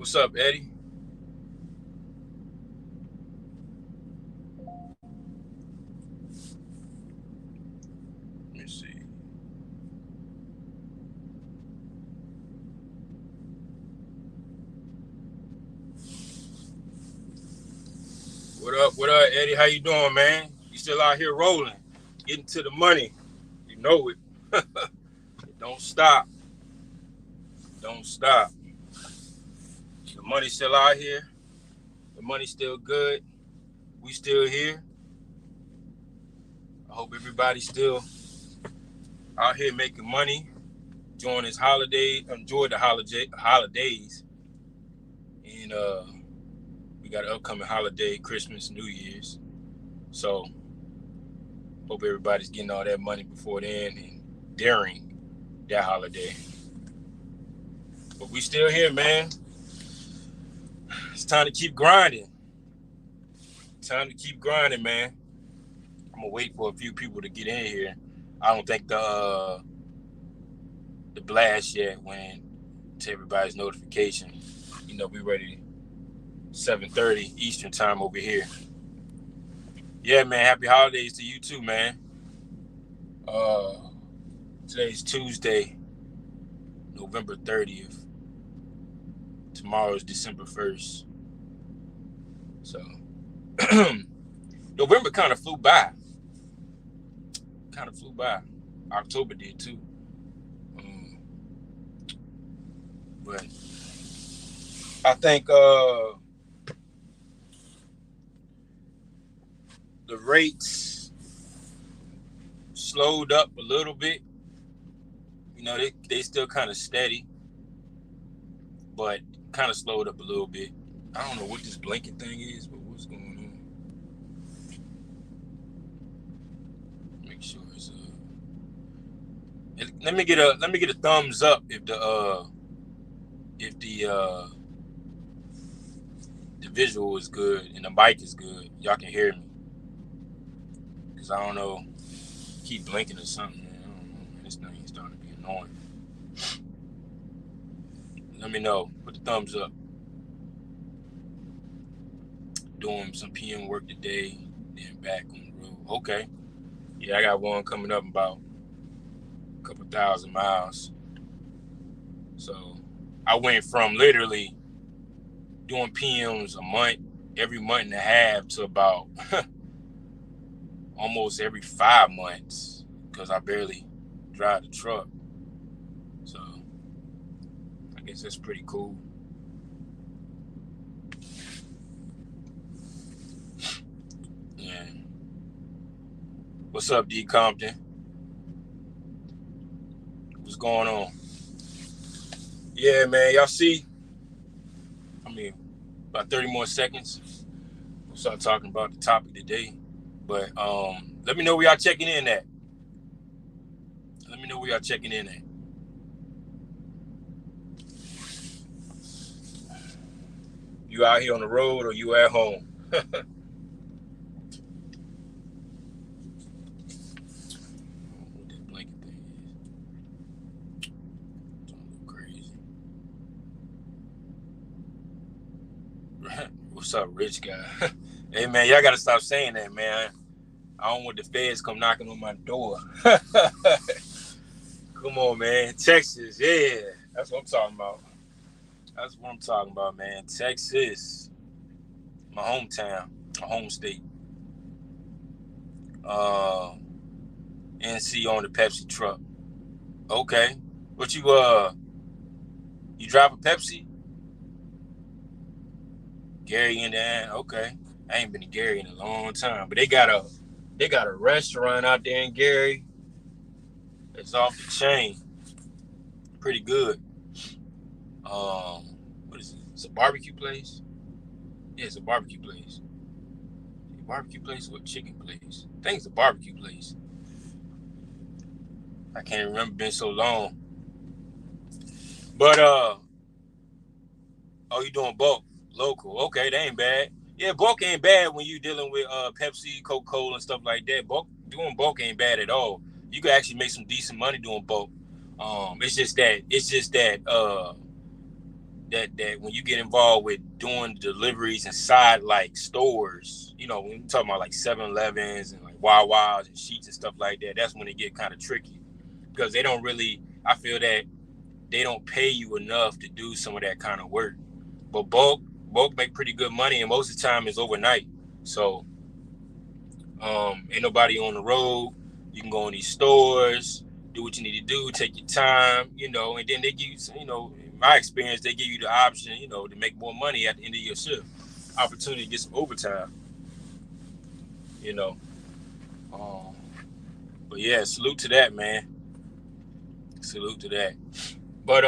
What's up, Eddie? Let me see. What up, Eddie? How you doing, man? You still out here rolling, getting to the money. You know it. Don't stop. Don't stop. The money's still out here. The money's still good. We still here. I hope everybody's still out here making money, enjoying this holiday, enjoy the holidays. And we got an upcoming holiday, Christmas, New Year's. So hope everybody's getting all that money before then and during that holiday. But we still here, man. It's time to keep grinding. Time to keep grinding, man. I'm gonna wait for a few people to get in here. I don't think the blast yet went to everybody's notification. You know, we ready 7:30 Eastern time over here. Yeah, man. Happy holidays to you too, man. Today's Tuesday, November 30th. Tomorrow's December 1st. So November kind of flew by. October did too. But I think the rates slowed up a little bit. You know, they still kind of steady, but kind of slowed up a little bit. I don't know what this blinking thing is, but what's going on? Make sure it's let me get a thumbs up if the visual is good and the mic is good. Y'all can hear me. Cause I don't know, keep blinking or something. Man. I don't know. This thing is starting to be annoying. Let me know. Put the thumbs up. Doing some PM work today, then back on the road. Okay. Yeah, I got one coming up about a couple 1,000 miles. So I went from literally doing PMs a month, every month and a half, to about almost every 5 months because I barely drive the truck. So I guess that's pretty cool. Yeah. What's up, D Compton? What's going on? Yeah, man, y'all see? I mean, about 30 more seconds. We'll start talking about the topic today. But let me know where y'all checking in at. You out here on the road or you at home? What that blanket thing is. Don't look crazy. What's up, rich guy? Hey, man, y'all got to stop saying that, man. I don't want the feds come knocking on my door. Come on, man. Texas, yeah. That's what I'm talking about. Man. Texas. My hometown. My home state. NC on the Pepsi truck. Okay. What you drive a Pepsi? Gary, Indiana. Okay. I ain't been to Gary in a long time, but they got a restaurant out there in Gary. It's off the chain. Pretty good. What is it? It's a barbecue place? Yeah, it's a barbecue place. A barbecue place or a chicken place? I think it's a barbecue place. I can't remember, been so long. But oh, you doing bulk local? Okay, that ain't bad. Yeah, bulk ain't bad when you dealing with Pepsi, Coca-Cola, and stuff like that. Doing bulk ain't bad at all. You can actually make some decent money doing bulk. It's just that that when you get involved with doing deliveries inside like stores, you know, when you talking about like 7-Elevens and like Wawa's and Sheets and stuff like that, that's when it get kind of tricky because they don't really, I feel that they don't pay you enough to do some of that kind of work. But bulk make pretty good money, and most of the time it's overnight. So ain't nobody on the road. You can go in these stores, do what you need to do, take your time, you know, and then they give you, you know, in my experience, they give you the option, you know, to make more money at the end of your shift. Opportunity to get some overtime, you know. But yeah, salute to that, man. Salute to that. But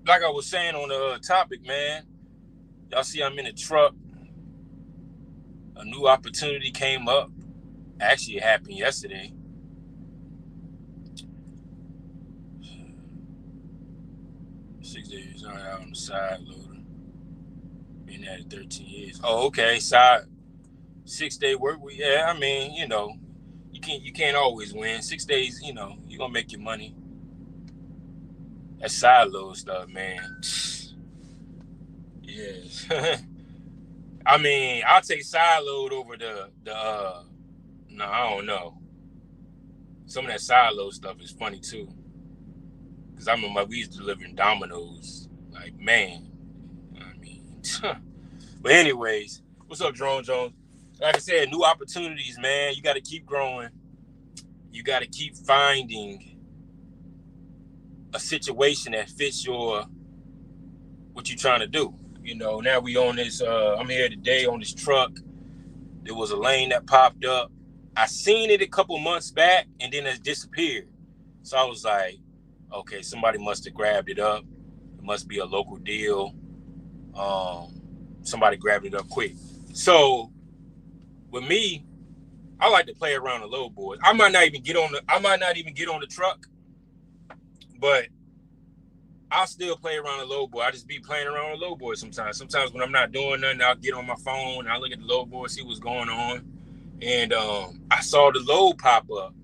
like I was saying on the topic, man, y'all see I'm in a truck. A new opportunity came up. Actually, it happened yesterday. Six days out on the side loader. Been at it 13 years. Oh, okay. Side 6-day work week. Yeah, I mean, you know, you can't always win. 6 days, you know, you're gonna make your money. That side load stuff, man. Yes. I mean, I'll take side load over the no, I don't know. Some of that side load stuff is funny too. Cause I remember we used to delivering Domino's. Like, man. I mean, but anyways, what's up, Drone Jones? Like I said, new opportunities, man. You got to keep growing. You got to keep finding a situation that fits what you're trying to do. You know, now we on this, I'm here today on this truck. There was a lane that popped up. I seen it a couple months back and then it disappeared. So I was like, okay, somebody must have grabbed it up. It must be a local deal. Somebody grabbed it up quick. So with me, I like to play around the load boards. I might not even get on the truck, but I'll still play around the load board. I just be playing around the load board sometimes. Sometimes when I'm not doing nothing, I'll get on my phone, I'll look at the load board, see what's going on. And I saw the load pop up.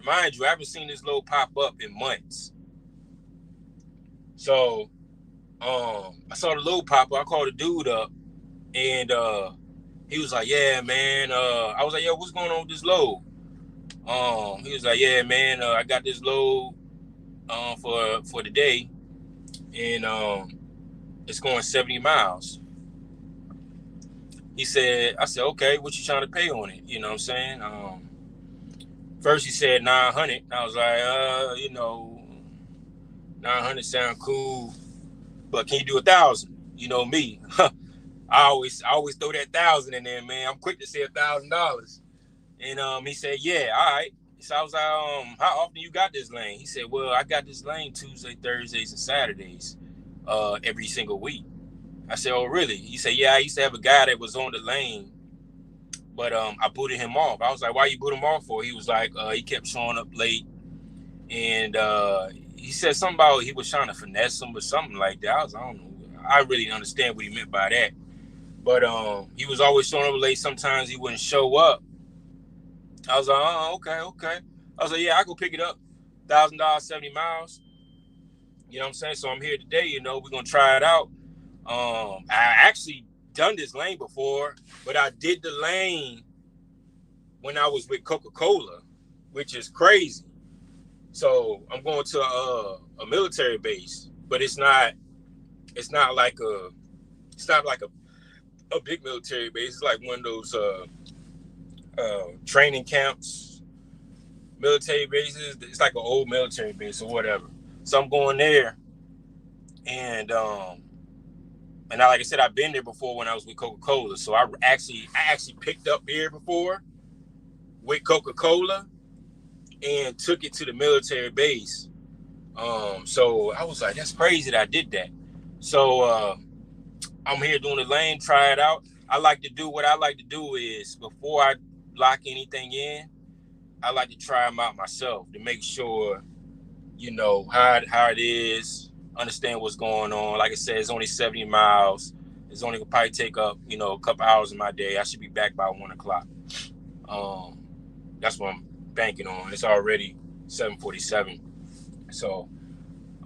Mind you, I haven't seen this load pop up in months. So I saw the load pop up. I called the dude up, and he was like, yeah, man. I was like, yo, what's going on with this load? He was like, yeah, man, I got this load for the day, and it's going 70 miles. I said, okay, what you trying to pay on it? You know what I'm saying? First he said 900. I was like, you know, 900 sound cool, but can you do 1,000? You know me. I always throw that 1,000 in there, man. I'm quick to say $1,000. And he said, yeah, all right. So I was like, how often you got this lane? He said, well, I got this lane Tuesday, Thursdays, and Saturdays, every single week. I said, oh, really? He said, yeah, I used to have a guy that was on the lane, but I booted him off. I was like, why you boot him off for? He was like, he kept showing up late, and he said something about he was trying to finesse him or something like that. I don't know. I really didn't understand what he meant by that. But he was always showing up late. Sometimes he wouldn't show up. I was like, oh, okay. I was like, yeah, I go pick it up. $1,000, 70 miles. You know what I'm saying? So I'm here today, you know, we're going to try it out. I actually done this lane before, but I did the lane when I was with Coca-Cola, which is crazy. So I'm going to a military base, but it's not like a big military base. It's like one of those training camps, military bases. It's like an old military base or whatever. So I'm going there, and like I said, I've been there before when I was with Coca-Cola. So I actually picked up beer before with Coca-Cola and took it to the military base. So I was like, that's crazy that I did that. So I'm here doing the lane, try it out. What I like to do is before I lock anything in, I like to try them out myself to make sure, you know, how it is, understand what's going on. Like I said, it's only 70 miles. It's only gonna probably take up, you know, a couple hours of my day. I should be back by 1 o'clock. That's what I'm banking on. It's already 7:47. So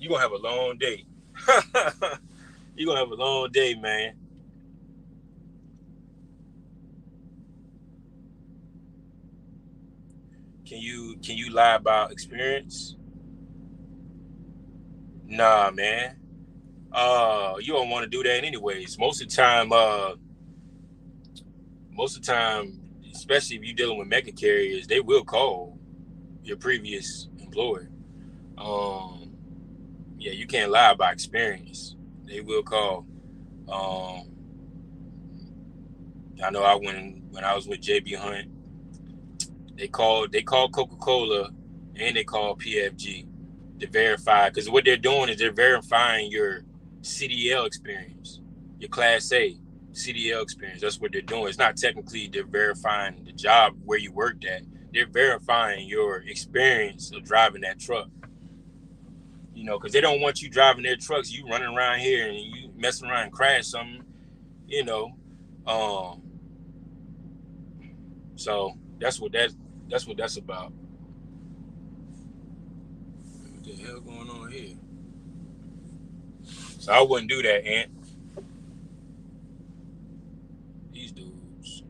You're gonna have a long day. You're gonna have a long day, man. Can you lie about experience? Nah, man. You don't want to do that anyways. Most of the time, especially if you're dealing with mega carriers, they will call your previous employer. Yeah, you can't lie about experience. They will call. I know when I was with JB Hunt, they called Coca-Cola and they called PFG to verify, because what they're doing is they're verifying your CDL experience, your Class A CDL experience. That's what they're doing. It's not technically they're verifying the job where you worked at. They're verifying your experience of driving that truck. You know, because they don't want you driving their trucks, you running around here and you messing around and crash something, you know. So that's what that's about. What the hell going on here? So I wouldn't do that, Ant. These dudes.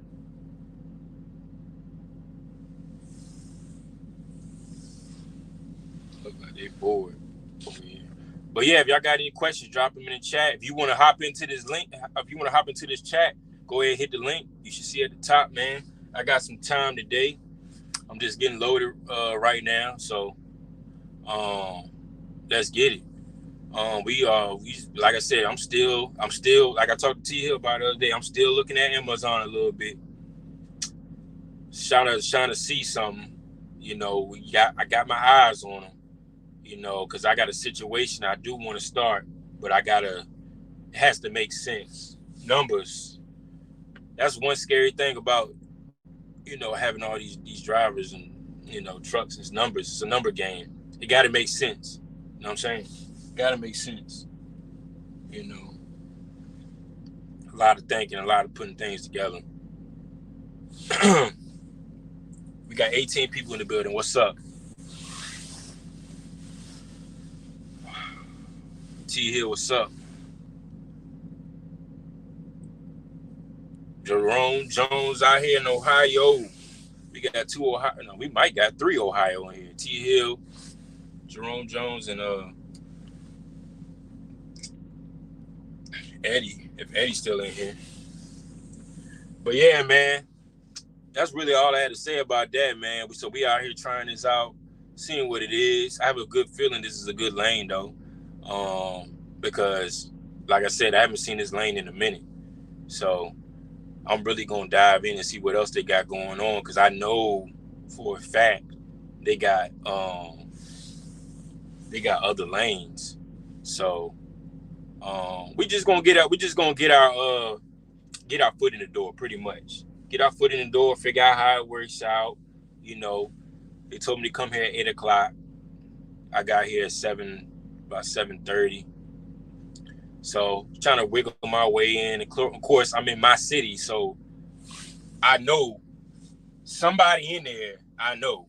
Look like they bored over here. But yeah, if y'all got any questions, drop them in the chat. If you want to hop into this chat, go ahead and hit the link. You should see at the top, man. I got some time today. I'm just getting loaded right now, so let's get it. We like I said, I'm still like I talked to T Hill about the other day. I'm still looking at Amazon a little bit, trying to see something. You know, I got my eyes on them. You know, because I got a situation I do want to start, but it has to make sense. Numbers. That's one scary thing about, you know, having all these drivers and, you know, trucks. It's numbers. It's a number game. It got to make sense. You know what I'm saying? Got to make sense. You know, a lot of thinking, a lot of putting things together. We got 18 people in the building. What's up? T Hill, what's up? Jerome Jones out here in Ohio. We got 2 Ohio. No, we might got 3 Ohio in here. T Hill, Jerome Jones, and Eddie. If Eddie's still in here. But yeah, man, that's really all I had to say about that, man. So we out here trying this out, seeing what it is. I have a good feeling this is a good lane though, because like I said, I haven't seen this lane in a minute. So I'm really gonna dive in and see what else they got going on, because I know for a fact they got other lanes. So we just gonna get our foot in the door, pretty much. Get our foot in the door, figure out how it works out. You know, they told me to come here at 8 o'clock. I got here at about 7:30. So trying to wiggle my way in. And of course, I'm in my city, so I know somebody in there. I know.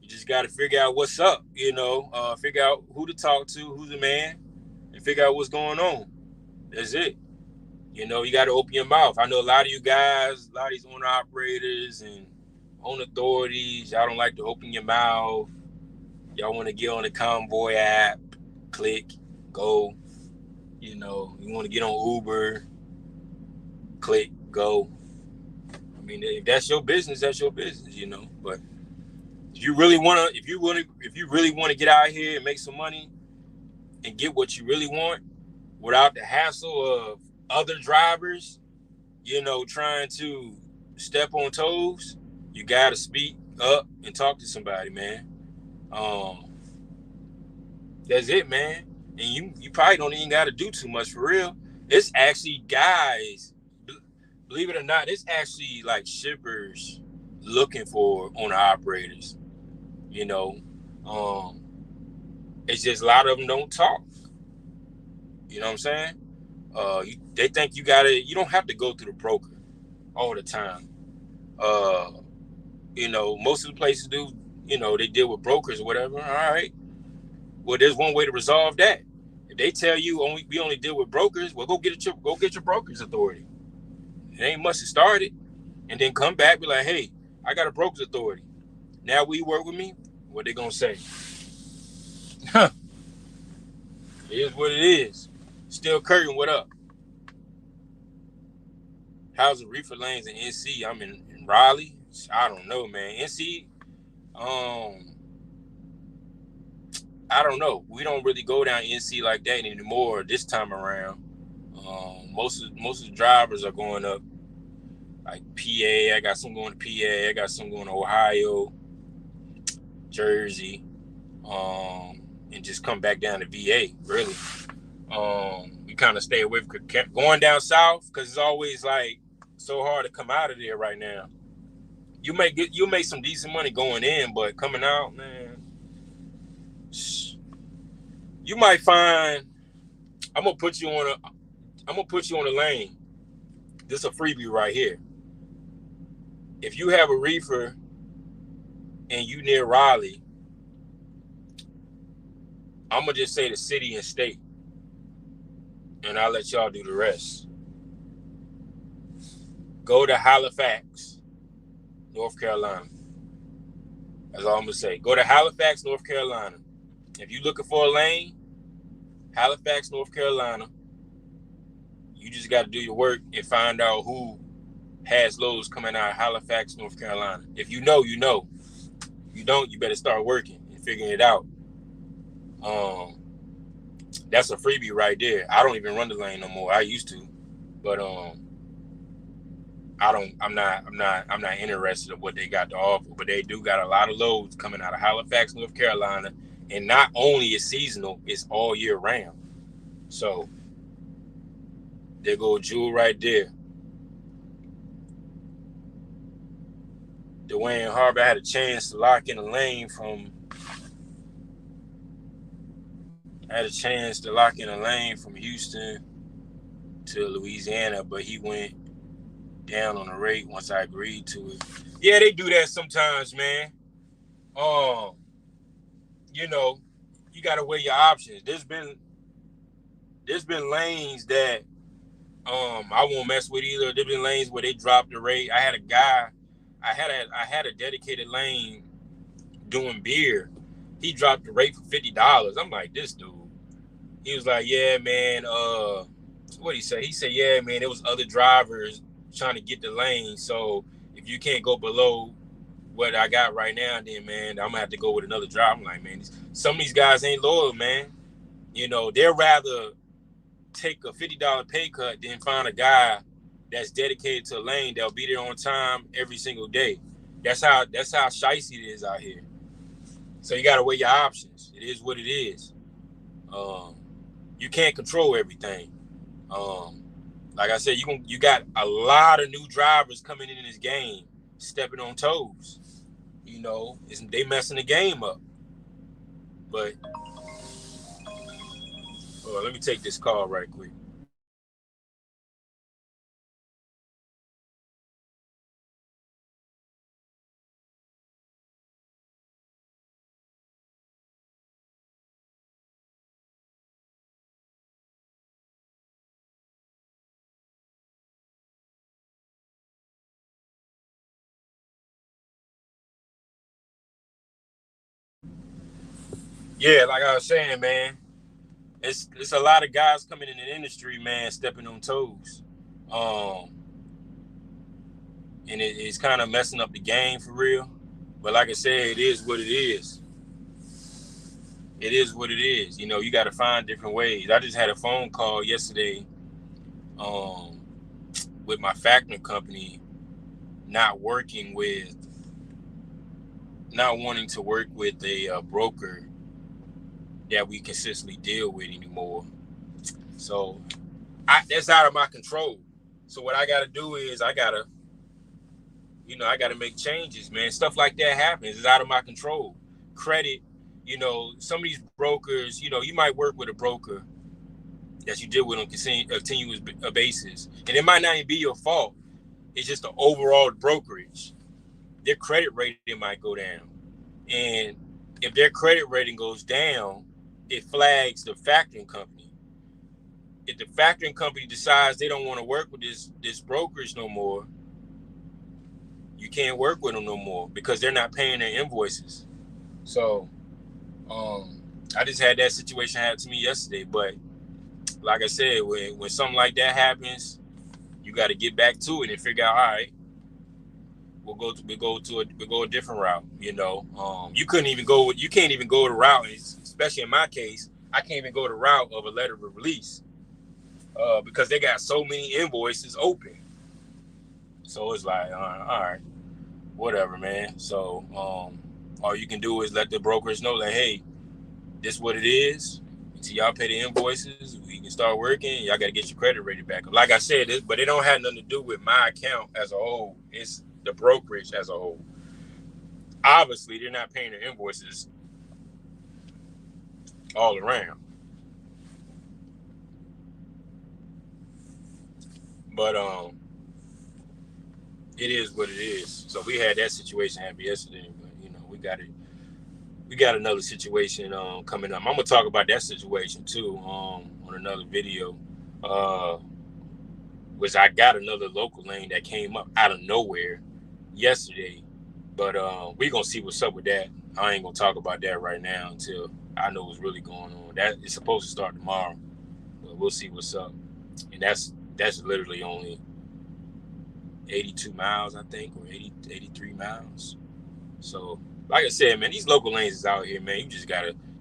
You just got to figure out what's up, you know, figure out who to talk to, who's the man, and figure out what's going on. That's it. You know, you got to open your mouth. I know a lot of you guys, a lot of these owner operators and own authorities, y'all don't like to open your mouth. Y'all want to get on the Convoy app, click, go. You know, you want to get on Uber, click, go. I mean, if that's your business, that's your business, you know. But if you really want to get out here and make some money and get what you really want without the hassle of other drivers, you know, trying to step on toes, you got to speak up and talk to somebody, man. That's it, man. And you probably don't even got to do too much for real. It's actually guys, believe it or not, it's actually like shippers looking for owner operators. You know, it's just a lot of them don't talk. You know what I'm saying? They think you don't have to go through the broker all the time. You know, most of the places do, you know, they deal with brokers or whatever. All right. Well, there's one way to resolve that. If they tell you we only deal with brokers, well, go get your broker's authority. It ain't much to start it, and then come back be like, hey, I got a broker's authority. Now will you work with me? What they gonna say? It is what it is. Still Curtin, what up? How's the reefer lanes in NC? I'm in Raleigh. I don't know, man. NC, I don't know. We don't really go down NC like that anymore this time around. Most of the drivers are going up like PA. I got some going to PA. I got some going to Ohio, Jersey, and just come back down to VA. Really, we kind of stay away from going down south because it's always like so hard to come out of there right now. You'll make some decent money going in, but coming out, man, you might find. I'm gonna put you on a lane. This is a freebie right here. If you have a reefer and you near Raleigh, I'm gonna just say the city and state, and I'll let y'all do the rest. Go to Halifax, North Carolina. That's all I'm gonna say. Go to Halifax, North Carolina. If you're looking for a lane, Halifax, North Carolina, you just got to do your work and find out who has loads coming out of Halifax, North Carolina. If you know, you know. You don't, you better start working and figuring it out. That's a freebie right there. I don't even run the lane no more. I used to, but I'm not interested in what they got to offer. But they do got a lot of loads coming out of Halifax, North Carolina, and not only is seasonal, it's all year round. So there go Jewel right there. Dwayne Harbor had a chance to lock in a lane from Houston to Louisiana, but he went down on the rate once I agreed to it. Yeah, they do that sometimes, man. You know, you gotta weigh your options. There's been lanes that I won't mess with either. There's been lanes where they dropped the rate. I had a dedicated lane doing beer. He dropped the rate for $50. I'm like, this dude. He was like, yeah, man, what'd he say? He said, yeah, man, there was other drivers trying to get the lane. So if you can't go below what I got right now, then, man, I'm gonna have to go with another driver. I'm like, man, some of these guys ain't loyal, man. You know, they'd rather take a $50 pay cut than find a guy that's dedicated to a lane that'll be there on time every single day. That's how shicey it is out here. So you gotta weigh your options. It is what it is. You can't control everything. Like I said, you got a lot of new drivers coming in this game, stepping on toes. You know, they messing the game up. But let me take this call right quick. Yeah, like I was saying, man, it's a lot of guys coming in the industry, man, stepping on toes. And it's kind of messing up the game for real. But like I said, it is what it is. It is what it is. You know, you got to find different ways. I just had a phone call yesterday with my factoring company not wanting to work with a broker that we consistently deal with anymore. So that's out of my control. So what I got to do is I got to make changes, man. Stuff like that happens. It's out of my control. Credit, you know, some of these brokers, you know, you might work with a broker that you deal with on a continuous basis. And it might not even be your fault. It's just the overall brokerage. Their credit rating might go down. And if their credit rating goes down, it flags the factoring company. If the factoring company decides they don't want to work with this brokerage no more, you can't work with them no more because they're not paying their invoices. So I just had that situation happen to me yesterday. But like I said, when something like that happens, you got to get back to it and figure out, all right, we'll go a different route. You can't even go the route, especially in my case, I can't even go the route of a letter of release because they got so many invoices open. So it's like, all right, whatever, man. So all you can do is let the brokerage know that, hey, this is what it is. Until y'all pay the invoices, we can start working. Y'all got to get your credit rating back. Like I said, but it don't have nothing to do with my account as a whole. It's the brokerage as a whole. Obviously, they're not paying their invoices all around. But it is what it is. So we had that situation happen yesterday, but we got another situation coming up. I'm gonna talk about that situation too on another video. Which I got another local lane that came up out of nowhere yesterday. But we're gonna see what's up with that. I ain't gonna talk about that right now until I know what's really going on. That is supposed to start tomorrow, but we'll see what's up. And that's literally only 82 miles, I think, or 83 miles. So, like I said, man, these local lanes is out here, man. You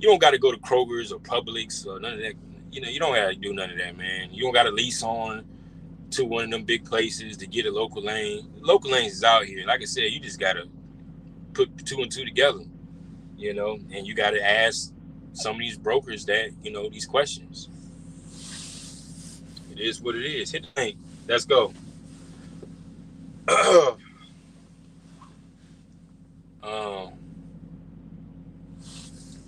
don't gotta go to Kroger's or Publix or none of that. You don't gotta do none of that, man. You don't gotta lease on to one of them big places to get a local lane. Local lanes is out here. Like I said, you just gotta put two and two together, and you gotta ask some of these brokers that, these questions. It is what it is. Hit the link. Let's go.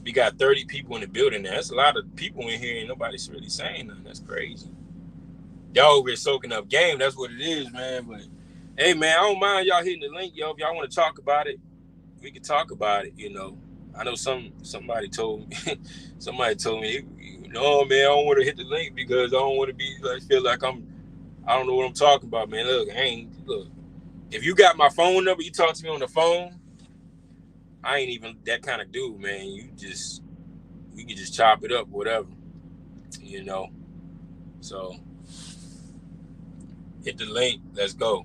We got 30 people in the building now. That's a lot of people in here and nobody's really saying nothing. That's crazy. Y'all over here soaking up game. That's what it is, man. But hey, man, I don't mind y'all hitting the link, yo. If y'all want to talk about it, we can talk about it. I know somebody told me, no, man, I don't want to hit the link because I don't want to be feel like I don't know what I'm talking about, man. Look, if you got my phone number, you talk to me on the phone. I ain't even that kind of dude, man. We can just chop it up, whatever, So hit the link. Let's go.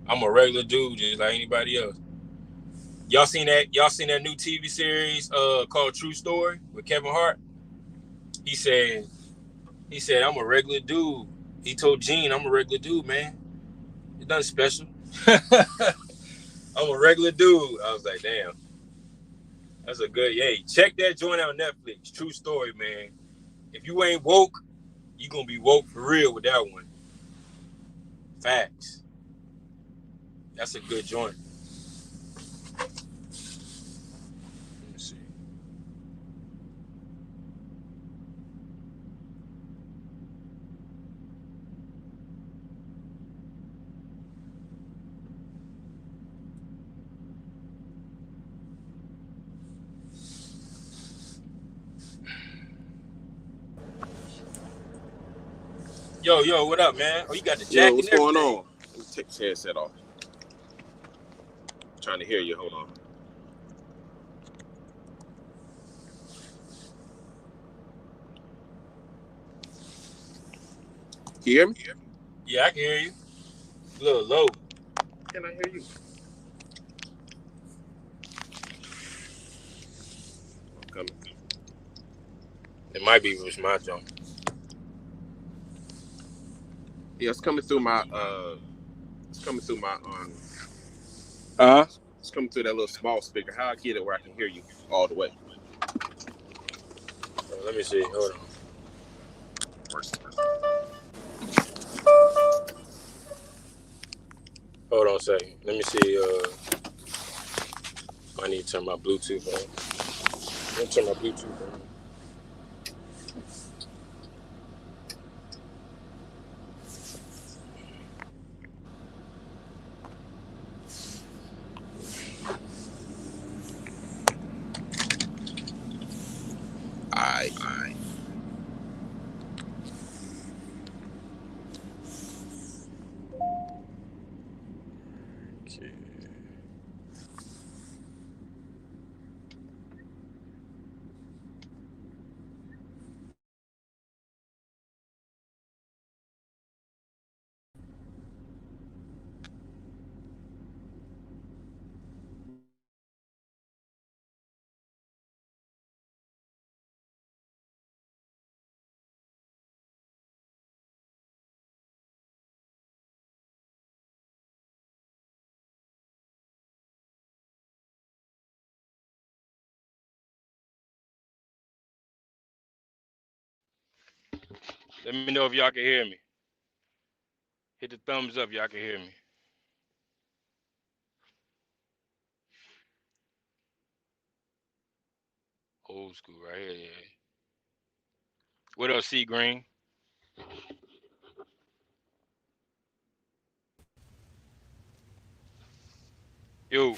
I'm a regular dude, just like anybody else. Y'all seen that new TV series called True Story with Kevin Hart? He said, I'm a regular dude. He told Gene, I'm a regular dude, man. It's nothing special. I'm a regular dude. I was like, damn. That's a good, check that joint out on Netflix. True Story, man. If you ain't woke, you gonna be woke for real with that one. Facts. That's a good joint. Let me see. Yo, what up, man? Oh, you got the jacket. Yo, what's going on? Let me take this headset off. I'm trying to hear you. Hold on. Can you hear me? Yeah, I can hear you. A little low. Can I hear you? I'm coming. It might be with my jump. Yeah, it's coming through my It's coming through that little small speaker. How I get it where I can hear you all the way? Let me see. Hold on. Hold on a second. Let me see. I need to turn my Bluetooth on. Let me turn my Bluetooth on. Let me know if y'all can hear me. Hit the thumbs up, y'all can hear me. Old school right here, yeah. What else, C Green? Yo.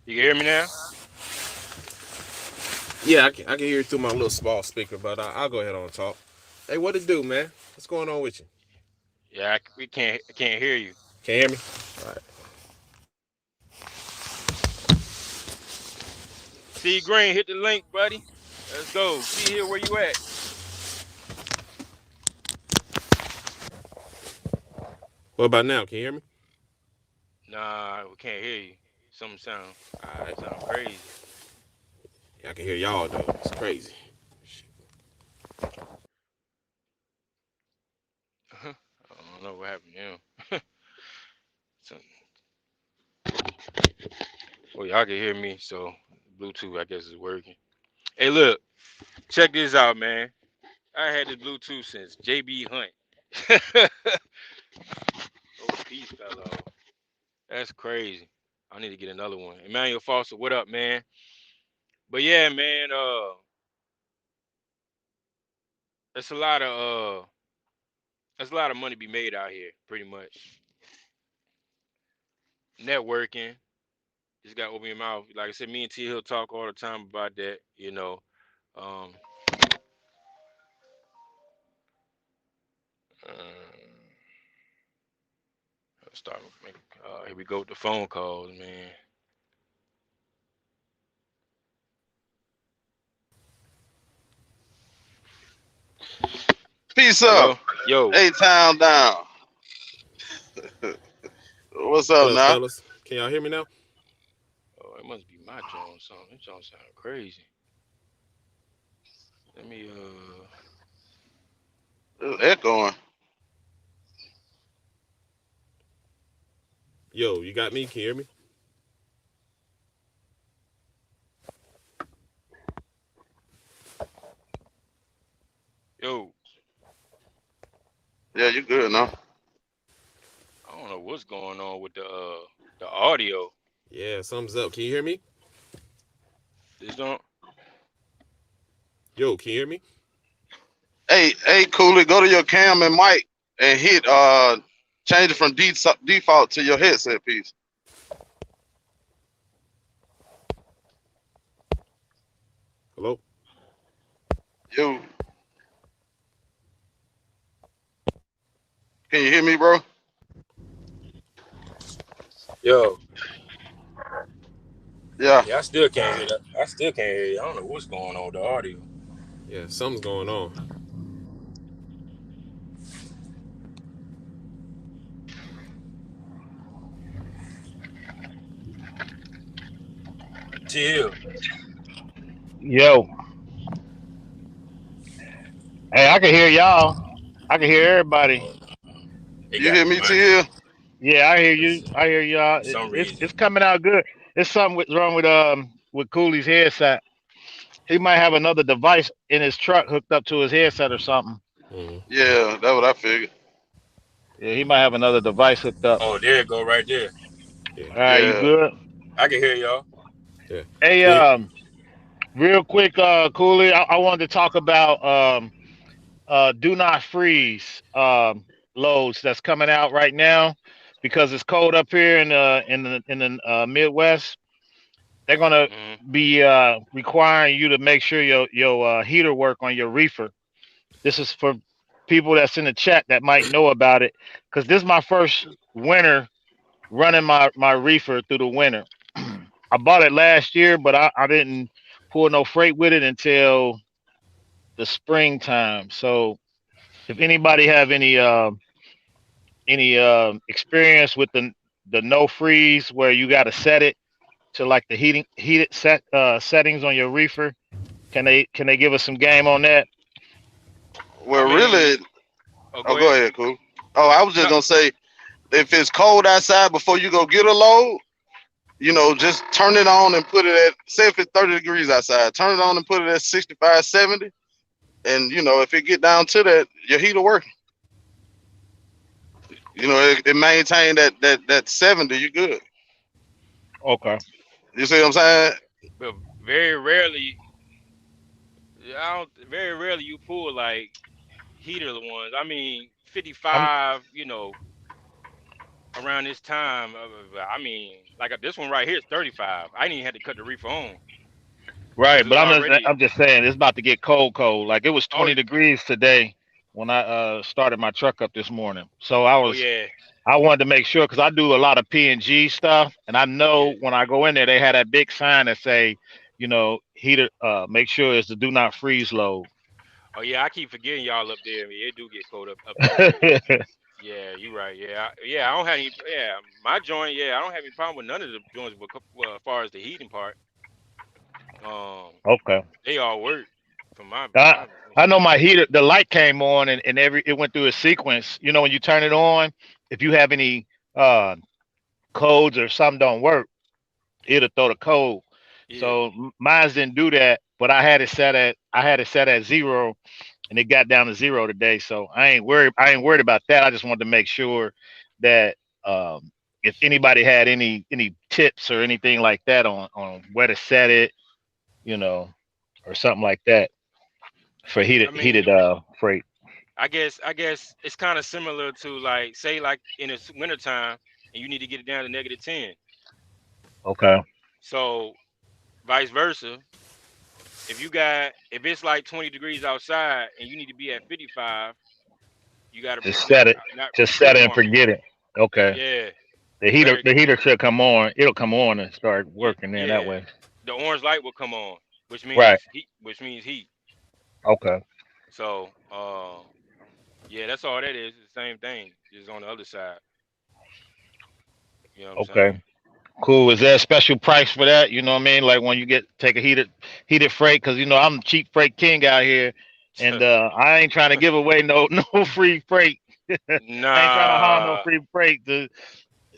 You can hear me now? Yeah, I can hear you through my little small speaker, but I'll go ahead on and talk. Hey, what it do, man? What's going on with you? Yeah, I can't hear you. Can you hear me? All right. C Green, hit the link, buddy. Let's go. See here where you at. What about now? Can you hear me? Nah, we can't hear you. Something sound All right. crazy. Yeah, I can hear y'all though. It's crazy. I don't know what happened to him. Well, y'all can hear me, so Bluetooth I guess is working. Hey, look, check this out, man. I had the Bluetooth since JB Hunt. Oh, piece fell off. That's crazy. I need to get another one. Emmanuel Foster, what up, man? But yeah, man, there's a lot of money to be made out here, pretty much. Networking. Just gotta open your mouth. Like I said, me and T Hill talk all the time about that, you know. Um, let's start making, here we go with the phone calls, man. Peace Hello? up. Yo. A-Town down. What's What up up, now? fellas? Can y'all hear me now? Oh, it must be my John song. This John sound crazy. Let me It's echoing. Yo, you got me? Can you hear me? yo, Yeah, you good now. I don't know what's going on with the audio. Yeah, thumbs up. Can you hear me? This don't Yo, can you hear me? Hey, Cooley, go to your cam and mic and hit change it from default to your headset piece. Hello? Yo, can you hear me, bro? Yo. Yeah. Yeah, I still can't hear that. I still can't hear you. I don't know what's going on with the audio. Yeah, something's going on. T Hill. Yo, hey, I can hear y'all. I can hear everybody. They You got hear me, T money here? Yeah, I hear for you. I hear y'all. some It's reason. it's coming out good. It's something wrong with Cooley's headset. He might have another device in his truck hooked up to his headset or something. Mm-hmm. Yeah, that's what I figured. Yeah, he might have another device hooked up. Oh, there it go right there. Yeah, All right, you Yeah. good? I can hear y'all. yeah. Hey, Can you, real quick, Cooley, I wanted to talk about do not freeze loads that's coming out right now because it's cold up here in the Midwest. They're gonna Mm-hmm. be requiring you to make sure your heater work on your reefer. This is for people that's in the chat that might know about it, because this is my first winter running my reefer through the winter. I bought it last year, but I didn't pull no freight with it until the springtime. So if anybody have any experience with the no freeze where you got to set it to like the heated settings on your reefer, can they give us some game on that? I Well, mean, really, oh, oh, go go ahead. ahead, Cool. Oh, I was just No, gonna say, if it's cold outside before you go get a load, just turn it on and put it at, say if it's 30 degrees outside, turn it on and put it at 65, 70. And, if it get down to that, your heater working. It maintain that 70, you good. Okay. You see what I'm saying? But very rarely, very rarely you pull like heater ones. I mean, I'm 55, around this time. I mean, like this one right here is 35. I didn't even have to cut the reefer on because right, it but was already. I'm just saying it's about to get cold. Like it was Oh, 20 degrees today when I started my truck up this morning. So oh yeah, I wanted to make sure because I do a lot of P&G stuff, and I yeah. know when I go in there, they had that big sign that say, heater, make sure it's the do not freeze load. Oh yeah, I keep forgetting y'all up there. I mean, it do get cold up there. Yeah, you right. Yeah, yeah. I don't have any. Yeah, my joint. Yeah, I don't have any problem with none of the joints. But well, as far as the heating part, Okay. they all work from my I my. I know my heater, the light came on and it went through a sequence. When you turn it on, if you have any uh codes or something don't work, it'll throw the code. Yeah. So mine didn't do that, but I had it set at 0 and it got down to 0 today. So I ain't worried about that. I just wanted to make sure that if anybody had any tips or anything like that on where to set it, you know, or something like that for I heated mean, freight. I guess it's kind of similar to like say like in the wintertime and you need to get it down to -10. Okay. So vice versa, if it's like 20 degrees outside and you need to be at 55, you got to Just not set it. not Just set it and pre-warm it. forget it. Okay. Yeah, The let heater it. the heater should come on. It'll come on and start Yeah, working then that yeah. way. The orange light will come on, which Right. means heat. Which means heat. Okay. So, yeah, that's all that is. It's the same thing, just on the other side. You know what I'm saying? Okay. Cool. Is there a special price for that? You know what I mean? Like when you take a heated freight, because I'm the cheap freight king out here, and I ain't trying to give away no no free freight. I ain't trying to haul no Nah, free freight.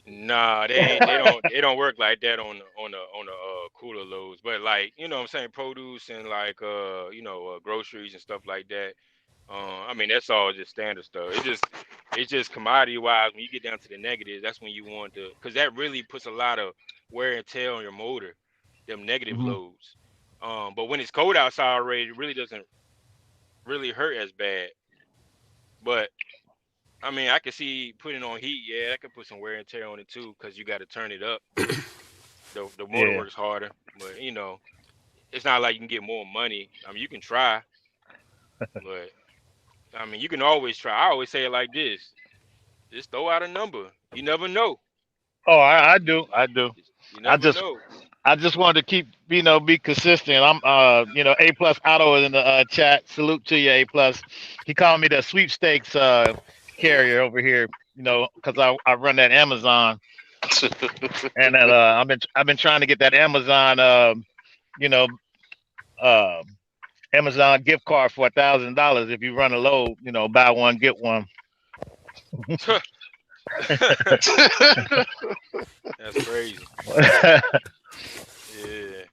nah, they don't work like that on the cooler loads. But like what I'm saying, produce and like groceries and stuff like that. I mean that's all just standard stuff. It's just commodity wise. When you get down to the negatives, that's when you want to, because that really puts a lot of wear and tear on your motor. Them negative Mhm. loads. But when it's cold outside already, it really doesn't really hurt as bad. But I mean, I can see putting on heat. Yeah, that could put some wear and tear on it too, because you got to turn it up. The motor Yeah. works harder, but it's not like you can get more money. I mean, you can try, but I mean, you can always try. I always say it like this: just throw out a number. You never know. Oh, I do. I do. You I never just know. I just wanted to keep be consistent. I'm A plus Auto is in the chat. Salute to you, A plus. He called me the sweepstakes carrier over here. Because I run that Amazon, and that I've been trying to get that Amazon you know uh Amazon gift card for $1,000 if you run a load. Buy one get one. That's crazy. Yeah,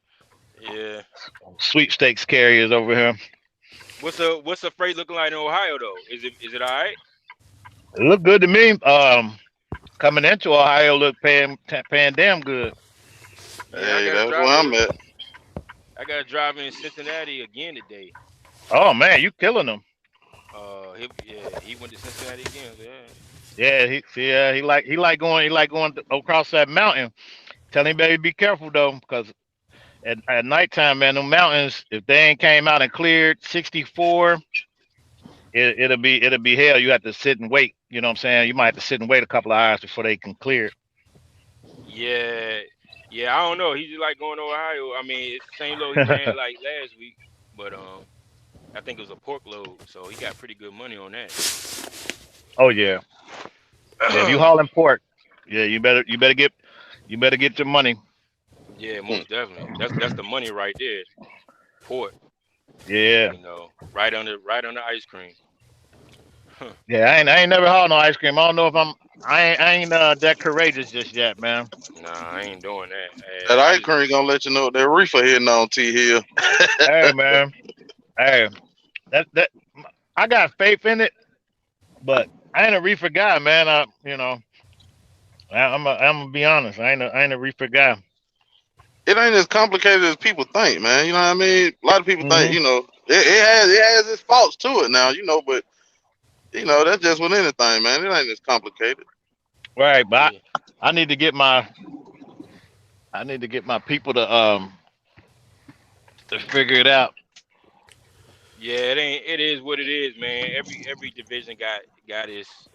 yeah. Sweepstakes carriers over here. What's the freight looking like in Ohio though? Is it all right? It look good to me. Coming into Ohio, look paying damn good. Yeah, I Hey, got a that's where driver. I'm at. I got a driver in Cincinnati again today. Oh man, you killing them. He went to Cincinnati again. So yeah. Yeah, he like going across that mountain. Tell him, baby, be careful though, because at nighttime, man, the mountains, if they ain't came out and cleared 64, it'll be hell. You have to sit and wait. You know what I'm saying? You might have to sit and wait a couple of hours before they can clear it. Yeah, yeah. I don't know. He just like going to Ohio. I mean, it's the same load he ran like last week, but I think it was a pork load, so he got pretty good money on that. Oh yeah, yeah. If you hauling pork, yeah, you better get your money. Yeah, most definitely. That's the money right there. Pork, Yeah. right under ice cream. Yeah, I ain't never hauled no ice cream. I don't know if I ain't that courageous just yet, man. Nah, I ain't doing that. That I ice just cream gonna let you know what that reefer hitting on T Hill. Hey, man. Hey, that I got faith in it, but I ain't a reefer guy, man. I'm gonna be honest. I ain't a reefer guy. It ain't as complicated as people think, man. You know what I mean? A lot of people think, Hmm. you know, it has its faults to it now, you know, but you know, that's just with anything, man. It ain't as complicated. Right, but yeah. I need to get my people to figure it out. Yeah, it ain't. It is what it is, man. Every division got its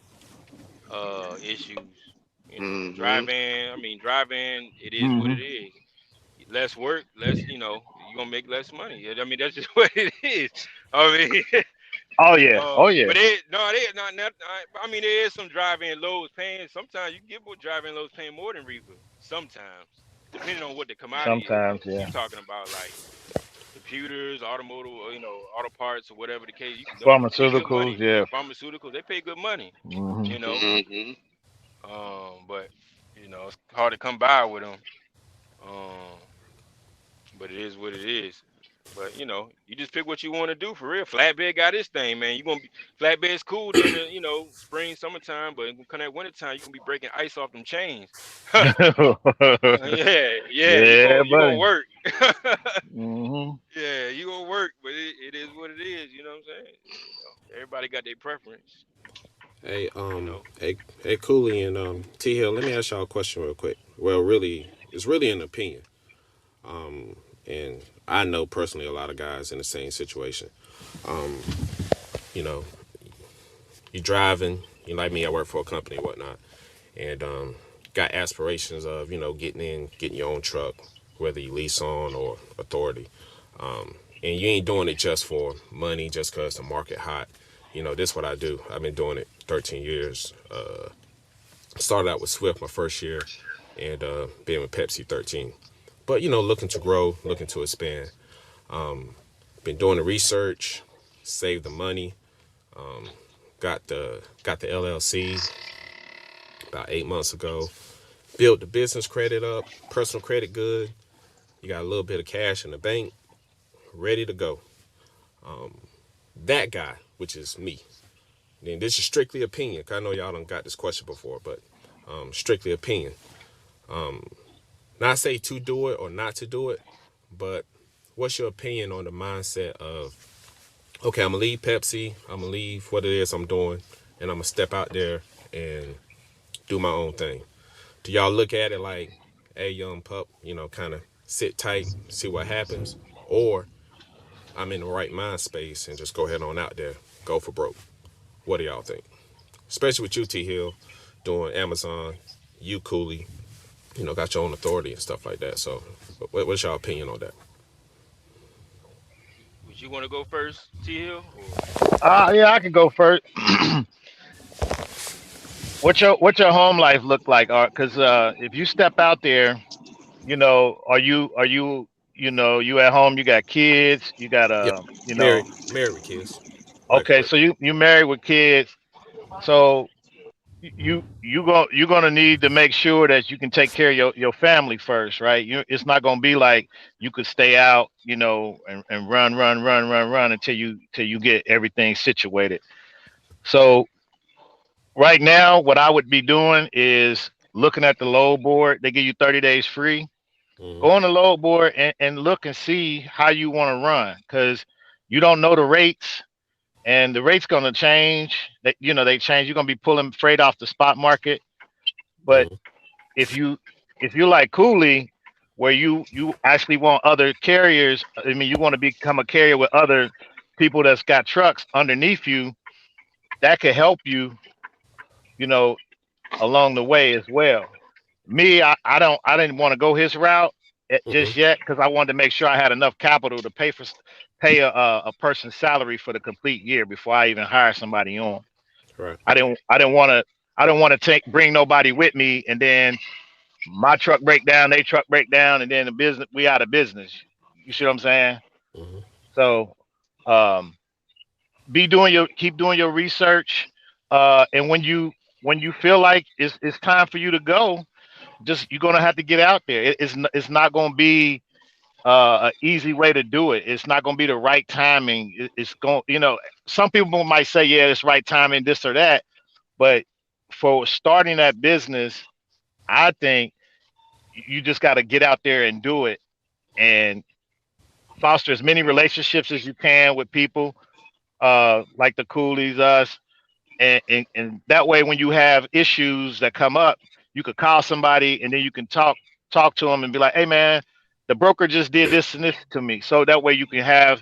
issues. You know, Hmm. driving. I mean, driving. It is what it Hmm. is. Less work, less. You gonna make less money. I mean, that's just what it is. I mean, Oh yeah, oh yeah. but it is not. I mean, there is some driving loads paying. Sometimes you can get more driving loads paying more than Reefer. Sometimes, depending on what the commodity is. Sometimes, You yeah. talking about like computers, automotive, or, auto parts or whatever the case. Them pay good Pharmaceuticals, money. yeah. Pharmaceuticals, they pay good money. Hmm. You know, Hmm. but it's hard to come by with them. Um, but it is what it is. But you just pick what you want to do for real. Flatbed got this thing, man. You gonna be flatbed's cool during the spring, summertime, but come that wintertime, you gonna be breaking ice off them chains. Yeah, yeah. You Yeah, go you gonna buddy. work. Hmm. Yeah, you gonna work, but it is what it is. You know what I'm saying? Everybody got their preference. Hey, You know. hey, Cooley and T Hill. Let me ask y'all a question real quick. Well, really, it's really an opinion. And I know personally a lot of guys in the same situation. Um, you know, you driving, you like me, I work for a company and whatnot, and got aspirations of getting your own truck, whether you lease on or authority. And you ain't doing it just for money, just cause the market hot. This is what I do. I've been doing it 13 years. Started out with Swift my first year, and been with Pepsi 13. But looking to grow, looking to expand. Been doing the research, saved the money, got the LLC about 8 months ago. Built the business credit up, personal credit good. You got a little bit of cash in the bank, ready to go. That guy, which is me. And this is strictly opinion. 'Cause I know y'all done got this question before, but strictly opinion. Not say to do it or not to do it, but what's your opinion on the mindset of, okay, I'm gonna leave Pepsi, I'm gonna leave what it is I'm doing, and I'm gonna step out there and do my own thing. Do y'all look at it like, hey, young pup, kind of sit tight, see what happens, or I'm in the right mind space and just go ahead on out there, go for broke? What do y'all think? Especially with you, T Hill, doing Amazon, you Cooley, got your own authority and stuff like that. So, what's your opinion on that? Would you want to go first, T Hill? Or Yeah, I can go first. What's your home life look like? Because if you step out there, are you you at home? You got kids. You got Yep, married with kids, wife Okay, work. so you married with kids. So you're gonna need to make sure that you can take care of your family first, right? It's not gonna be like you could stay out, and run until you get everything situated. So right now, what I would be doing is looking at the load board. They give you 30 days free. Go Mm-hmm. on the load board and look and see how you want to run, because you don't know the rates, and the rate's going to change. They change. You're going to be pulling freight off the spot market. But Mm-hmm. if you like Cooley, where you actually want other carriers, I mean, you want to become a carrier with other people that's got trucks underneath you, that could help you, you know, along the way as well. Me, I didn't want to go his route just Mm-hmm. yet, because I wanted to make sure I had enough capital to pay a person's salary for the complete year before I even hire somebody on. Right. I didn't want to bring nobody with me, and then my truck break down, they truck break down, and then the business we out of business. You see what I'm saying? Mm-hmm. So, um, keep doing your research. And when you feel like it's time for you to go, just you're gonna have to get out there. It's not gonna be an easy way to do it. It's not gonna be the right timing. It's going, some people might say, yeah, it's right timing, this or that. But for starting that business, I think you just got to get out there and do it and foster as many relationships as you can with people, like the Coolies, us, and that way when you have issues that come up, you could call somebody and then you can talk to them and be like, hey man, the broker just did this and this to me. So that way you can have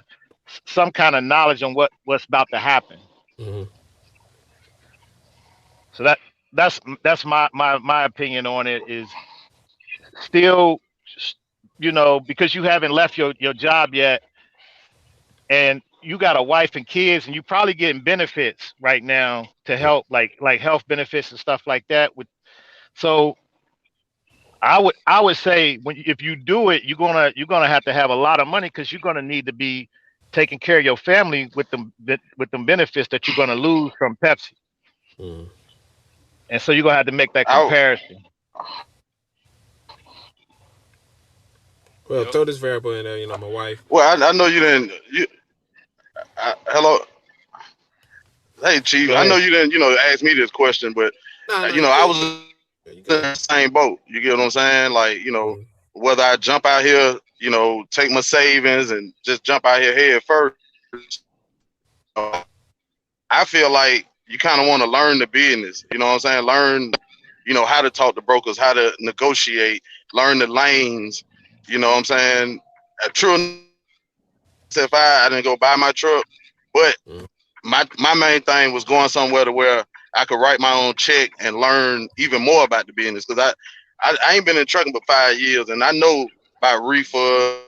some kind of knowledge on what's about to happen. Mm-hmm. So that's my opinion on it is still, because you haven't left your job yet and you got a wife and kids and you probably getting benefits right now to help, like health benefits and stuff like that with. So I would say if you do it, you're gonna have to have a lot of money because you're gonna need to be taking care of your family with them benefits that you're gonna lose from Pepsi, Mm-hmm. and so you're gonna have to make that I comparison. Well, Yep. throw this variable in there. My wife. well, I know you didn't. Hello, hey Chief. Go I know ahead. you didn't, ask me this question, but No, no, I you was good. in Yeah, you the good. same boat. You get what I'm saying? Like, Mm-hmm. whether I jump out here, take my savings and just jump out here head first. I feel like you kind of want to learn the business. You know what I'm saying? Learn, how to talk to brokers, how to negotiate, learn the lanes. You know what I'm saying? A true 975, I didn't go buy my truck, but Mm-hmm. my main thing was going somewhere to where I could write my own check and learn even more about the business. Because I ain't been in trucking for 5 years, and I know about reefer,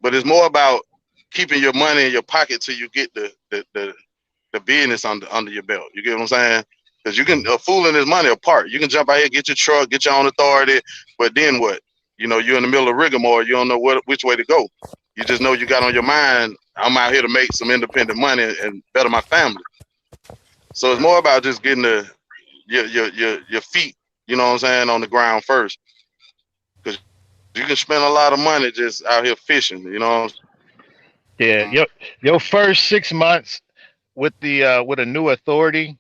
but it's more about keeping your money in your pocket till you get the business under your belt. You get what I'm saying? Because you can, Mm-hmm. a fool and his money apart. You can jump out here, get your truck, get your own authority, but then what? You're in the middle of rigmarole. You don't know which way to go. You just know you got on your mind. I'm out here to make some independent money and better my family. So it's Right. more about just getting your feet. You know what I'm saying, on the ground first. Because you can spend a lot of money just out here fishing. You know what I'm Yeah, your first 6 months with a new authority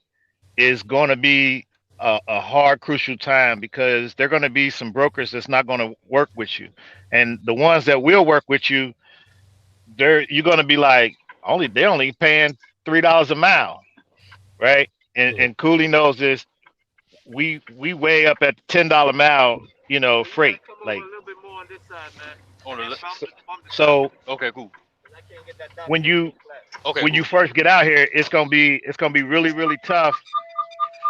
is going to be a hard, crucial time because there are going to be some brokers that's not going to work with you, and the ones that will work with you, you're going to be like, they're only paying $3 a mile, right? Mm-hmm. And Cooley knows this. We way up at $10 mile, freight. Like On the so, so okay, cool. when you Okay, when you cool. first get out here, it's gonna be really really tough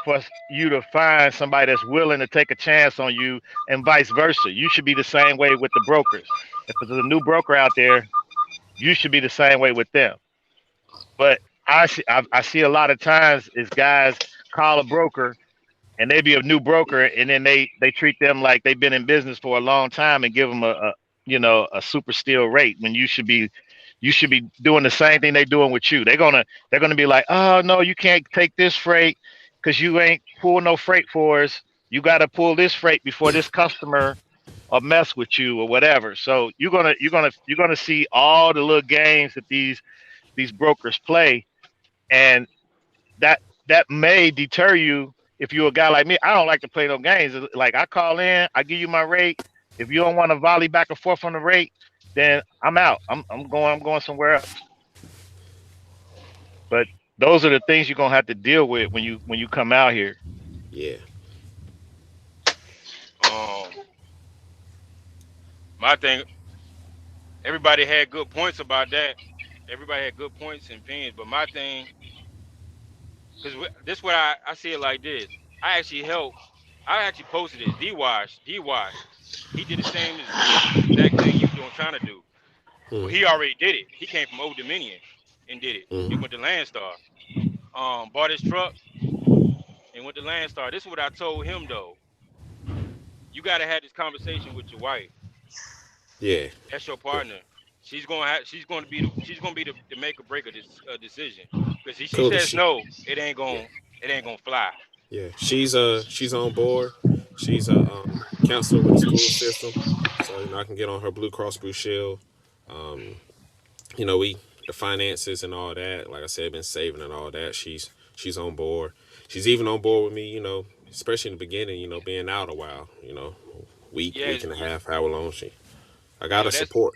for you to find somebody that's willing to take a chance on you, and vice versa. You should be the same way with the brokers. If there's a new broker out there, you should be the same way with them. But I see a lot of times is guys call a broker and they be a new broker and then they treat them like they've been in business for a long time and give them a super steel rate when you should be doing the same thing they're doing with you. They're gonna be like, oh no, you can't take this freight because you ain't pull no freight for us. You got to pull this freight before this customer or mess with you or whatever. So you're gonna see all the little games that these brokers play, and that that may deter you if you're a guy like me. I don't like to play no games. Like I call in, I give you my rate. If you don't want to volley back and forth on the rate, then I'm out. I'm going somewhere else. But those are the things you're gonna have to deal with when you come out here. Yeah. Um, my thing, everybody had good points about that. Everybody had good points and opinions, but my thing, because this what I see it like this. I actually helped. I actually posted it. D Wash. He did the same as exact thing you doing trying to do. Well, Mm-hmm. he already did it. He came from Old Dominion and did it. He Mm-hmm. went to Landstar. Bought his truck and went to Landstar. This is what I told him though. You gotta have this conversation with your wife. Yeah. That's your Yeah. partner. she's gonna be the make or break of this decision. Because if she Cooley, says no, yeah, it ain't gonna fly. yeah. She's on board. She's a counselor with the school system, so I can get on her Blue Cross Blue Shield. Um, we the finances and all that. Like I said, been saving and all that. She's on board. She's even on board with me. Especially in the beginning. Being out a while. Yeah, week and a half, however long she. I got yeah, her support.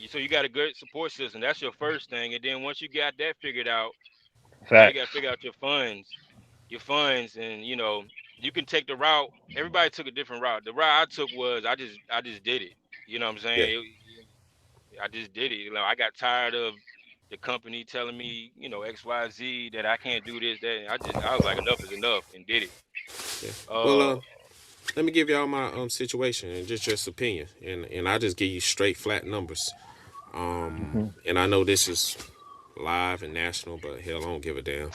so you got a good support system. That's your first thing, and then once you got that figured out, now you got to Facts. figure out your funds, and you can take the route. Everybody took a different route. The route I took was I just did it. You know what I'm Yeah, saying? I just did it. I got tired of the company telling me, X, Y, Z that I can't do this, that. And I was like, enough is enough, and did it. yeah. Well, Uh, let me give y'all my situation and just opinion, and I just give you straight flat numbers. Hmm. And I know this is live and national, but hell, I don't give a damn.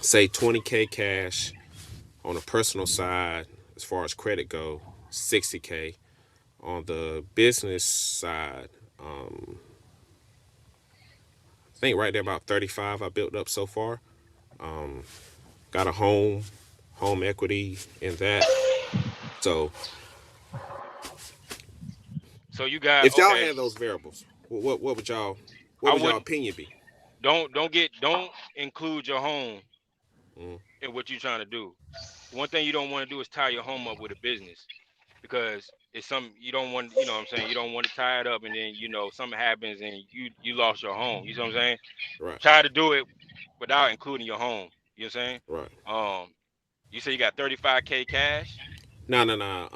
Say 20K cash on the personal side, as far as credit go, 60K on the business side. I think right there about 35 I built up so far. Got a home equity in that. So so you got if y'all okay. had those variables, what would I y'all wouldn't opinion be? don't include your home Mm, in what you're trying to do. One thing you don't want to do is tie your home up with a business because it's something you don't want. You know what I'm saying? You don't want to tie it up and then something happens and you lost your home. You know what I'm saying? right, Try to do it without including your home. You know what I'm saying? right. Um, you say you got 35K cash. No, no, no.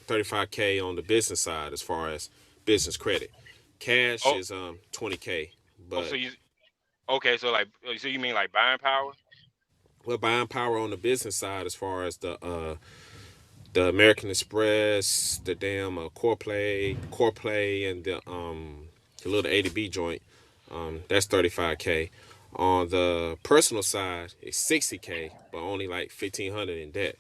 35K on the business side as far as business credit. Cash Oh, is 20K, oh, so but you okay? So like, so you mean like buying power? we're buying power on the business side as far as the American Express, the damn Core Play, and the little ADB joint. That's 35K. On the personal side, it's 60K, but only like 1,500 in debt.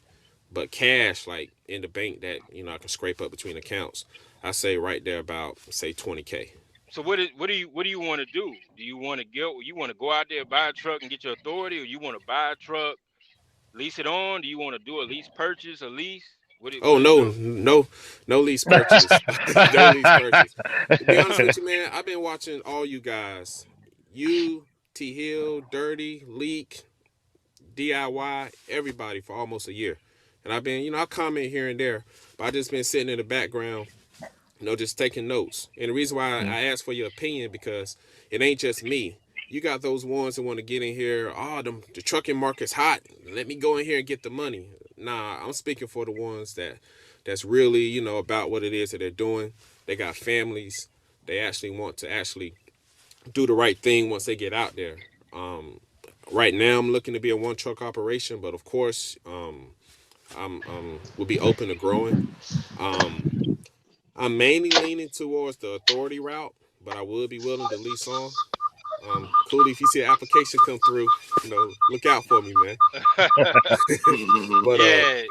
But cash, like in the bank, that I can scrape up between accounts. I say right there about say 20K. So what do you want to do? Do you want to go out there buy a truck and get your authority, or you want to buy a truck, lease it on? Do you want to do a lease purchase, a lease? Oh What do you no, do? no lease purchase, no lease purchase. To be honest with you, man, I've been watching all you guys, you, T Hill, Dirty, Leak, DIY, everybody for almost a year, and I've been, I comment here and there, but I just been sitting in the background, just taking notes. And the reason why I asked for your opinion because it ain't just me. You got those ones that want to get in here. Oh, the trucking market's hot. Let me go in here and get the money. Nah, I'm speaking for the ones that's really about what it is that they're doing. They got families. They actually want to actually do the right thing once they get out there. Um, right now, I'm looking to be a one truck operation, but of course, I'm will be open to growing. Um, I'm mainly leaning towards the authority route, but I would be willing to lease on. Cooley, if you see an application come through, look out for me, man. But Yeah,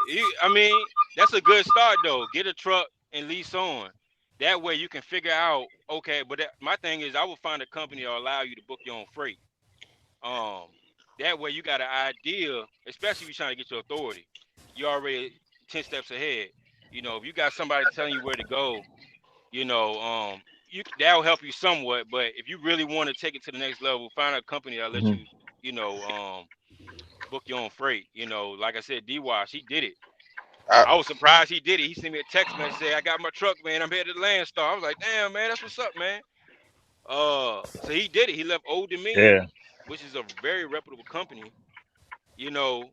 I mean that's a good start though. Get a truck and lease on. That way you can figure out okay. But my thing is, I will find a company that will allow you to book your own freight. Um, that way you got an idea, especially if you're trying to get your authority. You're already 10 steps ahead. If you got somebody telling you where to go, you know, that'll help you somewhat. But if you really want to take it to the next level, find a company that let Mhm. you, you know, book your own freight. Like I said, D-Wash, he did it. I, I was surprised he did it. He sent me a text message say, "I got my truck, man. I'm headed to Landstar." I was like, "Damn, man, that's what's up, man." So he did it. He left Old Yeah. Dominion, which is a very reputable company, you know,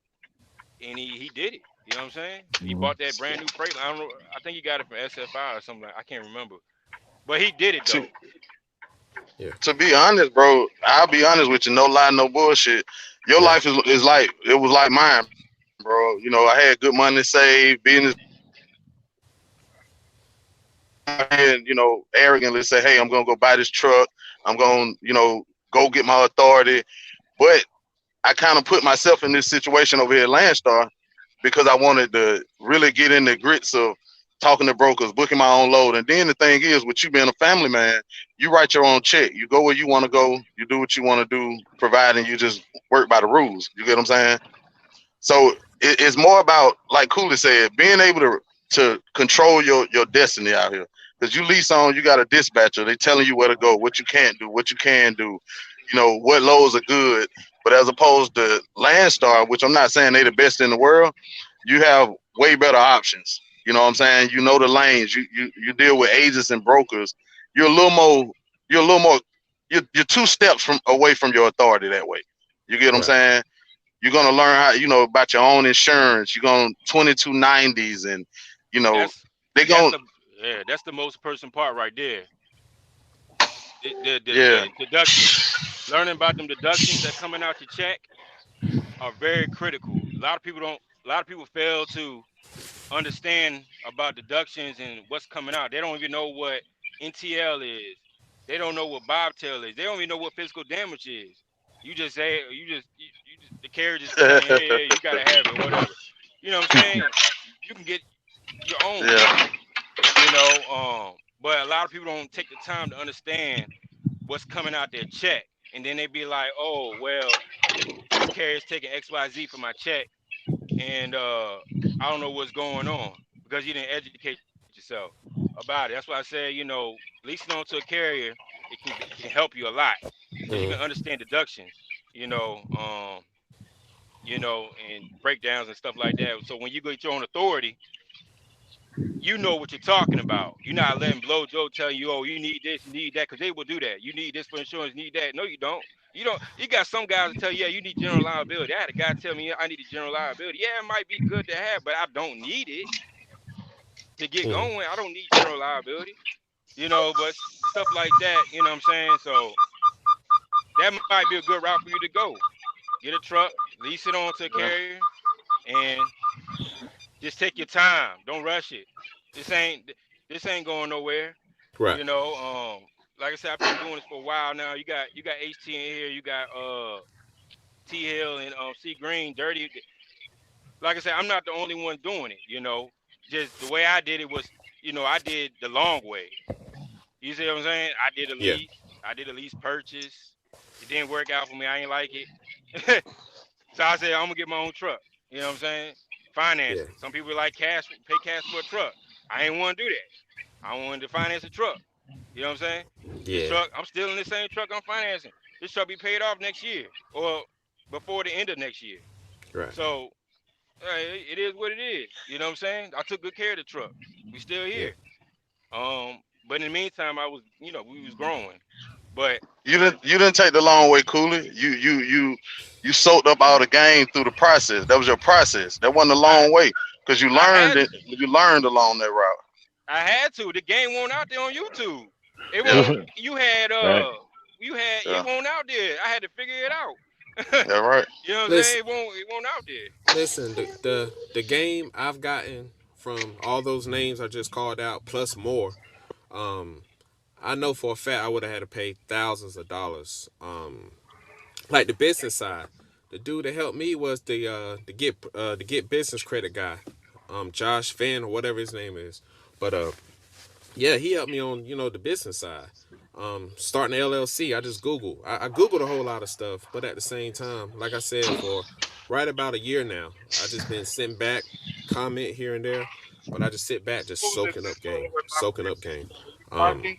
and he did it. You know what I'm saying? He Mhm. bought that brand new freight. I don't know. I think he got it from SFI or something. I can't remember, but he did it to though. yeah, to be honest, bro, I'll be honest with you, no lie, no bullshit. Your yeah, life is like it was like mine, bro. I had good money saved, business, and arrogantly say, hey, I'm gonna go buy this truck. I'm gonna, go get my authority. But I kind of put myself in this situation over here at Landstar because I wanted to really get in the grits of talking to brokers, booking my own load. And then the thing is, with you being a family man, you write your own check. You go where you want to go. You do what you want to do, providing you just work by the rules. You get what I'm saying? So it's more about, like Cooley said, being able to control your destiny out here. Because you lease on, you got a dispatcher. They telling you where to go, what you can't do, what you can do. You know what loads are good. But as opposed to Landstar, which I'm not saying they the best in the world, you have way better options. You know what I'm saying? You know the lanes. You deal with agents and brokers. You're a little more. You're a little more. You're two steps from away from your authority that way. You get what I'm Right. saying? You're gonna learn how, about your own insurance. You're gonna 2290s, and you know That's they that's gonna the yeah, that's the most person part right there. yeah. The deductions. Learning about them deductions that coming out your check are very critical. A lot of people fail to understand about deductions and what's coming out. They don't even know what NTL is. They don't know what bobtail is. They don't even know what physical damage is. You just say you just the carrier just tell you, hey, hey, you gotta have it or whatever. You know what I'm saying? You can get your own, Yeah. but a lot of people don't take the time to understand what's coming out their check. And then they be like, oh, well, this carrier's taking XYZ for my check, and I don't know what's going on because you didn't educate yourself about it. That's why I say, leasing on to a carrier, it can help you a lot because you can Mm-hmm. understand deductions, and breakdowns and stuff like that. So when you get your own authority, you know what you're talking about. You're not letting Blow Joe tell you, oh, you need this, you need that, because they will do that. You need this for insurance, you need that. No, you don't. You don't. You got some guys that tell you, yeah, you need general liability. I had a guy tell me I needed general liability. Yeah, it might be good to have, but I don't need it to get Mm-hmm. going. I don't need general liability, but stuff like that, you know what I'm saying? So that might be a good route for you to go. Get a truck, lease it on to a Yeah. carrier, and just take your time. Don't rush it. This ain't this ain't going nowhere. Right. You know, like I said, I've been doing this for a while now. You got HT in here, you got T Hill and C Green, Dirty. Like I said, I'm not the only one doing it. Just the way I did it was, I did the long way. You see what I'm saying? I did a Yeah. lease. I did a lease purchase. It didn't work out for me. I ain't like it. So I said I'm gonna get my own truck. You know what I'm saying? Yeah. Finance it. Some people like cash, pay cash for a truck. I ain't want to do that. I wanted to finance a truck. You know what I'm saying? This Yeah. truck, I'm still in the same truck I'm financing. This truck be paid off next year or before the end of next year. Right. So it is what it is. You know what I'm saying? I took good care of the truck. We still Yeah. here. But in the meantime, we was growing. But You didn't take the long way, Cooley. You soaked up all the game through the process. That was your process. That wasn't a I long way because you I learned had it. You learned along that route. I had to. The game won't out there on YouTube. It Yeah. won't. Right. It Yeah. won't out there. I had to figure it out. Yeah. Right. You know what I'm saying? Listen, It won't out there. listen. The game I've gotten from all those names I just called out, plus more. Um, I know for a fact I would have had to pay thousands of dollars. Like the business side, the dude that helped me was the get business credit guy, Josh Finn or whatever his name is. But yeah, he helped me on the business side. Starting the LLC, I just I googled a whole lot of stuff, but at the same time, like I said, for right about a year now, I just been sitting back, comment here and there, but I just sit back, just soaking up game. Um,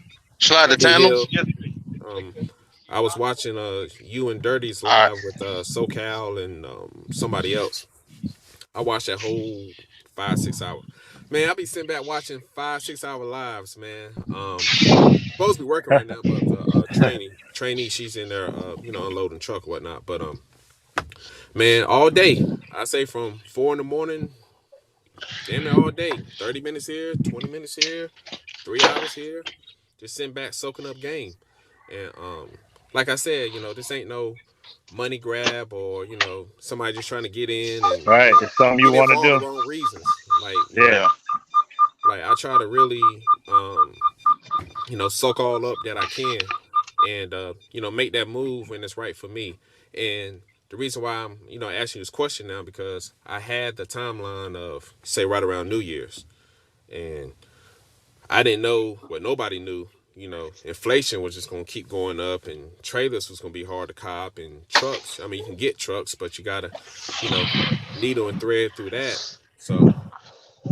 Slide the T tandem. Hill. Um, I was watching you and Dirty's All right. live with SoCal and somebody else. I watched that whole 5 6 hour. Man, I be sitting back watching 5 6 hour lives, man. Supposed to be working right now, but the trainee, she's in there, unloading truck or whatnot. But man, all day. I say from 4 in the morning, damn near all day. 30 minutes here, 20 minutes here, 3 hours here, just sitting back soaking up game. And like I said, this ain't no money grab or somebody just trying to get in and Right. It's something you get in want for to all the do. wrong reasons. Like Yeah. Yeah. like I try to really soak all up that I can and make that move when it's right for me. And the reason why I'm asking you this question now because I had the timeline of say right around New Year's. And I didn't know what nobody knew. Inflation was just gonna keep going up, and trailers was gonna be hard to cop, and trucks. I mean, you can get trucks, but you gotta, you know, needle and thread through that. So,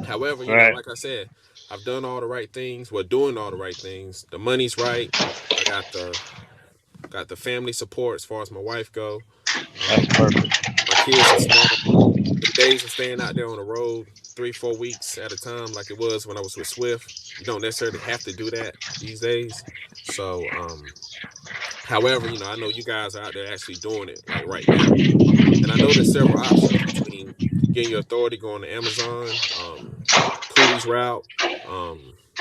however, Right. like I said, I've done all the right things. We're doing all the right things. The money's right. I got the family support as far as my wife go. That's Um, perfect. my kids are small. The days of staying out there on the road 3-4 weeks at a time, like it was when I was with Swift, you don't necessarily have to do that these days. So, however, I know you guys are out there actually doing it like right now. And I know there's several options between getting your authority going to Amazon, Cooley's route,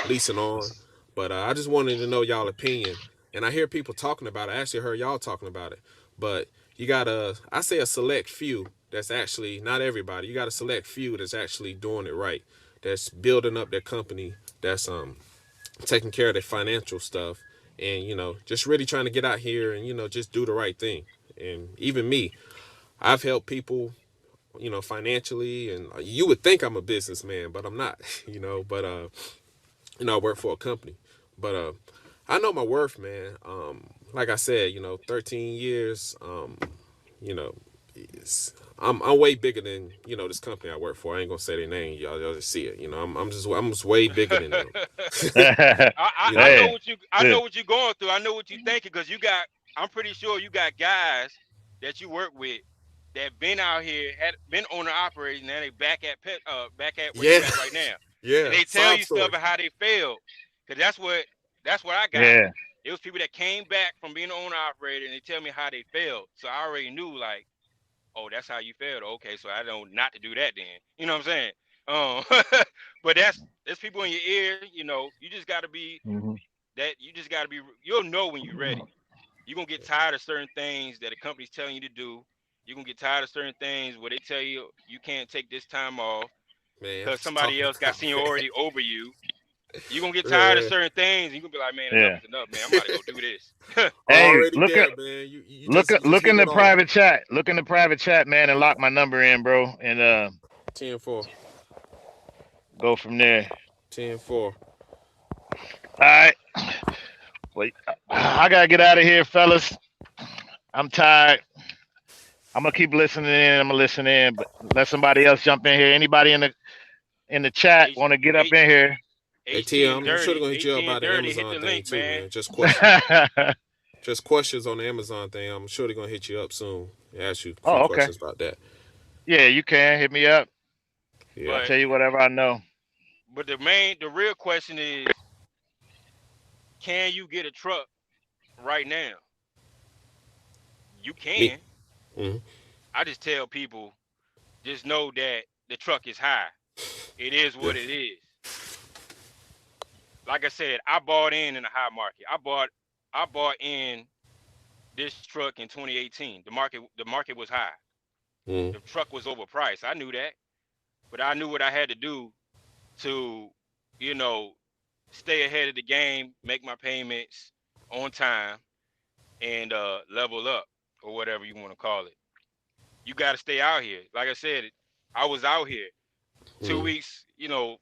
leasing on. But I just wanted to know y'all opinion. And I hear people talking about it. I actually heard y'all talking about it. But you got I say a select few that's actually, not everybody, you got a select few that's actually doing it right, that's building up their company, that's taking care of their financial stuff, and, just really trying to get out here and, just do the right thing. And even me, I've helped people, financially, and you would think I'm a businessman, but I'm not, but I work for a company. But I know my worth, man. Like I said, 13 years, you know, I'm way bigger than, this company I work for. I ain't gonna say their name, y'all just see it. I'm just way bigger than them. you I know. know Hey, what you I good. know what you're going through. I know what you're thinking because you got. I'm pretty sure you got guys that you work with that been out here, had been owner operators, now they back at where Yeah, you at right now, and yeah. they tell Sob you stuff story. and how they failed. Cause that's what I got. Yeah. It was people that came back from being an owner operator and they tell me how they failed. So I already knew like, oh, that's how you failed. Okay, so I know not to do that then. You know what I'm saying? But that's people in your ear. You just got to be Hmm. that. You just got to be. You'll know when you're ready. You're gonna get tired of certain things that a company's telling you to do. You're gonna get tired of certain things where they tell you you can't take this time off Man, because what you somebody talking else got about, man? seniority over you. You're gonna get tired of Man, certain things. And you're gonna be like, man, enough Yeah. is enough, man. I'm about to go do this. Hey, already there, man. You look just at you just look hit in it the on. private chat. Look in the private chat, man, and lock my number in, bro, and 10-4. go from there. 10-4. All right. Wait, But I gotta get out of here, fellas. I'm tired. I'm gonna keep listening in. I'm gonna listen in, but let somebody else jump in here. Anybody in the chat H want to get up H in here? Hey HT T, and I'm sure they're Dirty, gonna hit you up HT and about the Dirty hit Amazon the thing link, too, man. man. Just questions on the Amazon thing. I'm sure they're gonna hit you up soon and ask you a few Oh, okay. questions about that. Yeah, you can hit me up. Yeah, I'll But tell you whatever I know. the real question is, can you get a truck right now? You me. can. Hmm. I just tell people, just know that the truck is high. It is Yeah. what it is. Like I said, I bought in a high market. I bought in this truck in 2018. The market was high. Mm. The truck was overpriced. I knew that, but I knew what I had to do to, you know, stay ahead of the game, make my payments on time, and level up or whatever you want to call it. You got to stay out here. Like I said, I was out here two Mm. weeks.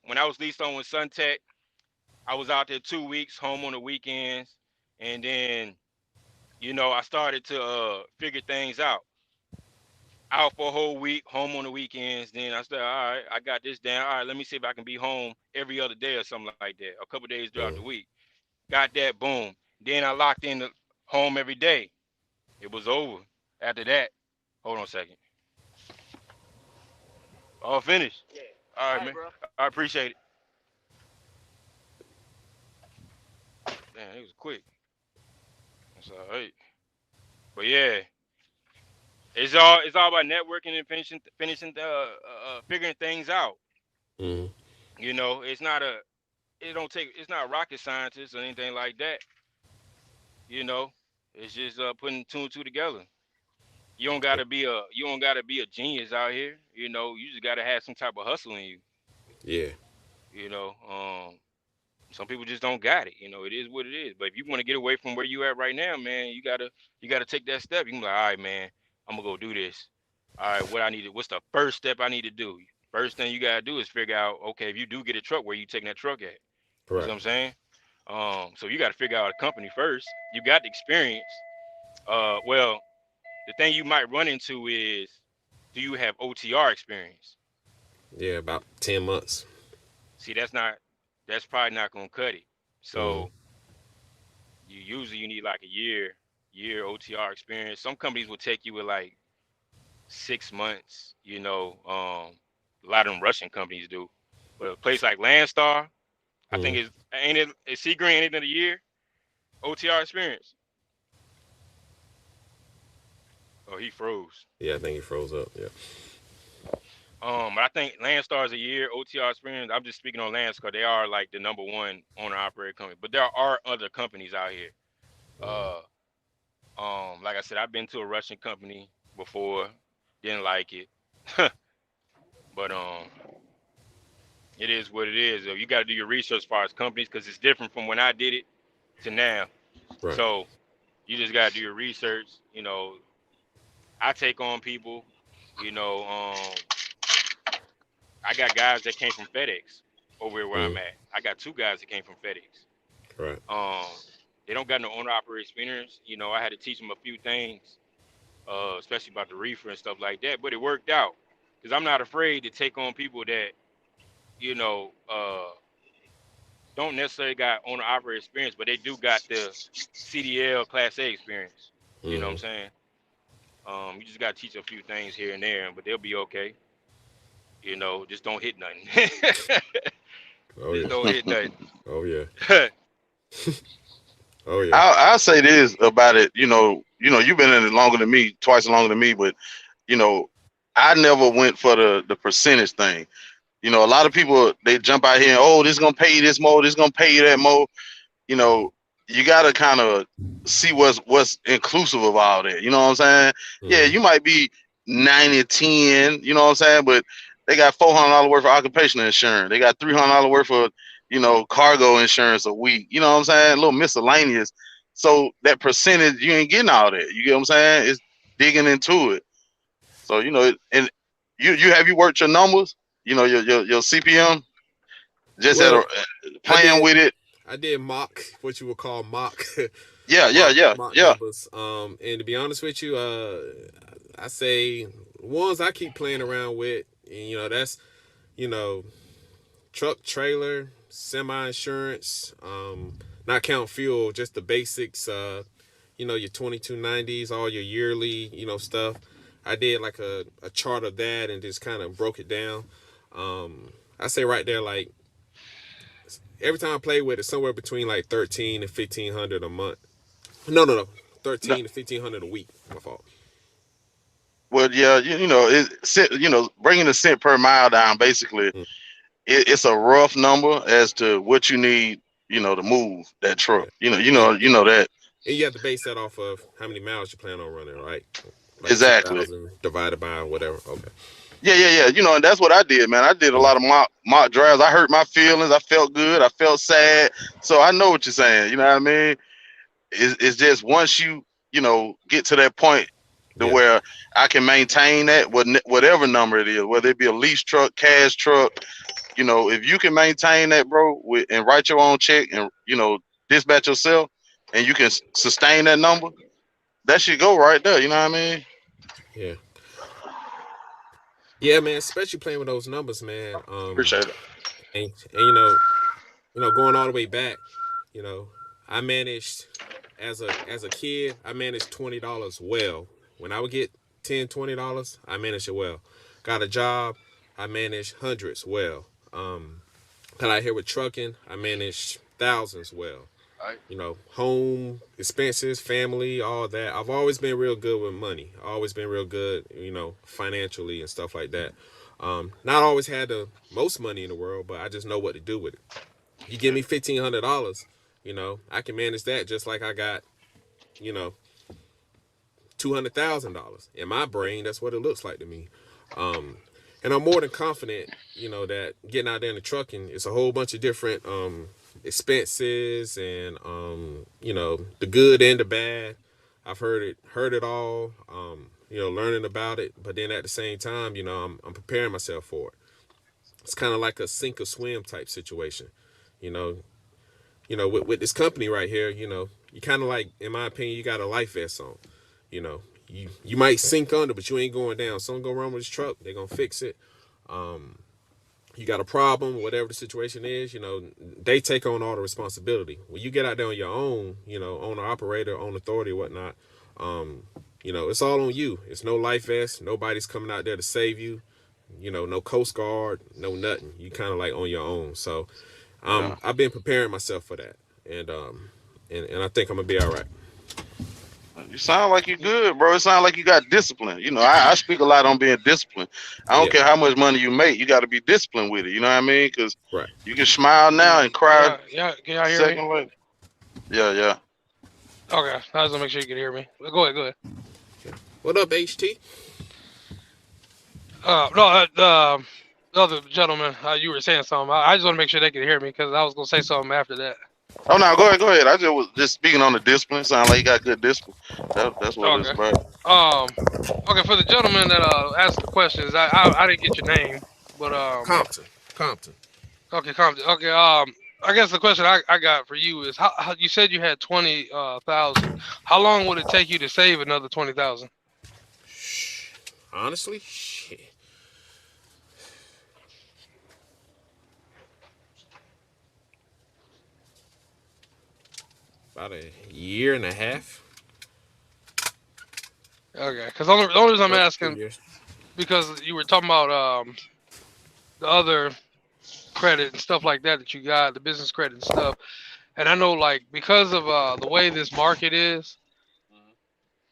When I was leased on with Suntech, I was out there 2 weeks, home on the weekends, and then I started to figure things out. Out for a whole week, home on the weekends. Then I said, all right, I got this down. All right, let me see if I can be home every other day or something like that. A couple days throughout the Mm. week. Got that, boom. Then I locked in the home every day. It was over. After that, hold on a second. All finished. All right, man. I appreciate it. Damn, it was quick. That's all right. But yeah, it's all about networking and finishing figuring things out. Mm. It's not rocket scientist or anything like that. You know, it's just putting two and two together. You don't gotta be a genius out here. You just gotta have some type of hustle in you. Yeah. You know, some people just don't got it. It is what it is. But if you want to get away from where you at right now, man, you gotta take that step. You can be like, all right, man, I'm gonna go do this. All right, what's the first step I need to do? First thing you gotta do is figure out, okay, if you do get a truck, where you taking that truck at? You see Right. what I'm saying? So you got to figure out a company first. You got the experience. Well, the thing you might run into is, do you have OTR experience? Yeah, about 10 months. See, that's probably not gonna cut it. Mm-hmm. So you need like a year OTR experience. Some companies will take you with like 6 months. A lot of them Russian companies do. But a place like Landstar, I think Mm-hmm. is Seagreen ain't it a year OTR experience? Oh, he froze. Yeah, I think he froze up. Yeah. But I think Landstar is a year OTR experience. I'm just speaking on Landstar. They are like the number one owner operator company, but there are other companies out here. Mm-hmm. Uh, like I said, I've been to a Russian company before, didn't like it, but it is what it is. You got to do your research as far as companies because it's different from when I did it to now. Right. So you just got to do your research. I take on people. You know, I got guys that came from FedEx over here where I'm Mm-hmm. at. I got two guys that came from FedEx. Right. They don't got no owner operator experience. I had to teach them a few things, especially about the reefer and stuff like that. But it worked out because I'm not afraid to take on people that you know uh, don't necessarily got owner operator experience, but they do got the CDL Class A experience. You know what I'm Mm-hmm. saying? You just got to teach a few things here and there, but they'll be okay. Just don't hit nothing. Oh Just yeah. don't hit nothing. Oh yeah. Oh yeah. I'll say this about it. You've been in it longer than me, twice longer than me, but you know, I never went for the percentage thing. A lot of people they jump out here and this is gonna pay you this more, this is gonna pay you that more. You know, you gotta kind of see what's inclusive of all that. You know what I'm saying? Yeah, Mm-hmm. you might be 90-10. You know what I'm saying? But they got $400 worth of occupational insurance. They got $300 worth of cargo insurance a week. You know what I'm saying? A little miscellaneous. So that percentage, you ain't getting all that. You get what I'm saying? It's digging into it. So and you have you worked your numbers? Your CPM just at Well, a I playing did. with it. I did mock what you would call mock, Yeah, yeah, yeah, mock yeah. numbers. And to be honest with you, I say ones I keep playing around with, and that's you know truck, trailer, semi insurance, not count fuel, just the basics. Your 2290s, all your yearly, stuff. I did like a chart of that and just kind of broke it down. I say right there, like every time I play with it, somewhere between like 13 and 1500 a month. No, No, 13 to 1500 a week. My fault. well, yeah, bringing the cent per mile down. Basically, Mm, it's a rough number as to what you need. To move that truck. yeah, You know that and you have to base that off of how many miles you plan on running, right? Like exactly. 2,000 divided by whatever. Okay. Yeah, yeah, yeah. And that's what I did, man. I did a Mm, lot of mock drives. I hurt my feelings. I felt good. I felt sad. So I know what you're saying. You know what I mean? It's just once you get to that point to yeah, where I can maintain that whatever number it is, whether it be a lease truck, cash truck. If you can maintain that, bro, and write your own check and dispatch yourself, and you can sustain that number, that should go right there. You know what I mean? yeah, yeah, man. Especially playing with those numbers, man. Appreciate it. And going all the way back, you know, I managed as a kid, I managed $20 well. When I would get $10, $20, I managed it well. Got a job, I managed hundreds well. Got out here with trucking, I managed thousands well. Right. Home expenses, family, all that. I've always been real good with money. Always been real good, financially and stuff like that. Not always had the most money in the world, but I just know what to do with it. You give Yeah. me $1,500, I can manage that just like I got, you know, $200,000 in my brain. That's what it looks like to me. Um, and I'm more than confident, that getting out there in the trucking, it's a whole bunch of different expenses and the good and the bad. I've heard it all. Learning about it, but then at the same time, I'm preparing myself for it. It's kind of like a sink or swim type situation. You know, with this company right here, you kind of like, in my opinion, you got a life vest on. You know, you might sink under, but you ain't going down. Something go wrong with this truck, they're gonna fix it. You got a problem, whatever the situation is, they take on all the responsibility. When you get out there on your own, owner operator, own authority or whatnot, it's all on you. It's no life vest. Nobody's coming out there to save you. No Coast Guard, no nothing. You kind of like on your own. So Yeah. I've been preparing myself for that, and I think I'm gonna be all right. You sound like you good, bro. It sounds like you got discipline. I speak a lot on being disciplined. I don't Yeah, care how much money you make. You got to be disciplined with it. You know what I mean? Because right. you can smile now and cry Yeah, can y'all a hear me? second later. Yeah, yeah. Okay, I just want to make sure you can hear me. Go ahead. What up, HT? No, the other gentleman, you were saying something. I just want to make sure they can hear me because I was gonna say something after that. Oh no, go ahead. I just was just speaking on the discipline. Sound like you got good discipline. That's what it's Okay. about. Okay, for the gentleman that asked the questions, I didn't get your name, but Compton. okay, Compton. Okay, I guess the question I got for you is how you said you had 20,000. How long would it take you to save another 20,000? Honestly, shit. About a year and a half. Okay, because the only reason I'm Close to 2 asking years. because you were talking about the other credit and stuff like that you got, the business credit and stuff. And I know, like, because of the way this market is,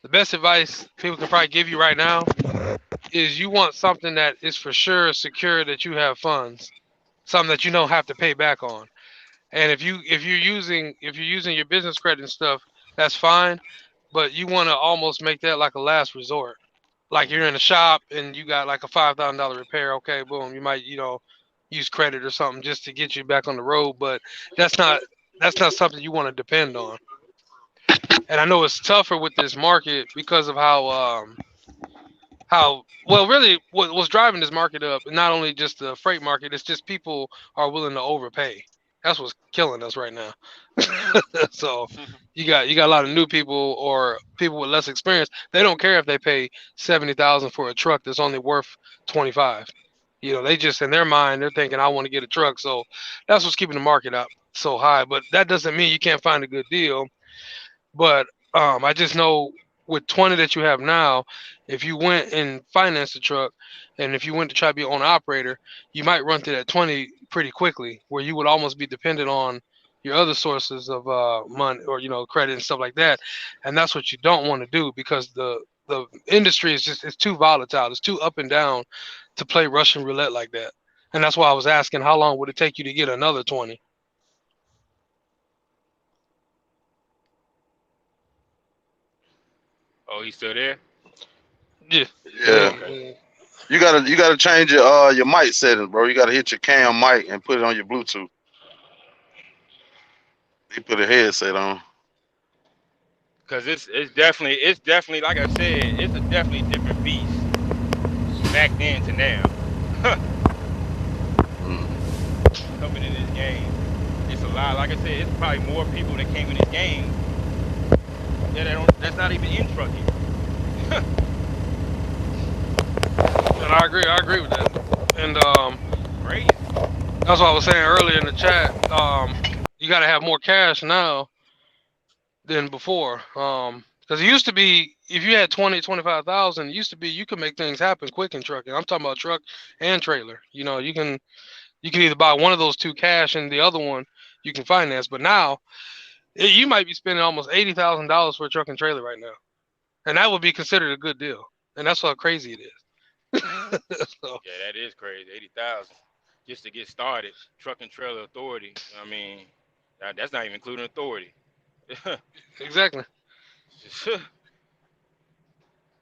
the best advice people can probably give you right now is you want something that is for sure secure that you have funds, something that you don't have to pay back on. And if you're using your business credit and stuff, that's fine, but you want to almost make that like a last resort. Like you're in a shop and you got like a $5,000 repair. Okay, boom, you might use credit or something just to get you back on the road, but that's not that's not something you want to depend on. And I know it's tougher with this market because of how well really what's driving this market up, not only just the freight market, it's just people are willing to overpay. That's what's killing us right now. So you got a lot of new people or people with less experience. They don't care if they pay 70,000 for a truck that's only worth 25. They just in their mind they're thinking I want to get a truck. So that's what's keeping the market up so high. But that doesn't mean you can't find a good deal. But I just know with 20 that you have now, if you went and financed a truck, and if you went to try to be an owner operator, you might run through that 20 pretty quickly, where you would almost be dependent on your other sources of money or credit and stuff like that. And that's what you don't want to do because the industry is just it's too volatile, it's too up and down to play Russian roulette like that. And that's why I was asking how long would it take you to get another 20? Oh, he's still there? Yeah. Yeah. You gotta change your mic settings, bro. You gotta hit your cam mic and put it on your Bluetooth. You put a headset on. Because it's definitely like I said, it's a definitely different beast back then to now. Mm. Coming in this game, it's a lot. Like I said, it's probably more people that came in this game that's not even in trucking. And I agree with that. And Crazy. that's what I was saying earlier in the chat. You got to have more cash now than before. Because it used to be if you had 20, 25,000, it used to be you could make things happen quick in trucking. I'm talking about truck and trailer. You can either buy one of those two cash and the other one you can finance. But now you might be spending almost $80,000 for a truck and trailer right now, and that would be considered a good deal. And that's how crazy it is. So, Yeah, that is crazy. 80,000 just to get started. Truck and trailer authority. I mean, that's not even including authority. exactly.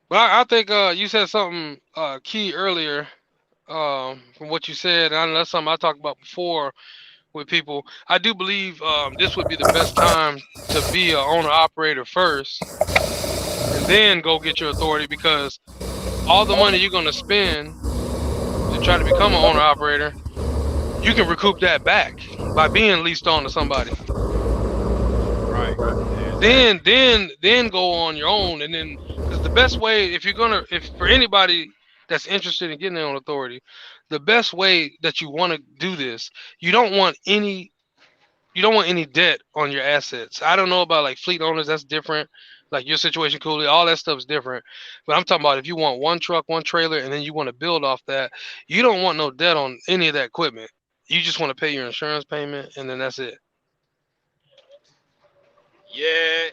But I think you said something key earlier from what you said, and that's something I talked about before with people. I do believe this would be the best time to be a owner operator first, and then go get your authority because all the money you're going to spend to try to become an owner operator, you can recoup that back by being leased on to somebody. Right. Then go on your own, and then because the best way, if for anybody that's interested in getting their own authority, the best way that you want to do this, you don't want any debt on your assets. I don't know about like fleet owners, that's different. Like your situation, Cooley, all that stuff's different. But I'm talking about if you want one truck, one trailer, and then you want to build off that, you don't want no debt on any of that equipment. You just want to pay your insurance payment, and then that's it. Yeah,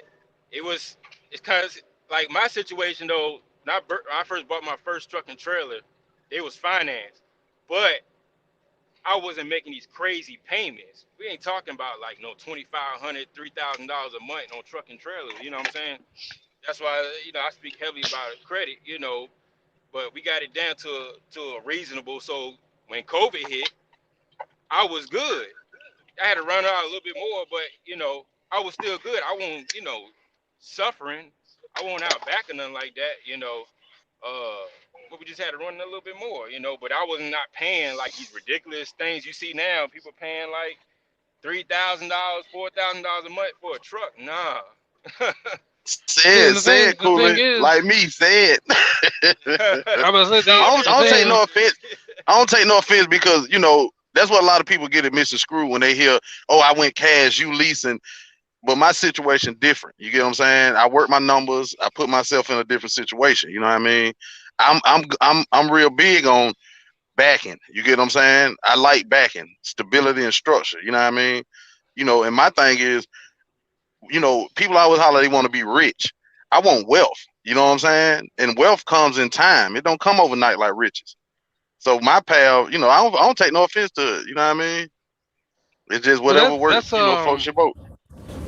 it was. It's cause like my situation though. Not when I first bought my first truck and trailer, it was financed, but I wasn't making these crazy payments. We ain't talking about like no $2,500, $3,000 a month on truck and trailers. You know what I'm saying? That's why I speak heavily about credit. But we got it down to a reasonable. So when COVID hit, I was good. I had to run out a little bit more, but I was still good. I wasn't suffering. I wasn't out back or nothing like that. But we just had to run a little bit more. But I was not paying like these ridiculous things you see now. People paying like $3,000, $4,000 a month for a truck. Nah. Say it, The thing Cooley. is, Like me, say it. I was saying, I don't take no offense. I don't take no offense because that's what a lot of people get at Mr. Screw when they hear, "Oh, I went cash, you leasing." But my situation different. You get what I'm saying? I work my numbers. I put myself in a different situation. You know what I mean? I'm real big on backing. You get what I'm saying? I like backing, stability and structure. You know what I mean? And my thing is, people always holler they want to be rich. I want wealth. You know what I'm saying? And wealth comes in time. It don't come overnight like riches. So my pal, I don't take no offense to it. You know what I mean? It's just so whatever works, floats your boat.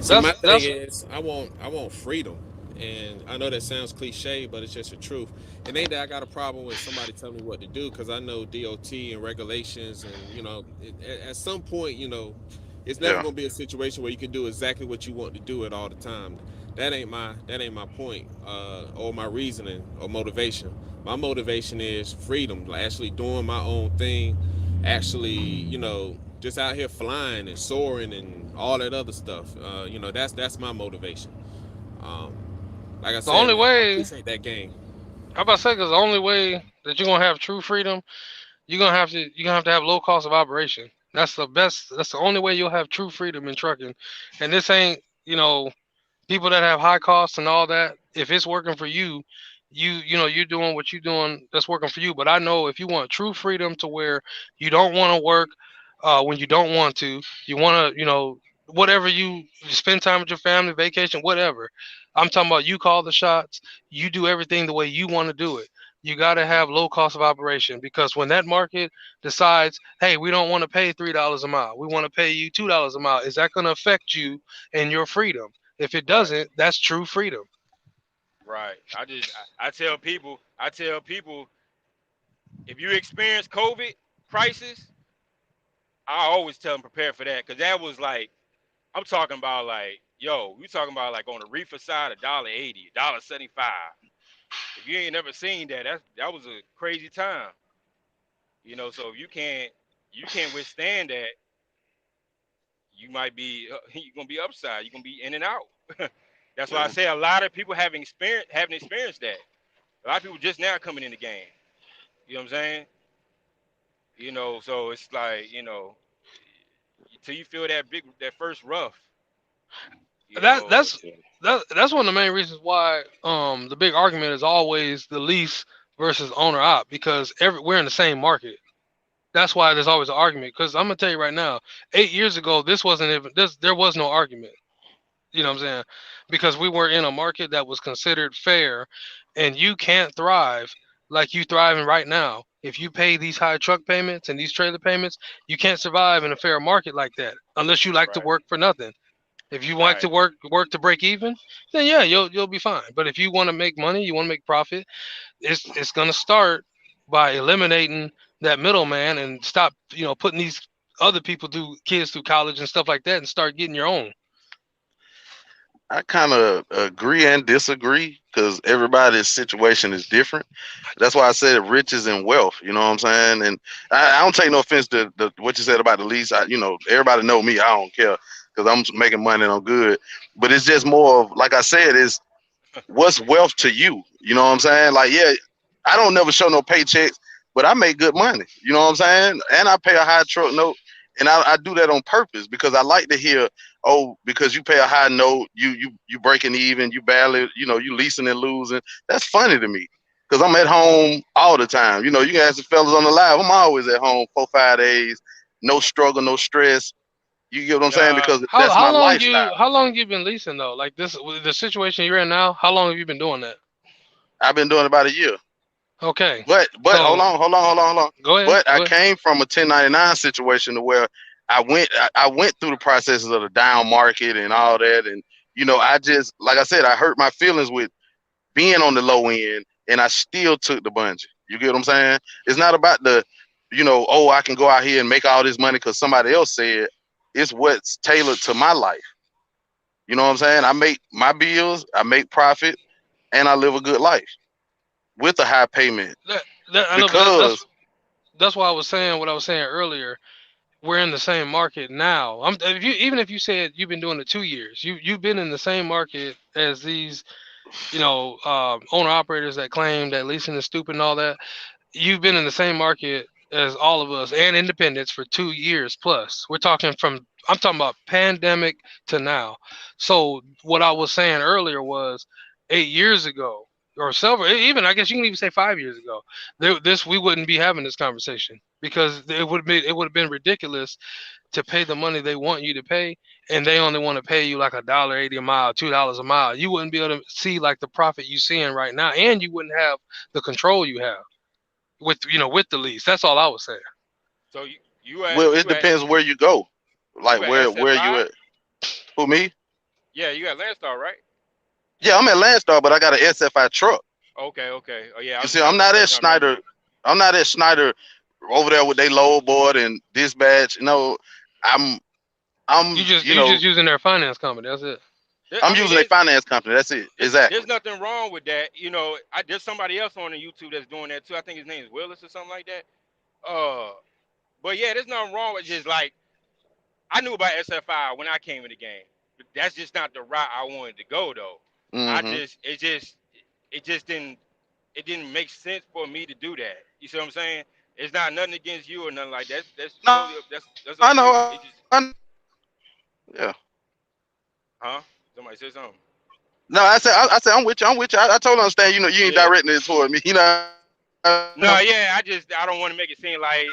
So my thing that's is, I want freedom, and I know that sounds cliche, but it's just the truth. It ain't that I got a problem with somebody telling me what to do, because I know DOT and regulations, and at some point, it's never Yeah. gonna be a situation where you can do exactly what you want to do it all the time. That ain't my point, or my reasoning or motivation. My motivation is freedom, like actually doing my own thing, actually, just out here flying and soaring and all that other stuff. That's my motivation. Um, like I the said, only man, I way. appreciate that game. How about to say? Because the only way that you're gonna have true freedom, you're gonna have to have low cost of operation. That's the best. That's the only way you'll have true freedom in trucking. And this ain't people that have high costs and all that. If it's working for you, you're doing what you're doing. That's working for you. But I know if you want true freedom to where you don't want to work when you don't want to, you want to whatever you spend time with your family, vacation, whatever. I'm talking about you call the shots. You do everything the way you want to do it. You got to have low cost of operation, because when that market decides, hey, we don't want to pay $3 a mile, we want to pay you $2 a mile, is that going to affect you and your freedom? If it Right. doesn't, that's true freedom. Right. I tell people, if you experience COVID crisis, I always tell them prepare for that, because that was like, I'm talking about like, yo, we talking about like on the reefer side, $1.80, $1.75. If you ain't never seen that, that was a crazy time. So if you can't withstand that, you might be you're gonna be upside. You're gonna be in and out. That's why I Yeah. say a lot of people haven't experienced that. A lot of people just now coming in the game. You know what I'm saying? So it's like, till you feel that first rough, you That know. that's that's one of the main reasons why the big argument is always the lease versus owner op, because we're in the same market. That's why there's always an argument. Because I'm gonna tell you right now, 8 years ago, this wasn't even this. There was no argument. You know what I'm saying? Because we were in a market that was considered fair, and you can't thrive like you thriving right now. If you pay these high truck payments and these trailer payments, you can't survive in a fair market like that unless you like to Right, work for nothing. If you like to right, work to break even, then yeah, you'll be fine. But if you want to make money, you want to make profit, it's gonna start by eliminating that middleman and stop, putting these other people through kids through college and stuff like that, and start getting your own. I kind of agree and disagree because everybody's situation is different. That's why I said riches and wealth. You know what I'm saying? And I don't take no offense to what you said about the lease. Everybody know me. I don't care because I'm making money and I'm good. But it's just more of, like I said, is what's wealth to you? You know what I'm saying? Like, yeah, I don't never show no paychecks, but I make good money. You know what I'm saying? And I pay a high truck note, and I do that on purpose because I like to hear, oh, because you pay a high note, you breaking even, you barely, you leasing and losing. That's funny to me because I'm at home all the time. You can ask the fellas on the live. I'm always at home 4-5 days, no struggle, no stress. You get what I'm saying? Uh, Because how that's my how long lifestyle. you how long you been leasing though? Like this, the situation you're in now. How long have you been doing that? I've been doing about a year. Okay, But hold so on, hold on, hold on, hold on. go ahead. But I Go ahead. came from a 1099 situation to where I went through the processes of the down market and all that, and I just, like I said, I hurt my feelings with being on the low end, and I still took the bungee. You get what I'm saying? It's not about oh, I can go out here and make all this money because somebody else said. It's what's tailored to my life. You know what I'm saying? I make my bills, I make profit, and I live a good life with a high payment That, I know, but because. that's why I was saying what I was saying earlier. We're in the same market now. Even if you said you've been doing it 2 years, you've been in the same market as these, owner operators that claim that leasing is stupid and all that. You've been in the same market as all of us and independents for 2 years plus. I'm talking about pandemic to now. So what I was saying earlier was 8 years ago or several, even I guess you can even say 5 years ago, we wouldn't be having this conversation because it would have been ridiculous to pay the money they want you to pay, and they only want to pay you like $1.80 a mile, $2 a mile. You wouldn't be able to see like the profit you seeing right now, and you wouldn't have the control you have with the lease. That's all I was saying. So you at Well, it you at depends where you go. Like you at where you SFI? at? Who, me? Yeah, you at Landstar, right? Yeah, I'm at Landstar, but I got an SFI truck. Okay, okay. Oh yeah, You I'm see, trying I'm to not at refresh my Schneider. memory. I'm not at Schneider over there with they load board and dispatch. I'm You I'm just you just using their finance company. That's it. I'm I mean, using a finance company. That's it. there's Exactly. nothing wrong with that. There's somebody else on the YouTube that's doing that too. I think his name is Willis or something like that. Uh, but yeah, there's nothing wrong with just like I knew about SFI when I came in the game. But that's just not the route I wanted to go though. I Hmm. just it just didn't make sense for me to do that. You see what I'm saying? It's not nothing against you or nothing like that. That's No, totally that's up I to you. know. It just Yeah. huh? Somebody said something. No, I said I'm with you. I'm with you. I totally understand. You ain't Yeah. directing it toward me. No, yeah, I don't want to make it seem like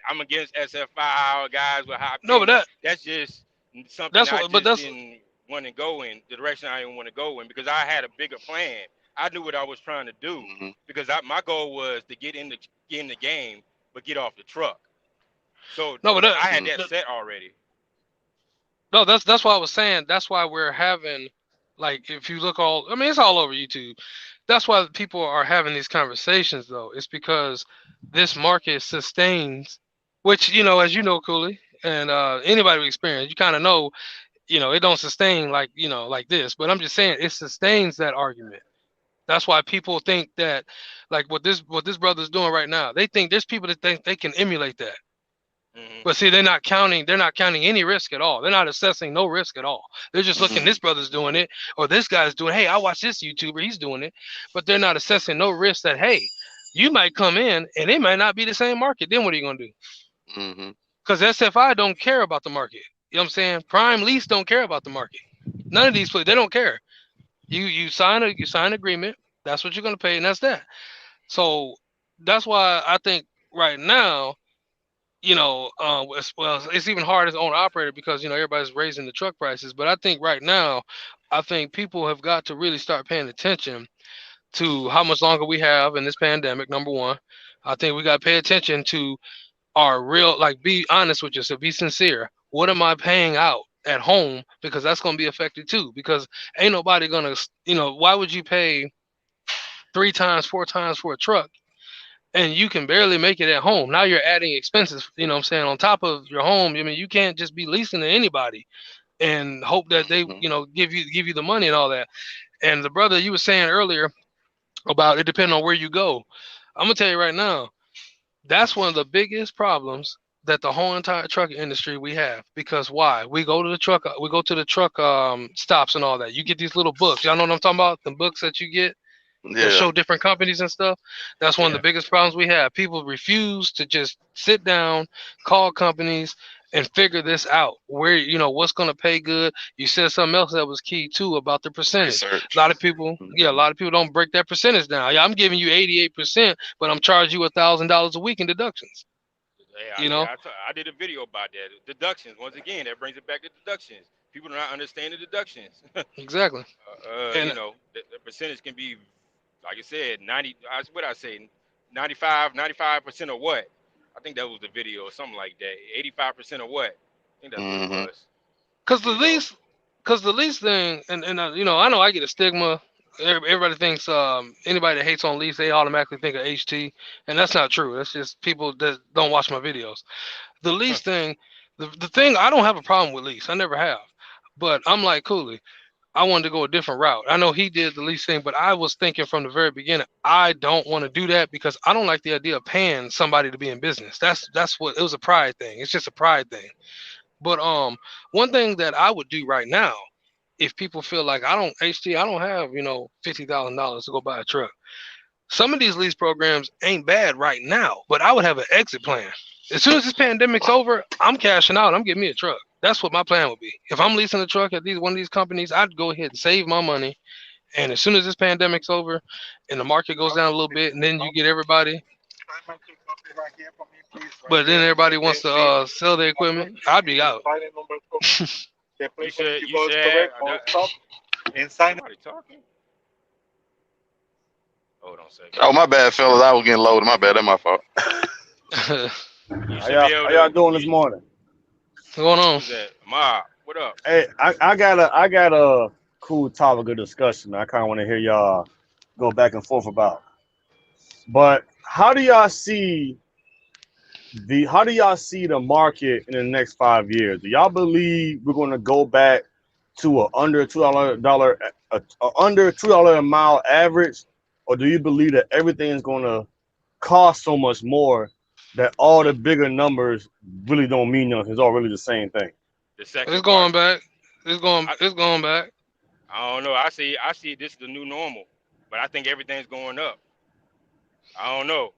I'm against SFI or guys with high No, but payments. That's just something that's I what. But just that's didn't want to go in the direction I didn't want to go in because I had a bigger plan. I knew what I was trying to do Mhm. because my goal was to get in the game, but get off the truck. So no, but I had that that, set already. no, that's why I was saying. That's why we're having, like, if you look all, I mean, it's all over YouTube. That's why people are having these conversations, though. It's because this market sustains, which as you know, Cooley, and anybody with experience, you kind of know, it don't sustain like like this. But I'm just saying, it sustains that argument. That's why people think that, like what this brother's doing right now. They think there's people that think they can emulate that. Hmm. But see, they're not counting any risk at all. They're not assessing no risk at all. They're just looking, Mhm. this brother's doing it, or this guy's doing, hey, I watch this YouTuber, he's doing it. But they're not assessing no risk that, hey, you might come in and it might not be the same market. Then what are you gonna do? Mhm. Because SFI don't care about the market. You know what I'm saying? Prime Lease don't care about the market. None of these places, they don't care. You sign an agreement, that's what you're gonna pay, and that's that. So that's why I think right now, it's even hard as owner operator because everybody's raising the truck prices. But I think right now, I think people have got to really start paying attention to how much longer we have in this pandemic. Number one, I think we got to pay attention to our real, like, be honest with yourself, be sincere. What am I paying out at home? Because that's going to be affected too. Because ain't nobody gonna, why would you pay 3 times, 4 times for a truck and you can barely make it at home? Now you're adding expenses, on top of your home. I mean, you can't just be leasing to anybody. and hope that they, Mhm. give you the money and all that. And the brother you were saying earlier about it depending on where you go, I'm gonna tell you right now, that's one of the biggest problems that the whole entire truck industry we have. Because why? We go to the truck stops and all that. You get these little books. Y'all know what I'm talking about? The books that you get that Yeah. show different companies and stuff. That's one of Yeah. the biggest problems we have. People refuse to just sit down, call companies, and figure this out. Where what's going to pay good. You said something else that was key too about the percentage. A Research. lot of people, yeah, a Mhm. lot of people don't break that percentage down. Yeah, I'm giving you 88%, but I'm charging you $1,000 a week in deductions. Yeah, You know I did a video about that. Deductions. Once again, that brings it back to deductions. People do not understand the deductions. exactly. And The percentage can be, like I said, 90. What I say, 95% of what? I think that was the video or something like that. 85% of what? I think that's what it Mhm. was. because the You know. lease, because the lease thing, and I know I get a stigma. Everybody thinks anybody that hates on lease, they automatically think of HT, and that's not true. That's just people that don't watch my videos. The lease thing, the thing, I don't have a problem with lease. I never have, but I'm like Cooley. I wanted to go a different route. I know he did the lease thing, but I was thinking from the very beginning, I don't want to do that because I don't like the idea of paying somebody to be in business. That's what it was, a pride thing. It's just a pride thing. But one thing that I would do right now, if people feel like I don't have $50,000 to go buy a truck. Some of these lease programs ain't bad right now, but I would have an exit plan. As soon as this pandemic's over, I'm cashing out. I'm getting me a truck. That's what my plan would be. If I'm leasing a truck at one of these companies, I'd go ahead and save my money. And as soon as this pandemic's over, and the market goes down a little bit, and then you get everybody, but then everybody wants to sell their equipment, I'd be out. You should have. Somebody talking. Hold on a second. Oh, my bad, fellas. I was getting loaded. My bad. That's my fault. You How should be y'all, able how to. y'all doing this morning? What's going on? Who's that? Ma, what up? Hey, I got a cool topic of discussion. I kind of want to hear y'all go back and forth about. But how do y'all see the market in the next 5 years? Do y'all believe we're going to go back to a under $2 a mile average, or do you believe that everything is going to cost so much more that all the bigger numbers really don't mean nothing? It's all really the same thing. The It's second part. going back. I, It's going back. I don't know. I see this is the new normal, but I think everything's going up. I don't know.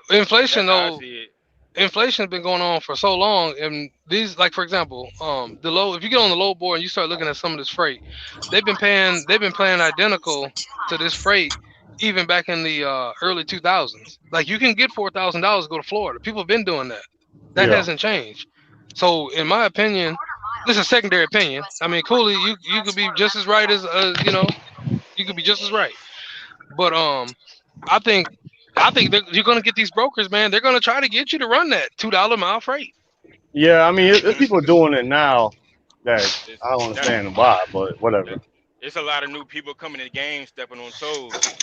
Inflation That's how I though, see it. inflation's been going on for so long, and these, like for example, the low. If you get on the low board and you start looking at some of this freight, they've been paying identical to this freight even back in the early 2000s. Like you can get $4,000 to go to Florida. People have been doing that. That Yeah. hasn't changed. So in my opinion, this is a secondary opinion. I mean, Cooley, you could be just as right as you could be just as right. But I think you're gonna get these brokers, man. They're gonna try to get you to run that $2 mile freight. Yeah, I mean, there's Hmm. people doing it now that It's, I don't that, understand why, but that, whatever. it's a lot of new people coming in the game, stepping on toes.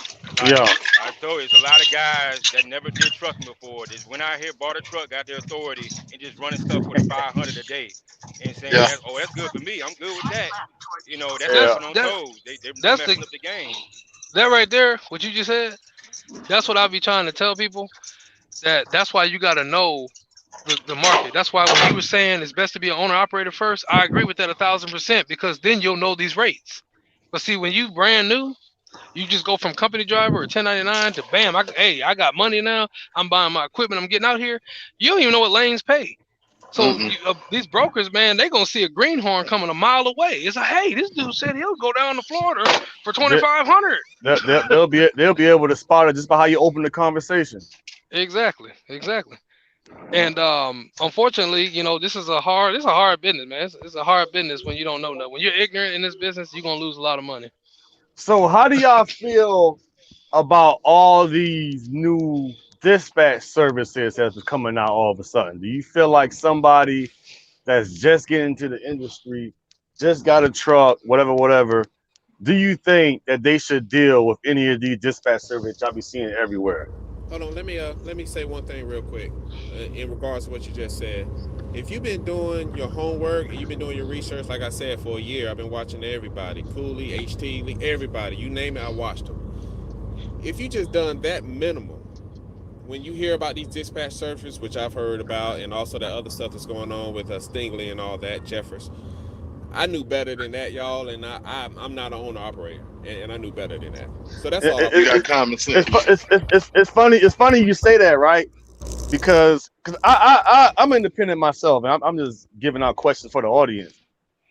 Yeah, Like I told you, it's a lot of guys that never did trucking before. Just went out here, bought a truck, got their authority, and just running stuff for the 500 a day, and saying Yeah. that, oh, that's good for me. I'm good with that. That's That's yeah, stepping on that toes. They that's the messing up the game. that right there. What you just said. That's what I be trying to tell people. That's why you got to know the market. That's why when you were saying it's best to be an owner operator first, I agree with that 1,000% because then you'll know these rates. But see, when you brand new, you just go from company driver or 1099 to bam. I got money now. I'm buying my equipment. I'm getting out here. You don't even know what lanes pay. So Mm-mm. these brokers, man, they gonna see a greenhorn coming a mile away. It's like, hey, this dude said he'll go down to Florida for They, 2,500. they'll be able to spot it just by how you open the conversation. Exactly, exactly. And unfortunately, this is a hard business, man. It's a hard business when you don't know nothing. When you're ignorant in this business, you're gonna lose a lot of money. So how do y'all feel about all these new dispatch services that's coming out all of a sudden? Do you feel like somebody that's just getting into the industry, just got a truck, whatever, whatever, do you think that they should deal with any of these dispatch services y'all be seeing everywhere? Hold on, let me say one thing real quick in regards to what you just said. If you've been doing your homework and you've been doing your research, like I said, for a year, I've been watching everybody, Cooley, HT, everybody, you name it, I watched them. If you just done that minimum, when you hear about these dispatch services, which I've heard about, and also that other stuff that's going on with Stingley and all that, Jeffers, I knew better than that, y'all, and I'm not an owner operator, and I knew better than that. So that's all I You was got saying. common sense. It's funny. It's funny you say that, right? Because I'm independent myself, and I'm just giving out questions for the audience.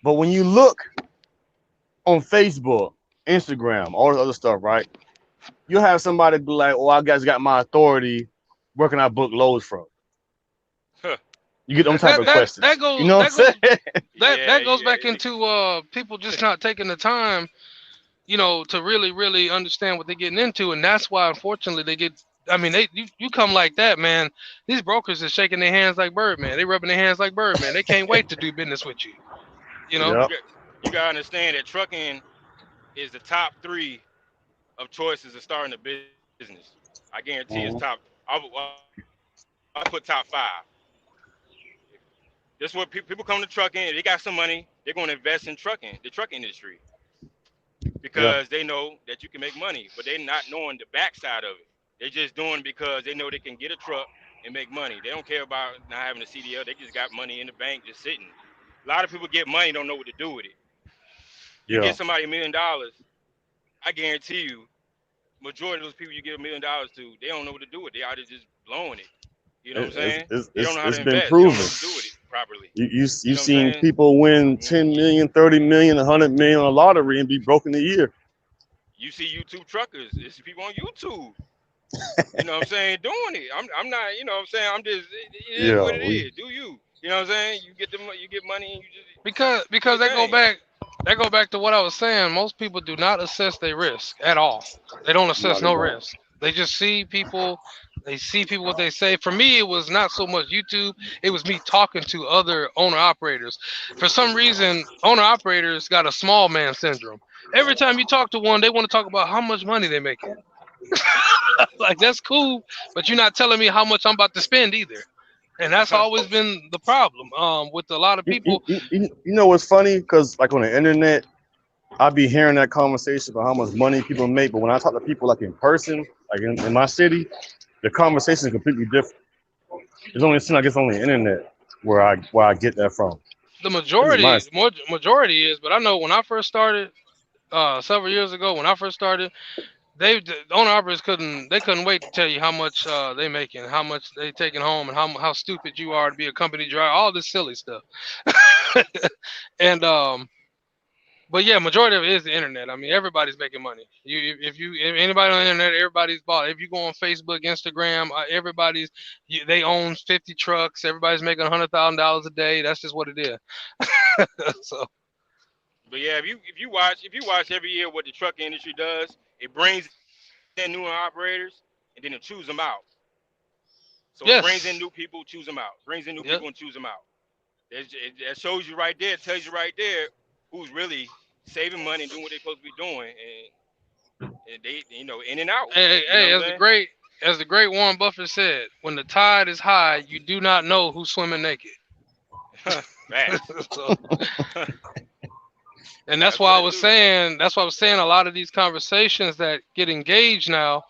But when you look on Facebook, Instagram, all this other stuff, right? You have somebody be like, "Oh, I guys got my authority. Where can I book loads from?" Huh. You get them type of questions. That goes You know what I'm saying? that goes Yeah. back into people just not taking the time, to really understand what they're getting into, and that's why unfortunately they get. I mean, you come like that, man. These brokers are shaking their hands like Birdman. They rubbing their hands like Birdman. They can't wait to do business with you. You know. Yeah. You gotta understand that trucking is the top three of choices of starting a business. I guarantee it's top. Mhm. I put top five. That's what people come to trucking. They got some money. They're going to invest in trucking, the trucking industry, Yeah. because they know that you can make money, but they're not knowing the backside of it. They're just doing it because they know they can get a truck and make money. They don't care about not having a CDL. They just got money in the bank just sitting. A lot of people get money, don't know what to do with it. You Yeah. get somebody $1 million, I guarantee you, majority of those people you give $1 million to, they don't know what to do with it. They out there just blowing it. You know what I'm saying? They don't know how It's to been invest. They don't know proven. what to do with it properly. You You know what I'm seen saying? people win 10 million, 30 million, 100 million on a lottery and be broke in a year. You see YouTube truckers. It's people on YouTube. You know what I'm saying? Doing it. I'm not. You know what I'm saying? I'm just. It is Yeah, what it is. Do you? You know what I'm saying? You get you get money and you just do Because your thing. that go back to what I was saying. Most people do not assess their risk at all. They don't assess not no at all. risk. They just see people. They see people what they say. For me, it was not so much YouTube. It was me talking to other owner operators. For some reason, owner operators got a small man syndrome. Every time you talk to one, they want to talk about how much money they're making. Like that's cool, but you're not telling me how much I'm about to spend either. And that's always been the problem with a lot of people. You know what's funny? Because like on the internet, I be hearing that conversation about how much money people make, but when I talk to people like in person, like in my city, the conversation is completely different. It's only seems like it's only the internet where I get that from. The This is my majority is, but I know when I first started several years ago, when I first started, the owner operators couldn't wait to tell you how much they making, how much they taking home, and how stupid you are to be a company driver, all this silly stuff. And but yeah, majority of it is the internet. I mean, everybody's making money. If anybody on the internet, everybody's bought. If you go on Facebook, Instagram, they own 50 trucks. Everybody's making $100,000 a day. That's just what it is. So But yeah, if you watch every year what the trucking industry does, it brings in new operators and then it chews them out. So it brings in new yes, people, choose them out. Brings in new people yep. and choose them out. That shows you right there, tells you right there who's really saving money and doing what they're supposed to be doing, and they, in and out. You know Hey, what I'm saying? as the great Warren Buffett said, when the tide is high, you do not know who's swimming naked. Facts. So, and That's what it do. that's why I was saying a lot of these conversations that get engaged now,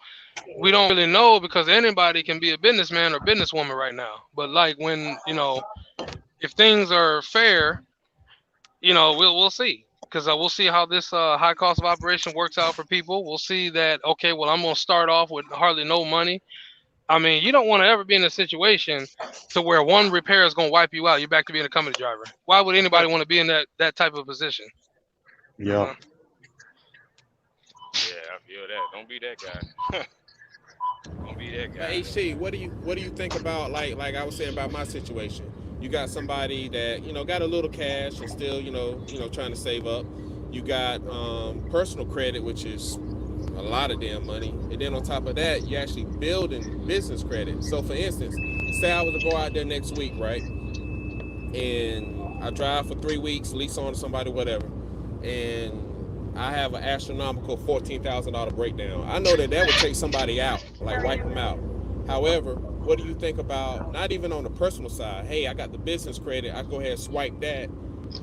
we don't really know because anybody can be a businessman or businesswoman right now. But like when, if things are fair, we'll see. Because we'll see how this high cost of operation works out for people. We'll see that, okay, well, I'm going to start off with hardly no money. I mean, you don't want to ever be in a situation to where one repair is going to wipe you out. You're back to being a company driver. Why would anybody want to be in that type of position? yeah. Yeah, I feel that. Don't be that guy. Don't be that But guy. HC, what do you think about like I was saying about my situation? You got somebody that got a little cash and still trying to save up. You got personal credit, which is a lot of damn money, and then on top of that, you're actually building business credit. So for instance, say I was to go out there next week, right? And I drive for 3 weeks, lease on to somebody, whatever, and I have an astronomical $14,000 breakdown. I know that would take somebody out, like wipe them out. However, what do you think about, not even on the personal side, hey, I got the business credit, I go ahead and swipe that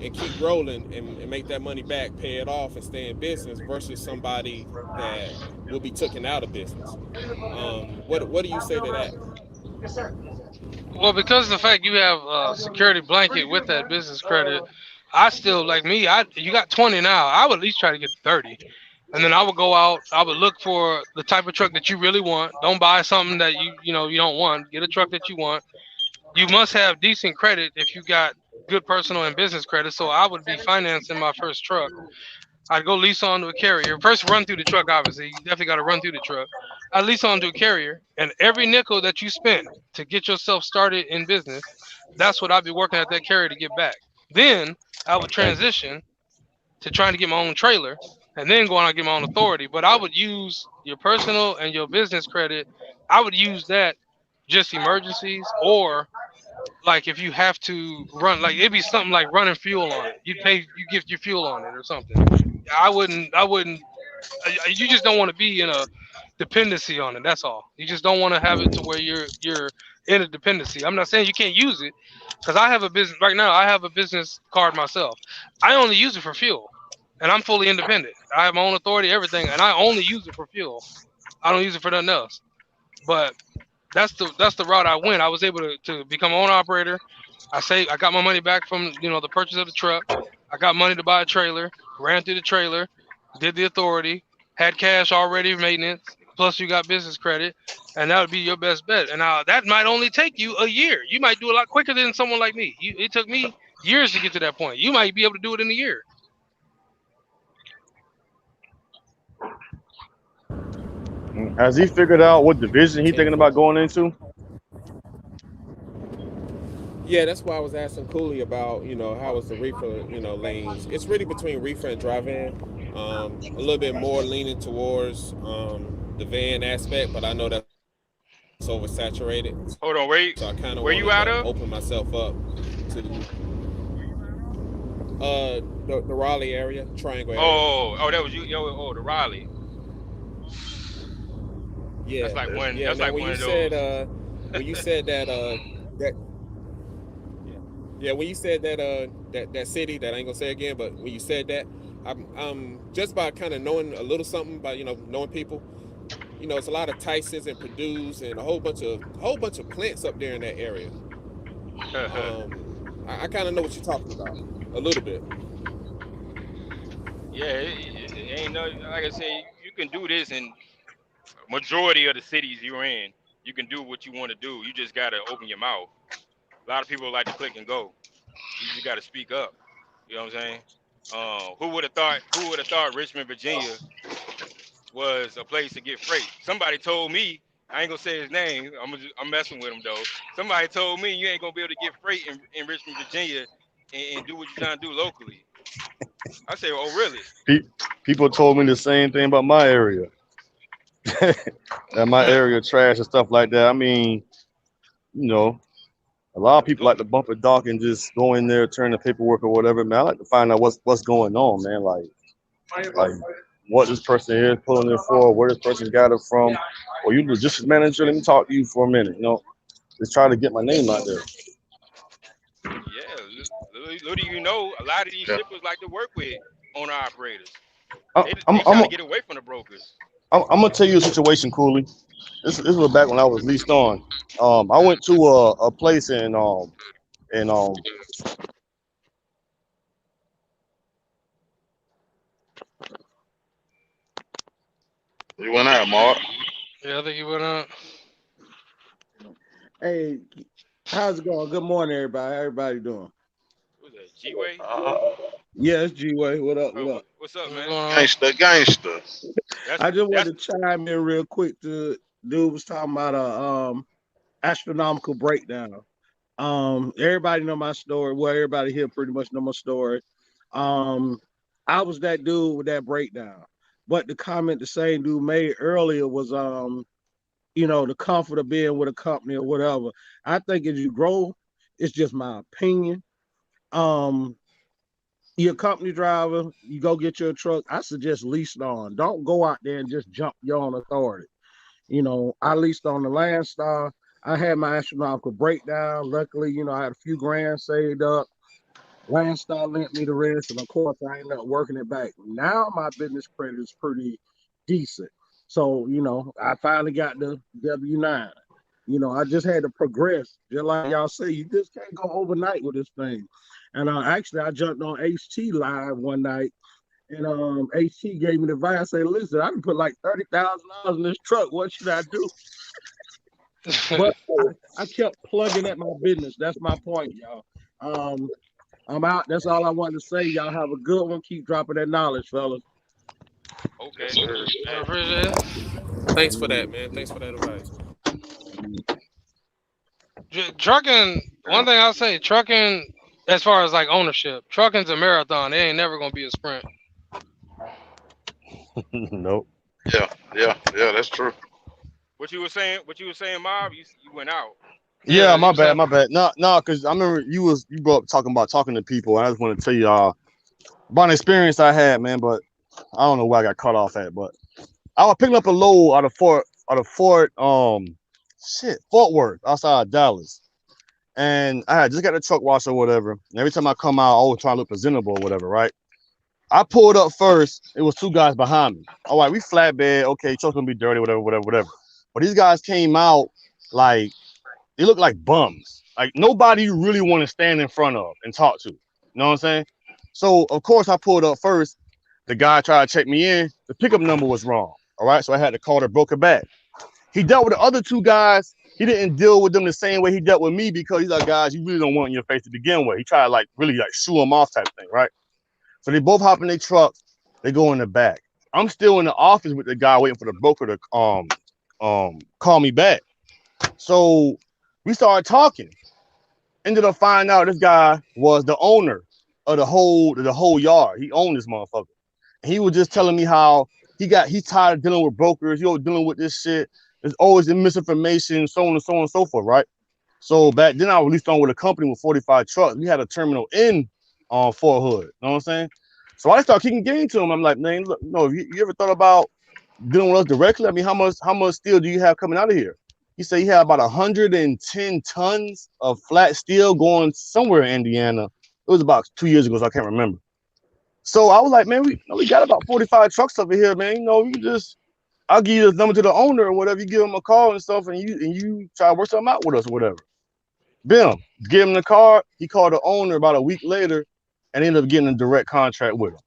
and keep rolling and make that money back, pay it off, and stay in business, versus somebody that will be taken out of business? What do you say to that? Well, because of the fact you have a security blanket with that business credit, I still like me. You got 20 now. I would at least try to get 30, and then I would go out. I would look for the type of truck that you really want. Don't buy something that you don't want. Get a truck that you want. You must have decent credit if you got good personal and business credit. So I would be financing my first truck. I'd go lease onto a carrier. First, run through the truck. Obviously, you definitely got to run through the truck. I lease onto a carrier, and every nickel that you spent to get yourself started in business, that's what I'd be working at that carrier to get back. Then I would Thank you. transition to trying to get my own trailer, and then go on and get my own authority. But I would use your personal and your business credit. I would use that just emergencies, or like if you have to run, like it'd be something like running fuel on it. You give your fuel on it or something. I wouldn't. You just don't want to be in a dependency on it. That's all. You just don't want to have it to where you're in a dependency. I'm not saying you can't use it, because I have a business right now. I have a business card myself. I only use it for fuel, and I'm fully independent. I have my own authority, everything, and I only use it for fuel. I don't use it for nothing else. But that's the route I went. I was able to become an owner operator. I got my money back from the purchase of the truck. I got money to buy a trailer. Ran through the trailer, did the authority, had cash already maintenance. Plus you got business credit, and that would be your best bet. And now that might only take you a year. You might do a lot quicker than someone like me. It took me years to get to that point. You might be able to do it in a year. Has he figured out what division he thinking about Tenfold. going into? Yeah, that's why I was asking Cooley about, how is the reefer, lanes. It's really between reefer and dry van. A little bit more leaning towards the van aspect, but I know that's oversaturated. Hold on, wait. So I kind of Where you wanted out to of? open myself up to the Raleigh area, Triangle area. Oh, that was you. Yo, oh, the Raleigh. That's Yeah, like one. yeah. That's Now like one of those. when you said that yeah, when you said that city, that I ain't gonna say again, but when you said that, I'm just by kind of knowing a little something about knowing people. It's a lot of Tysons and Purdue's and a whole bunch of plants up there in that area. I kind of know what you're talking about a little bit. Yeah, it ain't no. Like I said, you can do this in majority of the cities you're in. You can do what you want to do. You just gotta open your mouth. A lot of people like to click and go. You just gotta speak up. You know what I'm saying? Who would have thought? Who would have thought Richmond, Virginia, was a place to get freight? Somebody told me. I ain't gonna say his name. I'm messing with him though. Somebody told me you ain't gonna be able to get freight in Richmond, Virginia, and do what you're trying to do locally. I say, oh really? People told me the same thing about my area. That my area trash and stuff like that. I mean, you know, a lot of people like to bump a dock and just go in there, turn the paperwork or whatever. Man, I like to find out what's going on, man. Like what this person is pulling it for, where this person got it from. Or you logistics manager, let me talk to you for a minute. Just try to get my name out there. Yeah, little do you know, a lot of these Yeah. shippers like to work with owner operators. I, I'm, They trying I'm, to get away from the brokers. I'm gonna tell you a situation, Cooley. This was back when I was leased on. I went to a place in You went out, Mark. Yeah, I think you went out. Hey, how's it going? Good morning, everybody. How everybody doing? Who's that? G-Way? Yeah, it's G-Way. What up? What Oh, up? what's up, What's man? going on? Gangster. That's I just that's wanted to chime in real quick. Dude was talking about a astronomical breakdown. Everybody know my story. Well, everybody here pretty much know my story. Um, I was that dude with that breakdown. But the comment the same dude made earlier was the comfort of being with a company or whatever. I think as you grow, it's just my opinion. Um, you're a company driver, you go get your truck. I suggest lease on. Don't go out there and just jump your own authority. I leased on the Landstar. I had my astronomical breakdown. Luckily, I had a few grand saved up. Landstar lent me the rest, and of course, I ended up working it back. Now my business credit is pretty decent. So, I finally got the W-9. I just had to progress. Just like y'all say, you just can't go overnight with this thing. And actually, I jumped on HT Live one night, and HT gave me the advice. I said, listen, I can put like $30,000 in this truck. What should I do? But I kept plugging at my business. That's my point, y'all. I'm out. That's all I wanted to say. Y'all have a good one. Keep dropping that knowledge, fellas. Okay. I appreciate it. Thanks for that, man. Thanks for that advice. Trucking. One thing I'll say, trucking. As far as like ownership, trucking's a marathon. It ain't never gonna be a sprint. Nope. Yeah, that's true. What you were saying, Mob? You went out. Yeah, my you bad, saying- my bad. No, because I remember you brought up talking to people, and I just want to tell y'all about an experience I had, man. But I don't know where I got cut off at. But I was picking up a load out of Fort Worth, outside of Dallas. And I had just got the truck wash or whatever. And every time I come out, I always try to look presentable or whatever, right? I pulled up first. It was two guys behind me. All right, we flatbed. Okay, truck's gonna be dirty, whatever. But these guys came out like they look like bums. Like nobody you really want to stand in front of and talk to. You know what I'm saying? So of course I pulled up first. The guy tried to check me in. The pickup number was wrong. All right, so I had to call the broker back. He dealt with the other two guys. He didn't deal with them the same way he dealt with me because he's like, guys, you really don't want in your face to begin with. He tried to really shoo them off type thing, right? So they both hop in their truck. They go in the back. I'm still in the office with the guy waiting for the broker to call me back. So we started talking. Ended up finding out this guy was the owner of the whole yard. He owned this motherfucker. And he was just telling me how he's tired of dealing with brokers. Dealing with this shit. There's always the misinformation, so on and so on and so forth, right? So back then I was leased on with a company with 45 trucks. We had a terminal in Fort Hood. You know what I'm saying? So I started kicking game to him. I'm like, man, look, you ever thought about dealing with us directly? I mean, how much steel do you have coming out of here? He said he had about 110 tons of flat steel going somewhere in Indiana. It was about 2 years ago, so I can't remember. So I was like, man, we got about 45 trucks over here, man. I'll give you the number to the owner or whatever. You give him a call and stuff, and you try to work something out with us or whatever. Bim, give him the car. He called the owner about a week later and ended up getting a direct contract with him.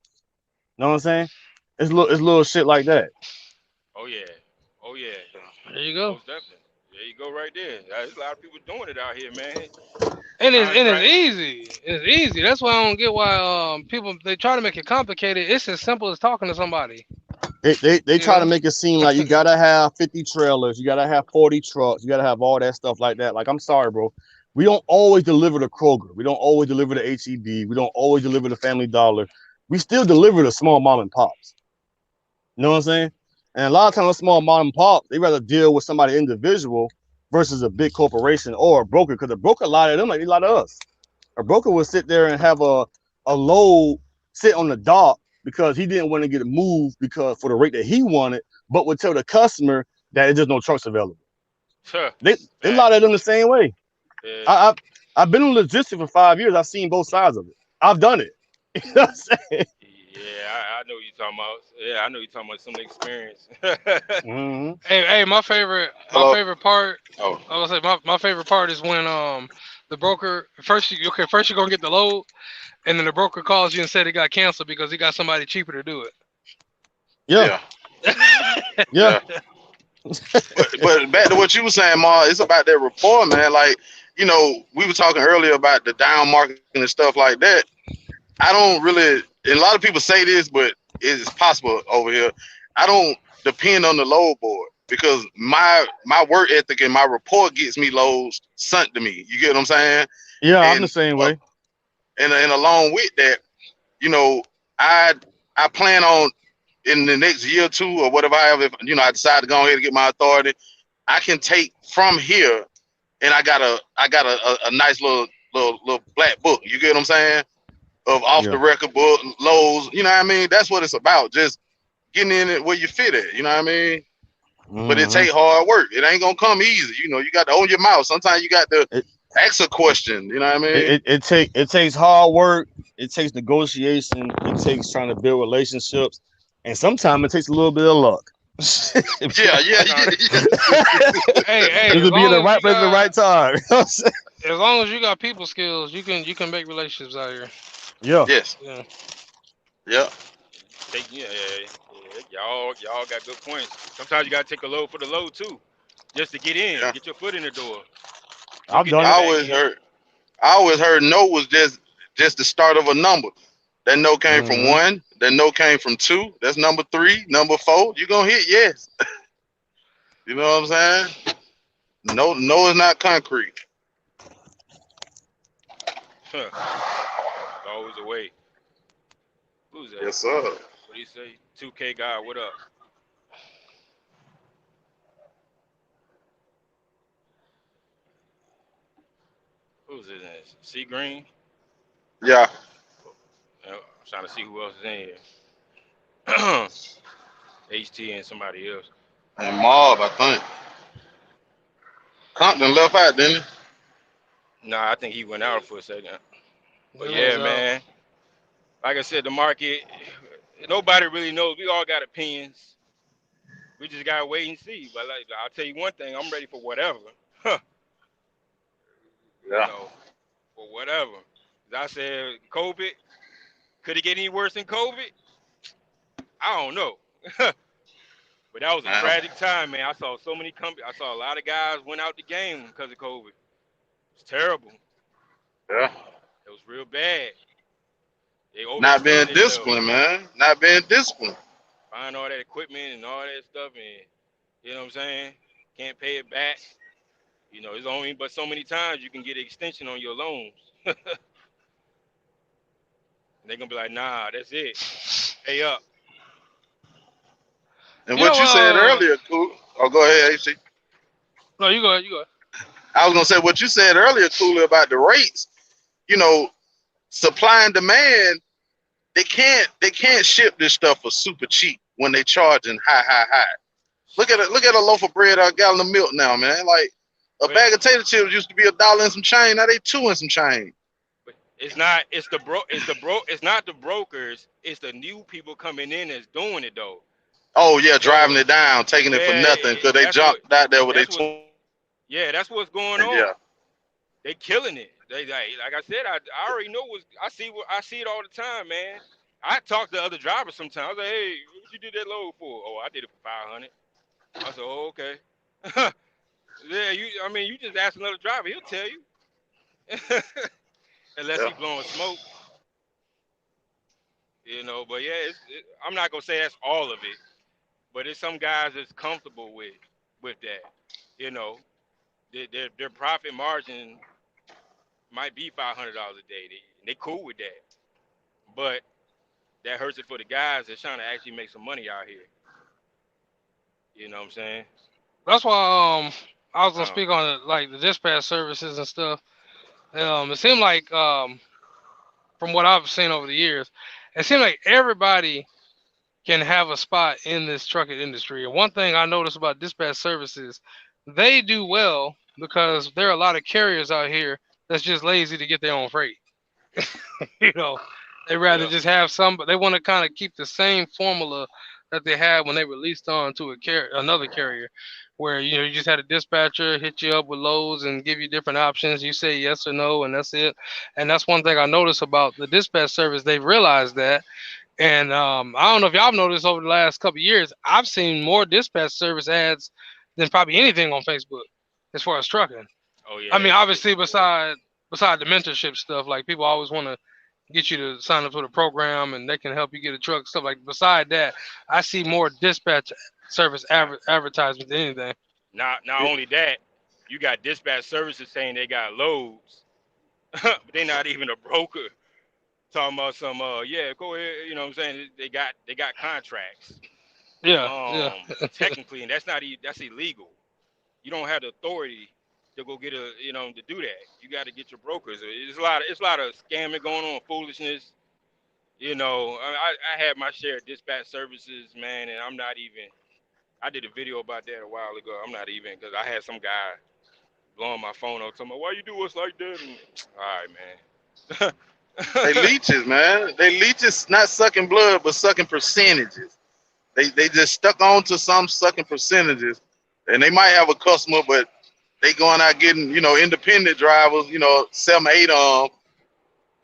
Know what I'm saying? It's little shit like that. Oh yeah. There you go. Most definitely. There you go, right there. There's a lot of people doing it out here, man. And it's easy. It's easy. That's why I don't get why people they try to make it complicated. It's as simple as talking to somebody. They try to make it seem like you gotta have 50 trailers, you gotta have 40 trucks, you gotta have all that stuff like that. Like, I'm sorry, bro. We don't always deliver to Kroger. We don't always deliver to HEB. We don't always deliver to Family Dollar. We still deliver to small mom and pops. You know what I'm saying? And a lot of times, a small mom and pop, they rather deal with somebody individual versus a big corporation or a broker, because a broker lie to them like they lie to us. A broker will sit there and have a load sit on the dock because he didn't want to get it moved because for the rate that he wanted, but would tell the customer that there's just no trucks available. Sure. They lie to them the same way. Yeah. I've been in logistics for 5 years. I've seen both sides of it. I've done it. You know what I'm saying? Yeah, I know what you're talking about. Yeah, I know you're talking about some experience. Mm-hmm. Hey, my favorite part. Oh. I was say my favorite part is when the broker first you're gonna get the load, and then the broker calls you and said it got canceled because he got somebody cheaper to do it. Yeah. Yeah. But back to what you were saying, Ma, it's about that rapport, man. Like, we were talking earlier about the down market and stuff like that. I don't really, and a lot of people say this, but it's possible over here. I don't depend on the load board because my work ethic and my rapport gets me loads sent to me. You get what I'm saying? Yeah, I'm the same way. And along with that, I plan on in the next year or two or whatever, if I decide to go ahead and get my authority, I can take from here, and I got a nice little black book. You get what I'm saying? Of off the record book lows, you know what I mean? That's what it's about. Just getting in it where you fit at, you know what I mean? but it Hmm. take hard work. It ain't gonna come easy. You know, you got to own your mouth. Sometimes you got to It, ask a question. You know what I mean? it takes hard work. It takes negotiation. It takes trying to build relationships, and sometimes it takes a little bit of luck. Yeah, yeah, Sometimes, yeah, Hey, Just as to be in the long as right you place at the got right time. as long as you got people skills, you can make relationships out here. Yeah. yes, Yeah. yeah. take yeah, y'all got good points. Sometimes you gotta take a load for the load too, just to get in, Yeah. get your foot in the door. You'll I've get done I that it. back always end. heard, I always heard no was just the start of a number. That no came from Hmm. one. That no came from two. That's number three, number four. You gonna hit yes. You know what I'm saying? No, no is not concrete. Huh. It's always a way. Who's that? Yes, sir. What do you say? 2K guy, what up? Who's this? C Green? Yeah. I'm trying to see who else is in here. HT and somebody else. And Mob, I think. Compton left out, didn't he? Nah, I think he went out for a second. But It yeah, was out. man. Like I said, the market, nobody really knows. We all got opinions. We just gotta wait and see. But like, I'll tell you one thing, I'm ready for whatever. Huh. You Yeah. know, for whatever. As I said, COVID, could it get any worse than COVID? I don't know. But that was a Man. tragic time, man. I saw so many companies. I saw a lot of guys went out the game because of COVID. It's terrible. Yeah. It was real bad. They Not being overextended themselves, disciplined, man. Not being disciplined. buying all that equipment and all that stuff, and you know what I'm saying? Can't pay it back. You know, it's only but so many times you can get an extension on your loans. And they're gonna be like, nah, that's it. Pay up. And You what know, you said earlier, cool. Oh, go ahead, AC. no, you go ahead, you go ahead. I was gonna say what you said earlier, Cooley, about the rates. You know, supply and demand. They can't ship this stuff for super cheap when they charging high. Look at a loaf of bread or a gallon of milk now, man. Like a But bag of potato chips used to be $1 and some change. Now they two and some change. but it's not. It's not the brokers. It's the new people coming in that's doing it though. Oh yeah, driving So it down, taking it for yeah, nothing because they that's what jumped out there with their that's what twin. yeah, that's what's going Yeah, on. They killing it. They like I said, I already know I see it all the time, man. I talk to other drivers sometimes. I was like, hey, what you did that load for? Oh, I did it for 500. I said, oh, okay. Yeah, I mean, you just ask another driver, he'll tell you. Unless yeah. he blowing smoke, you know. But yeah, I'm not gonna say that's all of it, but it's some guys that's comfortable with that. You know, their profit margin might be $500 a day. They cool with that, but that hurts it for the guys that's trying to actually make some money out here. You know what I'm saying? That's why I was gonna Um, speak on it, like the dispatch services and stuff. It seemed like from what I've seen over the years, it seemed like everybody can have a spot in this trucking industry. And one thing I noticed about dispatch services, they do well because there are a lot of carriers out here that's just lazy to get their own freight. you know, they rather yeah, just have some, but they want to kind of keep the same formula that they had when they released on to another carrier, where you just had a dispatcher hit you up with loads and give you different options. You say yes or no, and that's it. And that's one thing I noticed about the dispatch service. They've realized that, and I don't know if y'all have noticed over the last couple of years, I've seen more dispatch service ads than probably anything on Facebook as far as trucking. oh I yeah, mean, obviously, beside the mentorship stuff, like people always want to get you to sign up for the program and they can help you get a truck, stuff like. Beside that, I see more dispatch service not advertisements than anything. not only that, you got dispatch services saying they got loads, but they're not even a broker. Talking about some yeah, go ahead, you know what I'm saying? They got contracts. Yeah, yeah, Technically, and that's illegal. You don't have the authority to go get to do that. You got to get your brokers. It's a lot of scamming going on, foolishness. I had my share of dispatch services, man, and I did a video about that a while ago. I'm not even because I had some guy blowing my phone up, talking about why you do us like that. And, all right, They man. leeches, man. They leeches, not sucking blood, but sucking percentages. They just stuck on to some sucking percentages, and they might have a customer, but they going out getting, independent drivers, 7, 8 of them,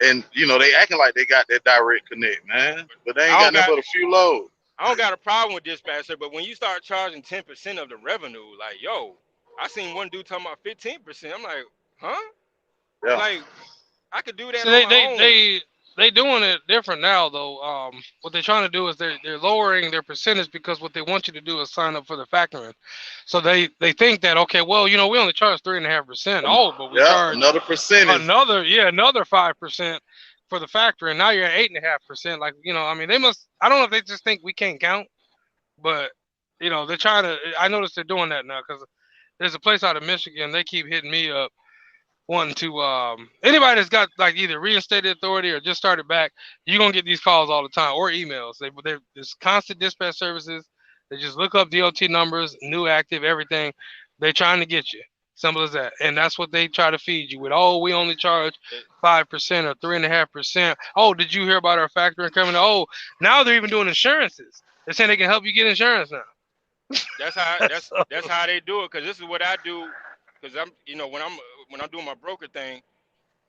and they acting like they got that direct connect, man. But they ain't I don't got nothing got but a few loads. I don't got a problem with dispatcher, but when you start charging 10% of the revenue, like yo, I seen one dude talking about 15%. I'm like, huh? Yeah, Like I could do that See, on they my they own. they they doing it different now though. What they're trying to do is they're lowering their percentage because what they want you to do is sign up for the factoring. So they think that okay, well, we only charge 3.5%. Oh, but we yeah, charge another percentage. another 5% for the factoring. Now you're at 8.5%. Like I mean, they must. I don't know if they just think we can't count, but they're trying to. I noticed they're doing that now because there's a place out of Michigan. They keep hitting me up wanting to anybody that's got like either reinstated authority or just started back, you're gonna get these calls all the time or emails. There's constant dispatch services. They just look up DOT numbers, new, active, everything. They're trying to get you. Simple as that. And that's what they try to feed you with. Oh, we only charge 5% or 3.5%. Oh, did you hear about our factoring coming? Oh, now they're even doing insurances. They're saying they can help you get insurance now. That's how that's So, that's how they do it. Cause this is what I do. Cause I'm when I'm doing my broker thing,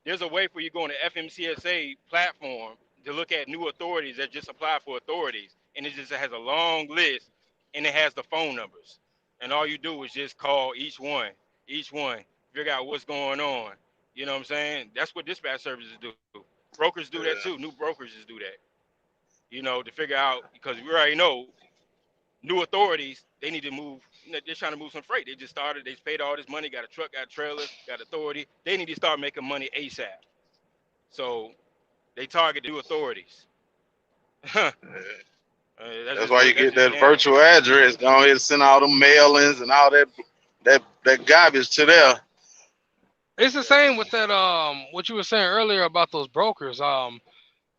there's a way for you to go on the FMCSA platform to look at new authorities that just apply for authorities, and it just has a long list, and it has the phone numbers, and all you do is just call each one, figure out what's going on. You know what I'm saying? That's what dispatch services do. Brokers do that too. New brokerages do that. To figure out because we already know new authorities they need to move. They're trying to move some freight. They just started. They paid all this money. Got a truck. Got trailers. Got authority. They need to start making money ASAP. So they target the new authorities. That's That's why you that's get just that them. virtual address. Go ahead and send all them mailings and all that garbage to there. it's the same with that what you were saying earlier about those brokers.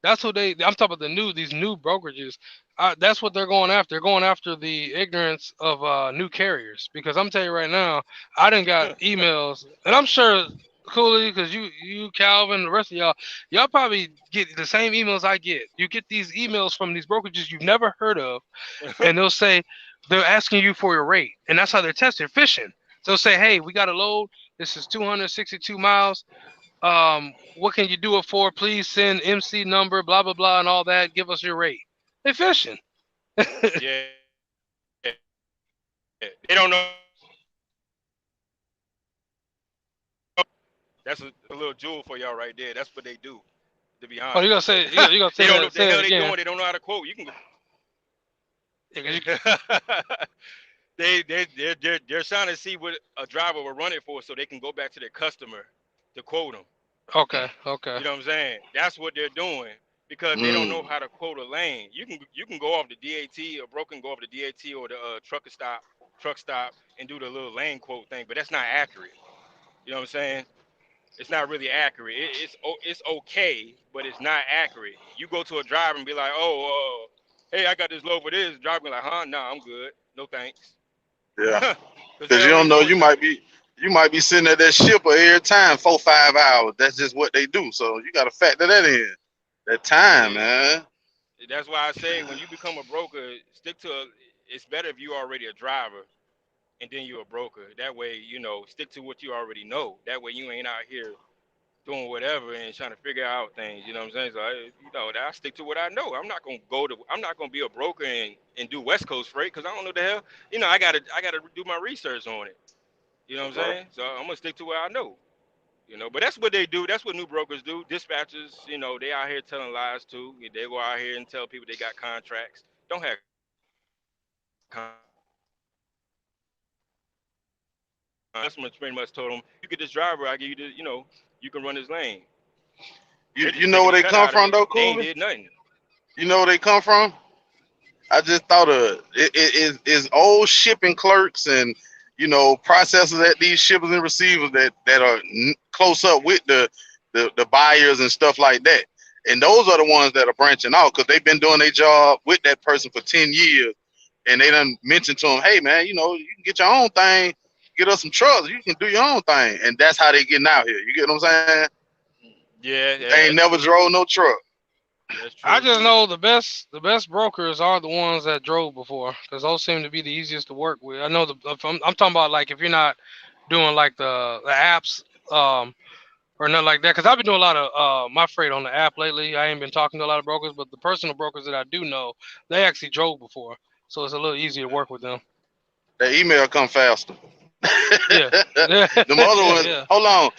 That's what I'm talking about these new brokerages. That's what they're going after. They're going after the ignorance of new carriers because I'm telling you right now, I didn't got emails, and I'm sure Cooley, because you Calvin, the rest of y'all probably get the same emails I get. You get these emails from these brokerages you've never heard of, and they'll say they're asking you for your rate, and that's how they're tested fishing. So they'll say, hey, we got a load. This is 262 miles. What can you do it for? Please send MC number, blah blah blah, and all that. Give us your rate. They fishing. Yeah, they don't know. That's a little jewel for y'all right there. That's what they do. To be Oh, you honest, gonna say you gonna they say don't know that? what the Say hell it they again. doing. They don't know how to quote. You can. Yeah, 'cause They're trying to see what a driver will run it for, so they can go back to their customer to quote them. okay, okay. You know what I'm saying? That's what they're doing because they don't know Mm. how to quote a lane. You can go off the DAT or broken go off the DAT or the truck stop and do the little lane quote thing, but that's not accurate. You know what I'm saying? It's not really accurate. It's okay, but it's not accurate. You go to a driver and be like, oh, hey, I got this load for this. Driver be like, huh? Nah, I'm good. No thanks. Yeah, Because they because you already don't know know it's not. you might be sitting at that shipper every time 4 5 hours. That's just what they do. So you got to factor that in. That time, Yeah. man. That's why I say when you become a broker, stick to it's better if you already a driver and then you're a broker. That way, stick to what you already know. That way you ain't out here doing whatever and trying to figure out things. You know what I'm saying? So I stick to what I know. I'm not gonna be a broker and do West Coast freight because I don't know the hell. I gotta do my research on it. You know what I'm Okay. saying? So I'm gonna stick to what I know. But that's what they do. That's what new brokers do. Dispatchers, they out here telling lies too. They go out here and tell people they got contracts. Don't have customers pretty much told them, you get this driver, I give you the, you can run this lane. You They're you just know taking where the they cut come out of from it. though, They ain't Cooley? did nothing. You know where they come from? I just thought of is old shipping clerks and processors at these shippers and receivers that are close up with the buyers and stuff like that. And those are the ones that are branching out because they've been doing their job with that person for 10 years. and they done mentioned to them, hey man, you know, you can get your own thing, get us some trucks, you can do your own thing, and that's how they getting out here. You get what I'm saying? Yeah, They ain't that's never true. drove no truck. That's I true just too. know the best brokers are the ones that drove before, because those seem to be the easiest to work with. I know I'm talking about, like, if you're not doing like the apps, or nothing like that, because I've been doing a lot of my freight on the app lately. I ain't been talking to a lot of brokers, but the personal brokers that I do know, they actually drove before, so it's a little easier to work with them. The email come faster. Yeah, yeah, Them other ones, yeah. hold on.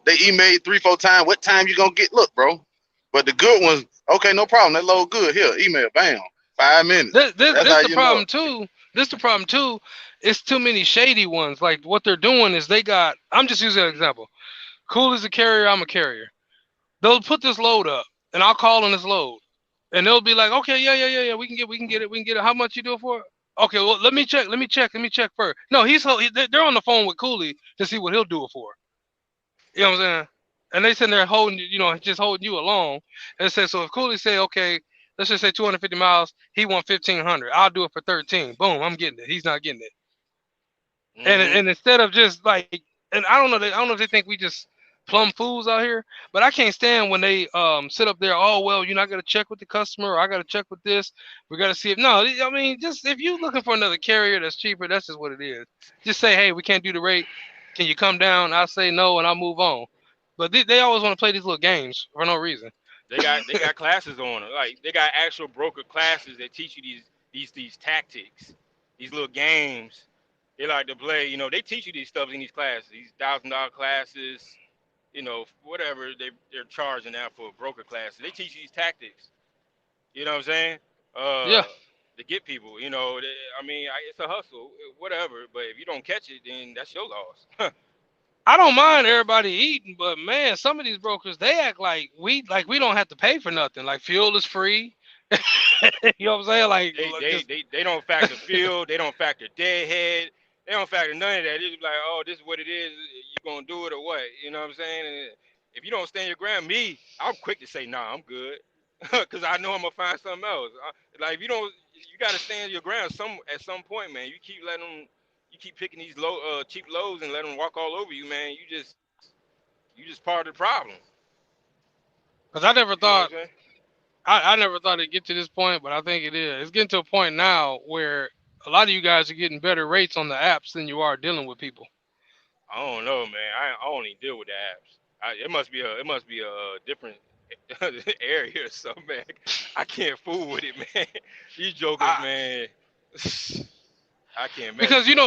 They emailed 3, 4 times. What time you gonna get? Look, bro. But the good ones, okay, no problem. That load good. Here, email, bam, 5 minutes. That's This how the you know problem it. too. This the problem too. It's too many shady ones. Like, what they're doing is they got. I'm just using an example. Cooley's a carrier. I'm a carrier. They'll put this load up, and I'll call on this load, and they'll be like, "Okay, yeah. We can get it. How much you do it for?" Okay, well, let me check first. No, they're on the phone with Cooley to see what he'll do it for. You know what I'm saying? And they sitting there holding just holding you along. And say, so if Cooley say, okay, let's just say 250 miles, he want 1,500. I'll do it for 13. Boom, I'm getting it. He's not getting it. Hmm. And instead of just like, and I don't know if they think we just plum fools out here, but I can't stand when they sit up there. Oh well, you're not gonna check with the customer, or I gotta check with this. We gotta see if no. I mean, just if you looking for another carrier that's cheaper, that's just what it is. Just say, hey, we can't do the rate. Can you come down? I'll say no, and I'll move on. But they always want to play these little games for no reason. They got classes on it. Like they got actual broker classes that teach you these tactics, these little games. They like to play. They teach you these stuff in these classes, these $1,000 classes. Whatever they're charging now for broker classes. They teach you these tactics. You know what I'm saying? Yeah, Uh, to get people. I mean, it's a hustle, whatever. But if you don't catch it, then that's your loss. I don't mind everybody eating, but man, some of these brokers, they act like we don't have to pay for nothing. Like, fuel is free. You know what I'm saying? Like, They they just they they don't factor fuel. They don't factor deadhead. They don't factor none of that. It's like, oh, this is what it is. You gonna do it or what? You know what I'm saying? And if you don't stand your ground, I'm quick to say, nah, I'm good, because I know I'm gonna find something else. Like, if you don't, you gotta stand your ground at some point, man. You keep picking these cheap lows and let them walk all over you, man. You just part of the problem. because I never You know what I'm thought saying? I never thought it'd get to this point, but I think it is. It's getting to a point now where a lot of you guys are getting better rates on the apps than you are dealing with people. I don't know, man. I only deal with the apps. It must be a different area or something, man. I can't fool with it, man. These jokers, I, man. I can't mess because with them.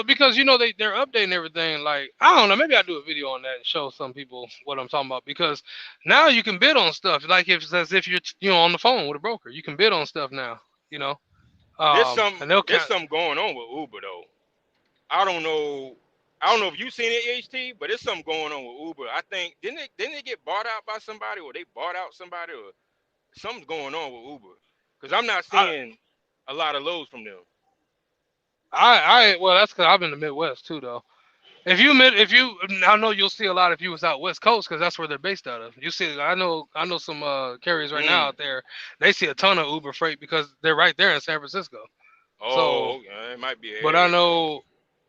they're updating everything. Like, I don't know, maybe I'll do a video on that and show some people what I'm talking about. Because now you can bid on stuff like if it's as if you're on the phone with a broker. You can bid on stuff now. You know, There's some and they'll there's count. something going on with Uber though. I don't know. I don't know if you seen it, HT, but there's something going on with Uber. I think didn't they get bought out by somebody, or they bought out somebody, or something's going on with Uber? Because I'm not I seeing a lot of loads from them. well, that's because I'm in the Midwest too, though. If you, I know you'll see a lot if you was out West Coast because that's where they're based out of. You see, I know some carriers right now Mm. out there. They see a ton of Uber freight because they're right there in San Francisco. So, Oh, okay. It might be an but I area thing. know,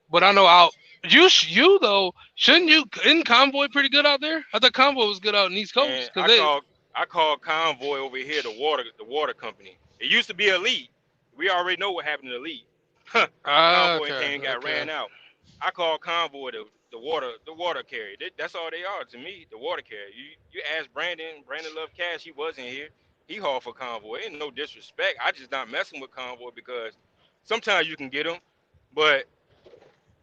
but I know out you though. Shouldn't you? Isn't Convoy pretty good out there? I thought Convoy was good out in East Man, Coast because they. I called Convoy over here, the water company. It used to be Elite. We already know what happened to Elite. Convoy Okay, and got okay. ran out. I called Convoy the water carrier. That's all they are to me, the water carrier. You ask Brandon Love Cash, he wasn't here. He hauled for Convoy. Ain't no disrespect. I just not messing with Convoy because sometimes you can get them, but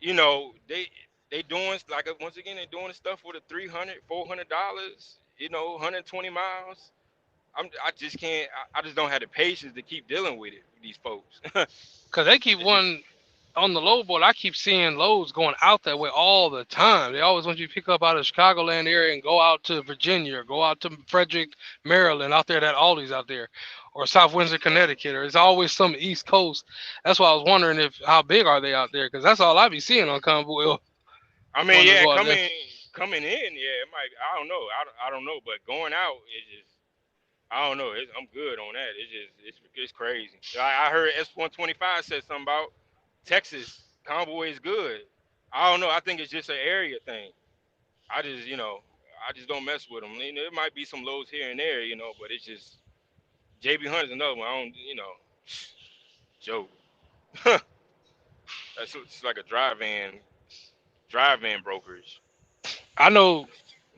they doing like once again they doing stuff for the $300, $400, 120 miles. I just can't. I just don't have the patience to keep dealing with it with these folks. Cause they keep It's just one on the load board. I keep seeing loads going out that way all the time. They always want you to pick up out of the Chicagoland area and go out to Virginia or go out to Frederick, Maryland, out there that Aldi's out there, or South Windsor, Connecticut, or it's always some East Coast. That's why I was wondering if how big are they out there? Cause that's all I be seeing on Convoy. I mean, Wanting to yeah, go out there. coming in, yeah, it might. I don't know. I don't know, but going out is just. I don't know. I'm good on that. It's crazy. I heard S125 said something about Texas Convoy is good. I don't know. I think it's just an area thing. I just I just don't mess with them. It might be some lows here and there, but it's just JB Hunt is another one. I don't joke. That's it's like a drive van brokerage. I know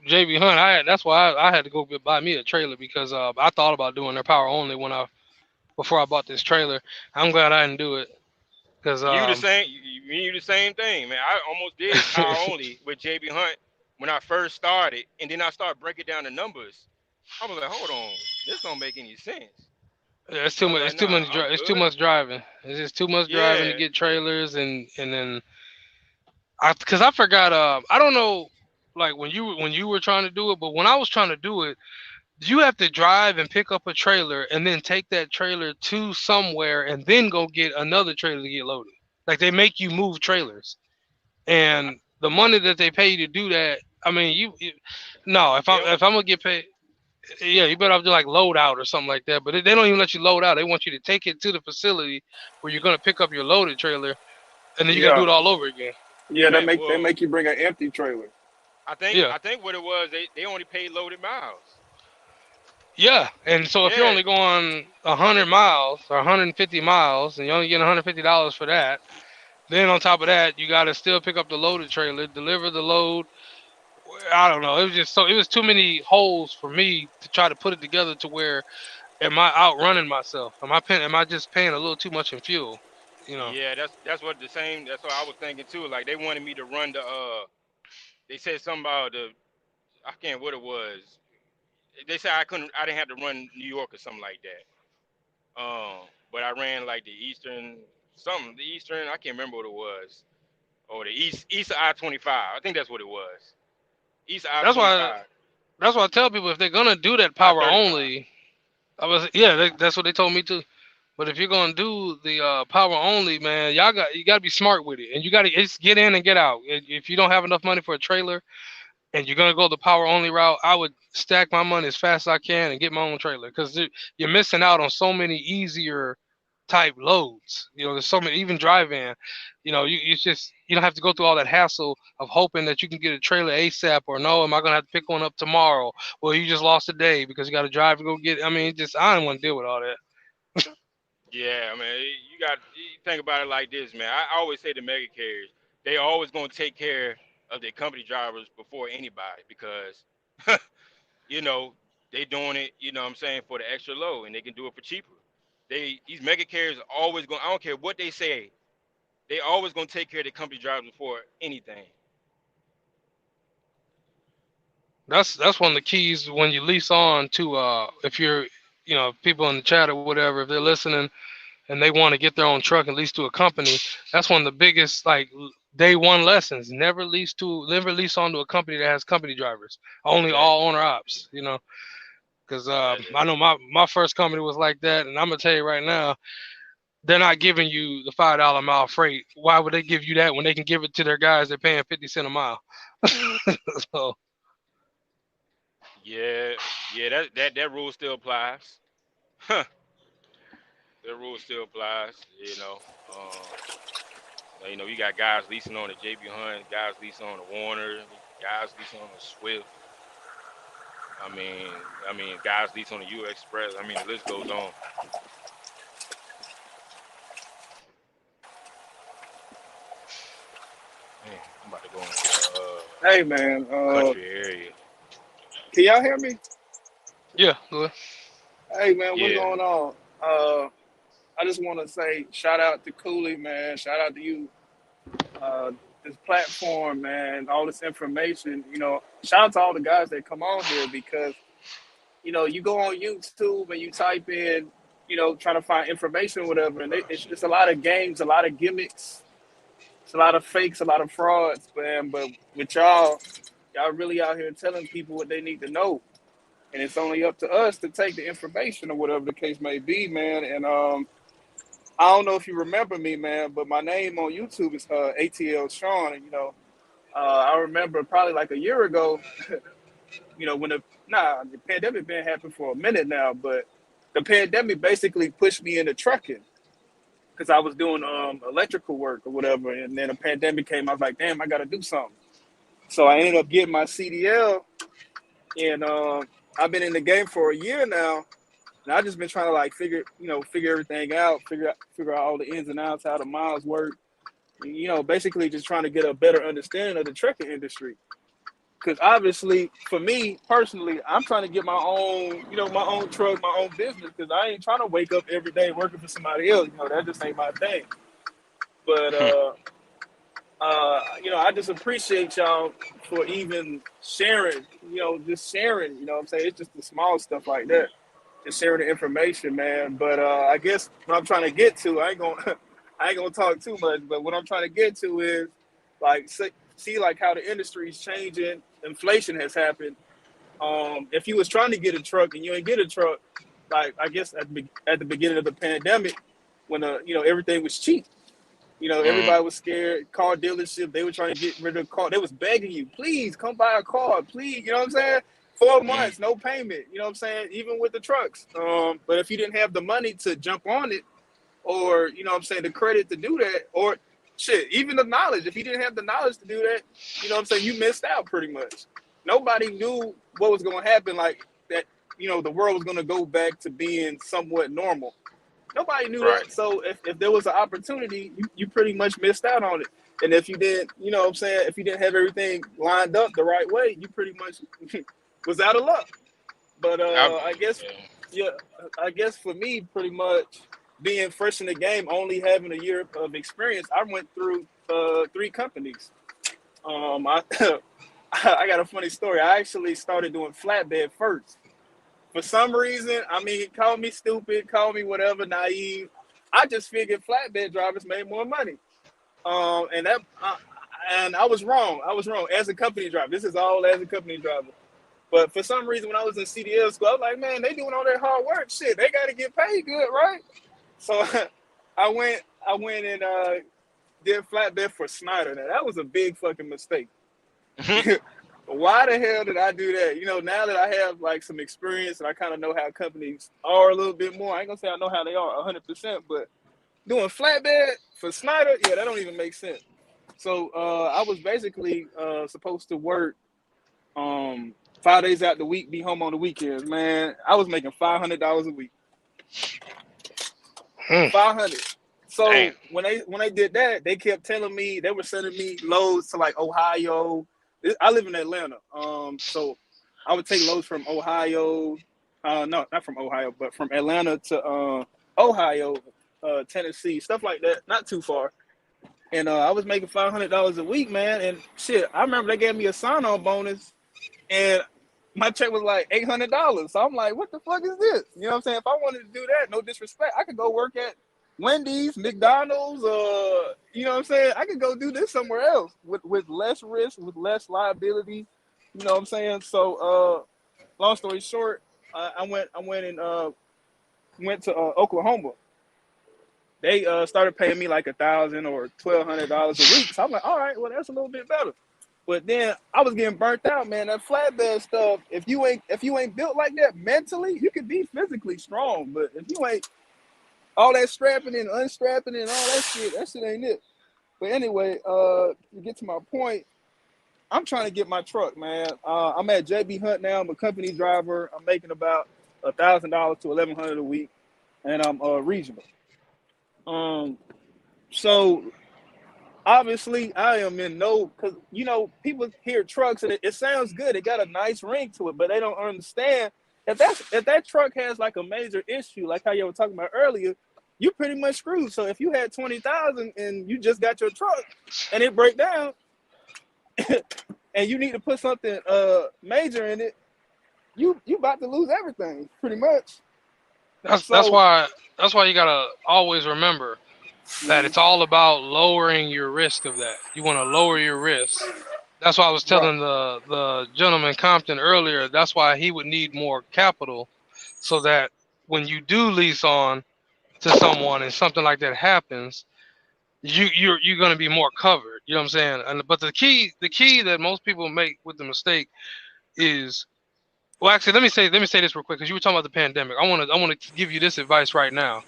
JB Hunt. That's why I had to go buy me a trailer because I thought about doing their power only before I bought this trailer. I'm glad I didn't do it because You the same. You the same thing, man. I almost did power only with JB Hunt when I first started, and then I started breaking down the numbers. I was like, hold on, this don't make any sense. it's I too was much. like, It's too nah, much. I'm It's too good. much driving. It's just too much driving to Yeah, get trailers and then because I forgot. I don't know. Like when you were trying to do it, but when I was trying to do it, you have to drive and pick up a trailer and then take that trailer to somewhere and then go get another trailer to get loaded. Like they make you move trailers, and the money that they pay you to do that. I mean, no. If they I'm don't. if I'm gonna get paid, yeah, you better have to like load out or something like that. But they don't even let you load out. They want you to take it to the facility where you're gonna pick up your loaded trailer, and then you gotta do Yeah, it all over again. yeah. They Man, make they well, make you bring an empty trailer. I think Yeah, I think what it was, they only paid loaded miles. yeah. And so if you're Yeah, only going 100 miles or 150 miles, and you're only getting $150 for that, then on top of that, you gotta still pick up the loaded trailer, deliver the load. I don't know. It was just it was too many holes for me to try to put it together to where am I outrunning myself? Am I just paying a little too much in fuel? You know. yeah. That's what the same. That's what I was thinking too. Like they wanted me to run the. They said something about the. I can't what it was. They said I couldn't. I didn't have to run New York or something like that. But I ran like the Eastern something. The Eastern. I can't remember what it was. Or the East I-25. I think that's what it was. East That's why I-25. that's why I tell people if they're gonna do that power I-35. only, yeah, that's what they told me too. But if you're gonna do the power only, man, you gotta be smart with it, and you gotta just get in and get out. If you don't have enough money for a trailer and you're gonna go the power only route, I would stack my money as fast as I can and get my own trailer because you're missing out on so many easier type loads. There's so many even drive-in. It's just you don't have to go through all that hassle of hoping that you can get a trailer ASAP or no, am I gonna have to pick one up tomorrow? Well, you just lost a day because you got to drive to go get. I mean, just I don't want to deal with all that. Yeah, I mean, you think about it like this, man. I always say the mega carriers, they always gonna take care of their company drivers before anybody because you know, they doing it, what I'm saying, for the extra low and they can do it for cheaper. These mega carriers are always going I don't care what they say, they always gonna take care of the company drivers before anything. That's one of the keys when you lease on to if you're people in the chat or whatever if they're listening and they want to get their own truck and lease to a company, that's one of the biggest like day one lessons. Never lease on to a company that has company drivers. Only Exactly. all owner ops. Because Exactly. I know my first company was like that, and I'm gonna tell you right now, they're not giving you the $5 mile freight. Why would they give you that when they can give it to their guys? They're paying 50 cents a mile. So Yeah, yeah, that rule still applies. Huh. That rule still applies. You got guys leasing on the JB Hunt, guys leasing on the Warner, guys leasing on the Swift. Guys leasing on the U Express. The list goes on. Man, I'm about to go into the Hey man, country area. can y'all hear me? yeah, good. Hey man, what's Yeah, going on? I just want to say shout out to Cooley, man. Shout out to you. Uh, this platform, man. All this information. Shout out to all the guys that come on here because you go on YouTube and you type in, trying to find information, or whatever, and it's a lot of games, a lot of gimmicks, it's a lot of fakes, a lot of frauds, man. But with y'all really out here telling people what they need to know. And it's only up to us to take the information or whatever the case may be, man. And I don't know if you remember me, man, but my name on YouTube is ATL Sean. And I remember probably like a year ago, when the pandemic been happening for a minute now, but the pandemic basically pushed me into trucking because I was doing electrical work or whatever, and then the pandemic came. I was like, damn, I got to do something. So I ended up getting my CDL, and I've been in the game for a year now, and I've just been trying to like figure everything out, figure out all the ins and outs, how the miles work, basically just trying to get a better understanding of the trucking industry. Because obviously, for me personally, I'm trying to get my own, my own truck, my own business. Because I ain't trying to wake up every day working for somebody else. That just ain't my thing. But I just appreciate y'all for even sharing. Just sharing. What I'm saying, it's just the small stuff like that, just sharing the information, man. But I guess what I'm trying to get to, I ain't gonna talk too much. But what I'm trying to get to is like see like how the industry is changing. Inflation has happened. If you was trying to get a truck and you ain't get a truck, like I guess at the beginning of the pandemic, when everything was cheap, everybody was scared. Car dealership, they were trying to get rid of the car. They was begging you, please come buy a car, please. You know what I'm saying? 4 months, no payment. You know what I'm saying? Even with the trucks. But if you didn't have the money to jump on it, or the credit to do that, or shit, even the knowledge. If you didn't have the knowledge to do that, you missed out pretty much. Nobody knew what was going to happen, like that, the world was going to go back to being somewhat normal. Nobody knew Right. that. So if there was an opportunity, you pretty much missed out on it. And if you didn't, if you didn't have everything lined up the right way, you pretty much was out of luck. But I guess for me, pretty much being fresh in the game, only having a year of experience, I went through 3 companies. I I got a funny story. I actually started doing flatbed first. For some reason, call me stupid, call me whatever, naive. I just figured flatbed drivers made more money. And I was wrong. I was wrong as a company driver. This is all as a company driver. But for some reason, when I was in CDL school, I was like, man, they doing all that hard work. Shit, they got to get paid good, right? So I went and did flatbed for Snyder. Now, that was a big fucking mistake. Why the hell did I do that? Now that I have like some experience and I kind of know how companies are a little bit more, I ain't gonna say I know how they are 100%, but doing flatbed for Snyder, yeah, that don't even make sense. So I was basically supposed to work 5 days out the week, be home on the weekends. Man, I was making $500 a week. 500. So Damn. when they did that, they kept telling me they were sending me loads to like Ohio. I live in Atlanta, so I would take loads from Ohio. No, not from Ohio, but from Atlanta to Ohio, Tennessee, stuff like that. Not too far. And I was making $500 a week, man. And shit, I remember they gave me a sign-on bonus, and my check was like $800. So I'm like, what the fuck is this? You know what I'm saying? If I wanted to do that, no disrespect, I could go work at Wendy's, McDonald's, you know what I'm saying? I could go do this somewhere else with less risk, with less liability. You know what I'm saying? So long story short, I went to Oklahoma. They started paying me like $1,000 or $1,200 a week. So I'm like, all right, well that's a little bit better. But then I was getting burnt out, man. That flatbed stuff, if you ain't built like that mentally, you can be physically strong. But if you ain't all that strapping and unstrapping and all that shit ain't it. But anyway, to get to my point, I'm trying to get my truck, man. I'm at JB Hunt now. I'm a company driver. I'm making about $1,000 to $1,100 a week, and I'm regional. So obviously I am in because people hear trucks and it sounds good. It got a nice ring to it, but they don't understand if that truck has like a major issue, like how you were talking about earlier, you pretty much screwed. So if you had 20,000 and you just got your truck and it break down and you need to put something major in it, you about to lose everything pretty much. That's why you gotta always remember that it's all about lowering your risk of that. You want to lower your risk. That's why I was telling the gentleman Compton earlier. That's why he would need more capital, so that when you do lease on to someone and something like that happens, you're going to be more covered. You know what I'm saying? But the key that most people make with the mistake is, well, actually, let me say this real quick because you were talking about the pandemic. I want to give you this advice right now.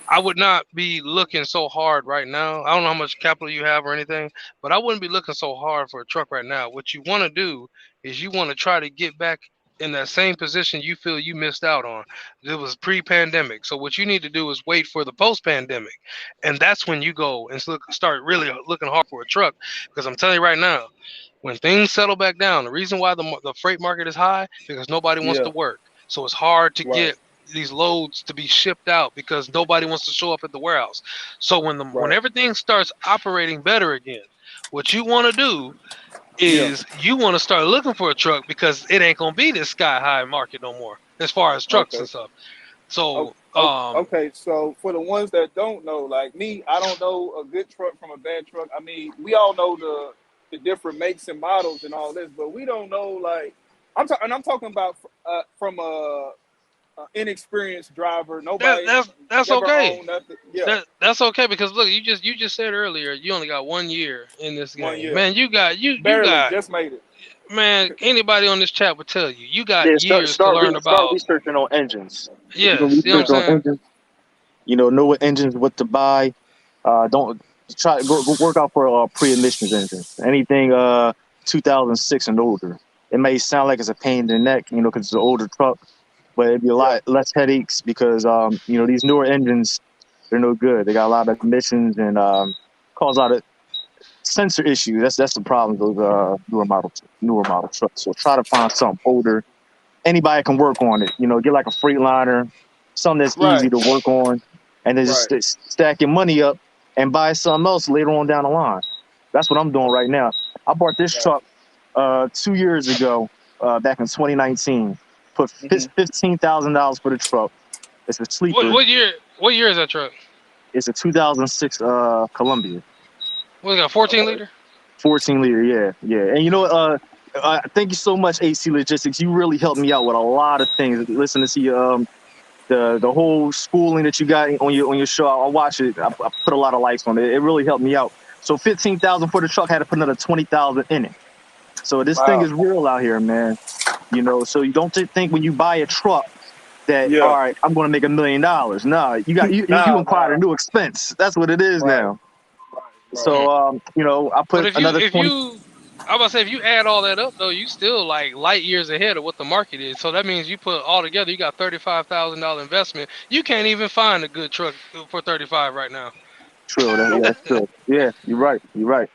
I would not be looking so hard right now. I don't know how much capital you have or anything, but I wouldn't be looking so hard for a truck right now. What you want to do is you want to try to get back in that same position you feel you missed out on. It was pre-pandemic. So what you need to do is wait for the post-pandemic. And that's when you go and start really looking hard for a truck. Because I'm telling you right now, when things settle back down, the reason why the freight market is high, because nobody wants Yeah. to work. So it's hard to Right. get these loads to be shipped out because nobody wants to show up at the warehouse. So when Right. everything starts operating better again, what you want to do Yeah. is you want to start looking for a truck because it ain't gonna be this sky high market no more as far as trucks Okay. and stuff. So Okay, so for the ones that don't know, like me, I don't know a good truck from a bad truck. I mean, we all know the different makes and models and all this, but we don't know like I'm talking about from a inexperienced driver. Nobody that's never okay. owned nothing. Yeah, That's okay because look, you just said earlier you only got 1 year in this 1 game. year, Man, you barely got just made it. man, anybody on this chat would tell you, you got Yeah, years to learn start about. researching on engines. If you're gonna Yes, you know what I'm research on saying? engines, know what engines, what to buy. Don't try go work out for pre-emissions engines. Anything 2006 and older. It may sound like it's a pain in the neck, because it's an older truck, but it'd be a Yeah, lot less headaches because these newer engines, they're no good. They got a lot of emissions and cause a lot of sensor issues. That's the problem with newer model trucks. So try to find something older. Anybody can work on it. Get like a Freightliner, something that's right, easy to work on, and then just right. stack your money up and buy something else later on down the line. That's what I'm doing right now. I bought this Gotcha. truck 2 years ago, back in 2019. Put Hmm. $15,000 for the truck. It's a sleeper. What year is that truck? It's a 2006 Columbia, What, got 14 Okay. liter? 14 liter. Yeah. And thank you so much, AC Logistics. You really helped me out with a lot of things. Listen to see the whole schooling that you got on your show. I watch it. I put a lot of likes on it. It really helped me out. So 15,000 for the truck, had to put another 20,000 in it. So this thing Wow. is real out here, man. So you don't think when you buy a truck that, all Yeah. right, I'm going to make $1 million. No, you acquired a Nah. new expense. That's what it is Right. now. Right. So I But put another 20. I was about to say, if you add all that up though, you still like light years ahead of what the market is. So that means you put all together, you got $35,000 investment. You can't even find a good truck for 35 right now. True. Nope. That's true. Yeah, you're right.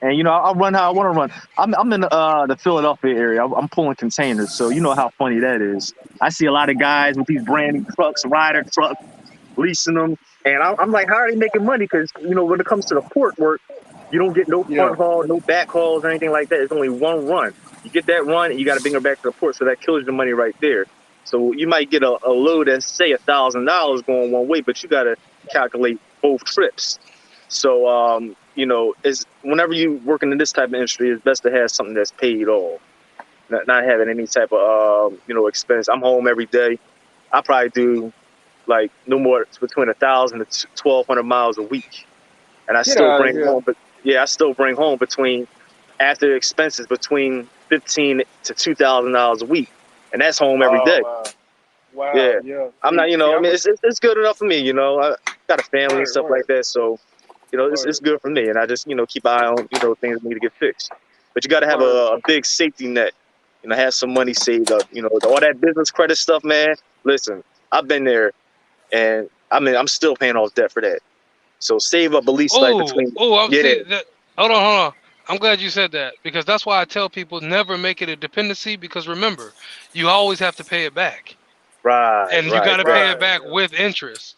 And I'll run how I want to run. I'm in the Philadelphia area. I'm pulling containers, so you know how funny that is. I see a lot of guys with these brand new trucks, Ryder trucks, leasing them, and I'm like, how are they making money? Because when it comes to the port work, you don't get no Yeah. front haul, no back hauls, or anything like that. It's only one run. You get that run, and you got to bring her back to the port, so that kills the money right there. So you might get a load that's say $1,000 going one way, but you got to calculate both trips. So, is whenever you working in this type of industry, it's best to have something that's paid off, not having any type of, expense. I'm home every day. I probably do like no more between 1,000 to 1,200 miles a week, and I Get still out of bring here. home. But yeah, I still bring home after expenses between $1,500 to $2,000 a week, and that's home every Oh day. wow. Wow. Yeah, Yeah. I'm not. See, I I'm mean, a it's good enough for me. I got a family and word, stuff like word, that, so. It's word, good for me, and I just keep an eye on things that need to get fixed. But you got to have word. a big safety net. Have some money saved up. All that business credit stuff, man. Listen, I've been there, and I'm still paying off debt for that. So save up at least like between I'm yeah, see that. Hold on. I'm glad you said that because that's why I tell people never make it a dependency because remember, you always have to pay it back, right, and you got to pay it Right. back Yeah. with interest.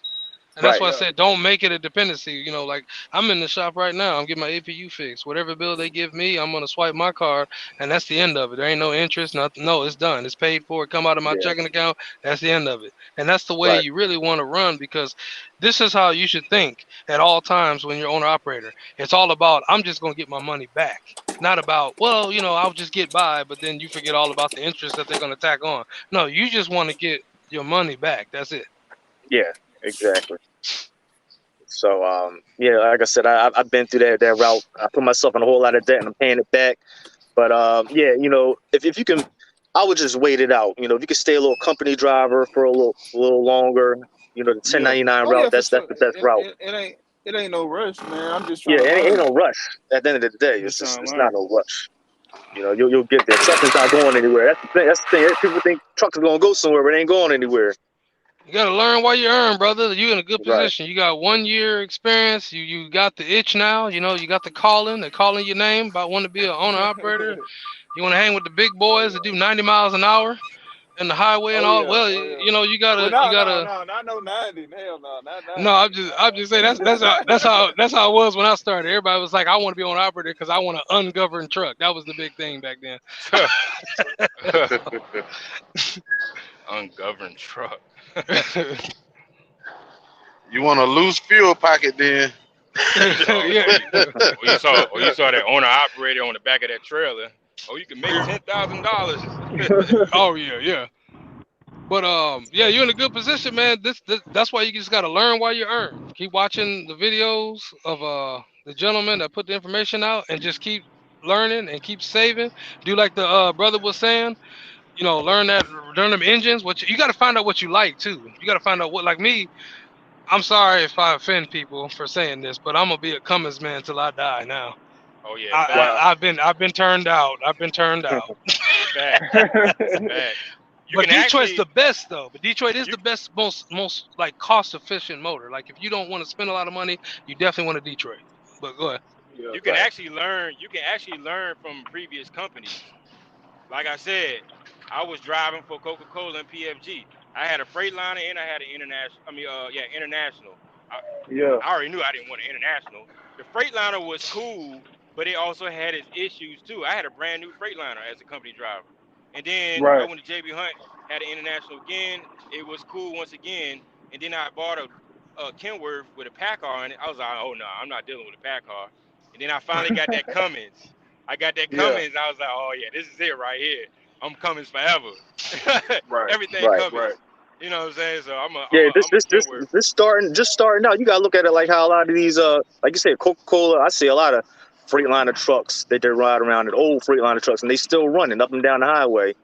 And that's right, why I Yeah. said don't make it a dependency. Like I'm in the shop right now. I'm getting my APU fixed. Whatever bill they give me, I'm gonna swipe my card, and that's the end of it. There ain't no interest, nothing. No, it's done. It's paid for. It come out of my yeah, checking account. That's the end of it. And that's the way right, you really want to run because this is how you should think at all times when you're owner operator. It's all about I'm just gonna get my money back. Not about, well, I'll just get by, but then you forget all about the interest that they're gonna tack on. No, you just want to get your money back. That's it. yeah, exactly. So yeah, like I said, I've been through that route. I put myself in a whole lot of debt, and I'm paying it back. But yeah, if you can I would just wait it out. You know, if you could stay a little company driver for a little longer, you know, the Yeah. 1099 Oh yeah, route, for that's sure. the best route. It ain't no rush, man. I'm just Yeah, trying to ain't learn. no rush. At the end of the day, I'm just trying to it's not learn. no rush. You know, you'll get there. Trucking's not going anywhere. That's the thing. That's the thing. People think trucks are gonna go somewhere, but it ain't going anywhere. You gotta learn while you earn, brother. You in a good Right. position. You got 1 year experience. You got the itch now. You know, you got the calling. They're calling your name about wanting to be an owner operator. You want to hang with the big Oh boys that yeah. do 90 miles an hour in the highway and Oh all. yeah. Well, Oh yeah. you know, you Well, gotta, you gotta. not no 90. Hell no, not No, 90. I'm just saying that's how it was when I started. Everybody was like, I want to be on operator because I want an ungoverned truck. That was the big thing back then. Ungoverned truck. You want a loose fuel pocket then? Oh, Yeah. or you saw that owner operator on the back of that trailer. Oh, you can make $10,000. Oh yeah, yeah. But yeah, you're in a good position, man. That's why you just gotta learn while you earn. Keep watching the videos of the gentleman that put the information out, and just keep learning and keep saving. Do like the brother was saying, you know, learn them engines. You got to find out what you like too. You got to find out what, like me. I'm sorry if I offend people for saying this, but I'm gonna be a Cummins man till I die. Now, Oh yeah, I, facts, Wow. I I've been turned out. I've been turned out. facts, facts. You But can Detroit's actually, the best though. But Detroit is you the best, most like cost efficient motor. Like if you don't want to spend a lot of money, you definitely want a Detroit. But go ahead. Yeah. you can Right. actually learn. You can actually learn from previous companies. Like I said, I was driving for Coca-Cola and PFG. I had a Freightliner and I had an international. I mean, yeah, international. I, Yeah. I already knew I didn't want an international. The Freightliner was cool, but it also had its issues too. I had a brand new Freightliner as a company driver, and then I Right. went to JB Hunt, had an international again. It was cool once again, and then I bought a Kenworth with a Packard in it. I was like, oh no, I'm not dealing with a Packard. And then I finally got that Cummins. I got that Yeah. Cummins. I was like, oh yeah, this is it right here. I'm Cummins forever. Right. Everything Right. Cummins. Right. You know what I'm saying? So Yeah, I'm a Kenworth. this starting out. You gotta look at it like how a lot of these like you said, Coca-Cola. I see a lot of Freightliner trucks that they ride around in old Freightliner trucks, and they still running up and down the highway.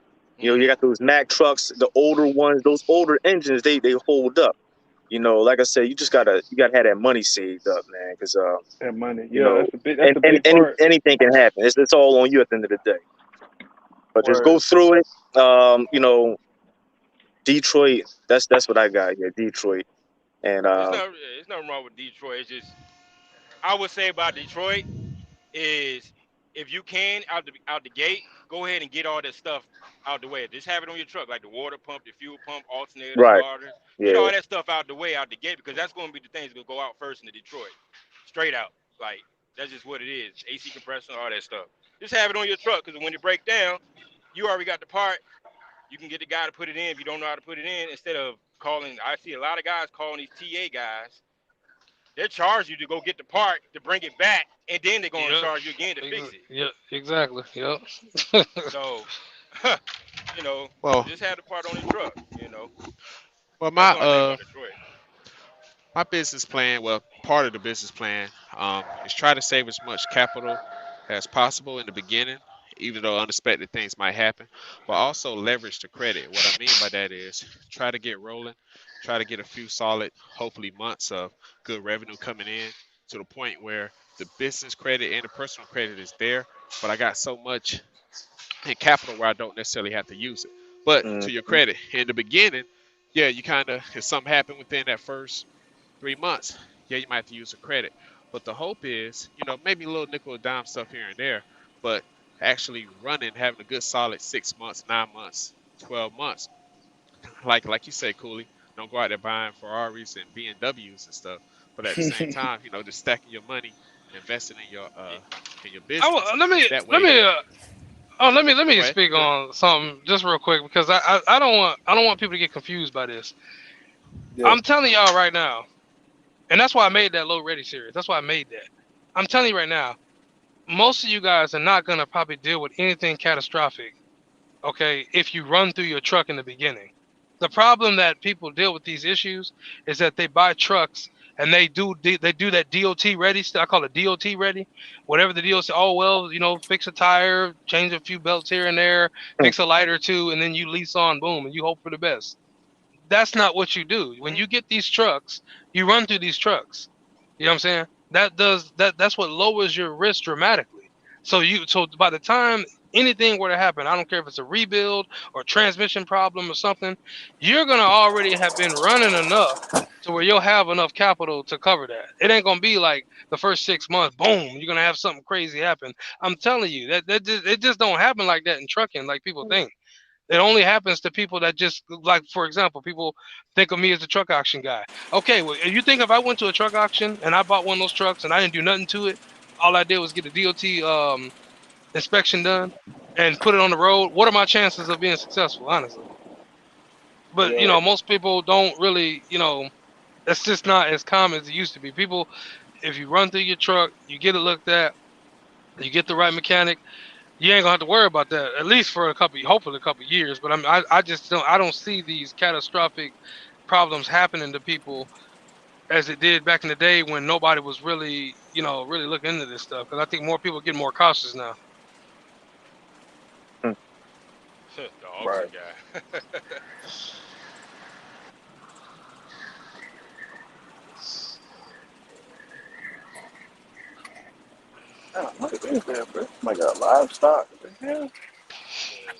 You know, you Hmm. got those Mack trucks, the older ones, those older engines, they hold up. You know, like I said, you gotta have that money saved up, man, because That money. you Yeah, know, that's the big part. anything can happen. It's all on you at the end of the day. But just Word. go through it. You know, Detroit. That's what I got here, Detroit, and It's nothing wrong with Detroit. It's just I would say about Detroit is if you can out the gate, go ahead and get all that stuff out the way. Just have it on your truck, like the water pump, the fuel pump, alternator, right, starter. Get yeah, all that stuff out the way out the gate because that's going to be the things that go out first in the Detroit, straight out. Like that's just what it is. AC compressor, all that stuff. Just have it on your truck because when it break down, you already got the part. You can get the guy to put it in if you don't know how to put it in instead of calling. I see a lot of guys calling these TA guys. They'll charge you to go get the part to bring it back, and then they're going to Yep. charge you again to fix it. Yep. Exactly. Yep. So, you know, Well, just have the part on the truck. You know, well, that's the only thing about Detroit. my business plan, well, part of the business plan, is try to save as much capital as possible in the beginning, even though unexpected things might happen, but also leverage the credit. What I mean by that is try to get rolling, try to get a few solid, hopefully months of good revenue coming in to the point where the business credit and the personal credit is there, but I got so much in capital where I don't necessarily have to use it. But mm, to your credit, in the beginning, yeah, you kind of, if something happened within that first 3 months, yeah, you might have to use a credit. But the hope is, you know, maybe a little nickel or dime stuff here and there, but actually running, having a good solid 6 months, 9 months, 12 months. Like you say, Cooley, don't go out there buying Ferraris and BMWs and stuff. But at the same time, you know, just stacking your money, investing in your I business. will, let me That let way, me let go me ahead. speak on something just real quick because I don't want people to get confused by this. Yeah. I'm telling y'all right now, and that's why I made that low ready series. That's why I made that. I'm telling you right now, most of you guys are not gonna probably deal with anything catastrophic, okay, if you run through your truck in the beginning. The problem that people deal with these issues is that they buy trucks and they do that DOT ready stuff. I call it DOT ready. Whatever the DOT. Oh well, fix a tire, change a few belts here and there, fix a light or two, and then you lease on, boom, and you hope for the best. That's not what you do. When you get these trucks, you run through these trucks. You know what I'm saying? That's what lowers your risk dramatically. So by the time anything were to happen, I don't care if it's a rebuild or transmission problem or something, you're gonna already have been running enough to where you'll have enough capital to cover that. It ain't gonna be like the first 6 months, boom, you're gonna have something crazy happen. I'm telling you it just don't happen like that in trucking like people think. It only happens to people that just, like, for example, people think of me as a truck auction guy. Okay, well, you think if I went to a truck auction and I bought one of those trucks and I didn't do nothing to it, all I did was get a DOT inspection done and put it on the road, what are my chances of being successful, honestly? But, Yeah. most people don't really, that's just not as common as it used to be. People, if you run through your truck, you get it looked at, you get the right mechanic, you ain't gonna have to worry about that, at least for hopefully a couple of years. But I just don't see these catastrophic problems happening to people as it did back in the day when nobody was really, really looking into this stuff. Because I think more people get more cautious now. The Right. auction guy. Oh, look at this there, bro. My God, livestock. What the hell? Yeah,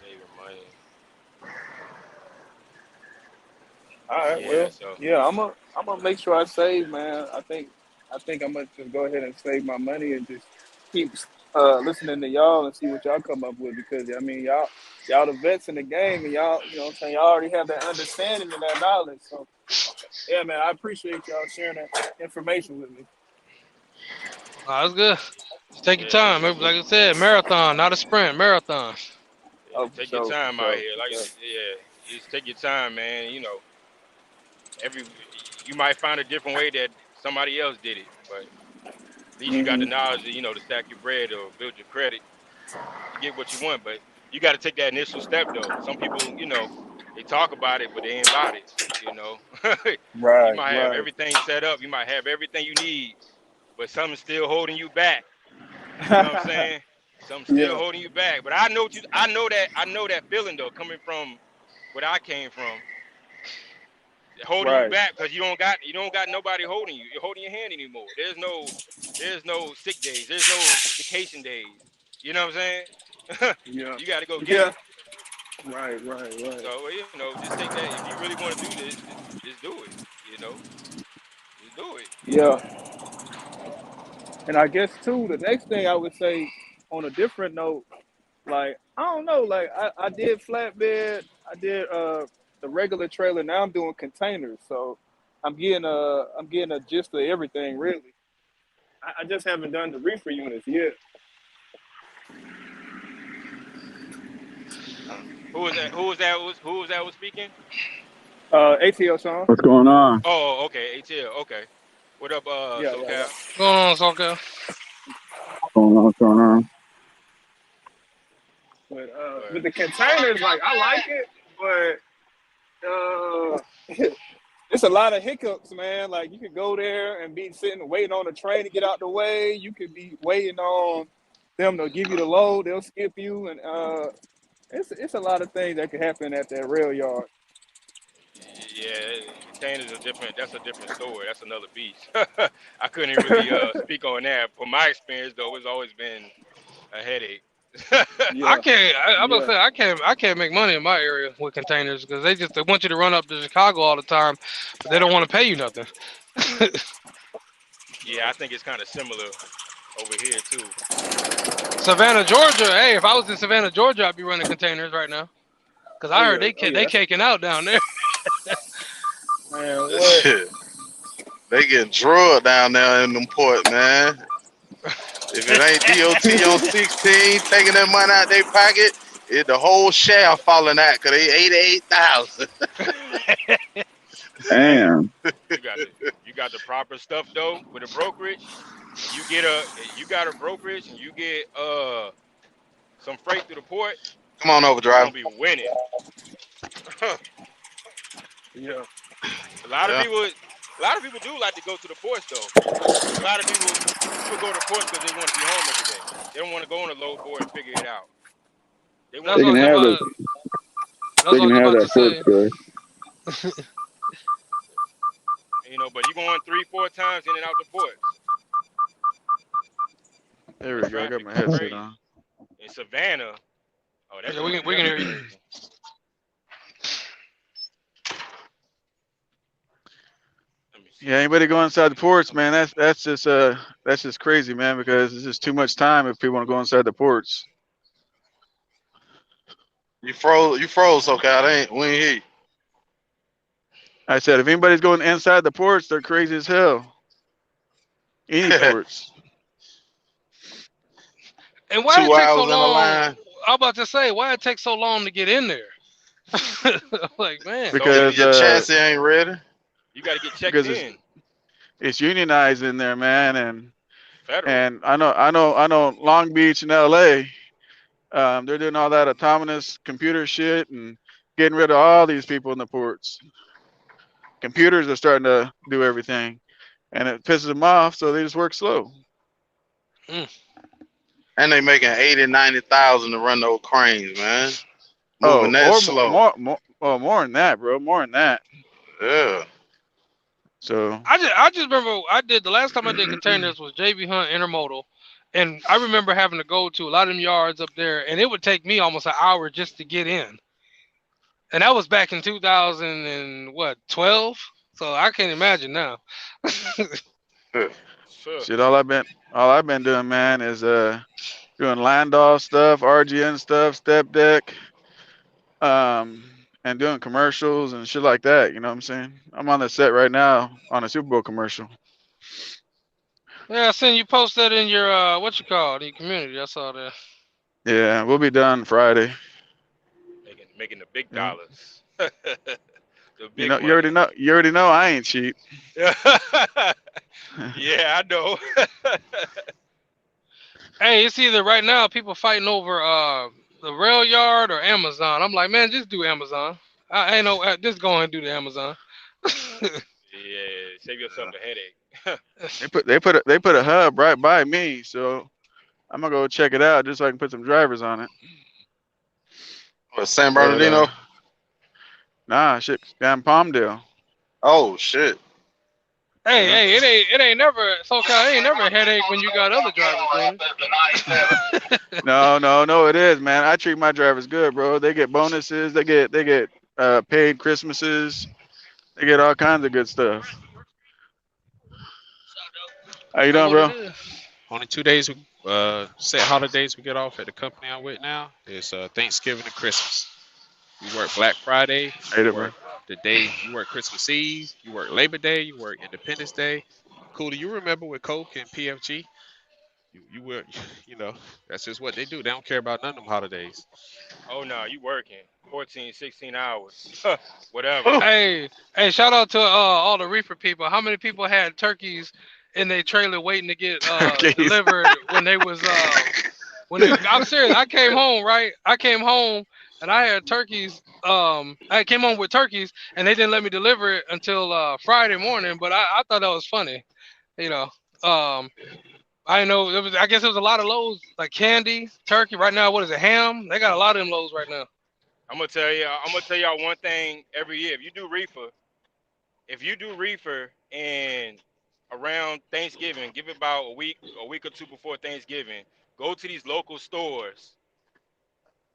saving money. All right, Yeah, well, so yeah, I'm gonna make sure I save, man. I think I'm gonna just go ahead and save my money and just keep listening to y'all and see what y'all come up with, because I mean y'all the vets in the game, and y'all, what I'm saying, y'all already have that understanding and that knowledge. So yeah, man, I appreciate y'all sharing that information with me. That's good. Just take your yeah, time. Like I said, marathon, not a sprint. Marathon. yeah, Oh, for take your sure, for time out sure, here. for Like, sure. yeah, just take your time, man. Every you might find a different way that somebody else did it, but at least you got the Hmm. knowledge to stack your bread or build your credit to get what you want. But you got to take that initial step, though. Some people, they talk about it, but they ain't about it. You know, you Right, might have right. everything set up, you might have everything you need, but something's still holding you back. You know what I'm saying? Something's still Yeah, holding you back. But I know that feeling though, coming from what I came from, holding you right. back because you don't got nobody holding you. You're holding your hand anymore. There's no sick days. There's no vacation days. You know what I'm saying? Yeah, You got to go get yeah. it. Right, right, right. So just take that. If you really want to do this, just do it. You know, just do it. Yeah, and I guess too, the next thing I would say, on a different note, like I don't know, like I did flatbed, I did the regular trailer. Now I'm doing containers, so I'm getting a gist of everything really. I just haven't done the reefer units yet. Who was that? Who was that was speaking? ATL Sean. What's going on? Oh, okay. ATL. Okay. What up, Yeah, yeah, yeah. SoCal? What's going on, Soccer? What's going on? But But with the containers, like I like it, but it's a lot of hiccups, man. Like you could go there and be sitting waiting on the train to get out the way. You could be waiting on them to give you the load. They'll skip you, and it's a lot of things that could happen at that rail yard. yeah, containers are different. That's a different story. That's another beast. I couldn't really speak on that. From my experience, though, it's always been a headache. I Yeah, can't. I'm gonna yeah, say I can't make money in my area with containers because they want you to run up to Chicago all the time, but they don't want to pay you nothing. Yeah, I think it's kind of similar over here too. Savannah, Georgia. Hey, if I was in Savannah, Georgia, I'd be running containers right now because oh I heard yeah, oh they yeah. caking out down there. Man, what? Shit, they get drugged down there in them port, man. If it ain't DOT on 16 taking that money out their pocket, the whole shaft falling out because they 88,000. Hey, Damn. you got the you got the proper stuff though with a brokerage, and you got a brokerage and you get some freight through the port, Come on over, you're gonna driver. be winning. Yeah, A lot of Yeah. people, do like to go to the ports though. A lot of people go to the ports because they want to be home every day. They don't want to go on a load board and figure it out. They want That's to They what I be can was have home. the about. That's they what I can was have about that to port say. story. But you going 3, 4 times in and out the ports. There That we go. I got traffic my is headset crazy. on. In Savannah, oh, that Yeah, joint is we can hear definitely you. crazy. Let me see. Yeah, anybody go inside the ports, man? That's just crazy, man. Because it's just too much time if people want to go inside the ports. You froze. You froze. Okay, we ain't hear you. I said if anybody's going inside the ports, they're crazy as hell. Any ports. And why it 2 take so hours in the long? line. I'm about to say why it takes so long to get in there. Like, man. So Your Because your chassis ain't ready. you got to get checked because in it's unionized in there, man, federal. and I know Long Beach and LA, they're doing all that autonomous computer shit and getting rid of all these people in the ports. Computers are starting to do everything, and it pisses them off, so they just work slow. Mm. And they making 80, 90,000 to run those cranes, man. Moving Oh, that or slow. more than that, bro, more than that. Yeah. So I just remember I did the last time I did containers was JB Hunt Intermodal, and I remember having to go to a lot of them yards up there, and it would take me almost an hour just to get in, and that was back in 2012. So I can't imagine now. Yeah. Sure. shit, all I've been doing, man, is doing Landau stuff, RGN stuff, step deck, and doing commercials and shit like that. You know what I'm saying? I'm on the set right now on a Super Bowl commercial. Yeah, I seen you post that in your what you call it, in your community. I saw that. Yeah, we'll be done Friday. Making the big Yeah. dollars. The You big know, money. you already know I ain't cheap. Yeah, I know. Hey, it's either right now people fighting over the rail yard or Amazon. I'm like, man, just do Amazon. I ain't no just go ahead and do the Amazon. Yeah, save yourself a headache. They put a hub right by me, so I'm gonna go check it out just so I can put some drivers on it. What, San But Bernardino? nah, shit, damn Palmdale. Oh shit. Hey, Yeah. hey, it ain't never SoCal. It ain't never a headache when you got other drivers doing it. No, it is, man. I treat my drivers good, bro. They get bonuses. They get paid Christmases. They get all kinds of good stuff. How you That's doing, what it bro? is. Only 2 days, set holidays we get off at the company I'm with now is Thanksgiving and Christmas. You work Black Friday, you Hey, bro. work you work Christmas Eve, you work Labor Day, you work Independence Day. Cooley, you remember with Coke and PFG? You work, you know, that's just what they do. They don't care about none of them holidays. Oh no, you working 14, 16 hours. Whatever. Whew. Hey, shout out to all the Reefer people. How many people had turkeys in their trailer waiting to get Turkeys. delivered when they was when they? I'm serious. I came home, right? I came home and I had turkeys. I came home with turkeys and they didn't let me deliver it until Friday morning. But I thought that was funny. You know, um, I know there was. I guess there was a lot of loads like candy, turkey. Right now, what is it? Ham. They got a lot of them loads right now. I'm gonna tell y'all one thing every year. If you do reefer and around Thanksgiving, give it about a week or two before Thanksgiving, go to these local stores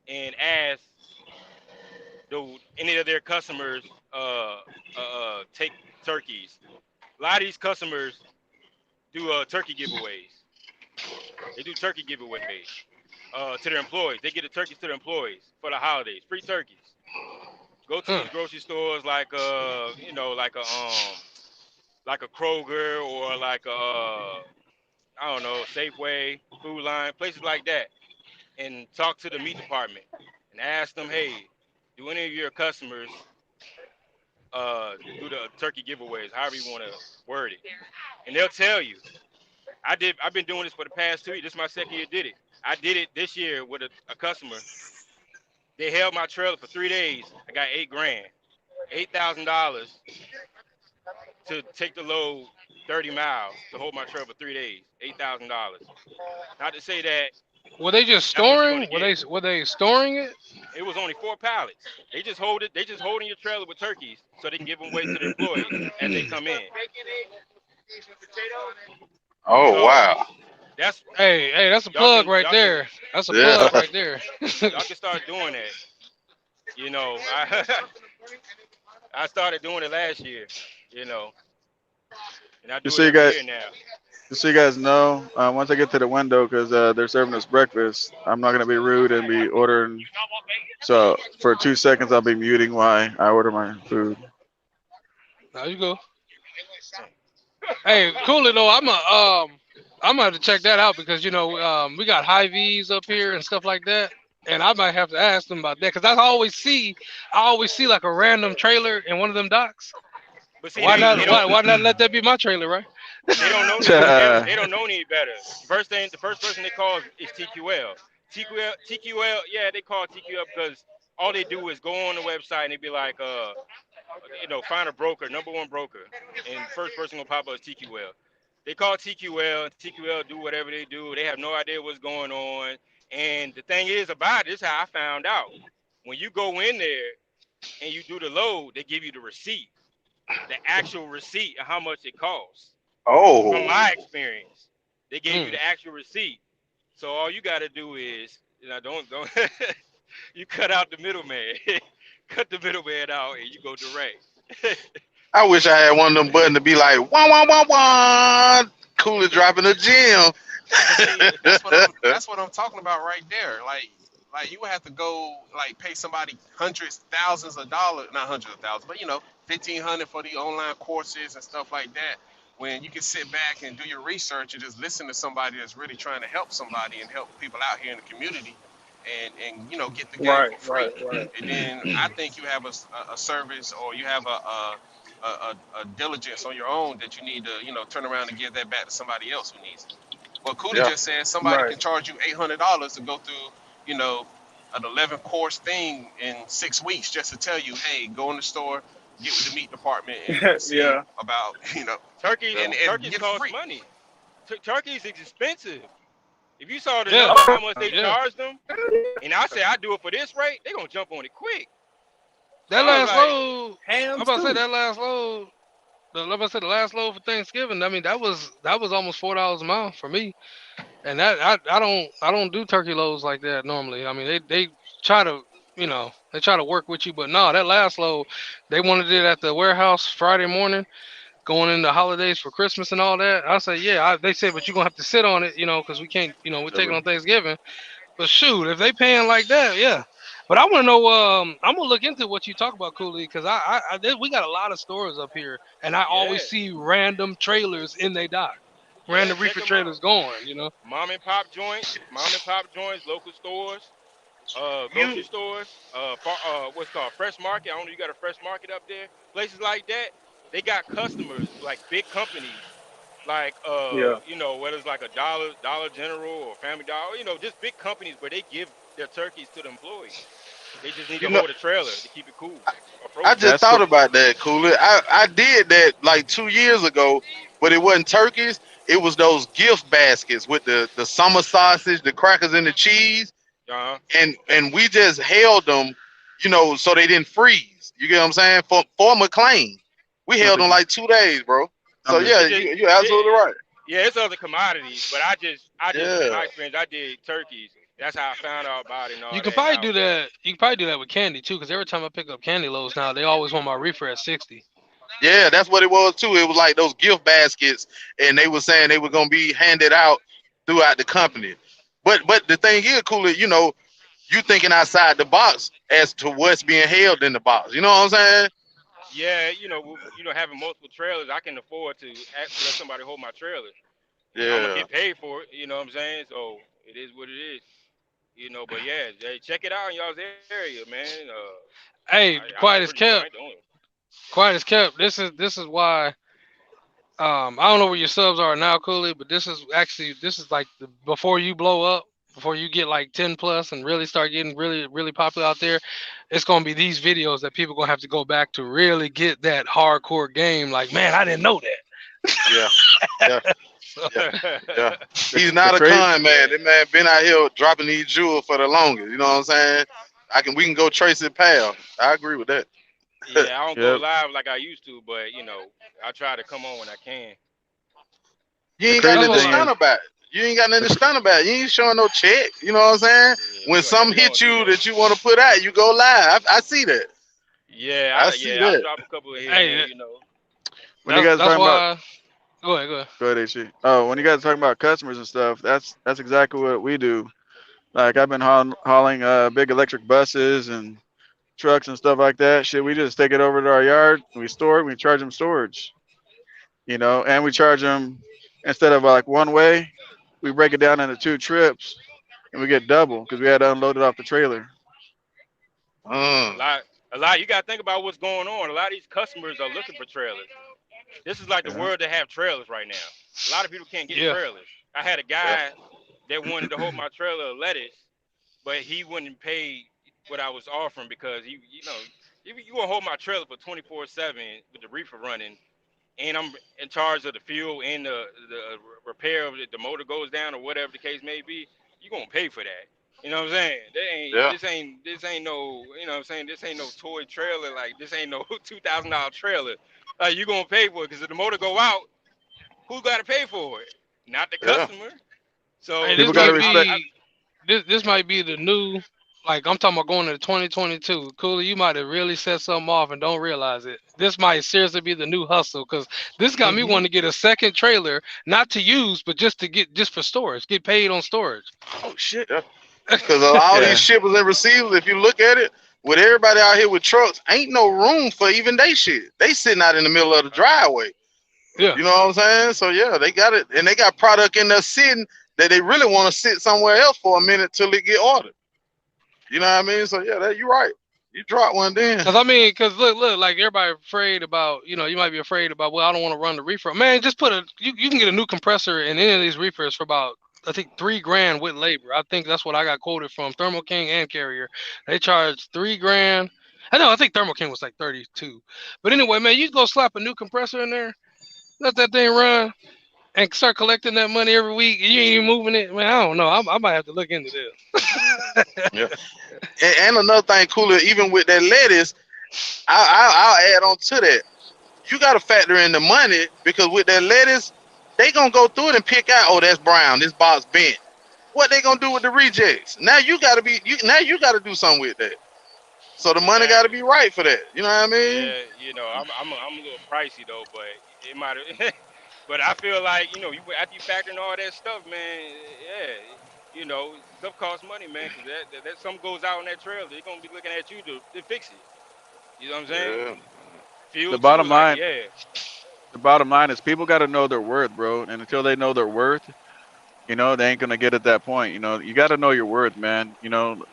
and ask do any of their customers take turkeys. A lot of these customers do turkey giveaways. They do turkey giveaways to their employees. They get the turkeys to their employees for the holidays, free turkeys. Go to Huh. these grocery stores like like a Kroger or like a I don't know, Safeway, Food Line, places like that, and talk to the meat department and ask them, hey, do any of your customers do the turkey giveaways, however you want to word it, and they'll tell you. I've been doing this for the past 2 years. This is my second year did it. I did it this year with a customer. They held my trailer for 3 days. I got $8,000, $8,000 to take the load 30 miles to hold my trailer for 3 days, $8,000. Not to say that Were they just that's what you're going storing? to get. Were they storing it? It was only 4 pallets. They just hold it. They just holding your trailer with turkeys so they can give them away to the employees as they come in. Oh So wow. that's Hey, that's a y'all plug can right y'all can there. That's a Yeah. plug right there. y'all can start doing that. You know, I I started doing it last year. You know, and I Just do so it you every guys, year now. just so you guys know, once I get to the window, because they're serving us breakfast, I'm not gonna be rude and be ordering. So for 2 seconds, I'll be muting while I order my food. Now you go. Dang. Hey, Cooley though, I'm gonna have to check that out because we got high V's up here and stuff like that, and I might have to ask them about that because I always see like a random trailer in one of them docks. But see, Why not? they don't Why not let that be my trailer, right? they don't know any they don't know any better. The first person they call is TQL. TQL, yeah, they call TQL because all they do is go on the website and they be like, find a broker, number one broker, and the first person gonna pop up is TQL. They call TQL, and TQL do whatever they do. They have no idea what's going on. And the thing is about it, this is how I found out. When you go in there and you do the load, they give you the receipt, the actual receipt of how much it costs. From Oh. my experience, they gave you Mm. the actual receipt. So all you got to do is, don't you cut out the middleman, cut the middleman out, and you go direct. I wish I had one of them buttons to be like wah wah wah wah. Cooler dropping a gem. But see, That's what I'm talking about right there. Like you would have to go like pay somebody hundreds, thousands of dollars, not hundreds of thousands, but 1,500 for the online courses and stuff like that. When you can sit back and do your research and just listen to somebody that's really trying to help somebody and help people out here in the community, and get the game Right, for free. right, right. And then I think you have a service, or you have a diligence on your own that you need to turn around and give that back to somebody else who needs it. But Cooley Yeah. just said somebody Right. can charge you $800 to go through, you know, an 11 course thing in 6 weeks just to tell you, hey, go in the store, get with the meat department, and see Yeah. about, turkeys Yeah. and turkeys get it for cost free. money. Turkeys is expensive. If you saw the Yeah, numbers, how much they yeah. charge them, and I say I do it for this rate, they gonna jump on it quick. So That I was last like, load. I'm Hams about to say too. that last load. Like I said, the last load for Thanksgiving. I mean, that was almost $4 a mile for me. And that I don't do turkey loads like that normally. I mean, they try to they try to work with you, but no, that last load, they wanted it at the warehouse Friday morning, going into holidays for Christmas and all that. I said, yeah. They said, but you're gonna have to sit on it, because we can't, we're taking on Thanksgiving. But shoot, if they paying like that, yeah. But I want to know. I'm gonna look into what you talk about, Cooley, because we got a lot of stores up here, and I yeah, always see random trailers in they dock, yeah, random check reefer them out. trailers going. Mom and pop joints, local stores, grocery You stores, what's called fresh market. I don't know, you got a fresh market up there. Places like that, they got customers like big companies, like yeah. whether it's like a Dollar General or Family Dollar, just big companies where they give their turkeys to the employees. They just need You to know, hold a trailer to keep it cool or I frozen. just That's thought what. about that, Cooler. I did that like 2 years ago, but it wasn't turkeys. It was those gift baskets with the summer sausage, the crackers, and the cheese, Uh-huh. and we just held them, so they didn't freeze. You get what I'm saying? For McLean, we No, held them like 2 days, bro. I So mean, yeah, It just you're absolutely it, right. yeah, it's other commodities, but I just in Yeah. my experience, I did turkeys. That's how I found out about it and You all could that. And probably I do that. You could probably do that with candy too, because every time I pick up candy loads now, they always want my reefer at 60. Yeah, that's what it was too. It was like those gift baskets, and they were saying they were gonna be handed out throughout the company. But the thing is, Cooler, you thinking outside the box as to what's being held in the box. You know what I'm saying? yeah, having multiple trailers, I can afford to let somebody hold my trailer. I'm gonna Yeah. get paid for it. You know what I'm saying? So it is what it is. But yeah, hey, check it out in y'all's area, man. Hey, I'm quiet pretty as sure I ain't kept. the only one. Quiet as kept. This is why. I don't know where your subs are now, Cooley, but this is like before you blow up. before you get like 10 plus and really start getting really popular out there, it's gonna be these videos that people gonna have to go back to really get that hardcore game. Like, man, I didn't know that. Yeah, yeah, So, yeah, yeah. He's The not a crazy, con man. That man been out here dropping these jewels for the longest. You know what I'm saying? We can go trace his path. I agree with that. Yeah, I don't go yep. live like I used to, but you know, I try to come on when I can. You The ain't got that's crazy nothing to what thing stun is, about. You ain't got nothing to the, stun about. You ain't showing no check. You know what I'm saying? Yeah, When some we hit don't do you that. that you want to put out, you go live. I see that. I see Yeah, I that. drop a couple of here and there, hey, you know. when you guys are that's talking about, why. Go ahead, go ahead. go ahead, HC. Oh, when you guys are talking about customers and stuff, that's exactly what we do. Like I've been hauling big electric buses and trucks and stuff like that. Shit, we just take it over to our yard, we store it, we charge them storage, and we charge them instead of like one way, we break it down into 2 trips, and we get double because we had to unload it off the trailer. A Mm. lot, a lot. You got to think about what's going on. A lot of these customers are looking for trailers. This is like the Yeah. world to have trailers right now. A lot of people can't get Yeah, trailers. I had a Yeah. guy that wanted to hold my trailer of lettuce, but he wouldn't pay what I was offering because you gonna hold my trailer for 24/7 with the reefer running, and I'm in charge of the fuel and the repair of the motor goes down or whatever the case may be. You gonna pay for that. You know what I'm saying? Yeah. This ain't no, you know what I'm saying? This ain't no toy trailer. Like, this ain't no $2,000 trailer. You gonna pay for it because if the motor go out, who got to pay for it? Not the Yeah. customer. hey, So People this got to you, might respect. I be this might be the new. Like, I'm talking about going into 2022. Cooley, you might have really set something off and don't realize it. This might seriously be the new hustle because this got me Hmm. wanting to get a second trailer, not to use, but just for storage, get paid on storage. Oh shit. Because all these Yeah, shippers and receivers, if you look at it, with everybody out here with trucks, ain't no room for even they shit. They sitting out in the middle of the driveway. Yeah, You know what I'm saying? So yeah, they got it, and they got product in there sitting that they really want to sit somewhere else for a minute till it get ordered. You know what I mean? So yeah, you're right. You drop one then. cause I mean, cause look, like everybody afraid about, you might be afraid about, well, I don't want to run the reefer. Man, just you can get a new compressor in any of these reefers for about, I think, $3,000 with labor. I think that's what I got quoted from Thermo King and Carrier. They charge $3,000. I think Thermo King was like 32. But anyway, man, you go slap a new compressor in there, let that thing run, and start collecting that money every week. You ain't even moving it, man. I don't know. I might have to look into this. Yeah. And another thing, cooler, even with that lettuce, I'll add on to that. You got to factor in the money because with that lettuce, they gonna go through it and pick out, oh, that's brown, this box bent. What they gonna do with the rejects? Now now you gotta do something with that. So the money got to exactly. be right for that. You know what I mean? Yeah, I'm a little pricey though, but it might have. But I feel like you after you factor in all that stuff, man. Yeah, stuff costs money, man. Because that something goes out on that trailer, they're gonna be looking at you to fix it. You know what I'm saying? Yeah. the Fuel too, bottom like, line, yeah. the bottom line is people got to know their worth, bro. And until they know their worth, they ain't gonna get at that point. You got to know your worth, man.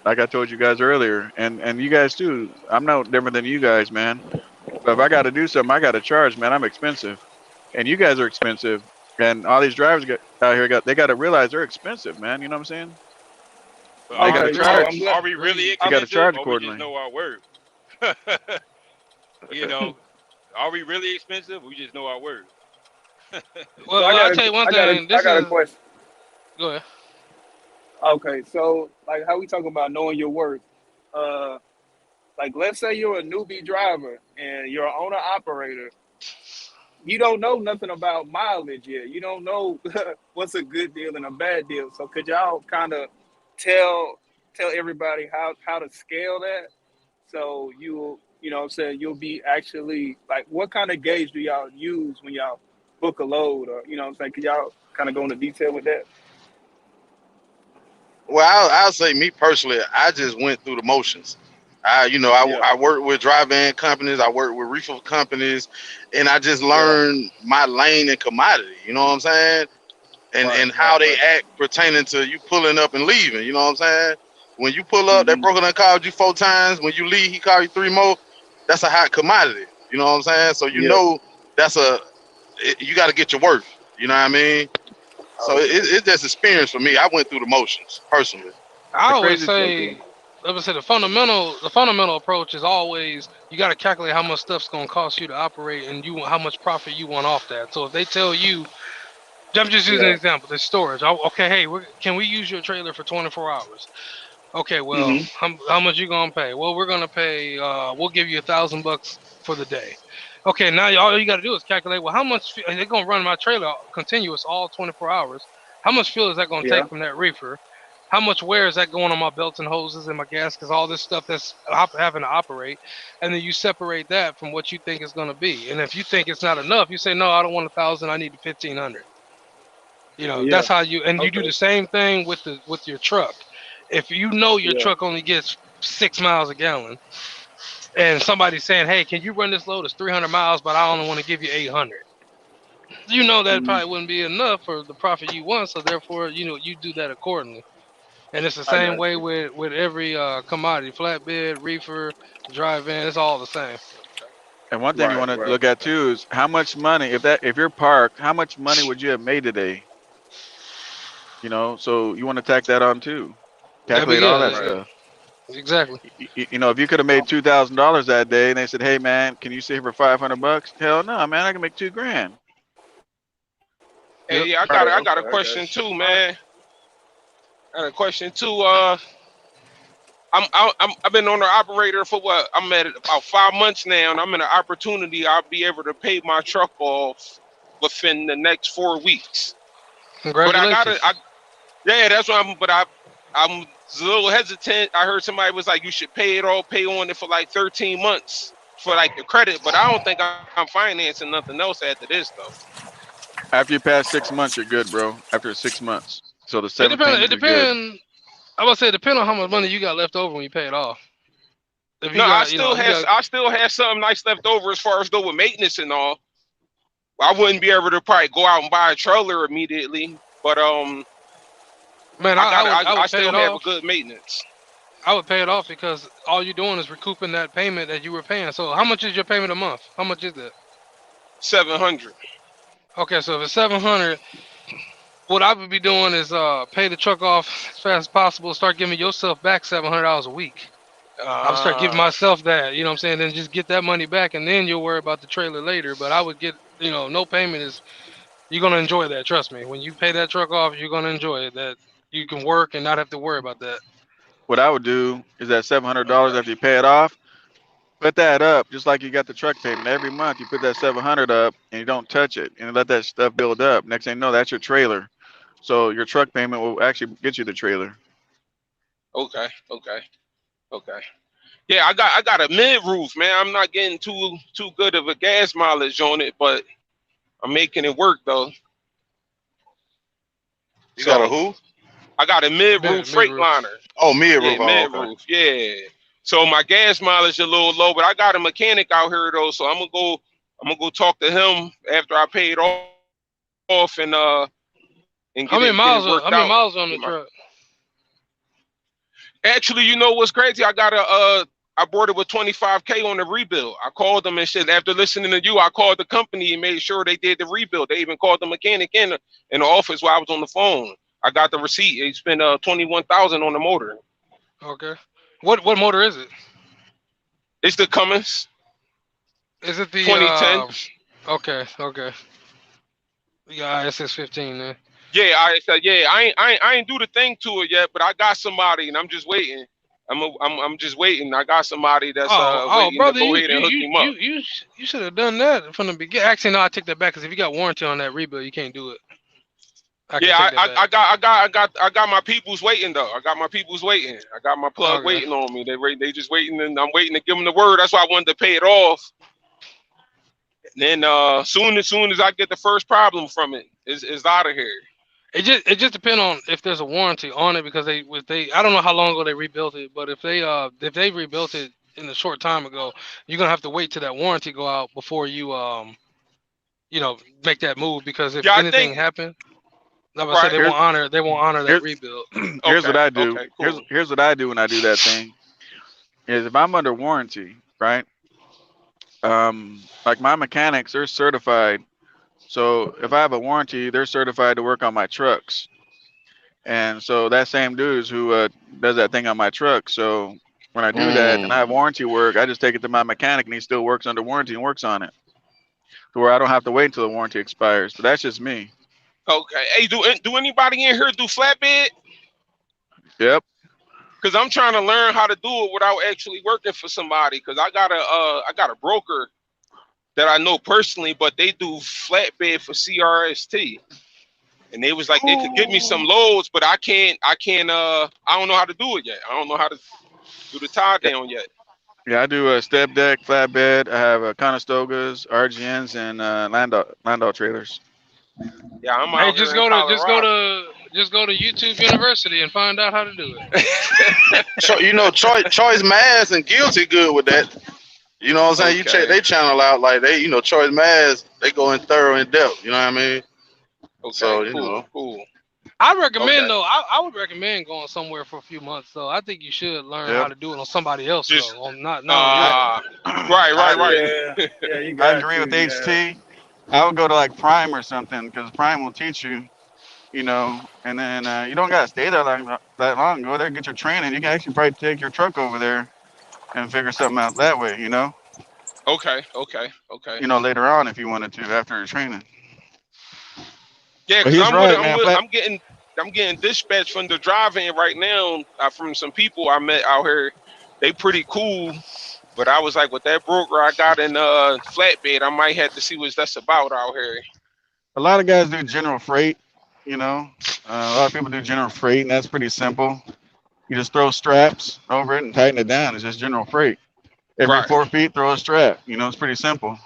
Like I told you guys earlier, and you guys too. I'm no different than you guys, man. But if I got to do something, I got to charge, man. I'm expensive, and you guys are expensive, and all these drivers out here they got to realize they're expensive, man. You know what I'm saying? But They are got to we Okay, so I'm really charge. glad. are we really They got to expensive, charge or we just accordingly. know our worth? you know, are we really expensive? We just know our worth. So Well, I'll tell you one thing. I This got a is question. go ahead. Okay, so like how we talking about knowing your worth? Uh, like let's say you're a newbie driver and you're an owner operator. You don't know nothing about mileage yet. You don't know what's a good deal and a bad deal. So could y'all kind of tell tell everybody how to scale that? So you know what I'm saying, you'll be actually like what kind of gauge do y'all use when y'all book a load, or you know what I'm saying? Could y'all kind of go into detail with that? Well, I'll say me personally, I just went through the motions. Yeah. I work with dry van companies, I work with reefer companies, and I just Yeah. learned my lane and commodity. You know what I'm saying? And how they Right. act pertaining to you pulling up and leaving. You know what I'm saying? When you pull up, that Hmm. broker done called you 4 times. When you leave, he called you 3 more. That's a hot commodity. You know what I'm saying? So Yeah. that's you got to get your worth. You know what I mean? So it's just experience for me. I went through the motions personally. I The always crazy say, let me say the fundamental approach is always you got to calculate how much stuff's gonna cost you to operate and how much profit you want off that. So if they tell you, I'm just using an example, the storage. Okay, hey, can we use your trailer for 24 hours? Okay, well, Hmm. how much you gonna pay? Well, we're gonna pay. We'll give you $1,000 for the day. Okay, now all you got to do is calculate. Well, how much they're gonna run my trailer continuous all 24 hours? How much fuel is that gonna Yeah. take from that reefer? How much wear is that going on my belts and hoses and my gaskets? All this stuff that's having to operate, and then you separate that from what you think it's gonna be. And if you think it's not enough, you say no, I don't want 1,000. I need 1,500. Yeah. That's how you do Okay. the same thing with your truck. If you know your Yeah. truck only gets 6 miles a gallon, and somebody's saying, "Hey, can you run this load? It's 300 miles, but I only want to give you 800." You know that Hmm. probably wouldn't be enough for the profit you want, so therefore, you do that accordingly. And it's the I same got way you. with every commodity, flatbed, reefer, dry van. It's all the same. And one thing you Right. want to Right. look at too is how much money, if you're parked, how much money would you have made today? So you want to tack that on too. That'd be Calculate all that good. Right. stuff. Exactly. If you could have made $2,000 that day, and they said, "Hey man, can you stay here for $500?" Hell no, man, I can make $2,000. Yep. Hey, yeah, Right. I got Okay. a I got question you. too, man. I got a question too. I've been on the operator for what? I'm at about 5 months now, and I'm in an opportunity. I'll be able to pay my truck off within the next 4 weeks. But Congratulations. yeah, that's what I'm a little hesitant. I heard somebody was like, you should pay on it for like 13 months for like the credit, but I don't think I'm financing nothing else after this though. After you pass 6 months, you're good, bro. After 6 months, so the It seventh depends. It payment, you're good. depends. I would say it depends on how much money you got left over when you pay it off. If No, you got, if you got, I still have something nice left over as far as though with maintenance and all. I wouldn't be able to probably go out and buy a trailer immediately, but man, I I would pay still it have a off. good maintenance. I would pay it off because all you're doing is recouping that payment that you were paying. So how much is your payment a month? How much is that? 700. Okay, so if it's 700, what I would be doing is pay the truck off as fast as possible. Start giving yourself back $700 a week. I would start giving Uh, myself that. You know what I'm saying? Then just get that money back, and then you'll worry about the trailer later. But I would get, no payment is. You're gonna enjoy that. Trust me. When you pay that truck off, you're gonna enjoy it. That you can work and not have to worry about that. What I would do is that $700 okay. after you pay it off, put that up just like you got the truck payment. Every month you put that 700 up and you don't touch it and let that stuff build up. Next thing you know, that's your trailer. So your truck payment will actually get you the trailer. Okay. Okay. Okay. Yeah, I got a mid roof, man. I'm not getting too good of a gas mileage on it, but I'm making it work though. You got a So who? I got a mid roof Mid roof. Freightliner. Oh, mid Yeah, roof. Oh, mid okay. roof. Yeah. So my gas mileage a little low, but I got a mechanic out here though, so I'm gonna go talk to him after I pay it off and How many get it miles? How worked many out. miles on the Get my truck? Actually, you know what's crazy? I bought it with 25K on the rebuild. I called them and said after listening to you, I called the company and made sure they did the rebuild. They even called the mechanic in the office while I was on the phone. I got the receipt. They spent 21,000 on the motor. Okay. What motor is it? It's the Cummins Is it the 2010. Okay, okay. Yeah, SS15 then. Yeah, I said yeah. I ain't do the thing to it yet, but I got somebody and I'm just waiting. I'm just waiting. I got somebody that's Oh, waiting to brother, go ahead and hook him up. you should have done that from the beginning. Actually, no, I take that back because if you got warranty on that rebuild, you can't do it. I can Yeah, take that back. I got my peoples waiting though. I got my peoples waiting. I got my plug Okay. waiting on me. They just waiting, and I'm waiting to give them the word. That's why I wanted to pay it off. And then soon as I get the first problem from it, is out of here. It just depends on if there's a warranty on it because they I don't know how long ago they rebuilt it, but if they rebuilt it in a short time ago, you're gonna have to wait till that warranty go out before you make that move because if Yeah, I anything think happened, like I said, right. they won't honor that Here, rebuild. here's Okay, what I do. okay, Here's cool. here's what I do when I do that thing is if I'm under warranty, right? Like my mechanics, they're certified So if I have a warranty, they're certified to work on my trucks. And so that same dude is who does that thing on my truck. So when I do that and I have warranty work, I just take it to my mechanic and he still works under warranty and works on it. To where I don't have to wait until the warranty expires. But that's just me. Okay. Hey, do anybody in here do flatbed? Yep. Because I'm trying to learn how to do it without actually working for somebody. Because I got a broker that I know personally, but they do flatbed for CRST. And they was like they could give me some loads, but I don't know how to do it yet. I don't know how to do the tie down yet. Yeah, I do a step deck, flatbed. I have Conestogas, RGNs, and Landau trailers. Yeah, I'm Hey, out here in Colorado. just go to YouTube University and find out how to do it. You know, Choice Mass and Guilty good with that. You know what I'm saying? You check they channel out like they, you know, Choice Mass, they go in thorough in depth. You know what I mean? Okay, so you cool, know, cool. I recommend though. I would recommend going somewhere for a few months. So I think you should learn how to do it on somebody else. Just though, not on right. Yeah, you I got agree to. with Yeah. HT. I would go to like Prime or something because Prime will teach you, you know, and then you don't gotta stay there that long. Go there, get your training. You can actually probably take your truck over there and figure something out that way, you know. Okay. You know, later on if you wanted to after your training. Yeah, But because he's right, man. I'm getting dispatched from the drive-in right now from some people I met out here. They pretty cool, but I was like, with that broker I got in flatbed, I might have to see what that's about out here. A lot of guys do general freight, you know. A lot of people do general freight, and that's pretty simple. You just throw straps over it and tighten it down. It's just general freight. Every Right. 4 feet, throw a strap. You know, it's pretty simple.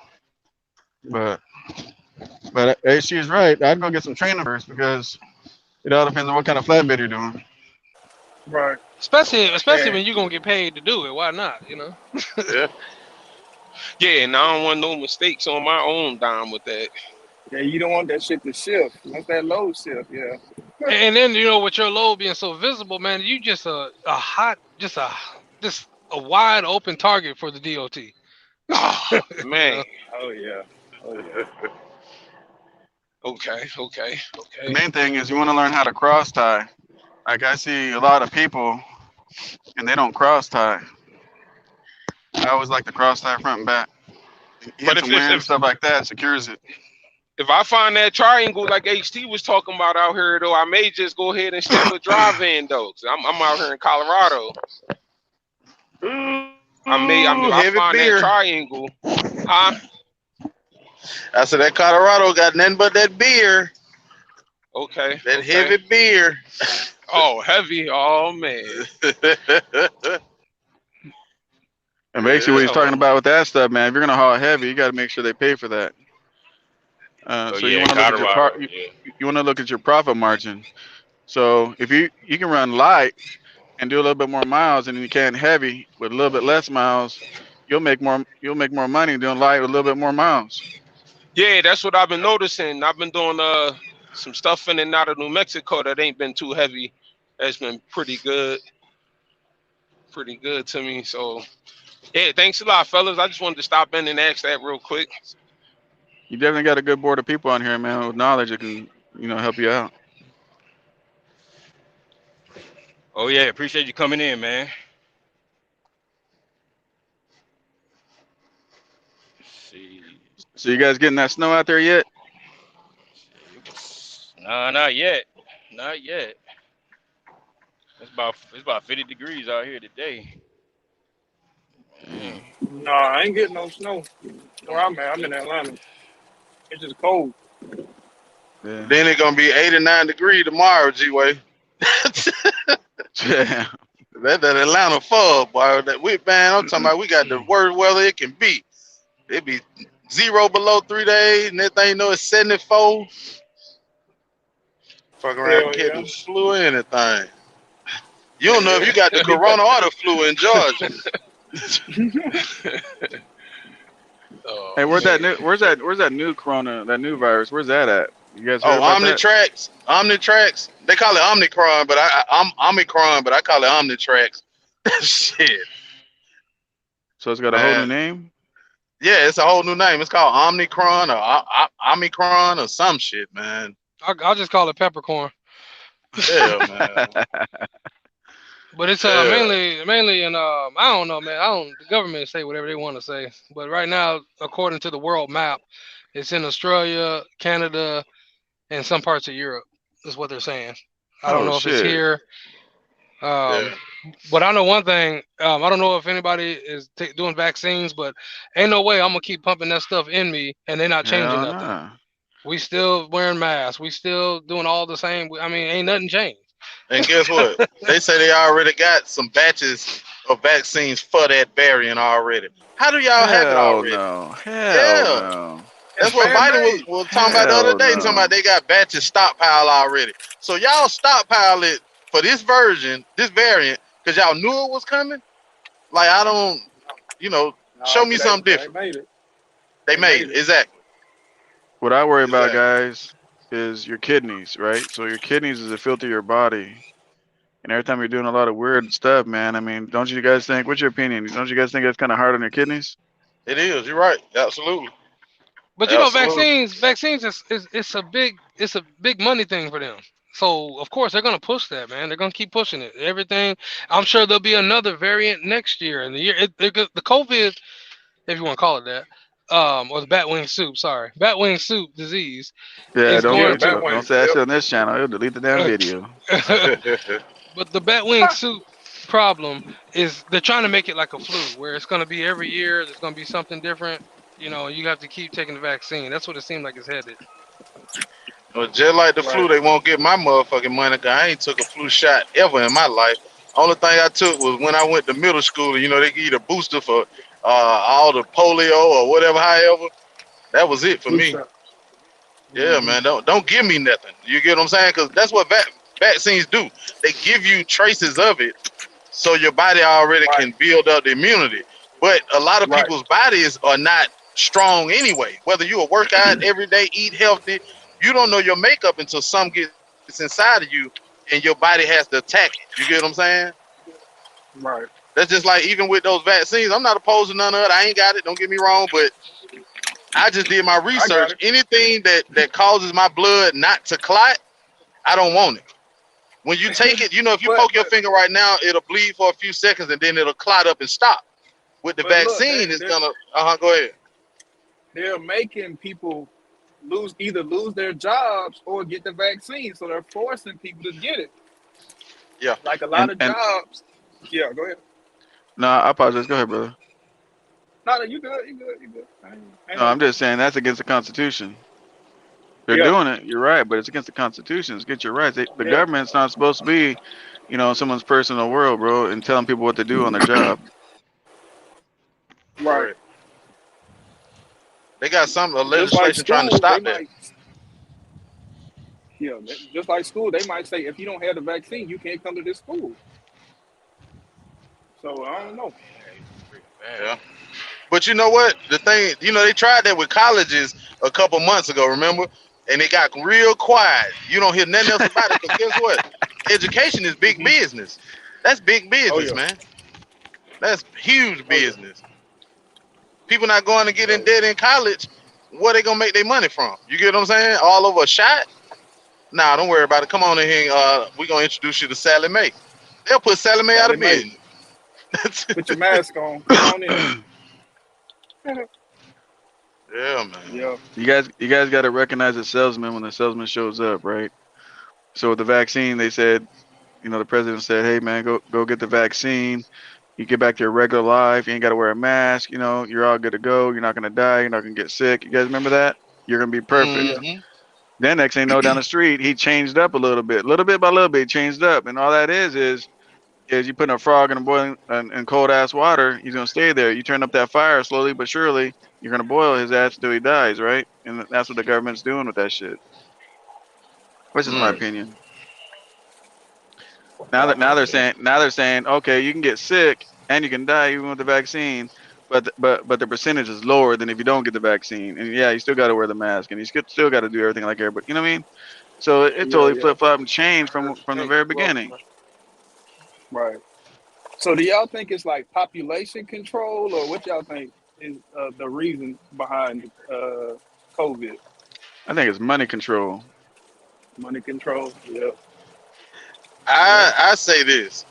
But she is right. I'd go get some training first because it all depends on what kind of flatbed you're doing. Right. especially Yeah. when you're gonna get paid to do it. Why not? You know. Yeah, and I don't want no mistakes on my own dime with that. Yeah, you don't want that shit to shift. Once that load shift, yeah. And then with your load being so visible, man, you just a wide open target for the DOT. Oh man. Oh yeah. Oh yeah. Okay. The main thing is you want to learn how to cross tie. Like I see a lot of people and they don't cross tie. I always like to cross tie front and back. But Hit the wind, stuff like that, secures it. if I find that triangle like HT was talking about out here, though, I may just go ahead and stick with drive-in, though. Cause I'm out here in Colorado. If I find beer. that triangle, huh? I said that Colorado got nothing but that beer. Okay. That heavy beer. Oh, heavy. Oh man. And basically what he's talking about with that stuff, man, if you're gonna haul heavy, you gotta make sure they pay for that. So you want to look at you want to look at your profit margin. So if you can run light and do a little bit more miles, and you can heavy with a little bit less miles, you'll make more money doing light with a little bit more miles. Yeah, that's what I've been noticing. I've been doing some stuff in and out of New Mexico that ain't been too heavy. That's been pretty good to me. So yeah, thanks a lot, fellas. I just wanted to stop in and ask that real quick. You definitely got a good board of people on here, man, with knowledge that can, help you out. Oh yeah, appreciate you coming in, man. Let's see. So you guys getting that snow out there yet? Nah, not yet. Not yet. It's about 50 degrees out here today. No, I ain't getting no snow. Where I'm at, I'm in Atlanta. It's just cold. Yeah. Then it's gonna be 89 degrees tomorrow, G-Way. Yeah. That Atlanta fog, boy. I'm talking about we got the worst weather it can be. It be 0 below 3 days, and that thing it's 74. Fuck around and catch the flu or anything. You don't know if you got the corona or the flu in Georgia. Hey, where's that new corona, that new virus? Where's that at? You guys heard about Omnitrax. Omnitrax. They call it Omicron, but I'm Omicron, but I call it Omnitrax. Shit. So it's got a whole new name? Yeah, it's a whole new name. It's called Omicron or Omicron or some shit, man. I'll just call it peppercorn. Yeah, man. But it's Yeah. mainly in I don't know, man. I don't. The government say whatever they want to say. But right now, according to the world map, it's in Australia, Canada, and some parts of Europe. Is what they're saying. I don't Oh know if it's shit. here. Yeah. But I know one thing. I don't know if anybody is doing vaccines, but ain't no way I'm gonna keep pumping that stuff in me and they're not changing Hell nothing. nah. We still wearing masks. We still doing all the same. I mean, ain't nothing changed. And guess what? They say they already got some batches of vaccines for that variant already. How do y'all have it Hell already? no. Hell Yeah. no. That's It's what man Biden made. was talking about the other Hell day, talking about no. they got batches stockpile already. So y'all stockpile it for this version, this variant, because y'all knew it was coming. Like I don't, you know, No, show me cause something they different. made it. They They made made it. it. Exactly. What I worry about, Exactly. guys, is your kidneys, right? So your kidneys is a filter of your body. And every time you're doing a lot of weird stuff, man, I mean, don't you guys think, what's your opinion? Don't you guys think it's kind of hard on your kidneys? It is. You're right. Absolutely. But you know, Absolutely. vaccines is it's a big money thing for them. So of course they're gonna push that, man. They're gonna keep pushing it. Everything. I'm sure there'll be another variant next year. And the year the COVID, if you want to call it that, or the bat wing soup. Sorry, bat wing soup disease Yeah, is don't Yeah, going get to. bat don't wings. say that Yep. shit on this channel. He'll delete the damn video. But the bat wing soup problem is they're trying to make it like a flu, where it's going to be every year. There's going to be something different. You know, you have to keep taking the vaccine. That's what it seemed like it's headed. Well, just like the flu, Right. they won't get my motherfucking money because I ain't took a flu shot ever in my life. Only thing I took was when I went to middle school. You know, they give you the booster for all the polio or whatever, however. That was it for Flu me. shot. Yeah, Mm-hmm. man. Don't give me nothing. You get what I'm saying? Because that's what vaccines do. They give you traces of it, so your body already Right. can build up the immunity. But a lot of Right. people's bodies are not strong anyway. Whether you work out every day, eat healthy, you don't know your makeup until some gets inside of you, and your body has to attack it. You get what I'm saying? Right. That's just like even with those vaccines. I'm not opposed to none of it. I ain't got it. Don't get me wrong, but I just did my I got research. it. Anything that causes my blood not to clot, I don't want it. When you take it, you know, if you poke your But finger right now, it'll bleed for a few seconds and then it'll clot up and stop. With the look, vaccine, it's gonna. Go ahead. they're making people lose their jobs or get the vaccine, so they're forcing people to get it. Yeah. Like a lot And of and jobs. Yeah, go ahead. no, I apologize. Go ahead, brother. No, you good. You good. You good. Ain't No, no I'm problem. just saying that's against the Constitution. They're Yeah. doing it. You're right, but it's against the Constitution. It's against your rights. The Yeah. government's not supposed to be, someone's personal world, bro, and telling people what to do on their job. Right. Correct. They got some Just like legislation trying to school, they stop that. might. Yeah. Just like school, they might say if you don't have the vaccine, you can't come to this school. So I don't know. Yeah. But you know what? The thing, they tried that with colleges a couple months ago, remember? And it got real quiet. You don't hear nothing else about it because guess what? Education is big Hmm. business. That's big Oh business, yeah. man. That's huge Oh yeah. business. People not going to get in So debt in college. Where they gonna make their money from? You get what I'm saying? All over a shot? Nah, don't worry about it. Come on in here. We gonna introduce you to Sally Mae. They'll put Sally Mae out Sally of Mae, business. put your mask on. Come on in. Yeah, man. Yeah. You guys got to recognize the salesman when the salesman shows up, right? So with the vaccine, they said, the president said, "Hey man, go get the vaccine. You get back to your regular life. You ain't got to wear a mask. You're all good to go. You're not gonna die. You're not gonna get sick. You guys remember that? You're gonna be perfect." Yeah. Mm-hmm. Then next thing you know, down the street, he changed up a little bit by little bit, he changed up, and all that is you put a frog in a boiling and cold ass water, he's gonna stay there. You turn up that fire slowly but surely, you're gonna boil his ass till he dies, right? And that's what the government's doing with that shit. Which is my Mm. opinion. Now Yeah. that now they're saying, okay, you can get sick and you can die even with the vaccine, but the percentage is lower than if you don't get the vaccine. And yeah, you still got to wear the mask and you still got to do everything like everybody. You know what I mean? So it Yeah. totally Yeah. flip flop and changed from the Hey, very welcome, beginning. bro. Right. So do y'all think it's like population control or what y'all think? is the reason behind COVID. I think it's money control. Money control. Yeah. Yeah. I say this.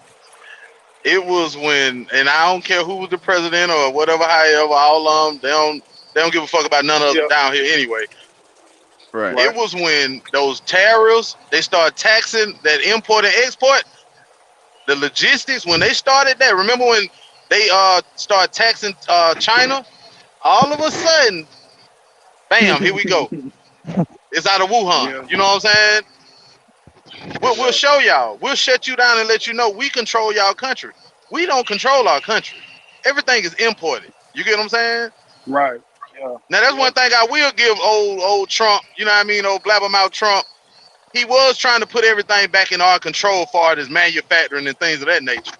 It was when, and I don't care who was the president or whatever, however, all they don't give a fuck about none of us Yeah. down here anyway. Right. It Right. was when those tariffs, they started taxing that import and export, the logistics, when they started that. Remember when they started taxing China? All of a sudden, bam, here we go. It's out of Wuhan. Yeah. You know what I'm saying? We'll Yeah. show y'all. We'll shut you down and let you know we control y'all country. We don't control our country. Everything is imported. You get what I'm saying? Right. Yeah. Now that's Yep. one thing I will give old Trump. You know what I mean? Old blabbermouth Trump. He was trying to put everything back in our control, far as manufacturing and things of that nature.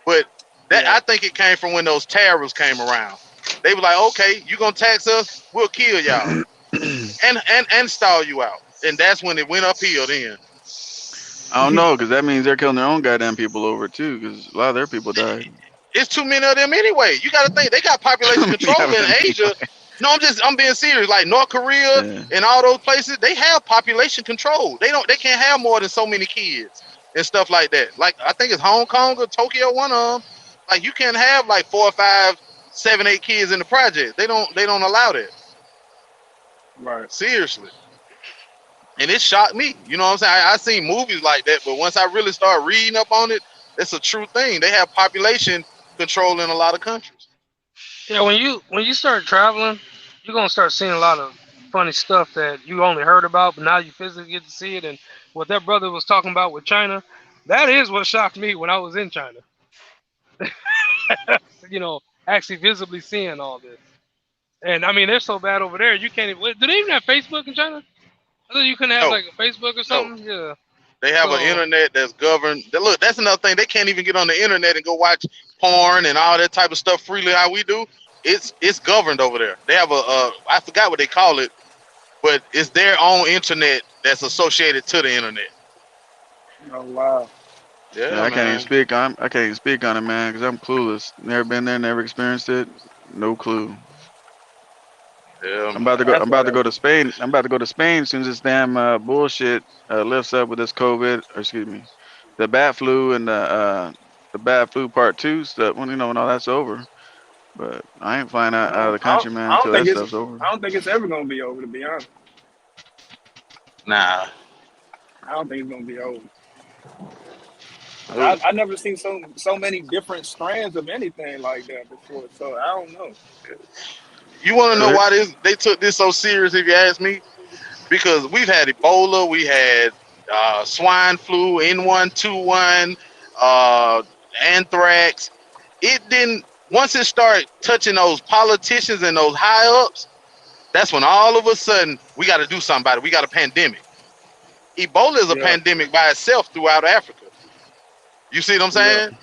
But that, Yeah. I think it came from when those tariffs came around. They were like, okay, you gonna tax us? We'll kill y'all and stall you out. And that's when it went uphill. Then I don't know, because that means they're killing their own goddamn people over too, because a lot of their people died. it's too many of them anyway. You got to think they got population Too many control of in them Asia. anyway. No, I'm being serious. Like North Korea Yeah. and all those places, they have population control. They can't have more than so many kids and stuff like that. Like I think it's Hong Kong or Tokyo, one of them. Like you can't have like 4 or 5, 7, 8 kids in the project. They don't allow that. Right. Seriously. And it shocked me. You know what I'm saying? I seen movies like that, but once I really started reading up on it, it's a true thing. They have population control in a lot of countries. Yeah, when you start traveling, you're gonna start seeing a lot of funny stuff that you only heard about, but now you physically get to see it. And what that brother was talking about with China, that is what shocked me when I was in China. Actually visibly seeing all this. And I mean, they're so bad over there. You can't even. Do they even have Facebook in China? I thought you couldn't have No, like a Facebook or no. something. Yeah. They have an So internet that's governed. Look, that's another thing. They can't even get on the internet and go watch porn and all that type of stuff freely how we do. It's governed over there. They have I forgot what they call it, but it's their own internet that's associated to the internet. Oh wow. Yeah, Yeah, I can't even man. speak on. I can't even speak on it, man, because I'm clueless. Never been there, never experienced it. No clue. Yeah, I'm about to man. go. That's I'm why about to that. go to Spain. I'm about to go to Spain as soon as this damn bullshit lifts up with this COVID. Or excuse me, the bat flu and the bad flu part two stuff. When all that's over. But I ain't flying out of the I don't, country, man, I don't until think that it's stuff's over. I don't think it's ever gonna be over. To be honest, Nah. I don't think it's gonna be over. Ooh. I never seen so many different strands of anything like that before. So I don't know. You want to So know here, why they took this so serious? If you ask me, because we've had Ebola, we had swine flu, N121, uh, anthrax. It didn't. Once it started touching those politicians and those high ups, that's when all of a sudden we got to do something about it. We got a pandemic. Ebola is a Yeah. pandemic by itself throughout Africa. You see what I'm Yeah. saying?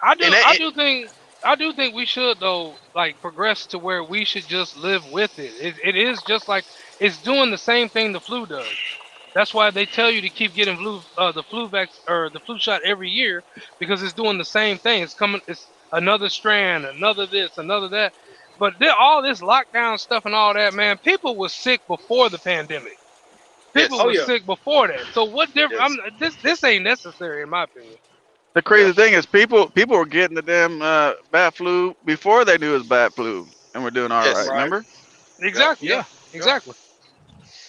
I do And that, I do think I do think we should though like progress to where we should just live with it. It is just like it's doing the same thing the flu does. That's why they tell you to keep getting the flu or the flu shot every year because it's doing the same thing. It's coming. It's another strand, another this, another that. But all this lockdown stuff and all that, man, people were sick before the pandemic. People yes, Oh were yeah. sick before that. So what different? yes, This ain't necessary in my opinion. the yeah. crazy thing is, people were getting the damn bat flu before they knew it was bat flu, and we're doing all right. Yes. Right. Remember? Yep. Exactly. Yeah. Yeah. Yeah. Exactly.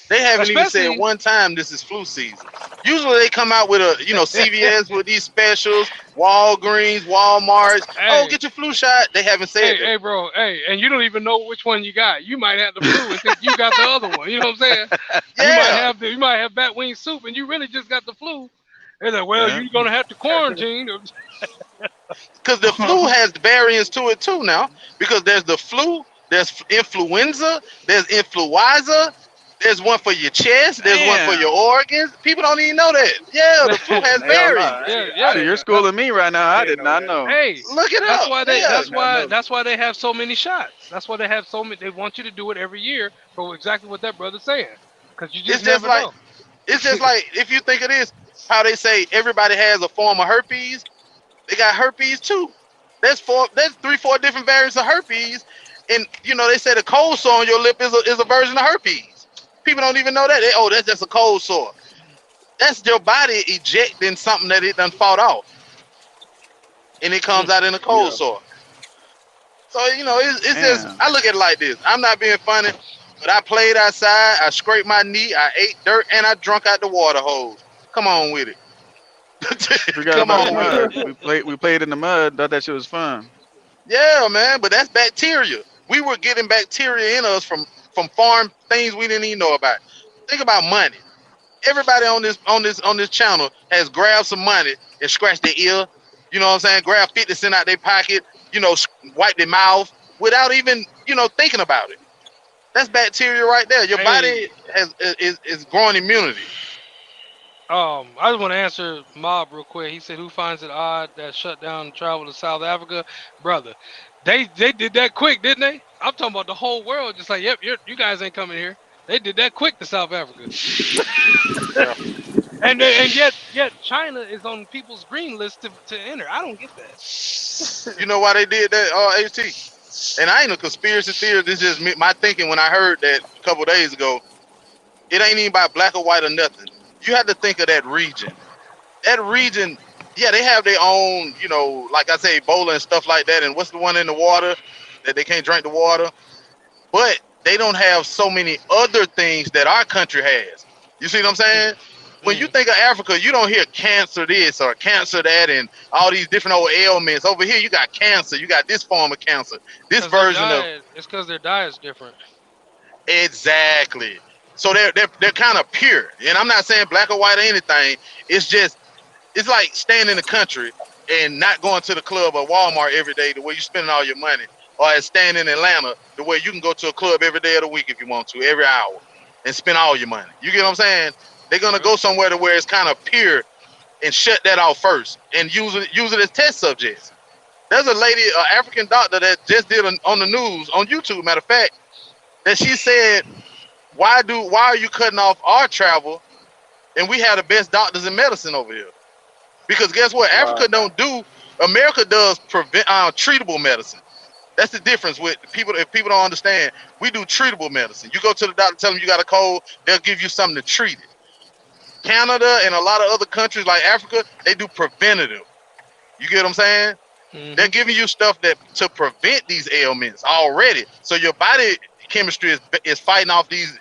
They haven't even said Especially, one time this is flu season. Usually they come out with CVS with these specials, Walgreens, Walmart. Oh, hey, get your flu shot. They haven't said that. hey, bro, hey, and you don't even know which one you got. You might have the flu and think you got the other one. You know what I'm saying? Yeah, You might have bat wing soup and you really just got the flu. They're like, well, Yeah. you're gonna have to quarantine. because the flu has variants to it too now. Because there's the flu, there's influenza, there's influenza, there's one for your chest, there's one for your Damn. organs. People don't even know that. Yeah, the flu has Hell no. variants. Yeah, I yeah. So you're didn't know. schooling me right now. I I didn't did know not that. know. Hey, Look it that's up. why they. I Yeah, That's did not why. know that. That's why they have so many shots. That's why they have so many. They want you to do it every year for exactly what that brother's saying, because you just it's just never like know. if you think of this, how they say everybody has a form of herpes. They got herpes too. There's 3-4 different variants of herpes, and you know they say the cold sore on your lip is a version of herpes. People don't even know that. That's just a cold sore. That's your body ejecting something that it done fought off, and it comes out in a cold Yeah. sore. So it's just Damn. I look at it like this. I'm not being funny, but I played outside. I scraped my knee. I ate dirt, and I drunk out the water hose. Come on with it. Forgot Come about the on with it. mud. We played in the mud. Thought that shit was fun. Yeah, man, but that's bacteria. We were getting bacteria in us from farm things we didn't even know about. Think about money. Everybody on this channel has grabbed some money and scratched their ear. You know what I'm saying? Grab 50 cents out their pocket. Wipe their mouth without even thinking about it. That's bacteria right there. Your Hey, body is growing immunity. I just want to answer Mob real quick. He said, "Who finds it odd that shut down travel to South Africa, brother? They did that quick, didn't they? I'm talking about the whole world. Just like, yep, you guys ain't coming here. They did that quick to South Africa, Yeah. and yet China is on people's green list to enter. I don't get that. You know why they did that, HT? And I ain't a conspiracy theorist. This is just my thinking when I heard that a couple days ago. It ain't even about black or white or nothing. You have to think of that region. That region, yeah, they have their own, like I say, Ebola and stuff like that. And what's the one in the water that they can't drink the water? But they don't have so many other things that our country has. You see what I'm saying? When you think of Africa, you don't hear cancer this or cancer that and all these different old ailments. Over here, you got cancer. You got this form of cancer. This Because their version of diet, it's because their diet's different. exactly. So they're kind of pure. And I'm not saying black or white or anything. It's like staying in the country and not going to the club or Walmart every day the way you're spending all your money, or as staying in Atlanta the way you can go to a club every day of the week if you want to, every hour, and spend all your money. You get what I'm saying? They're gonna go somewhere to where it's kind of pure and shut that out first and use it as test subjects. There's a lady, an African doctor that just did on the news on YouTube. Matter of fact, that she said, why are you cutting off our travel and we have the best doctors in medicine over here? Because guess what? Wow. Africa don't do. America does treatable medicine. That's the difference with people. If people don't understand, we do treatable medicine. You go to the doctor, tell them you got a cold, they'll give you something to treat it. Canada and a lot of other countries like Africa, they do preventative. You get what I'm saying? They're giving you stuff that to prevent these ailments already. So your body chemistry is fighting off these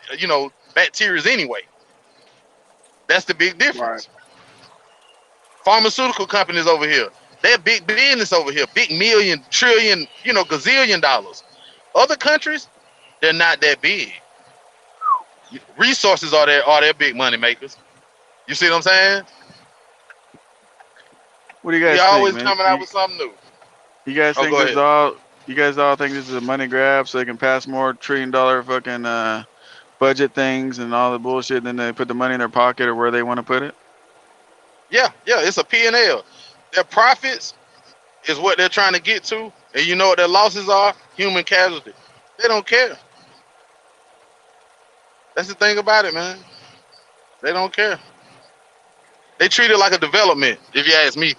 bacteria anyway. That's the big Right. difference. Pharmaceutical companies over here, they're big business over here, big million, trillion, gazillion dollars. Other countries, they're not that big. Resources are their big money makers. You see what I'm saying? What do you They guys think, always man? coming out with something new. You guys Oh, think go this is ahead. all? You guys all think this is a money grab so they can pass more $1 trillion fucking budget things and all the bullshit, and then they put the money in their pocket or where they want to put it? Yeah, it's a P&L. Their profits is what they're trying to get to, and you know what their losses are? Human casualty. They don't care. That's the thing about it, man. They don't care. They treat it like a development, if you ask me.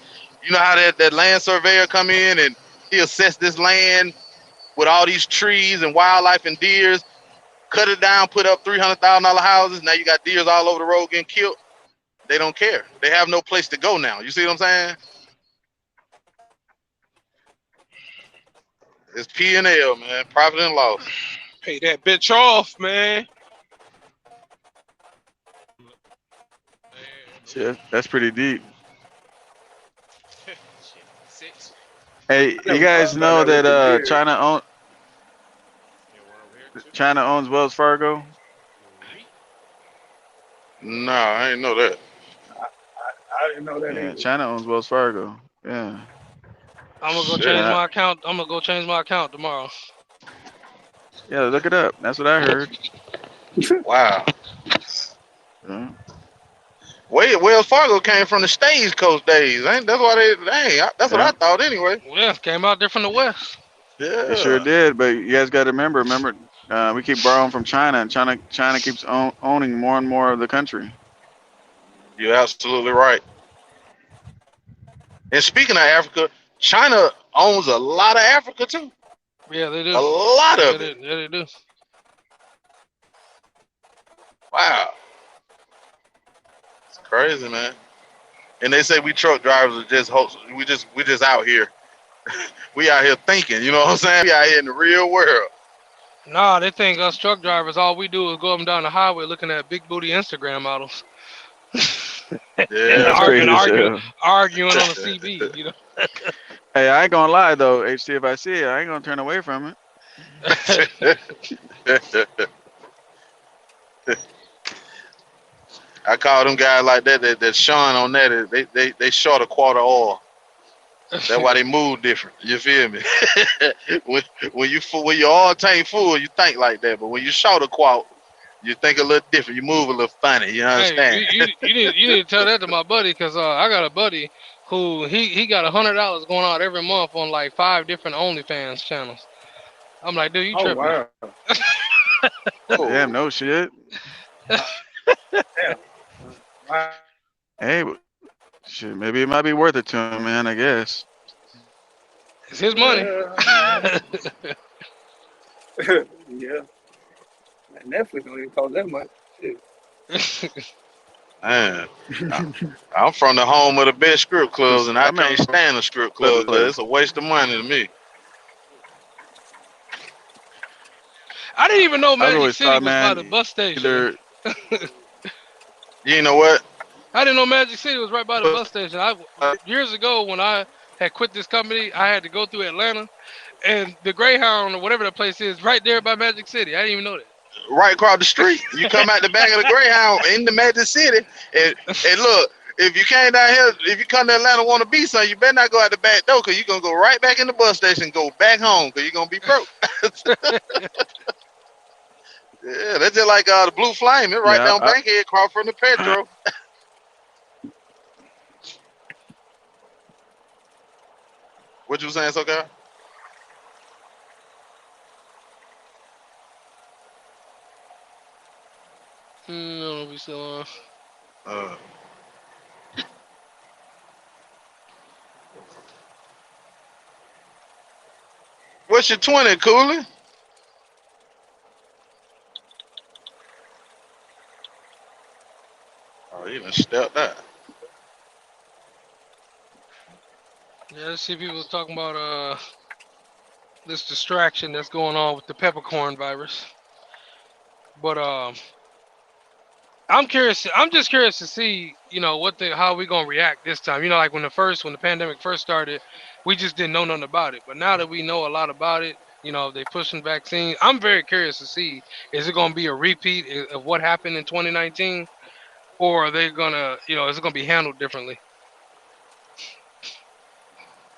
You know how that land surveyor come in and he assess this land with all these trees and wildlife and deers, cut it down, put up $300,000 houses. Now you got deers all over the road getting killed. They don't care. They have no place to go now. You see what I'm saying? It's P&L, man. Profit and loss. Pay that bitch off, man. Shit, that's pretty deep. Shit, 6. Hey, I you never thought guys about know that with the that deer. Yeah, one over here too. China owns Wells Fargo? Nah, I ain't know that. I didn't know that Yeah, either. China owns Wells Fargo. Yeah. I'm gonna go Shit. change Yeah, my account. I'm gonna go change my account tomorrow. yeah, look it up. That's what I heard. Wow. Yeah. Wells Fargo came from the Stagecoach days, ain't? That's why that's what I Yeah, thought anyway. Well, came out different the West. they sure Yeah. did. But you guys got to remember, we keep borrowing from China, and China keeps owning more and more of the country. You're absolutely right. And speaking of Africa, China owns a lot of Africa too. Yeah, they do. A lot Yeah, of it. they do. Wow, it's crazy, man. And they say we truck drivers are just hosts. We just out here. We out here thinking. You know what I'm saying? We out here in the real world. Nah, they think us truck drivers, all we do is go up and down the highway looking at big booty Instagram models and Yeah, That's ar- and crazy as argue, hell. arguing on a CB. You Hey, I ain't gonna lie though, HT. If I see it, I ain't gonna turn away from it. know. I call them guys like that Sean on that. They short a quarter oil. That's why they move different. You feel me? when your oil tank full, you think like that. But when you short a quart, you think a little different. You move a little funny. You Hey, understand? you need to tell that to my buddy, cause I got a buddy who he got $100 going out every month on like 5 different OnlyFans channels. I'm like, dude, you Oh tripping? wow. Damn, Oh, no shit. Damn. Wow. Hey, shit, maybe it might be worth it to him, man. I guess. It's his money. Yeah. Netflix don't even cost that much. Shit. man. I'm from the home of the best strip clubs, and I I can't remember. stand the strip clubs. It's a waste of money to me. I didn't even know I've Magic always City thought, was by the man, bus station. either You know what? I didn't know Magic City was right by the bus station. Years ago when I had quit this company, I had to go through Atlanta, and the Greyhound or whatever the place is right there by Magic City. I didn't even know Right across the street, you come out the back of the Greyhound in the Magic City, and look. If you came down here, if you come to Atlanta want to be something, you better not go out the back door, because you're going to go right back in the bus station and go back home, because you're going to be broke. that. Yeah, that's just like the Blue Flame. It's right yeah, down Bankhead, across from the Petro. What you saying, so guy? No, we still on. Uh, what's your 20, Cooley? Oh, you done stepped out. Yeah, let's see people talking about this distraction that's going on with the peppercorn virus. But I'm curious. I'm just curious to see, how we gonna react this time. Like when the pandemic first started, we just didn't know nothing about it. But now that we know a lot about it, they pushing vaccines. I'm very curious to see, is it gonna be a repeat of what happened in 2019, or are they gonna, is it gonna be handled differently?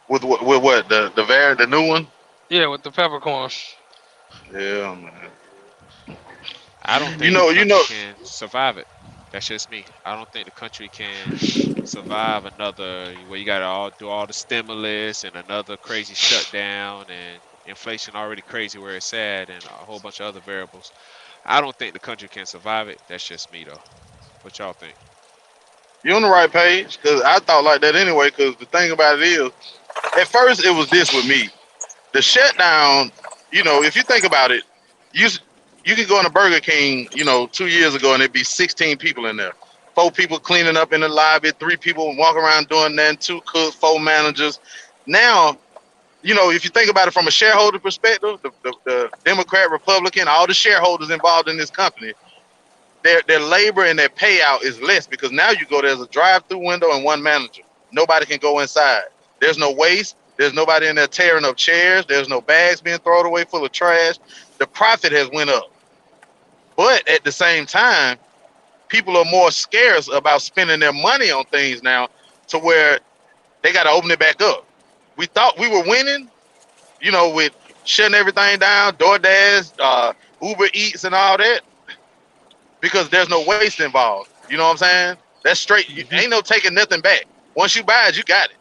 With what? The new one? Yeah, with the peppercorn. Yeah, man. I don't You think the know, you country know. can survive it. That's just me. I don't think the country can survive another where you gotta do all the stimulus and another crazy shutdown and inflation already crazy where it's at and a whole bunch of other variables. I don't think the country can survive it. That's just me though. What y'all think? You're on the right page, because I thought like that anyway. Because the thing about it is, at first it was this with me. The shutdown, if you think about it, you you could go in a Burger King, 2 years ago, and it'd be 16 people in there. 4 people cleaning up in the lobby, 3 people walking around doing that, 2 cooks, 4 managers. Now, if you think about it from a shareholder perspective, the Democrat, Republican, all the shareholders involved in this company, their labor and their payout is less, because now you go, there's a drive-through window and 1 manager. Nobody can go inside. There's no waste. There's nobody in there tearing up chairs. There's no bags being thrown away full of trash. The profit has went up. But at the same time, people are more scarce about spending their money on things now, to where they got to open it back up. We thought we were winning, with shutting everything down, DoorDash, Uber Eats and all that, because there's no waste involved. You know what I'm saying? That's straight. Hmm. Ain't no taking nothing back. Once you buy it, you got it.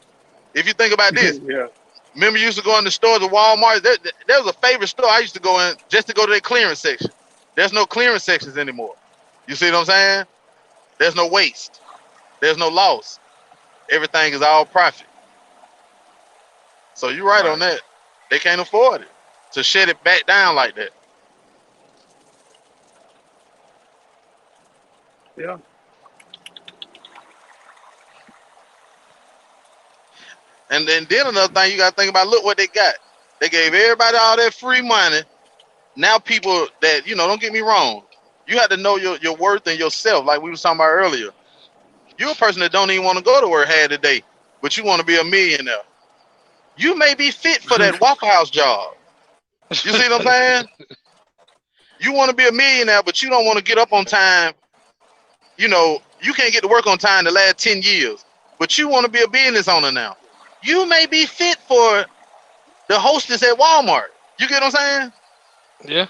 If you think about this, Yeah. remember you used to go in the stores at Walmart? There was a favorite store I used to go in just to go to their clearance section. There's no clearance sections anymore. You see what I'm saying? There's no waste. There's no loss. Everything is all profit. So you're right on Right. that. They can't afford it to shut it back down like that. Yeah. And then another thing you got to think about. Look what they got. They gave everybody all that free money. Now people that don't get me wrong. You have to know your worth and yourself. Like we was talking about earlier. You're a person that don't even want to go to work half the day, but you want to be a millionaire. You may be fit for that Waffle House job. You see what I'm saying? You want to be a millionaire, but you don't want to get up on time. You can't get to work on time the last 10 years, but you want to be a business owner now. You may be fit for the hostess at Walmart. You get what I'm saying? Yeah.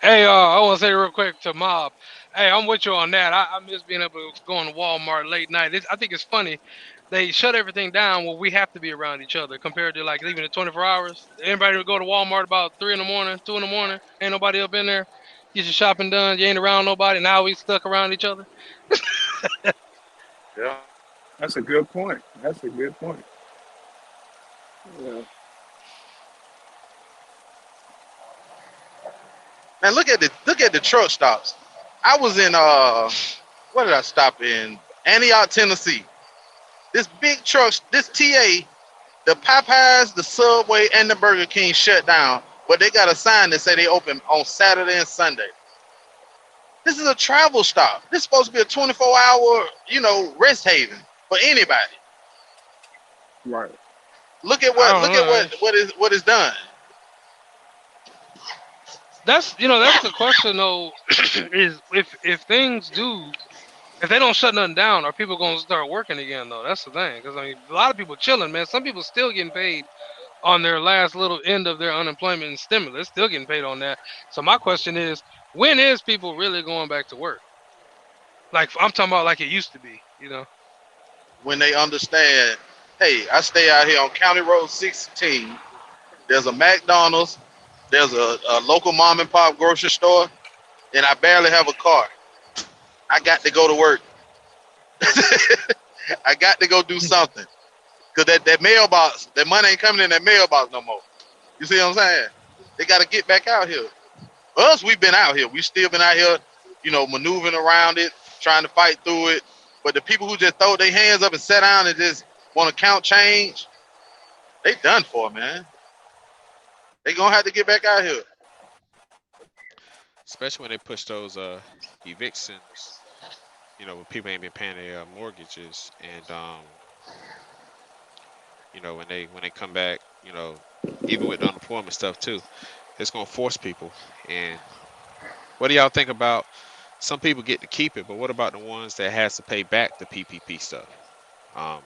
Hey, I want to say real quick to Mob. Hey, I'm with you on that. I miss being able to go into Walmart late night. I think it's funny. They shut everything down where we have to be around each other compared to like leaving it 24 hours. Everybody would go to Walmart about 3 in the morning, 2 in the morning. Ain't nobody up in there. Get your shopping done. You ain't around nobody. Now we stuck around each other. Yeah. That's a good point. That's a good point. Yeah. Man, look at the truck stops. I was in what did I stop in? Antioch, Tennessee. This big truck, this TA, the Popeyes, the Subway, and the Burger King shut down, but they got a sign that say they open on Saturday and Sunday. This is a travel stop. This is supposed to be a 24-hour, rest haven for anybody. Right. Look at I what don't look at know. what is done. That's the question though. Is if things do if they don't shut nothing down, are people gonna start working again though? That's the thing. Because I mean, a lot of people chilling, man. Some people still getting paid on their last little end of their unemployment and stimulus, still getting paid on that. So my question is, when is people really going back to work? Like I'm talking about like it used to be. When they understand, hey, I stay out here on County Road 16. There's a McDonald's, there's a local mom and pop grocery store, and I barely have a car. I got to go to work. I got to go do something. Cause that mailbox, that money ain't coming in that mailbox no more. You see what I'm saying? They gotta get back out here. Us, we've been out here. We still been out here, maneuvering around it, trying to fight through it. But the people who just throw their hands up and sit down and just want to count change, they done for, man. They gonna have to get back out here. Especially when they push those evictions. When people ain't been paying their mortgages, and when they come back, even with the unemployment stuff too, it's gonna force people. And what do y'all think about? Some people get to keep it, but what about the ones that has to pay back the PPP stuff? Um,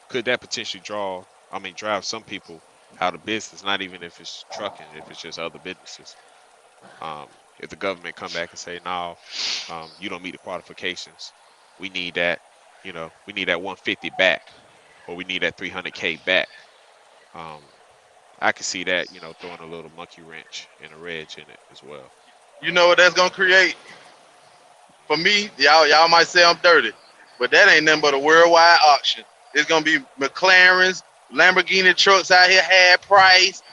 could that potentially drive some people out of business? Not even if it's trucking, if it's just other businesses. If the government come back and say, no, you don't meet the qualifications, we need that, we need that 150 back, or we need that 300K back. Um, I can see that, throwing a little monkey wrench and a reg in it as well. You know what that's gonna create? For me, y'all might say I'm dirty, but that ain't nothing but a worldwide auction. It's gonna be McLarens, Lamborghini trucks out here half price,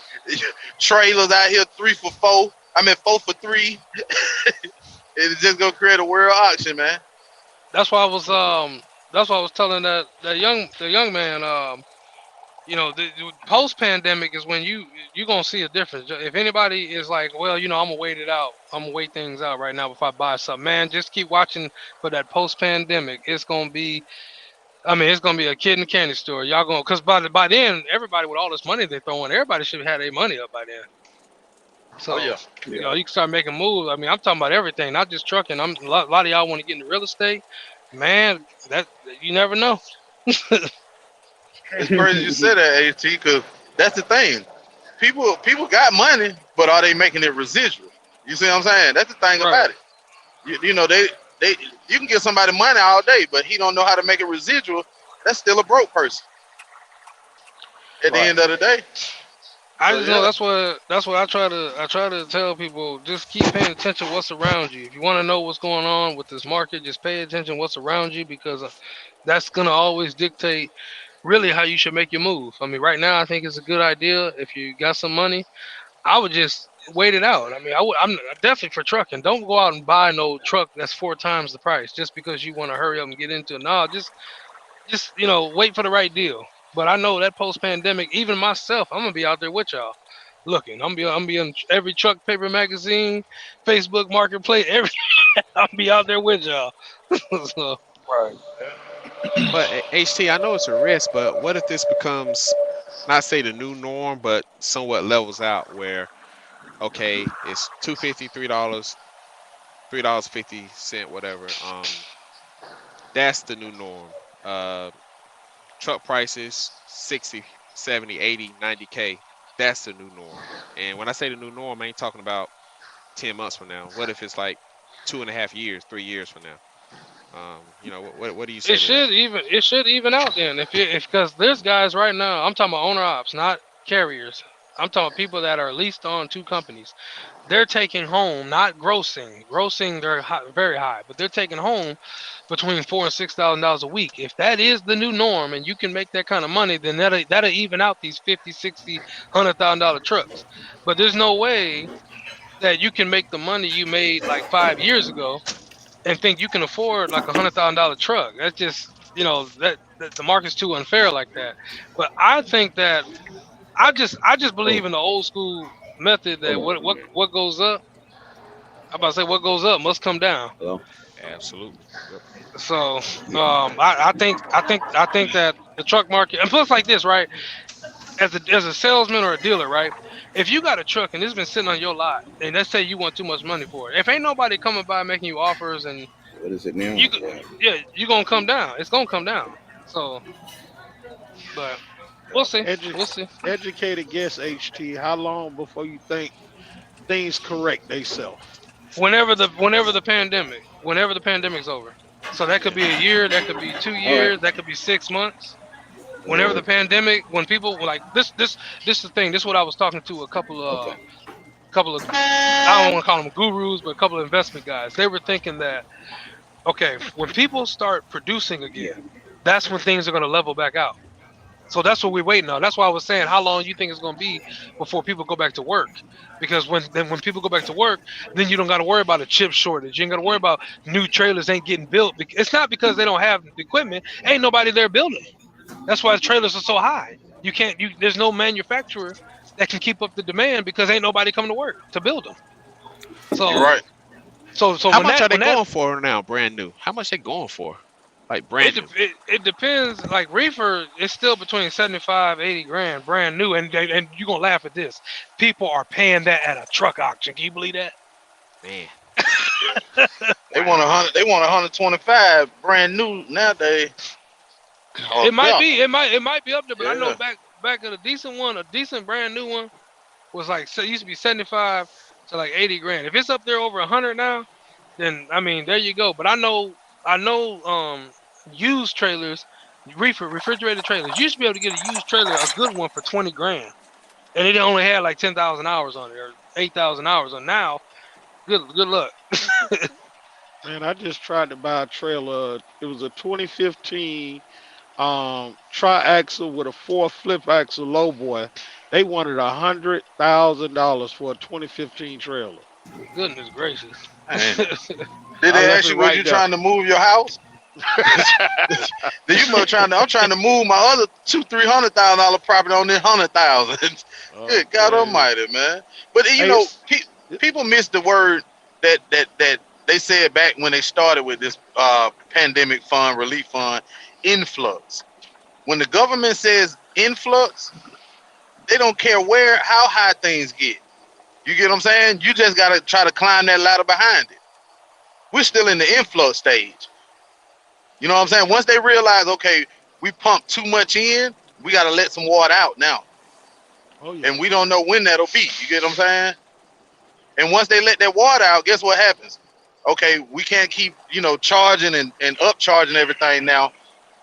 trailers out here 3 for 4. I mean 4 for 3. It's just gonna create a world auction, man. That's why I was telling the young man the post pandemic is when you gonna see a difference. If anybody is like, well, I'm gonna wait it out. I'm gonna wait things out right now before I buy something. Man, just keep watching for that post pandemic. It's gonna be. I mean, it's gonna be a kid in the candy store. Y'all gonna because by then everybody with all this money they're throwing, everybody should have had their money up by then. Oh So yeah. Yeah. you can start making moves. I mean, I'm talking about everything, not just trucking. A lot of y'all want to get into real estate, man. That you never know. It's crazy you said that, AT, because that's the thing. People got money, but are they making it residual? You see what I'm saying? That's the thing Right. about it. They you can give somebody money all day, but he don't know how to make it residual. That's still a broke person at the Right. end of the day. I So just know yeah, that's what I try to tell people. Just keep paying attention to what's around you. If you want to know what's going on with this market, just pay attention to what's around you because that's gonna always dictate. really how you should make your move. I mean, right now I think it's a good idea if you got some money. I would just wait it out. I mean, I'm definitely for trucking. Don't go out and buy no truck that's 4 times the price just because you want to hurry up and get into it. No, just wait for the right deal. But I know that post pandemic, even myself, I'm gonna be out there with y'all looking. I'm be on every truck paper magazine, Facebook Marketplace, every I'll be out there with y'all. So, Right. But HT, I know it's a risk, but what if this becomes not say the new norm, but somewhat levels out where okay, it's 2.50, $3, $3.50, whatever. That's the new norm. Uh, truck prices 60, 70, 80, 90K. That's the new norm. And when I say the new norm, I ain't talking about 10 months from now. What if it's like 2.5 years, 3 years from now? What do you it say to that? should even out then if because there's guys right now. I'm talking about owner ops, not carriers. I'm talking about people that are leased on two companies. They're taking home, not grossing. Grossing, they're very high, but they're taking home between $4,000 and $6,000 a week. If that is the new norm, and you can make that kind of money, then that'll even out these 50, 60, $100,000 trucks. But there's no way that you can make the money you made like 5 years ago and think you can afford like $100,000 truck. That's just that the market's too unfair like that. But I think that I just believe in the old school method that what goes up. I'm about to say what goes up must come down. Hello? Absolutely. Yep. So I think that the truck market, and plus like this, right? As a salesman or a dealer, right? If you got a truck and it's been sitting on your lot, and let's say you want too much money for it, if ain't nobody coming by making you offers, and What is it now? you yeah, you gonna come down. It's gonna come down. So, but we'll see. We'll see. Educated guess, HT. How long before you think things correct themselves? Whenever the pandemic's over. So that could be a year, that could be two All right. years, that could be 6 months. Whenever the pandemic, when people like this is the thing. This is what I was talking to a Okay. couple of I don't want to call them gurus, but a couple of investment guys. They were thinking that okay, when people start producing again, Yeah. that's when things are going to level back out. So that's what we're waiting on. That's why I was saying how long you think it's going to be before people go back to work. Because when people go back to work, then you don't got to worry about a chip shortage. You ain't got to worry about new trailers ain't getting built. It's not because they don't have the equipment. Ain't nobody there building. That's why the trailers are so high. You can't. There's no manufacturer that can keep up the demand because ain't nobody coming to work to build them. You're So right. so How when much are that they when that going for now, brand new? How much they going for? Like It, brand new. it depends. Like Reefer, it's still between 75, 80 grand, brand new. And you're gonna laugh at this. People are paying that at a truck auction. Can you believe that? Man. They want Wow. 100. They want 125 brand new nowadays. Oh It might yeah, be. It might be up there. But I know yeah. back at a decent one, a decent brand new one was like so it used to be 75 to like 80 grand. If it's up there over 100 now, then I mean there you go. But I know used trailers, Reefer refrigerated trailers. You used to be able to get a used trailer, a good one for 20 grand. And it only had like 10,000 hours on it or 8,000 hours on. Now, good luck. Man, I just tried to buy a trailer. It was a 2015 triaxle with a four flip axle low boy. They wanted $100,000 for a 2015 trailer. Goodness gracious. Man. Did I they left ask it you was you right there. trying to move your house? Then you must trying to. I'm trying to move my other $200,000-300,000 property on this 100,000. Good God Okay. Almighty, man! But Hey, it's people miss the word that they said back when they started with this pandemic fund, relief fund, influx. When the government says influx, they don't care how high things get. You get what I'm saying? You just gotta try to climb that ladder behind it. We're still in the influx stage. You know what I'm saying? Once they realize, okay, we pumped too much in, we got to let some water out now. oh yeah. And we don't know when that'll be. You get what I'm saying? And once they let that water out, guess what happens? Okay, we can't keep, charging and upcharging everything now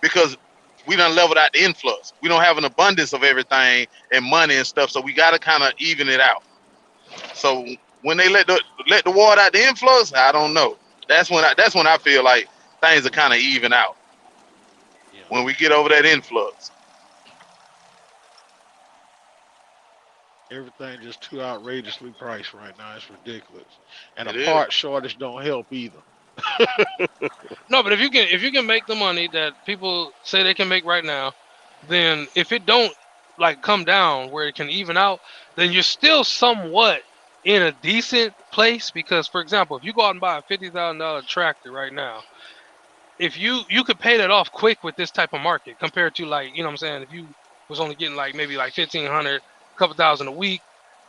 because we done leveled out the influx. We don't have an abundance of everything and money and stuff, so we got to kind of even it out. So when they let the water out the influx, I don't know. That's when I feel like things are kind of even out Yeah. when we get over that influx. Everything just too outrageously priced right now. It's ridiculous, and a It is. part shortage don't help either. No, but if you can make the money that people say they can make right now, then if it don't like come down where it can even out, then you're still somewhat in a decent place because, for example, if you go out and buy a $50,000 tractor right now, if you could pay that off quick with this type of market compared to like what I'm saying, if you was only getting like maybe like 1,500, couple thousand a week,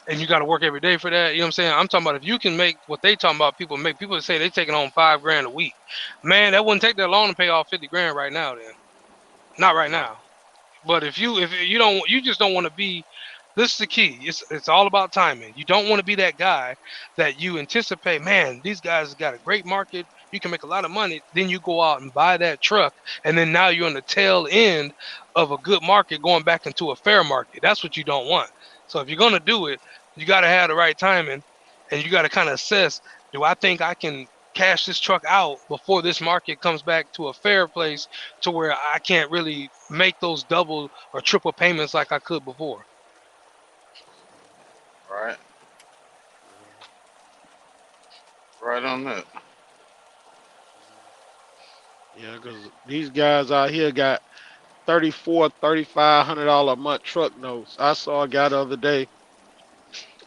and you got to work every day for that. You know what I'm saying? I'm talking about if you can make what they talking about, people say they taking on 5 grand a week. Man, that wouldn't take that long to pay off 50 grand right now. Then not right Nah. now. But if you don't you just don't want to be. This is the key. It's all about timing. You don't want to be that guy that you anticipate. Man, these guys got a great market. You can make a lot of money. Then you go out and buy that truck, and then now you're on the tail end of a good market going back into a fair market. That's what you don't want. So if you're gonna do it, you got to have the right timing, and you got to kind of assess. Do I think I can cash this truck out before this market comes back to a fair place to where I can't really make those double or triple payments like I could before? Right. Right on that. Yeah, because these guys out here got 34, $3,500 a month truck notes. I saw a guy the other day.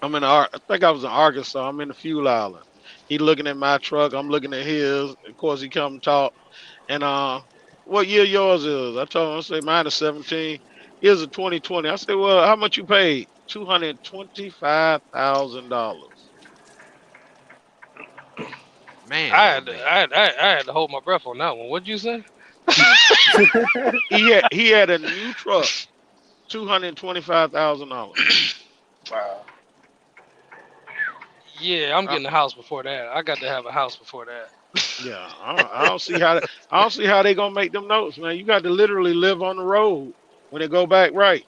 I think I was in Arkansas. I'm in the fuel island. He looking at my truck. I'm looking at his. Of course, he come and talk. And what year yours is? I told him, I say mine is 17. Here's a 2020. I said, well, how much you paid? $225,000. Man, I oh had to, man. I had to hold my breath on that one. What'd you say? He had a new truck, $225,000. Wow. Yeah, I'm I, getting a house before that. I got to have a house before that. yeah, I don't see how they gonna make them notes, man. You got to literally live on the road when it go back right.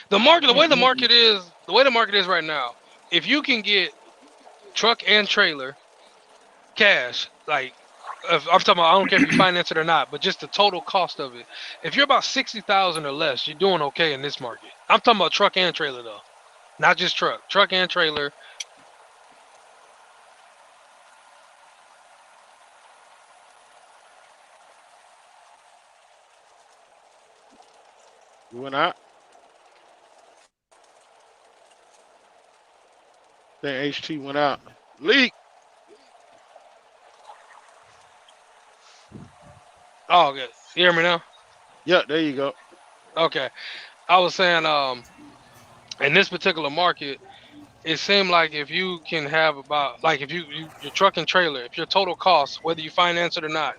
Mm-mm-mm. The way the market is right now. If you can get truck and trailer cash, like if, I'm talking about, I don't care if you finance it or not, but just the total cost of it. If you're about 60,000 or less, you're doing okay in this market. I'm talking about truck and trailer though, not just truck and trailer. You went out. Then HT went out. Leak. Oh, good. You hear me now? Yeah, there you go. Okay. I was saying, in this particular market, it seemed like if you can have about like if your truck and trailer, if your total cost, whether you finance it or not,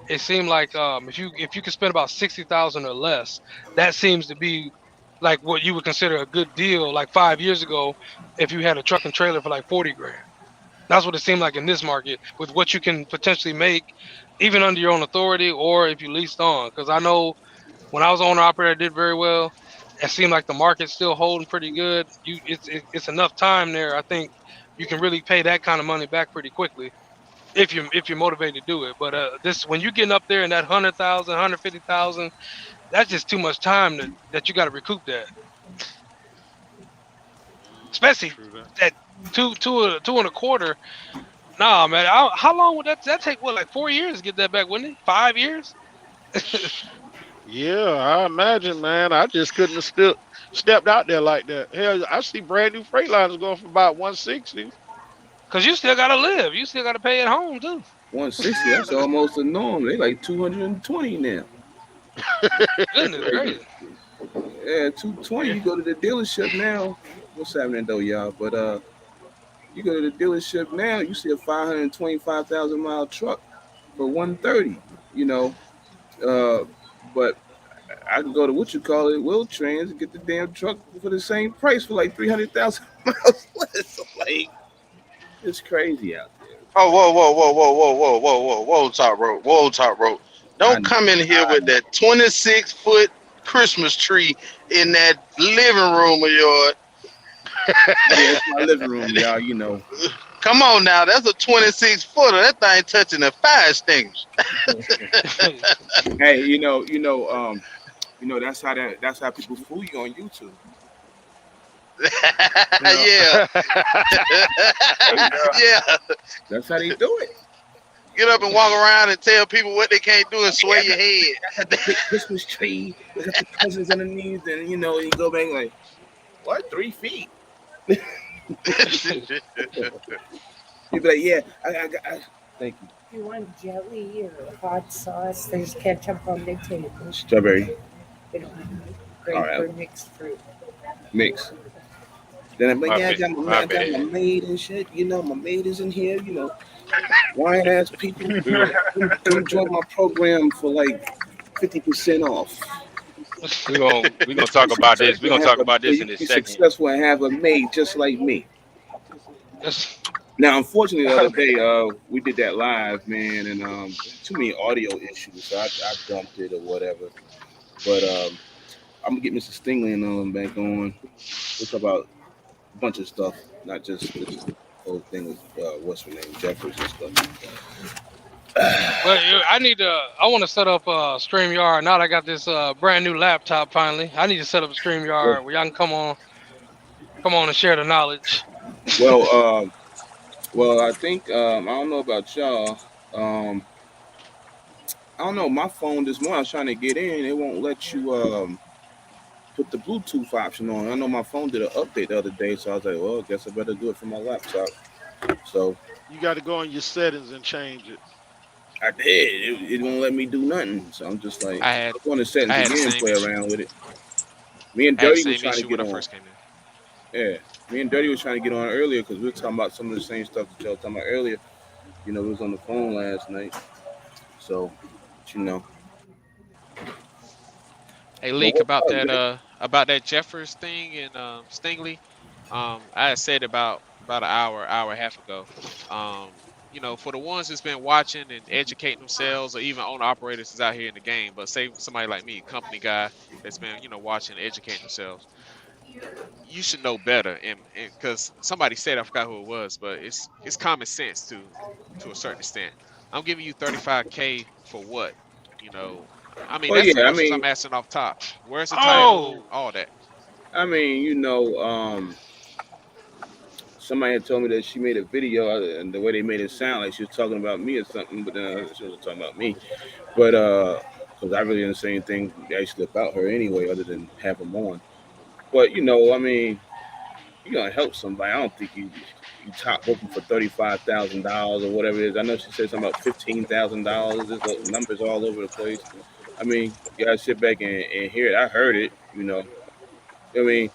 it seemed like if you could spend about 60,000 or less, that seems to be like what you would consider a good deal. Like 5 years ago, if you had a truck and trailer for like 40 grand, that's what it seemed like in this market with what you can potentially make, even under your own authority or if you leased on. Because I know when I was owner operator, I did very well. It seemed like the market's still holding pretty good. It's enough time there. I think you can really pay that kind of money back pretty quickly if you're motivated to do it. But this when you're getting up there in that 100,000, 150,000, that's just too much time that you got to recoup that. Especially True that. at two and a quarter. Nah, man. How long would that take? What, like 4 years to get that back? Wouldn't it? 5 years? Yeah, I imagine, man. I just couldn't have still stepped out there like that. Hell, I see brand new Freightliners going for about 160. Because you still gotta live. You still gotta pay at home too. 160, that's almost the norm. They like 220 now. Goodness Crazy. gracious. Yeah, 220. Yeah. You go to the dealership now. What's happening though, y'all? But you go to the dealership now, you see a 525,000 mile truck for 130. You know, uh, but I can go to what you call it, Will Trans, and get the damn truck for the same price for like 300,000 miles less. So, like, it's crazy out there. Oh, whoa, whoa, whoa, whoa, whoa, whoa, whoa, whoa, whoa, top rope, whoa, top rope. I Don't know. come in here I with know. that 26-foot Christmas tree in that living room of yours. Yeah, it's my living room, y'all. You know. Come on now, that's a 26-footer. That thing touching a fire extinguisher. Hey, that's how people fool you on YouTube. yeah, You know, hey, yeah. that's how they do it. Get up and walk around and tell people what they can't do and Yeah, sway your head. I got the big Christmas tree. We got the presents underneath, and you go back like, what? 3 feet? You be like, yeah, thank you. You want jelly or hot sauce? There's ketchup on the table. Strawberry. We don't have any All grape right, or mixed fruit. mix. Then I'm like, My yeah, bad. My I got my bad. maid and shit. My maid is in here. Lying ass people. Come join my program for like 50% off. We gonna talk about this. We're gonna talk about So this you in a can be second. successful and have a maid just like me. Now, unfortunately, the other day, we did that live, man, and too many audio issues, so I dumped it or whatever. But I'm gonna get Mr. Stingley and back on. We'll talk about a bunch of stuff, not just this whole thing with what's her name, Jeffers and stuff. Well, I need to. I want to set up StreamYard. Now that I got this brand new laptop finally, I need to set up a Well, StreamYard where y'all can come on and share the knowledge. well, I think I don't know about y'all. Um, I don't know. My phone this morning, I was trying to get in. It won't let you put the Bluetooth option on. I know my phone did an update the other day, so I was like, well, I guess I better do it from my laptop. So You got to go in your settings and change it. I did. It won't let me do nothing. So I'm just like, I had I'll go in the I settings had the again, same play issue. around with it. Me and I had the Dirty was same trying to issue get when I on. first came in. Yeah, me and Dirty was trying to get on earlier because we were talking about some of the same stuff that y'all were talking about earlier. We was on the phone last night. So, but, Hey, but Leak, what's up, man? about that Jeffers thing and Stingley. I had said about an hour and a half ago. For the ones that's been watching and educating themselves, or even owner operators that's out here in the game, but say somebody like me, company guy that's been watching and educating themselves, you should know better. And because somebody said, I forgot who it was, but it's common sense to a certain extent. I'm giving you 35K for what? You know, I mean, Well, that's the yeah. questions I'm asking off top. Where's the title? Oh, All that. I mean, somebody had told me that she made a video, and the way they made it sound like she was talking about me or something, but then she wasn't talking about me. But because I really didn't say anything actually about her anyway, other than have them on. But I mean, you're gonna help somebody. I don't think you top booking for $35,000 or whatever it is. I know she said something about $15,000. There's numbers all over the place. I mean, you gotta sit back and hear it. I heard it. I mean,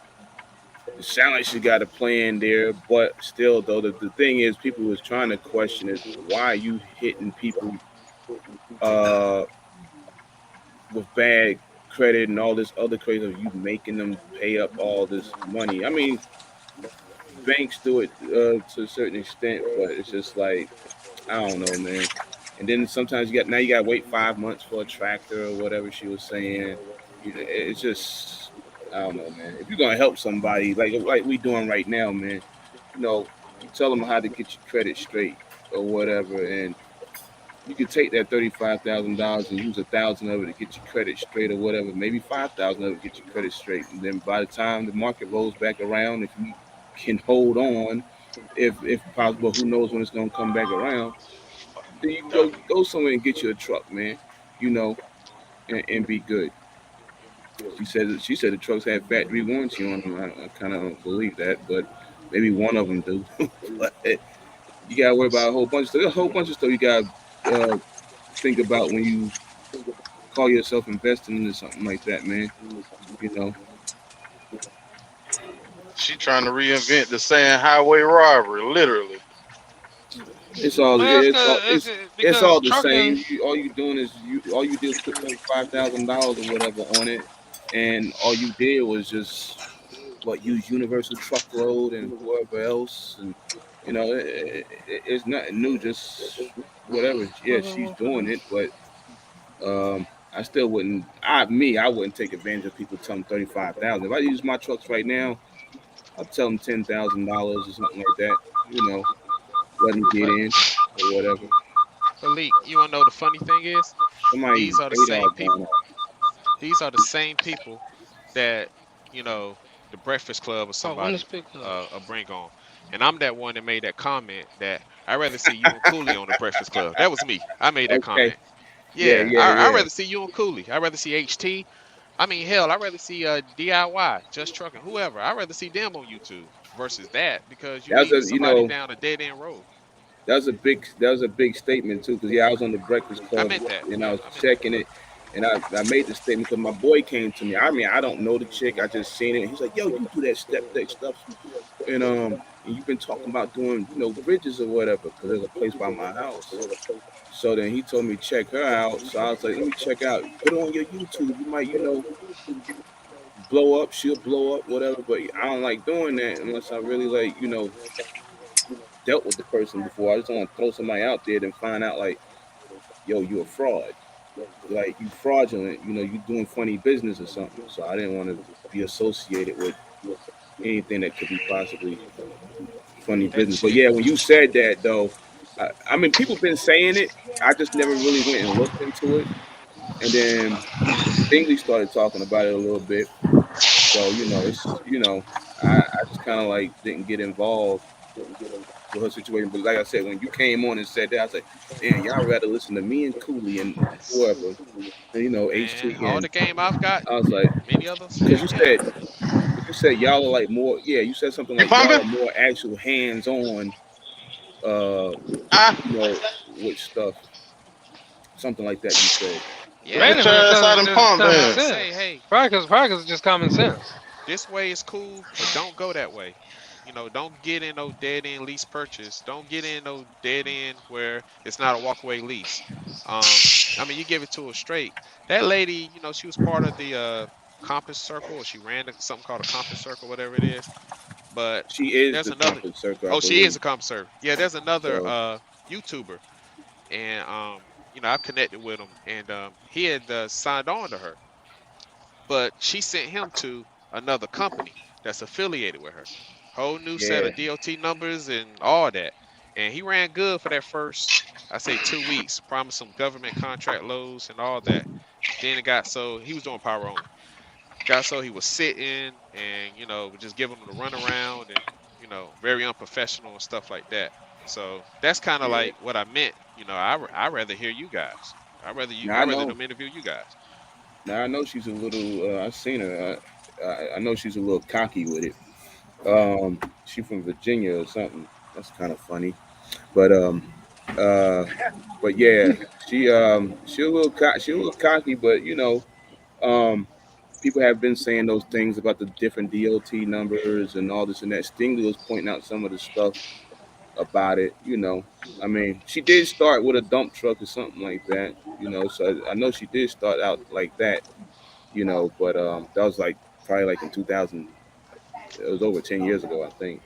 it sounds like she got a plan there, but still, though, the thing is, people was trying to question is why are you hitting people uh, with bad credit and all this other crazy? You making them pay up all this money. I mean, banks do it to a certain extent, but it's just like I don't know, man. And then sometimes you got to wait 5 months for a tractor or whatever she was saying. It's just I don't know, man. If you're gonna help somebody like we doing right now, man, you tell them how to get your credit straight or whatever, and you could take that $35,000 and use 1,000 of it to get your credit straight or whatever. Maybe 5,000 of it to get your credit straight, and then by the time the market rolls back around, if you can hold on, if possible, who knows when it's gonna come back around? Then you can go somewhere and get you a truck, man. You know, and be good. She said the trucks had factory warranty on them. I kind of don't believe that, but maybe one of them do. But you gotta worry about a whole bunch of stuff. There's a whole bunch of stuff you gotta think about when you call yourself investing into something like that, man. You know, She trying to reinvent the saying highway robbery, literally. it's all well, it's because all the trucking. same. All you doing is all you did was put $35,000 or whatever on it, and all you did was just use Universal Truckload and whoever else, and it's nothing new. Just whatever. Yeah, she's doing it, but I still wouldn't. I wouldn't take advantage of people telling 35,000. If I use my trucks right now, I'll tell them $10,000 or something like that. Let them get But in or whatever. but Leak, you wanna know the funny thing is? Somebody These are the radar same going people. off. These are the same people that, you know, the Breakfast Club or Oh, when to somebody speak up. bring on, and I'm that one that made that comment that I'd rather see you and Cooley on the Breakfast Club. That was me. I made that Okay. comment. Yeah, Yeah, yeah, I'd yeah. rather see you and Cooley. I'd rather see HT. I mean, hell, I'd rather see DIY, Just Trucking, whoever. I'd rather see them on YouTube versus that because you That's leading a somebody down a dead end road. that was a big statement too, because yeah, I was on the Breakfast I Club meant that. and I was I meant that. checking it, and I made the statement because my boy came to me. I mean, I don't know the chick, I just seen it. He's like, "Yo, you do that step deck stuff, and you've been talking about doing bridges or whatever, because there's a place by my house." So then he told me check her out. So I was like, "Let me check out. Put it on your YouTube. You might blow up. She'll blow up, whatever." But I don't like doing that unless I really like dealt with the person before. I just don't want to throw somebody out there and find out like, yo, you a fraud. Like you fraudulent, you doing funny business or something. So I didn't want to be associated with anything that could be possibly funny That business. But chick. yeah, when you said that though, I mean people been saying it. I just never really went and looked into it. And then Stingley started talking about it a little bit. So, it's I just kinda like didn't get involved with her situation. But like I said, when you came on and said that, I was like, man, y'all rather listen to me and Cooley and whoever, and, Man, HT, all and the game I've got, I was like, many others, because heck you yeah. said y'all are like more, yeah, you said something You like y'all pumping? are more actual hands on, uh, Ah, with stuff, something like that. You said, Yeah, get Mainly your because ass because out it's and just pump common I then. would say, sense. hey, Probably 'cause it's just common sense. this way is cool, but don't go that way. Don't get in no dead end lease purchase. Don't get in no dead end where it's not a walkaway lease. I mean, you give it to her straight. That lady, she was part of the compass circle, or she ran something called a compass circle, whatever it is. But she is there's the another. compass circle, I Oh, she is believe. a compass circle. Yeah, there's another So YouTuber, and I've connected with him, and he had signed on to her, but she sent him to another company that's affiliated with her. Whole new set yeah, of DOT numbers and all that. And he ran good for that first, I say 2 weeks, promised some government contract loads and all that. Then it got so he was doing power only. Got so he was sitting and just giving them the runaround and very unprofessional and stuff like that. So that's kind of yeah. like what I meant. I rather hear you guys. Now I I rather know. them interview you guys. Now I know she's a little. I've seen her. I know she's a little cocky with it. Um, she from Virginia or something. That's kind of funny. But uh, but yeah, she a little cocky. But people have been saying those things about the different DOT numbers and all this and that. Stingley was pointing out some of the stuff about it. I mean, she did start with a dump truck or something like that. So I know she did start out like that. But that was like probably like in 2000. It was over 10 years ago, I think.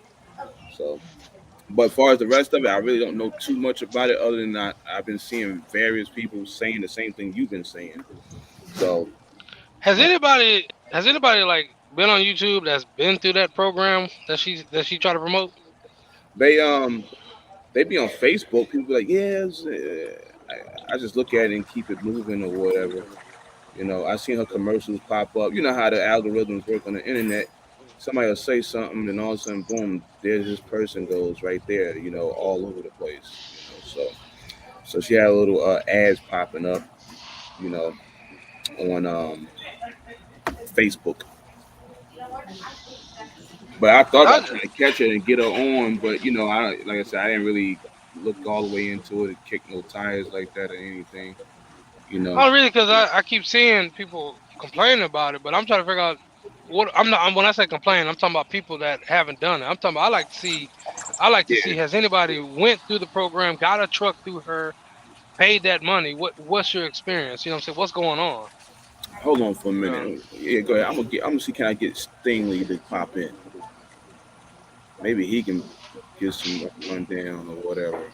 So, but as far as the rest of it, I really don't know too much about it other than I've been seeing various people saying the same thing you've been saying. So, Has uh, anybody like been on YouTube that's been through that program that she tried to promote? they they be on Facebook. People be like, yeah, I just look at it and keep it moving or whatever. I seen her commercials pop up. You know how the algorithms work on the internet. Somebody will say something, and all of a sudden, boom, there's this person goes right there. All over the place. So she had a little ads popping up. You know, on Facebook. But I thought I about trying to catch her and get her on, but like I said, I didn't really look all the way into it and kick no tires like that or anything. You know. Oh, really? Because I keep seeing people complaining about it, but I'm trying to figure out what I'm not. When I say complain, I'm talking about people that haven't done it. I'm talking about. I like to see. Yeah. Has anybody went through the program, got a truck through her, paid that money? What's your experience? You know what I'm saying? What's going on? Hold on for a You know, minute. Yeah, go ahead. I'm gonna see can I get Stingley to pop in. Maybe he can give some rundown or whatever.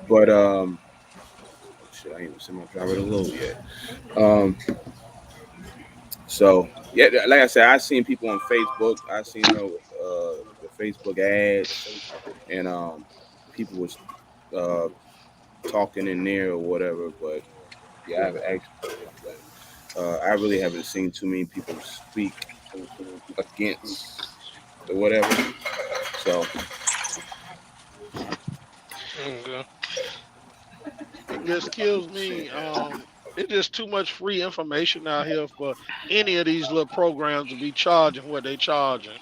But oh shit, I ain't even seen my driver to load yet. Um, so yeah, like I said, I seen people on Facebook. I seen her with the Facebook ads, and people was uh talking in there or whatever. But yeah, I haven't asked them. But I really haven't seen too many people speak against. or whatever. So Okay. It just kills me. It's just too much free information out here for any of these little programs to be charging what they charging.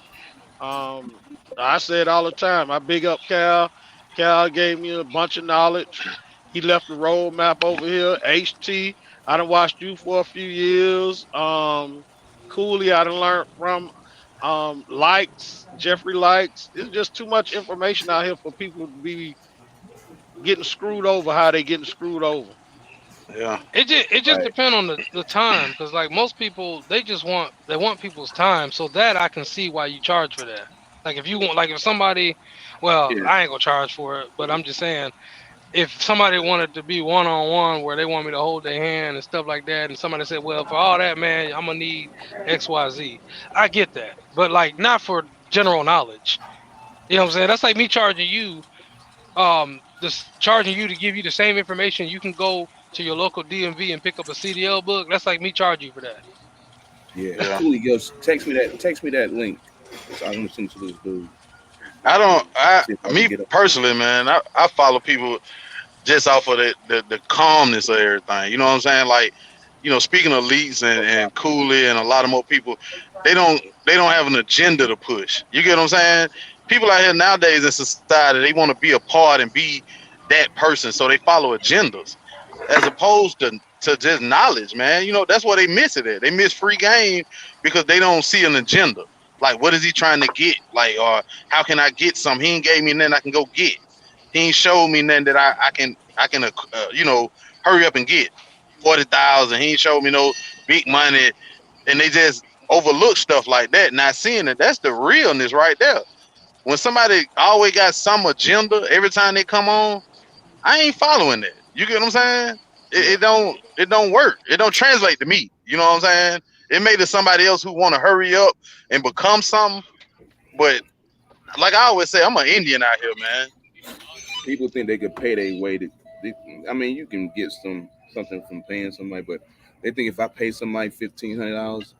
Um, I say it all the time. I big up Cal. Cal gave me a bunch of knowledge. He left the roadmap over here. HT, I done watched you for a few years. Cooley, I done learned from. Likes, Jeffrey Likes. It's just too much information out here for people to be getting screwed over how they getting screwed over. Yeah. It just right, depends on the time, because like most people they want people's time, so that I can see why you charge for that. Like if you want, like if somebody, well, yeah, I ain't gonna charge for it, but I'm just saying, if somebody wanted to be one on one where they want me to hold their hand and stuff like that, and somebody said, well, for all that, man, I'm gonna need XYZ. I get that, but like not for general knowledge. You know what I'm saying? That's like me charging you, this charging you to give you the same information. You can go to your local DMV and pick up a CDL book. That's like me charging you for that. yeah. Yeah. Cooley goes, text me that link. So I'm gonna send it to this dude. I don't. See if I can Me get up. personally, man. I follow people just off of the calmness of everything. You know what I'm saying? Like, speaking of leaks and Cooley and a lot of more people, they don't have an agenda to push. You get what I'm saying? People out here nowadays in society, they want to be a part and be that person, so they follow agendas as opposed to just knowledge, man. That's where they miss it at. They miss free game because they don't see an agenda. Like, what is he trying to get? Like, or how can I get some? He ain't gave me nothing I can go get. He ain't showed me nothing that I can hurry up and get 40,000. He ain't showed me no big money, and they just overlook stuff like that. Not seeing it, that's the realness right there. When somebody always got some agenda every time they come on, I ain't following that. You get what I'm saying? It, Yeah. it don't it don't work. It don't translate to me. You know what I'm saying? It may to somebody else who want to hurry up and become something, but like I always say, I'm an Indian out here, man. People think they could pay their way to. I mean, you can get something from paying somebody, but they think if I pay somebody $1,500,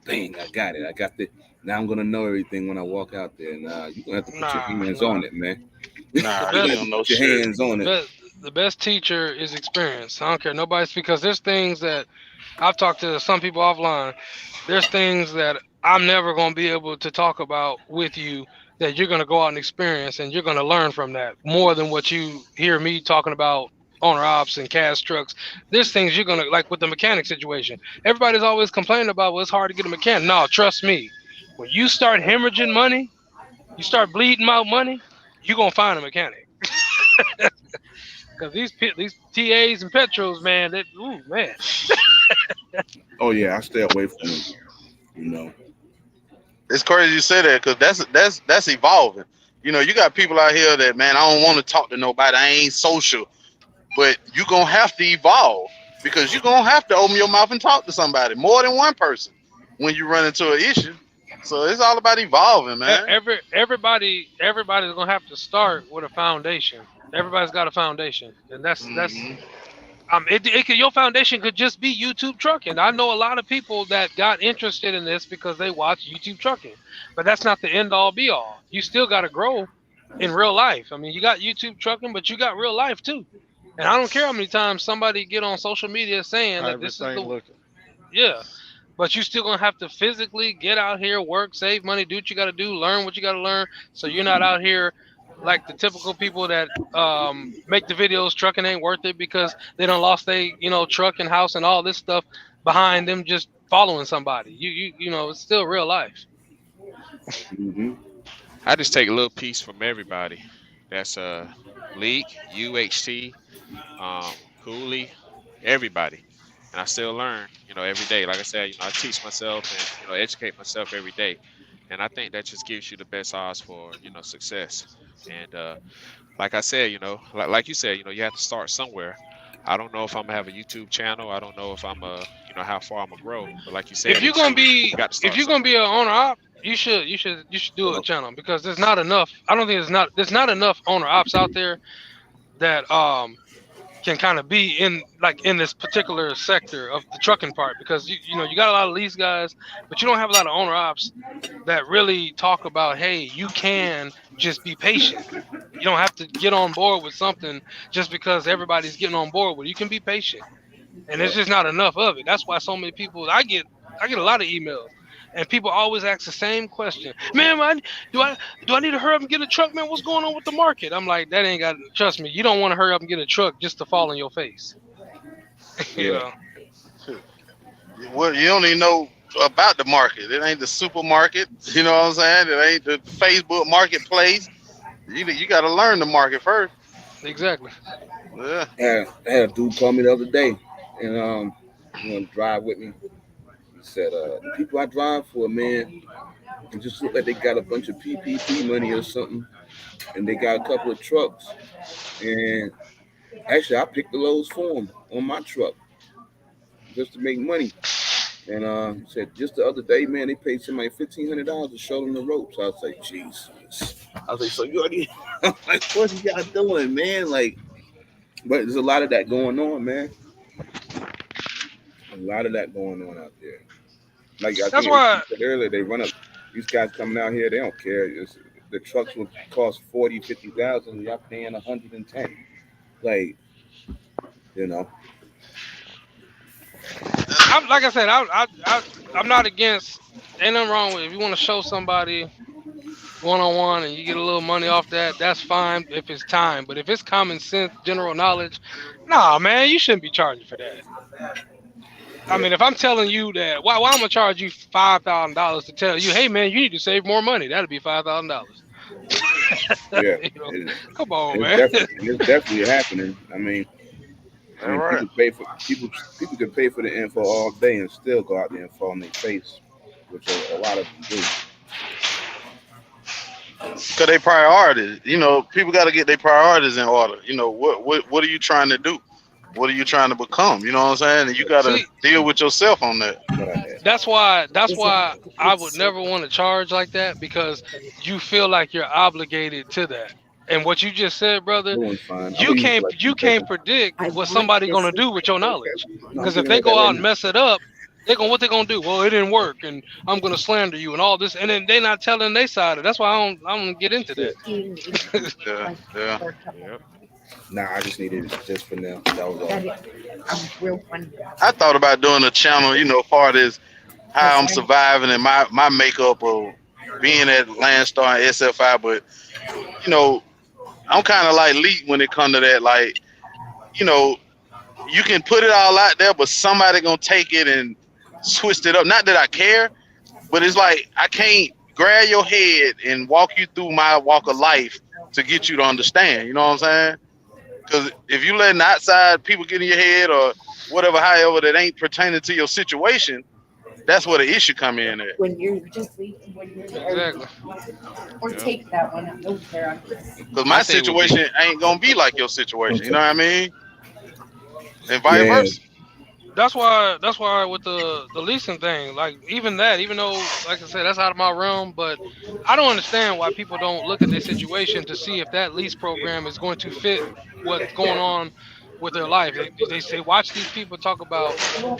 bang, I got it. I got the. Now I'm gonna know everything when I walk out there. Nah, you're gonna have to put your Nah, hands on nah. it, man. The Nah, You're you gonna best have don't to know put your shit. hands on the it. best the best teacher is experience. I don't care nobody's, because there's things that I've talked to some people offline. There's things that I'm never going to be able to talk about with you that you're going to go out and experience, and you're going to learn from that more than what you hear me talking about owner ops and cash trucks. There's things you're going to, like with the mechanic situation. Everybody's always complaining about, well, it's hard to get a mechanic. No, trust me. When you start hemorrhaging money, you start bleeding out money, you're going to find a mechanic. Because these TAs and Petros, man, that, ooh, man. Oh yeah, I stay away from them. You know. It's crazy you say that because that's evolving. You got people out here that, man, I don't want to talk to nobody. I ain't social, but you gonna have to evolve because you gonna have to open your mouth and talk to somebody, more than one person, when you run into an issue. So it's all about evolving, man. Everybody's gonna have to start with a foundation. Everybody's got a foundation, and that's Hmm. your foundation could just be YouTube trucking. I know a lot of people that got interested in this because they watch YouTube trucking, but that's not the end all be all. You still got to grow in real life. I mean, you got YouTube trucking, but you got real life too. And I don't care how many times somebody get on social media saying How that this is everything the, looking. yeah, but you still gonna have to physically get out here, work, save money, do what you gotta do, learn what you gotta learn. So you're not out here like the typical people that make the videos trucking ain't worth it because they don't lost they truck and house and all this stuff behind them just following somebody. It's still real life. Hmm. I just take a little piece from everybody. That's Leak, UHT, Cooley, everybody, and I still learn. Every day. Like I said, I teach myself and educate myself every day, and I think that just gives you the best odds for success. And like I said, like you said, you have to start somewhere. I don't know if I'm gonna have a YouTube channel. I don't know if I'm how far I'm gonna grow. But like you If said, you're gonna you be got to if start you're gonna be somewhere. an owner op, you should do a Hello. channel because there's not enough. I don't think there's not enough owner ops out there that can kind of be in this particular sector of the trucking part, because you got a lot of lease guys, but you don't have a lot of owner ops that really talk about, hey, you can just be patient. You don't have to get on board with something just because everybody's getting on board with it. You can be patient, and there's just not enough of it. That's why so many people. I get a lot of emails, and people always ask the same question. Man, do I need to hurry up and get a truck, man? What's going on with the market? I'm like, that ain't got. Trust me, you don't want to hurry up and get a truck just to fall in your face. you Yeah. know. Well, you don't even know about the market. It ain't the supermarket. You know what I'm saying? It ain't the Facebook marketplace. You got to learn the market first. Exactly. Yeah. I had a dude call me the other day, and you want to drive with me? He said, "The people I drive for, man, it just look like they got a bunch of PPP money or something, and they got a couple of trucks. And actually, I picked the loads for them on my truck just to make money." And he said just the other day, man, they paid somebody $1,500 to show them the ropes. I was like, Jesus. I was like, so you already? I'm like, what are y'all doing, man? Like, but there's a lot of that going on, man. A lot of that going on out there. Like I That's think you why. said earlier, they run up. These guys coming out here, they don't care. The trucks will cost 40, 50,000. Y'all paying 110. Like, you know. I'm like I said. I'm not against. Ain't nothing wrong with it. If you want to show somebody one-on-one and you get a little money off that, that's fine if it's time. But if it's common sense, general knowledge, nah, man, you shouldn't be charging for that. I Yeah. mean, if I'm telling you that, why I'm gonna charge you $5,000 to tell you, hey man, you need to save more money? That'd be $5,000. Yeah. Come on, It's man. definitely happening. I All mean, right. people can pay for the info all day and still go out there and fall on their face, which a lot of them do. Cause they priorities. People got to get their priorities in order. What are you trying to do? What are you trying to become? You know what I'm saying? And you got to See, deal with yourself on that. that's why I would never want to charge like that, because you feel like you're obligated to that. And what you just said, brother, Doing fine. I'm you gonna use it can't like you this. can't predict what somebody gonna do with your knowledge. No, I'm Because if thinking they like that go right out and now. mess it up, what they gonna do? Well, it didn't work, and I'm gonna slander you and all this, and then they not telling their side. That's why I don't get into that. Yeah. Yeah. Yep. Nah, I just needed it just for now. That was all. I thought about doing a channel. Part as how I'm surviving and my makeup of being at Landstar and SFI, but I'm kind of like Lee when it comes to that. Like, you know, you can put it all out there, but somebody gonna take it and twist it up. Not that I care, but it's like I can't grab your head and walk you through my walk of life to get you to understand. You know what I'm saying? Because if you letting outside people get in your head or whatever, however, that ain't pertaining to your situation, that's where the issue come in at. Exactly. Yep. Because My my thing would be situation ain't gonna be like your situation. You know what I mean? And vice Yeah. versa. That's why with the leasing thing, like even though like I said, that's out of my realm, but I don't understand why people don't look at their situation to see if that lease program is going to fit what's going on with their life. They say watch these people talk about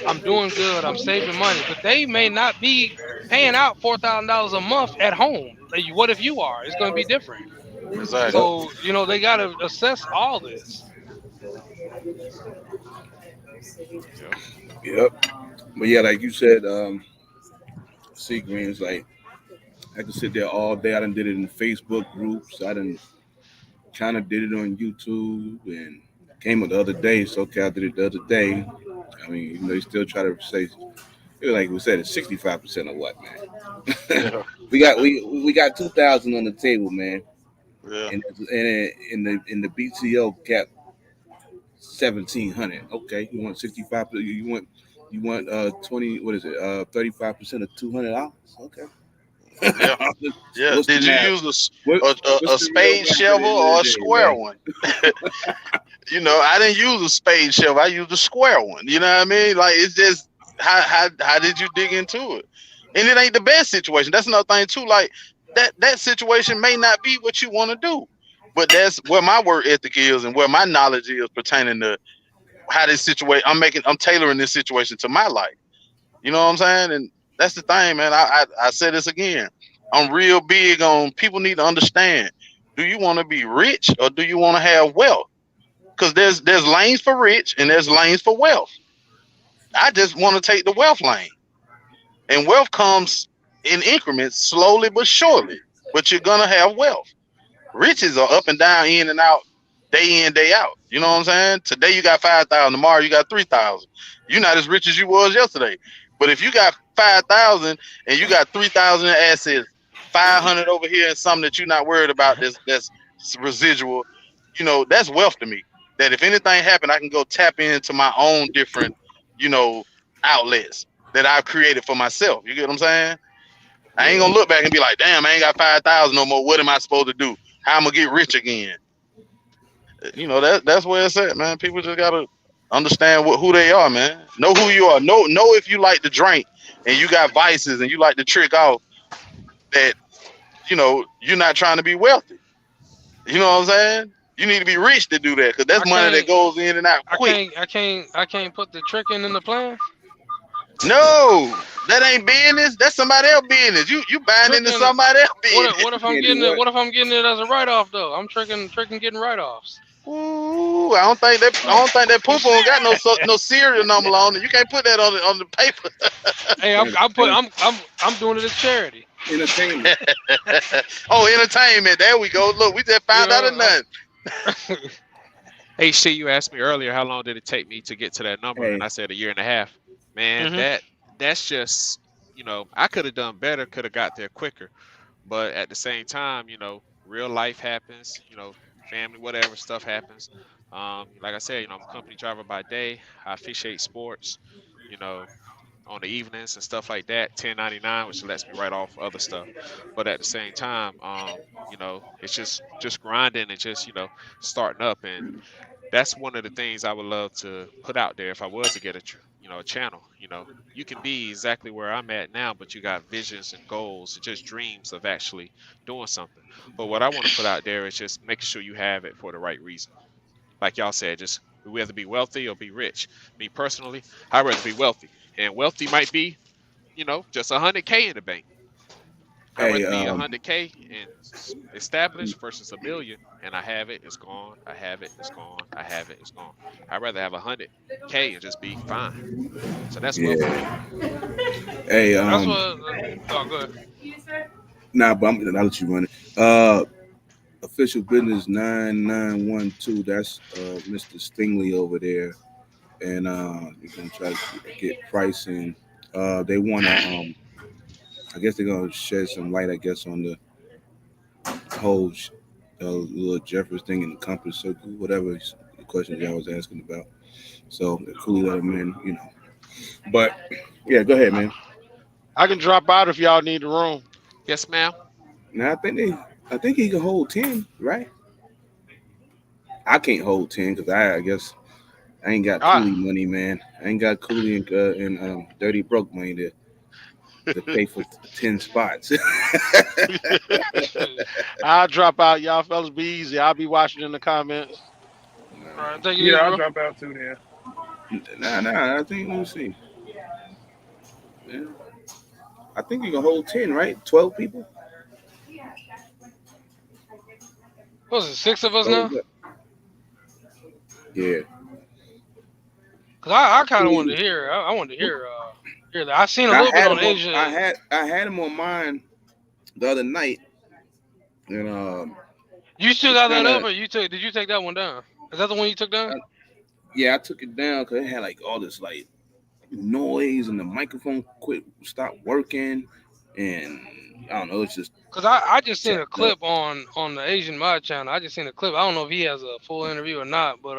I'm doing good, I'm saving money, but they may not be paying out $4,000 a month at home. Like, what if you are? It's going to be different. Exactly. So they got to assess all this. yep. Yep. But yeah, like you said, Sea Green's like I could sit there all day. I done did it in Facebook groups. I done kind of did it on YouTube and came up the other day. So okay, I did it the other day. I mean, they still try to say, like we said, it's 65% of what, man. Yeah. we got 2,000 on the table, man, Yeah. and in the BTO cap 1,700. Okay, you want 65? You want 20? What is it? 35% of $200. Okay. Yeah. Yeah. What's the Did you math? use What, a what's the real spade math at shovel the end of or a the day, square man? one? I didn't use a spade shovel. I used a square one. You know what I mean? Like it's just how did you dig into it? And it ain't the best situation. That's another thing too. Like that situation may not be what you want to do, but that's where my work ethic is and where my knowledge is pertaining to how this situation. I'm tailoring this situation to my life. You know what I'm saying? And that's the thing, man. I said this again. I'm real big on people need to understand. Do you want to be rich or do you want to have wealth? Because there's lanes for rich and there's lanes for wealth. I just want to take the wealth lane. And wealth comes in increments, slowly but surely. But you're gonna have wealth. Riches are up and down, in and out, day in, day out. You know what I'm saying? Today you got 5,000, tomorrow you got 3,000. You're not as rich as you was yesterday. But if you got 5,000 and you got 3,000 in assets, 500 over here and something that you're not worried about that's residual, that's wealth to me. That if anything happened, I can go tap into my own different, you know, outlets that I've created for myself. You get what I'm saying? I ain't gonna look back and be like, damn, I ain't got 5,000 no more. What am I supposed to do? How I'm gonna get rich again? That's where it's at, man. People just gotta understand who they are, man. Know who you are. Know if you like to drink and you got vices and you like to trick off, that you're not trying to be wealthy. You know what I'm saying? You need to be rich to do that, because that's I money that can't. goes in and out I quick. can't. I can't. I can't put the tricking in the plan. No, that ain't business. That's somebody else business. You buying into Tricking. somebody else business. What if I'm Can't do getting it? what? What if I'm getting it as a write off though? I'm tricking getting write offs. Ooh, I don't think that poop on got no serial number on it. You can't put that on the paper. Hey, Got enter- I'm doing it as charity. entertainment. Oh, entertainment. There we go. Look, we just You found out of know, nothing. Hey, shit, you asked me earlier how long did it take me to get to that number, and Hey, I said a year and a half. Man, hmm that's just, I could have done better, could have got there quicker, but at the same time, real life happens, family, whatever stuff happens. Like I said, I'm a company driver by day. I officiate sports, you know, on the evenings and stuff like that. 1099, which lets me write off other stuff, but at the same time, it's just grinding and just starting up. And that's one of the things I would love to put out there if I was to get a channel. You can be exactly where I'm at now, but you got visions and goals and just dreams of actually doing something. But what I want to put out there is just making sure you have it for the right reason. Like y'all said, just we rather be wealthy or be rich. Me personally, I'd rather be wealthy, and wealthy might be just 100K in the bank. I'd hey, rather be 100K and established versus a million, and I have it, it's gone. I have it, it's gone. I have it, it's gone. I'd rather have 100K and just be fine. So that's wealth to me. yeah. Hey, That's what. Oh, good. nah, but I'll let you run it. Official business 9912. That's Mr. Stingley over there, and we're gonna try to get pricing. They wanna I guess they're gonna shed some light, I guess, on the whole little Jeffers thing in the compass circle, whatever the questions y'all was asking about. So Cooley let him in. But yeah, go ahead, man. I can drop out if y'all need the room. Yes, ma'am. Now I think he can hold 10, right? I can't hold 10 because I guess I ain't got I Cooley money, man. I ain't got Cooley and dirty broke money to pay for 10 spots. I'll drop out. Y'all fellas be easy. I'll be watching in the comments. All right, take it Yeah, easy, I'll bro. drop out too then. Nah. I think let me see. Yeah, I think you can hold 10, right? 12 people. What was it, 6 of us Oh, now? yeah. Cause I kind of wanted Cooley. to hear. I wanted to hear that. I seen a I little bit had on him on. Asia. I had him on mine the other night, and You still it got that kind up, of or you took? Did you take that one down? Is that the one you took down? yeah, I took it down because it had like all this like noise and the microphone stopped working, and I don't know. It's just Cause I just seen a jacked up. clip on the Asian Mod channel. I just seen a clip. I don't know if he has a full interview or not, but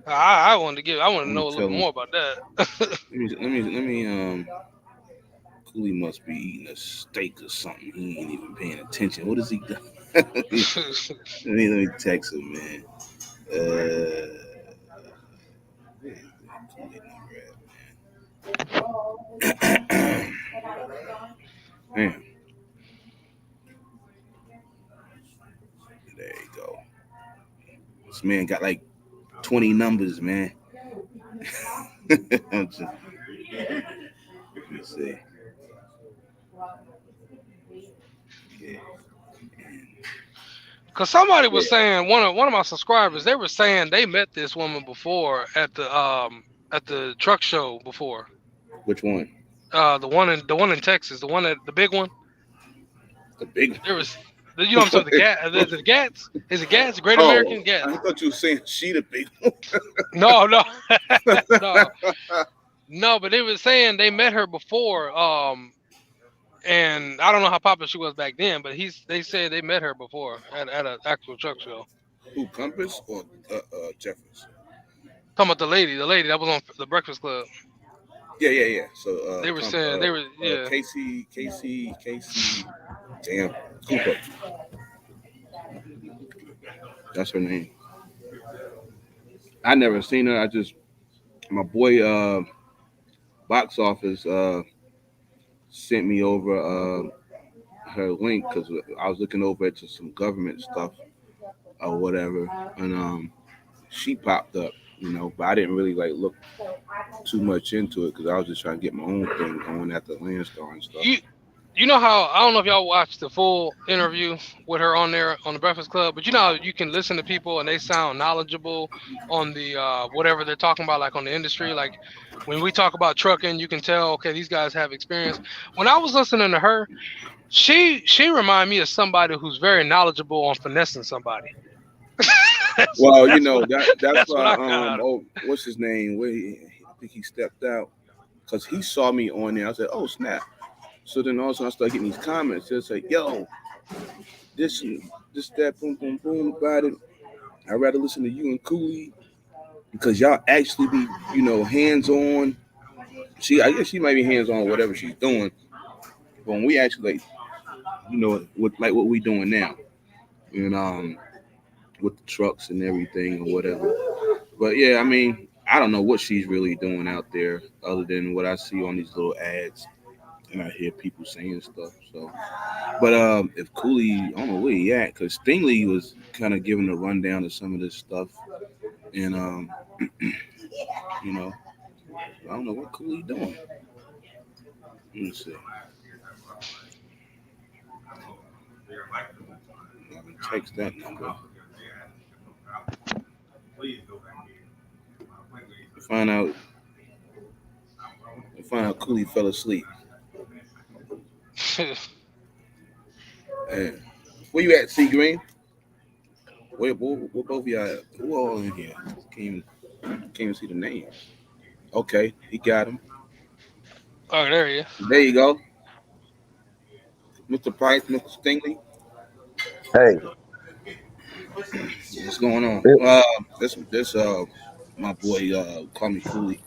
I wanted to give. I want to I'm gonna know a little tell bit him. more about that. Let me. Cooley must be eating a steak or something. He ain't even paying attention. What is he doing? let me text him, man. Cooley number at, man. There you go. This man got like 20 numbers, man. Just, let's see. Yeah. Cause somebody Yeah. was saying one of my subscribers, they were saying they met this woman before at the truck show before. Which one? The one in Texas, the big one. The big There one. was you know what I'm saying, the the Gats? Is it Gats? Great Oh, American Gats. I thought you were saying she the big one. No, no. No. No, but they were saying they met her before, and I don't know how popular she was back then, but they said they met her before at an actual truck show. Who, Compass or Jeffers? Talking about the lady that was on the Breakfast Club. Yeah. So They were saying they were yeah. Casey. Damn, Cooper. That's her name. I never seen her. I just my boy box office sent me over her link because I was looking over it to some government stuff or whatever, and she popped up, but I didn't really like look too much into it because I was just trying to get my own thing going at the Landstar and stuff. You know how I don't know if y'all watched the full interview with her on there on the Breakfast Club, but you know how you can listen to people and they sound knowledgeable on the whatever they're talking about, like on the industry. Like when we talk about trucking, you can tell okay these guys have experience. When I was listening to her, she reminded me of somebody who's very knowledgeable on finessing somebody. Well, that's That's what why I got out of it. what's his name? I think he stepped out because he saw me on there. I said, "Oh snap!" So then all of a sudden I started getting these comments. It's like, "Yo, this that boom boom boom about it." I'd rather listen to you and Cooley because y'all actually be hands on. I guess she might be hands on whatever she's doing, but when we actually what we doing now, and with the trucks and everything or whatever. But yeah, I mean, I don't know what she's really doing out there other than what I see on these little ads and I hear people saying stuff. So, but if Cooley, I don't know where he at because Stingley was kind of giving a rundown of some of this stuff, and you know, I don't know what Cooley doing. Let me see. I'm gonna text that number. Find out. Find out Cooley fell asleep. Man. Where you at, C Green? Where both of y'all at? Who all in here? Can't even see the names. Okay, he got him. Oh, there he is. There you go. Mr. Price, Mr. Stingley. Hey, What's going on? it, This my boy call me Cooley.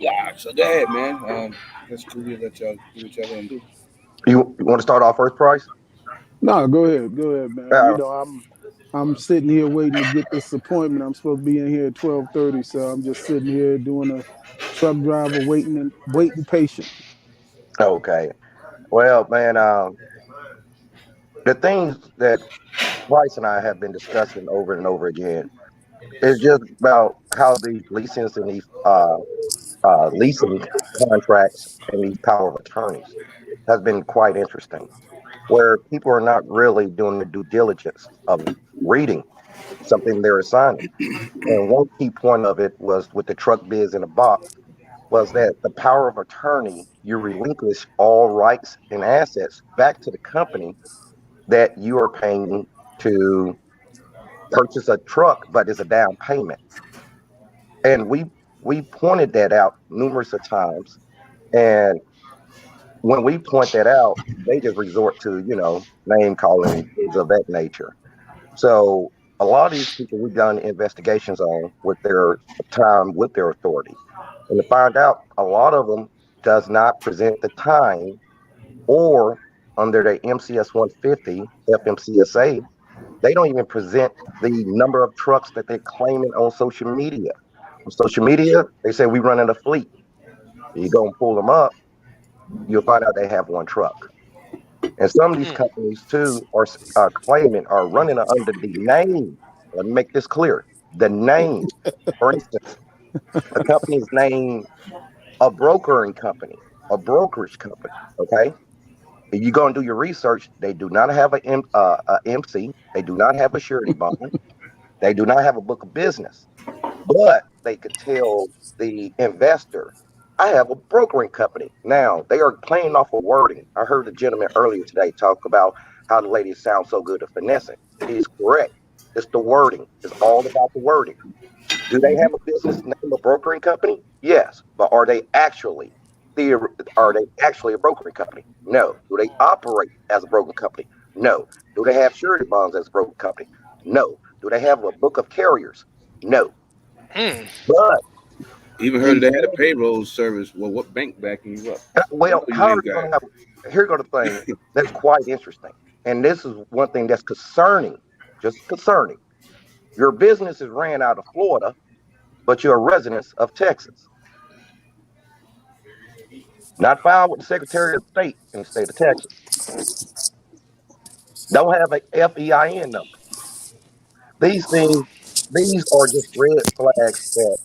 Live. So go ahead, man. Let's Cooley let y'all do what y'all gonna do. you want to start off first, Price? No, go ahead, man. Uh, I'm sitting here waiting to get this appointment. I'm supposed to be in here at 12:30, so I'm just sitting here doing a truck driver waiting patient. okay. Well, man, the things that Price and I have been discussing over and over again is just about how these leasings and these leasing contracts and these power of attorneys has been quite interesting, where people are not really doing the due diligence of reading something they're assigning. And one key point of it was with the truck bids in a box was that the power of attorney, you relinquish all rights and assets back to the company that you are paying to purchase a truck, but it's a down payment. And we pointed that out numerous of times. And when we point that out, they just resort to, name calling, things of that nature. So a lot of these people we've done investigations on with their time with their authority. And to find out a lot of them does not present the time or under the MCS 150 FMCSA, they don't even present the number of trucks that they're claiming on social media. On social media, they say we running a fleet. You go and pull them up, you'll find out they have one truck. And some of these Mm. companies too are claiming are running under the name. Let me make this clear. The name, for instance, a company's name, a brokering company, a brokerage company. Okay, if you go and do your research, they do not have a MC. They do not have a surety bond. They do not have a book of business. But they could tell the investor, I have a brokering company. Now, they are playing off of wording. I heard a gentleman earlier today talk about how the ladies sound so good at finessing. He is correct. It's the wording. It's all about the wording. Do they have a business name, a brokering company? Yes. But are they actually a brokering company? No. Do they operate as a broking company? No. Do they have surety bonds as a broking company? No. Do they have a book of carriers? No. Hmm. But Even heard these they had a payroll service. Well, what bank backing you up? You well, know you how are ain't you got going to it. have? Here go the thing that's quite interesting, and this is one thing that's concerning, just concerning. Your business is ran out of Florida, but you're a resident of Texas, not filed with the Secretary of State in the state of Texas. Don't have a FEIN number. These things, these are just red flags that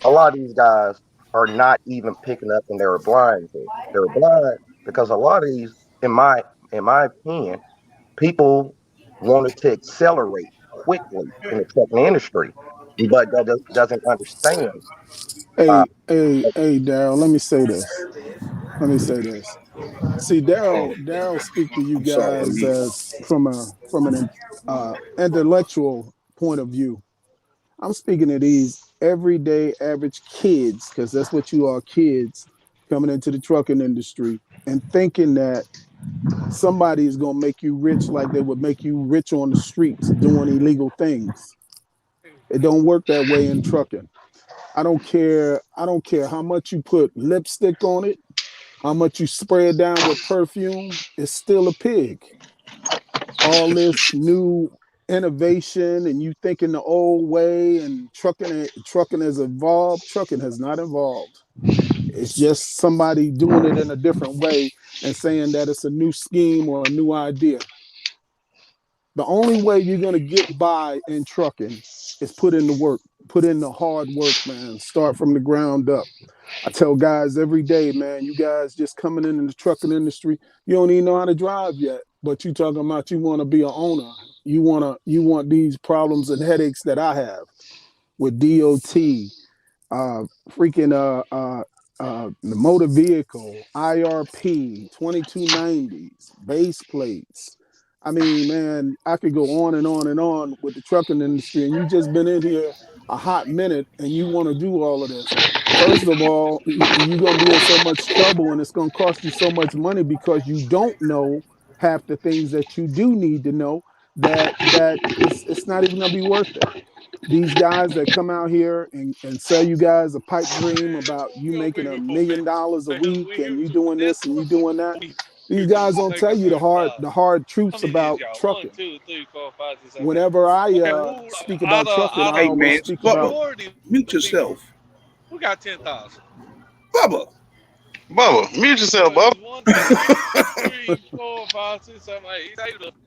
a lot of these guys are not even picking up, and they're blind to. They're blind because a lot of these, in my opinion, people wanted to accelerate quickly in the trucking industry, but doesn't understand. Uh, Hey, Daryl. Let me say this. Let me say this. See, Oh, Daryl speak to you I'm sorry. guys You, as from an intellectual point of view. I'm speaking to these everyday average kids because that's what you are, kids coming into the trucking industry and thinking that somebody is going to make you rich like they would make you rich on the streets doing illegal things. It don't work that way in trucking. I don't care how much you put lipstick on it, how much you spray it down with perfume, it's still a pig. All this new innovation and you thinking the old way and trucking has evolved. Trucking has not evolved. It's just somebody doing it in a different way and saying that it's a new scheme or a new idea. The only way you're gonna get by in trucking is put in the work, put in the hard work, man. Start from the ground up. I tell guys every day, man, you guys just coming in the trucking industry, you don't even know how to drive yet, but you talking about you want to be an owner. You want these problems and headaches that I have with DOT, freaking the motor vehicle, IRP, 2290s, base plates. I mean, man, I could go on and on and on with the trucking industry, and you just been in here a hot minute, and you want to do all of this. First of all, you're gonna be in so much trouble, and it's gonna cost you so much money because you don't know half the things that you do need to know. That it's not even gonna be worth it. These guys that come out here and sell you guys a pipe dream about you making $1 million a week and you doing this and you doing that. These guys don't tell you the hard truths about trucking. Whenever I speak about trucking, I hey always man, speak about Bubba, mute yourself. Bubba. Bubba, mute yourself, Bubba.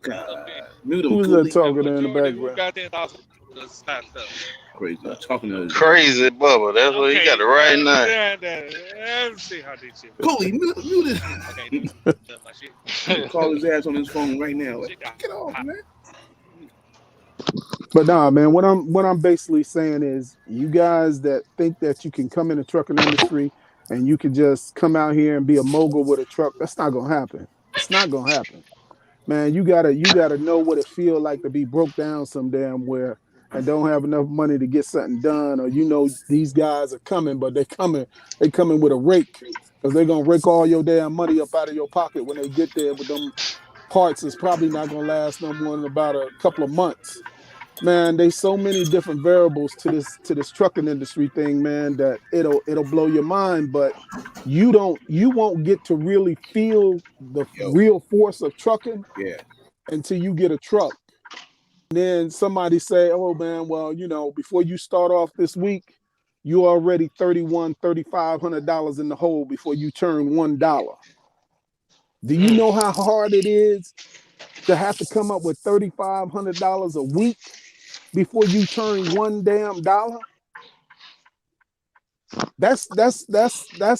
God, mute him, who's that Cooley. talking there in the background. Crazy. I'm talking to Crazy Bubba. That's what he got it right now. Cooley. Mute it. Call his ass on his phone right now. Like, get off, man. But nah, man, what I'm basically saying is you guys that think that you can come in the trucking industry and you can just come out here and be a mogul with a truck, that's not gonna happen. It's not gonna happen. Man, you gotta know what it feel like to be broke down some damn where and don't have enough money to get something done, or these guys are coming, but they coming with a rake because they're gonna rake all your damn money up out of your pocket when they get there. But them parts is probably not gonna last no more than about a couple of months. Man, there's so many different variables to this trucking industry thing, man, that it'll blow your mind, but you won't get to really feel the Yo, real force of trucking yeah. until you get a truck. And then somebody say, oh man, well, before you start off this week, you already $3,500 in the hole before you turn $1. Do you know how hard it is to have to come up with $3,500 a week before you turn one damn dollar. That's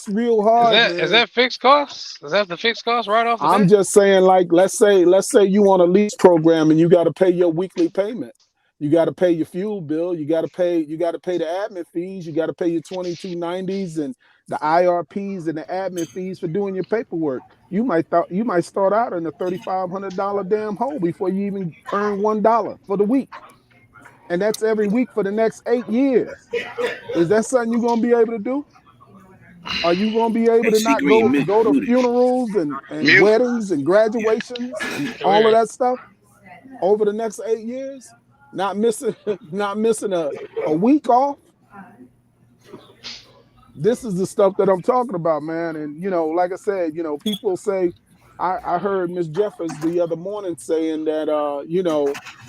real hard, Is man. that fixed costs? Is that the fixed cost right off the I'm bat? just saying, like, let's say you want a lease program and you got to pay your weekly payment. You got to pay your fuel bill. You got to pay the admin fees. You got to pay your 2290s and the IRPs and the admin fees for doing your paperwork. You might start out in a $3,500 damn hole before you even earn $1 for the week, and that's every week for the next 8 years. Is that something you're gonna be able to do? Are you gonna be able Hey, to not go Secret, go to muted. funerals and Mute. weddings and graduations and Go all of ahead. that stuff over the next 8 years? Not missing not missing a week off. This is the stuff that I'm talking about, man. And like I said, people say, I heard Miss Jeffers the other morning saying that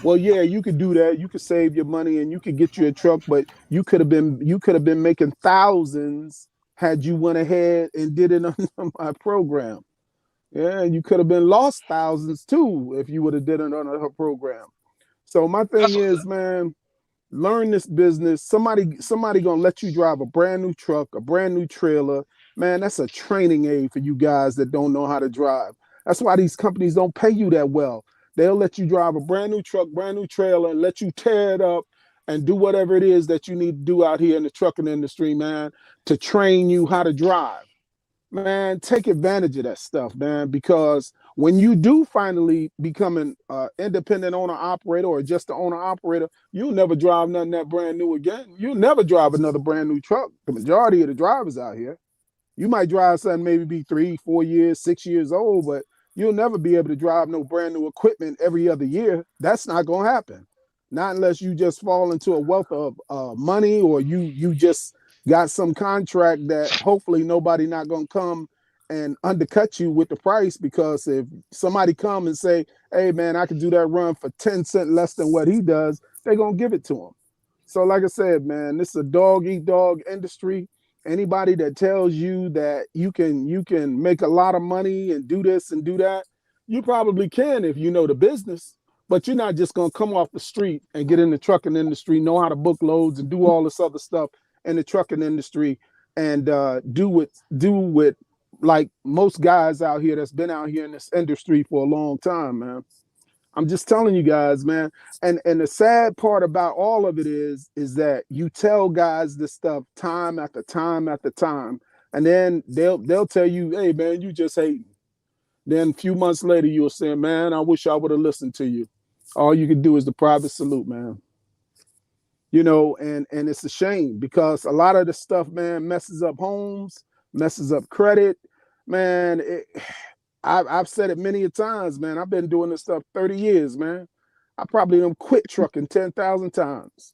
well, yeah, you could do that. You could save your money and you could get you a truck, but you could have been making thousands had you went ahead and did it on my program. Yeah, you could have been lost thousands too if you would have did it on her program. So my thing That's is, man, learn this business. Somebody gonna let you drive a brand new truck, a brand new trailer. Man, that's a training aid for you guys that don't know how to drive. That's why these companies don't pay you that well. They'll let you drive a brand new truck, brand new trailer, and let you tear it up and do whatever it is that you need to do out here in the trucking industry, man, to train you how to drive. Man, take advantage of that stuff, man, because when you do finally become an independent owner operator or just an owner operator, you'll never drive nothing that brand new again. You'll never drive another brand new truck. The majority of the drivers out here, you might drive something maybe be 3, 4 years, 6 years old, but you'll never be able to drive no brand new equipment every other year. That's not going to happen. Not unless you just fall into a wealth of money, or you just got some contract that hopefully nobody not going to come and undercut you with the price, because if somebody come and say, hey man, I can do that run for 10 cents less than what he does, they're going to give it to him. So like I said, man, this is a dog eat dog industry. Anybody that tells you that you can make a lot of money and do this and do that, you probably can if you know the business. But you're not just gonna come off the street and get in the trucking industry, know how to book loads and do all this other stuff in the trucking industry, and do with like most guys out here that's been out here in this industry for a long time, man. I'm just telling you guys, man. And the sad part about all of it is that you tell guys this stuff time after time after time, and then they'll tell you, hey man, you just hating. Then a few months later, you'll say, man, I wish I would have listened to you. All you can do is the private salute, man. And it's a shame because a lot of the stuff, man, messes up homes, messes up credit, man. I've said it many a times, man. I've been doing this stuff 30 years, man. I probably done quit trucking 10,000 times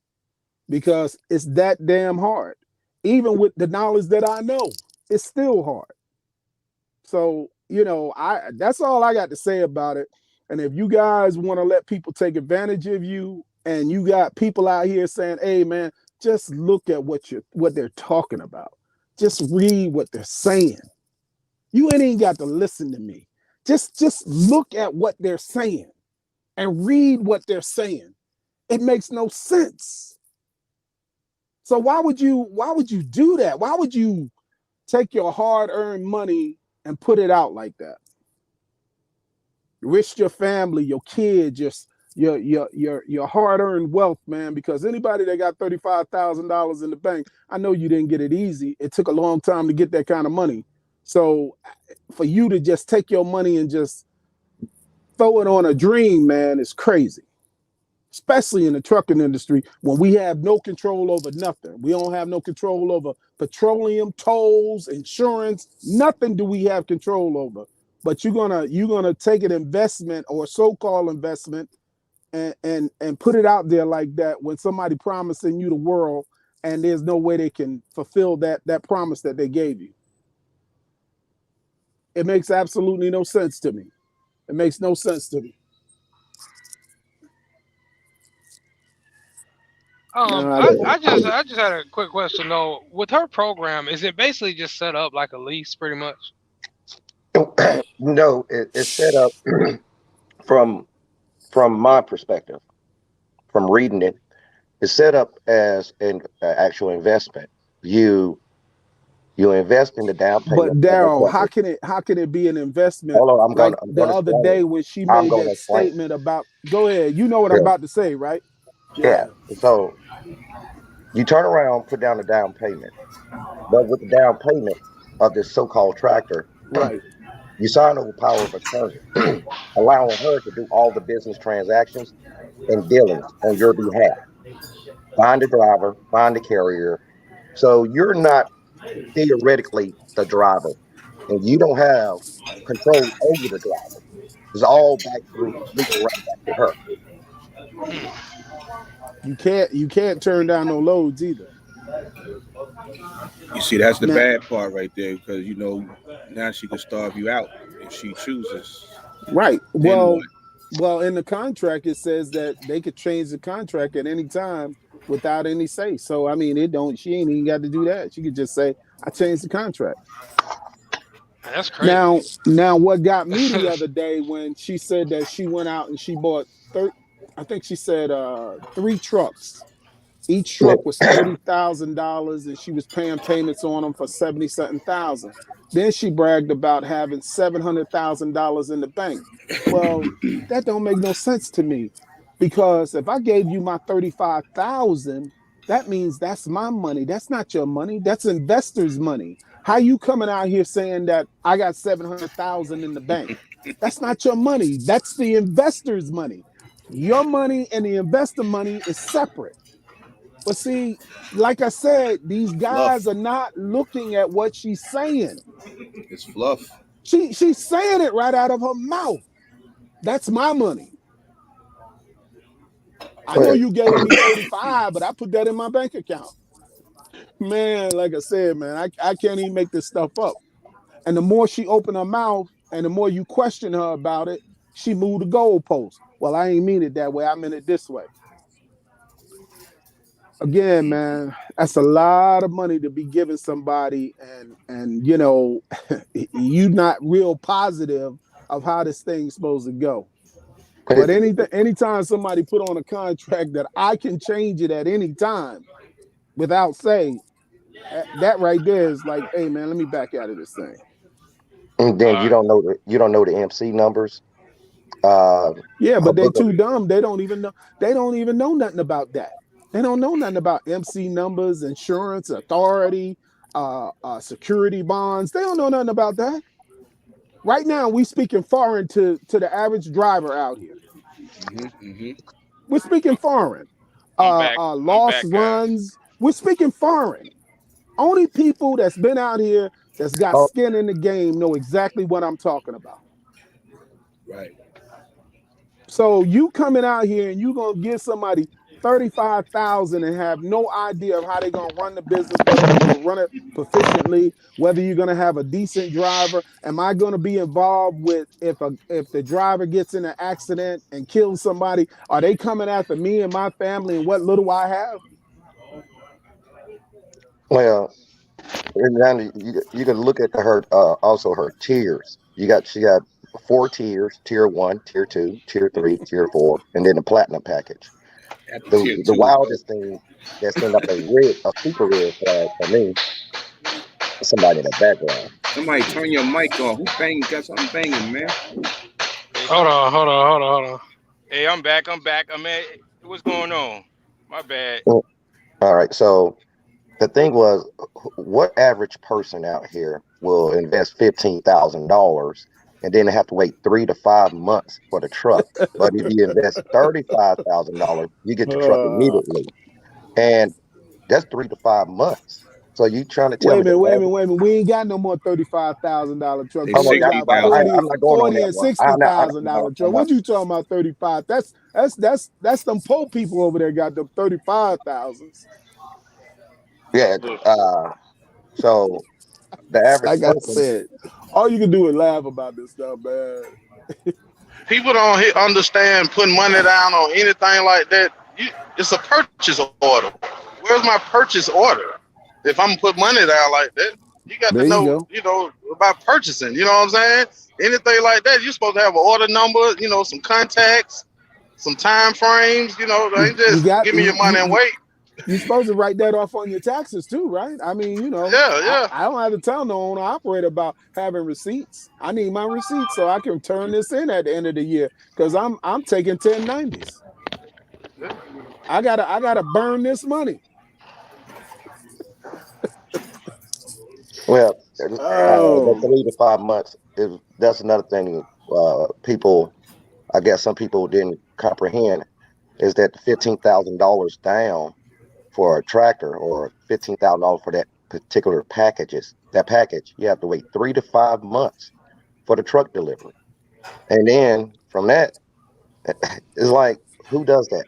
because it's that damn hard. Even with the knowledge that I know, it's still hard. So, I that's all I got to say about it. And if you guys want to let people take advantage of you, and you got people out here saying, hey man, just look at what they're talking about. Just read what they're saying. You ain't even got to listen to me. Just look at what they're saying and read what they're saying. It makes no sense. So why would you do that? Why would you take your hard-earned money and put it out like that? Risk your family, your kids, your hard-earned wealth, man. Because anybody that got $35,000 in the bank, I know you didn't get it easy. It took a long time to get that kind of money. So for you to just take your money and just throw it on a dream, man, is crazy. Especially in the trucking industry when we have no control over nothing. We don't have no control over petroleum, tolls, insurance. Nothing do we have control over. But you're gonna take an investment or so-called investment and put it out there like that when somebody promising you the world and there's no way they can fulfill that promise that they gave you. It makes absolutely no sense to me. It makes no sense to me. No, I I just had a quick question though. With her program, is it basically just set up like a lease, pretty much? No, it's set up from from my perspective, from reading it. It's set up as an actual investment. You you invest in the down But payment of the Daryl, equipment. how can it be an investment? Hold on, Like I'm the gonna other explain day it. when she I'm made gonna that explain. statement about, go ahead, you know what I'm Yeah, about to say, right? yeah. Yeah, So you turn around, put down the down payment, but with the down payment of this so-called tractor, right. you sign over power of attorney, allowing her to do all the business transactions and dealings on your behalf. Find the driver, find the carrier. So you're not theoretically the driver, and you don't have control over the driver. It's all back through legal right back to her. Hmm. You can't turn down no loads either. You see, that's the Now, bad part right there, because now she could starve you out if she chooses. right. Then what? Well, in the contract it says that they could change the contract at any time without any say. So I mean, it don't. She ain't even got to do that. She could just say, "I changed the contract." That's crazy. Now, what got me the other day when she said that she went out and she bought I think she said 3 trucks. Each truck was $30,000, and she was paying payments on them for 70 something thousand. Then she bragged about having $700,000 in the bank. Well, that don't make no sense to me, because if I gave you my 35,000, that means that's my money. That's not your money. That's investors' money. How you coming out here saying that I got 700,000 in the bank? That's not your money. That's the investors' money. Your money and the investor money is separate. But see, like I said, these Fluff. guys are not looking at what she's saying. It's fluff. She's saying it right out of her mouth. That's my money. I know Well, you gave me 35, but I put that in my bank account. Man, like I said, man, I can't even make this stuff up. And the more she opened her mouth and the more you question her about it, she moved the goalpost. Well, I ain't mean it that way. I meant it this way. Again, man, that's a lot of money to be giving somebody, and you not real positive of how this thing's supposed to go. But anytime somebody put on a contract that I can change it at any time without say, that right there is like, hey man, let me back out of this thing. and All then right. you don't know the MC numbers. Uh, Yeah, her but they book of too dumb. They don't even know nothing about that. They don't know nothing about MC numbers, insurance, authority, security bonds. They don't know nothing about that. Right now, we speaking foreign to the average driver out here. We're speaking foreign. I'm back. I'm Lost back, guys. runs. We're speaking foreign. Only people that's been out here that's got oh, skin in the game know exactly what I'm talking about. Right. So you coming out here and you gonna give somebody 35,000 and have no idea of how they're gonna run the business, whether they're gonna run it proficiently, whether you're gonna have a decent driver. Am I gonna be involved with if the driver gets in an accident and kills somebody? Are they coming after me and my family and what little I have? well, and then you can look at her also her tiers. She got 4 tiers: tier one, tier two, tier three, tier four, and then the platinum package. After tier The two, though. wildest thing that sent up a super red flag for me is somebody in the background. Somebody turn your mic off. Who banging? Got something banging, man. Hey, Hold on. hey, I'm back. I'm back. I mean, what's going on? My bad. Well, all right, so the thing was, what average person out here will invest $15,000 and then have to wait 3 to 5 months for the truck? But if you invest $35,000, you get the truck Uh, immediately, and that's 3 to 5 months. So you trying to tell Wait a me the minute, wait a minute, average? wait a minute. We ain't got no more $35,000 trucks. They Oh no, We $60,000. got I'm not going on 40 that and one. I'm not. $60,000 truck. What you talking about 35? That's them poor people over there got them 35,000s. Yeah. So the average Like I person. said, all you can do is laugh about this stuff, man. People don't understand putting money down on anything like that. It's a purchase order. Where's my purchase order? If I'm gonna put money down like that, you got to There you know, go. about purchasing. You know what I'm saying? Anything like that, you're supposed to have an order number. Some contacts. some time frames. They ain't You just got give me your money and wait. you're supposed to write that off on your taxes too, right? I mean, Yeah, yeah. I don't have to tell no owner operator about having receipts. I need my receipts so I can turn this in at the end of the year because I'm taking 1090s. I gotta burn this money. Well, the Oh, 3 to 5 months that's another thing. People, I guess, some people didn't comprehend is that the $15,000 down for a tractor or $15,000 for that particular package, you have to wait 3 to 5 months for the truck delivery, and then from that, it's like, who does that?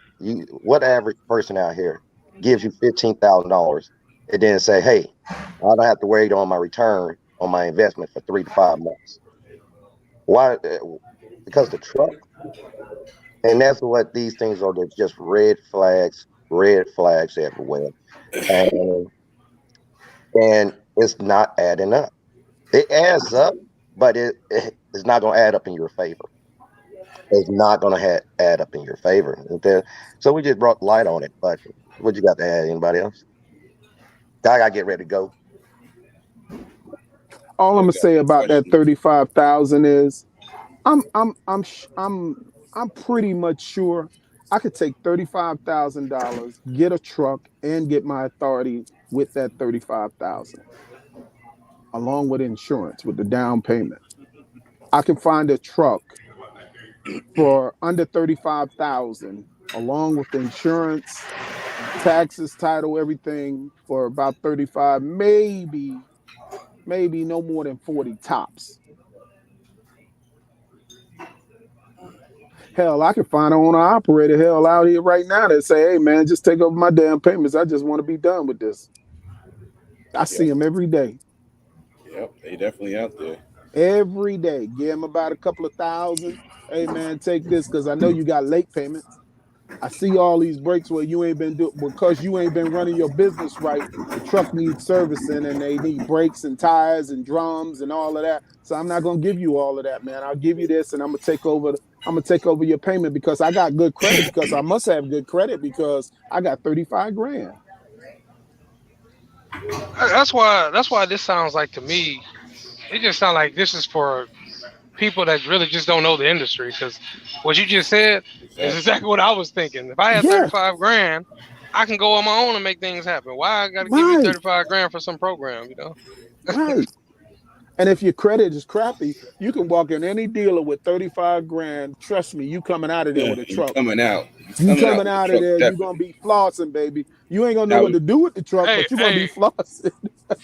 What average person out here gives you $15,000 and then say, "Hey, I don't have to wait on my return on my investment for 3 to 5 months"? Why? Because the truck, and that's what these things are. They're just red flags everywhere, and it's not adding up. It adds up, but it's not going to add up in your favor. It's not going to add up in your favor. Okay? So we just brought light on it. But what you got to add? Anybody else? I got to get ready to go. all I'm Yeah, we gonna got say some about that questions. 35,000 is I'm I'm I'm sh- I'm pretty much sure I could take $35,000, get a truck, and get my authority with that 35,000, along with insurance with the down payment. I can find a truck for under 35,000, along with insurance, taxes, title, everything for about 35, maybe no more than 40 tops. Hell, I can find an owner operator hell out here right now that say, "Hey man, just take over my damn payments. I just want to be done with this." I see Yep, them every day. yep, they definitely out there. Every day. Give them about a couple of thousand. Hey man, take this because I know you got late payments. I see all these breaks where you ain't been doing because you ain't been running your business right. The truck needs servicing and they need brakes and tires and drums and all of that. So I'm not gonna give you all of that, man. I'll give you this and I'm gonna take over your payment because I got good credit because I must have good credit because I got 35 grand. That's why this sounds like to me. It just sounds like this is for people that really just don't know the industry. Because what you just said is Exactly. exactly what I was thinking. If I had Yeah, 35 grand, I can go on my own and make things happen. Why I got to give you right, 35 grand for some program? You know? right. And if your credit is crappy, you can walk in any dealer with 35 grand. Trust me, you coming out of there Yeah, with a you truck. coming out. You You coming out coming with the out of truck, there, you gonna definitely. be flossing, baby. You ain't gonna know Now, what to do with the truck, Hey, but you're gonna be hey, flossing.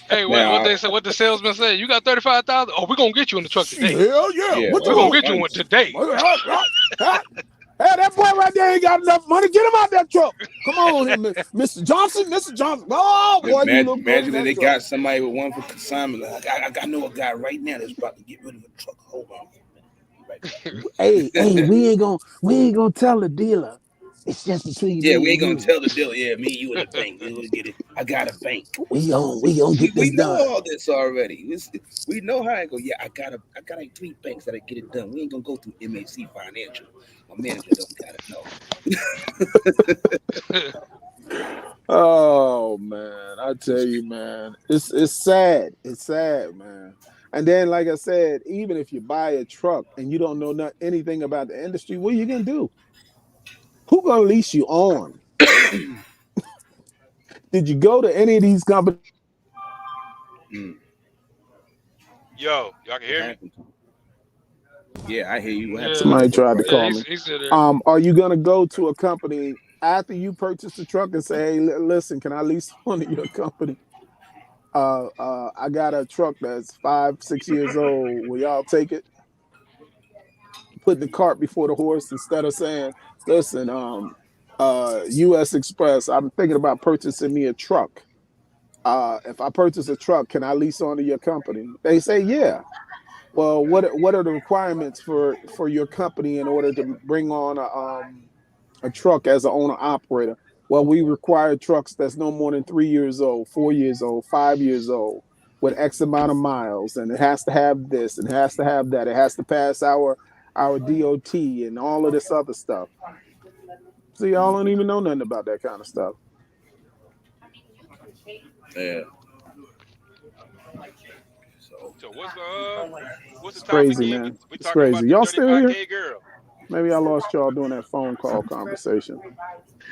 hey! What now, they said? What the salesman said? You got 35,000? Oh, we're gonna get you in the truck today. Hell yeah. yeah, What We're you gonna oh, want? get you one tons. today. Hey, that boy right there ain't got enough money. Get him out that truck. Come on, Mr. Johnson, Mr. Johnson. Oh boy, you look good in Imagine that that they truck. got somebody with one for consignment. I know a guy right now that's about to get rid of a truck. Hold on. Be right Hey, back. we ain't gonna tell the dealer. It's just between Yeah, me we ain't and gonna you. tell the dealer. Yeah, me, you, and the bank. We gonna get it. I got a bank. We gonna get We this know done. all this already. We know how I go. Yeah, I got like 3 banks that I get it done. We ain't gonna go through MAC Financial. My manager don't gotta know. Oh man, I tell you, man, it's sad. It's sad, man. And then, like I said, even if you buy a truck and you don't know anything about the industry, what are you gonna do? Who gonna lease you on? Did you go to any of these companies? Mm, Yo, y'all can what hear me? happened? Yeah, I hear you. What happened? Yeah, Somebody Somebody broke tried up. to yeah. call He's me. he's still there. Are you gonna go to a company after you purchase the truck and say, "Hey, listen, can I lease one of your company? I got a truck that's 5, 6 years old. Will y'all take it?" Put the cart before the horse instead of saying, "Listen, U.S. Express, I'm thinking about purchasing me a truck. If I purchase a truck, can I lease onto your company?" They say, "Yeah." Well, what are the requirements for your company in order to bring on a truck as an owner operator? Well, we require trucks that's no more than 3 years old, 4 years old, 5 years old, with X amount of miles, and it has to have this, and it has to have that. It has to pass our DOT and all of this other stuff. See, y'all don't even know nothing about that kind of stuff. Yeah. So So what's the It's topic crazy, again? man. We It's talking crazy. about the Y'all still here? 35K girl. Maybe I lost y'all during that phone call conversation.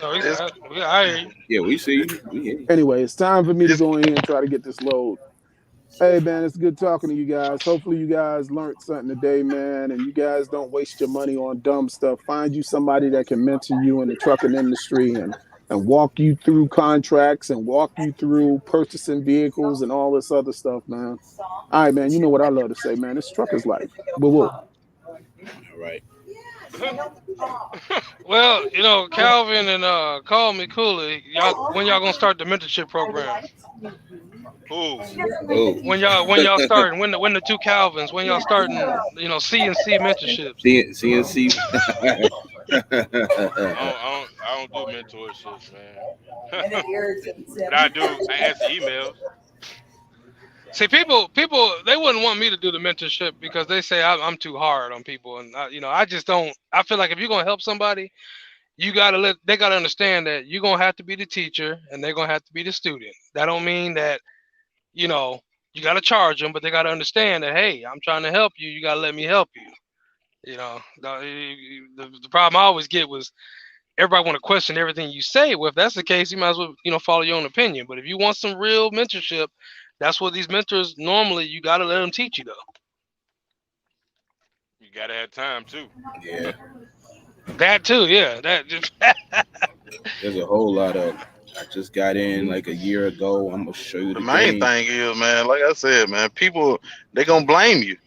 No, It's I hear you. yeah, we see you. We hear you. Anyway, it's time for me to it's go in here and try to get this load. Hey, man, it's good talking to you guys. Hopefully, you guys learned something today, man, and you guys don't waste your money on dumb stuff. Find you somebody that can mentor you in the trucking industry and walk you through contracts and walk you through purchasing vehicles and all this other stuff, man. All right, man, you know what I love to say, man. It's trucker's life. Whoa, whoa. All right. Well, Calvin and call me Cooley. When y'all gonna start the mentorship program? Who? Oh, When y'all starting? When the two Calvins? When y'all starting? C&C mentorships. CNC. I don't do mentorships, man. But I answer emails. See, people, they wouldn't want me to do the mentorship because they say I'm too hard on people, and I just don't. I feel like if you're gonna help somebody, they gotta understand that you're gonna have to be the teacher and they're gonna have to be the student. That don't mean that you gotta charge them, but they gotta understand that hey, I'm trying to help you. You gotta let me help you. The problem I always get was everybody want to question everything you say. Well, if that's the case, you might as well follow your own opinion. But if you want some real mentorship, that's what these mentors normally you gotta let them teach you though. You gotta have time too. Yeah, That too, yeah. That just there's a whole lot of. I just got in like a year ago. I'm gonna show you the the main game. thing is, man. Like I said, man, people they gonna blame you.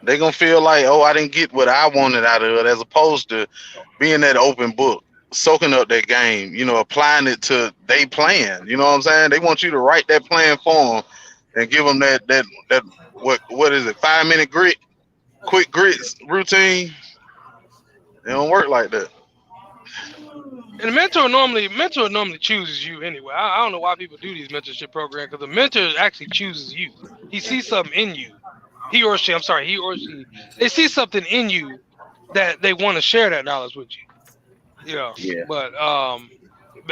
They gonna feel like, oh, I didn't get what I wanted out of it, as opposed to being that open book, soaking up that game. Applying it to they plan. You know what I'm saying? They want you to write that plan for them and give them that what is it? 5 minute quick grits routine. It don't work like that. and the mentor normally chooses you anyway. I don't know why people do these mentorship programs because the mentor actually chooses you. He sees something in you. He or she, I'm sorry, he or she, they see something in you that they want to share that knowledge with you. Yeah. But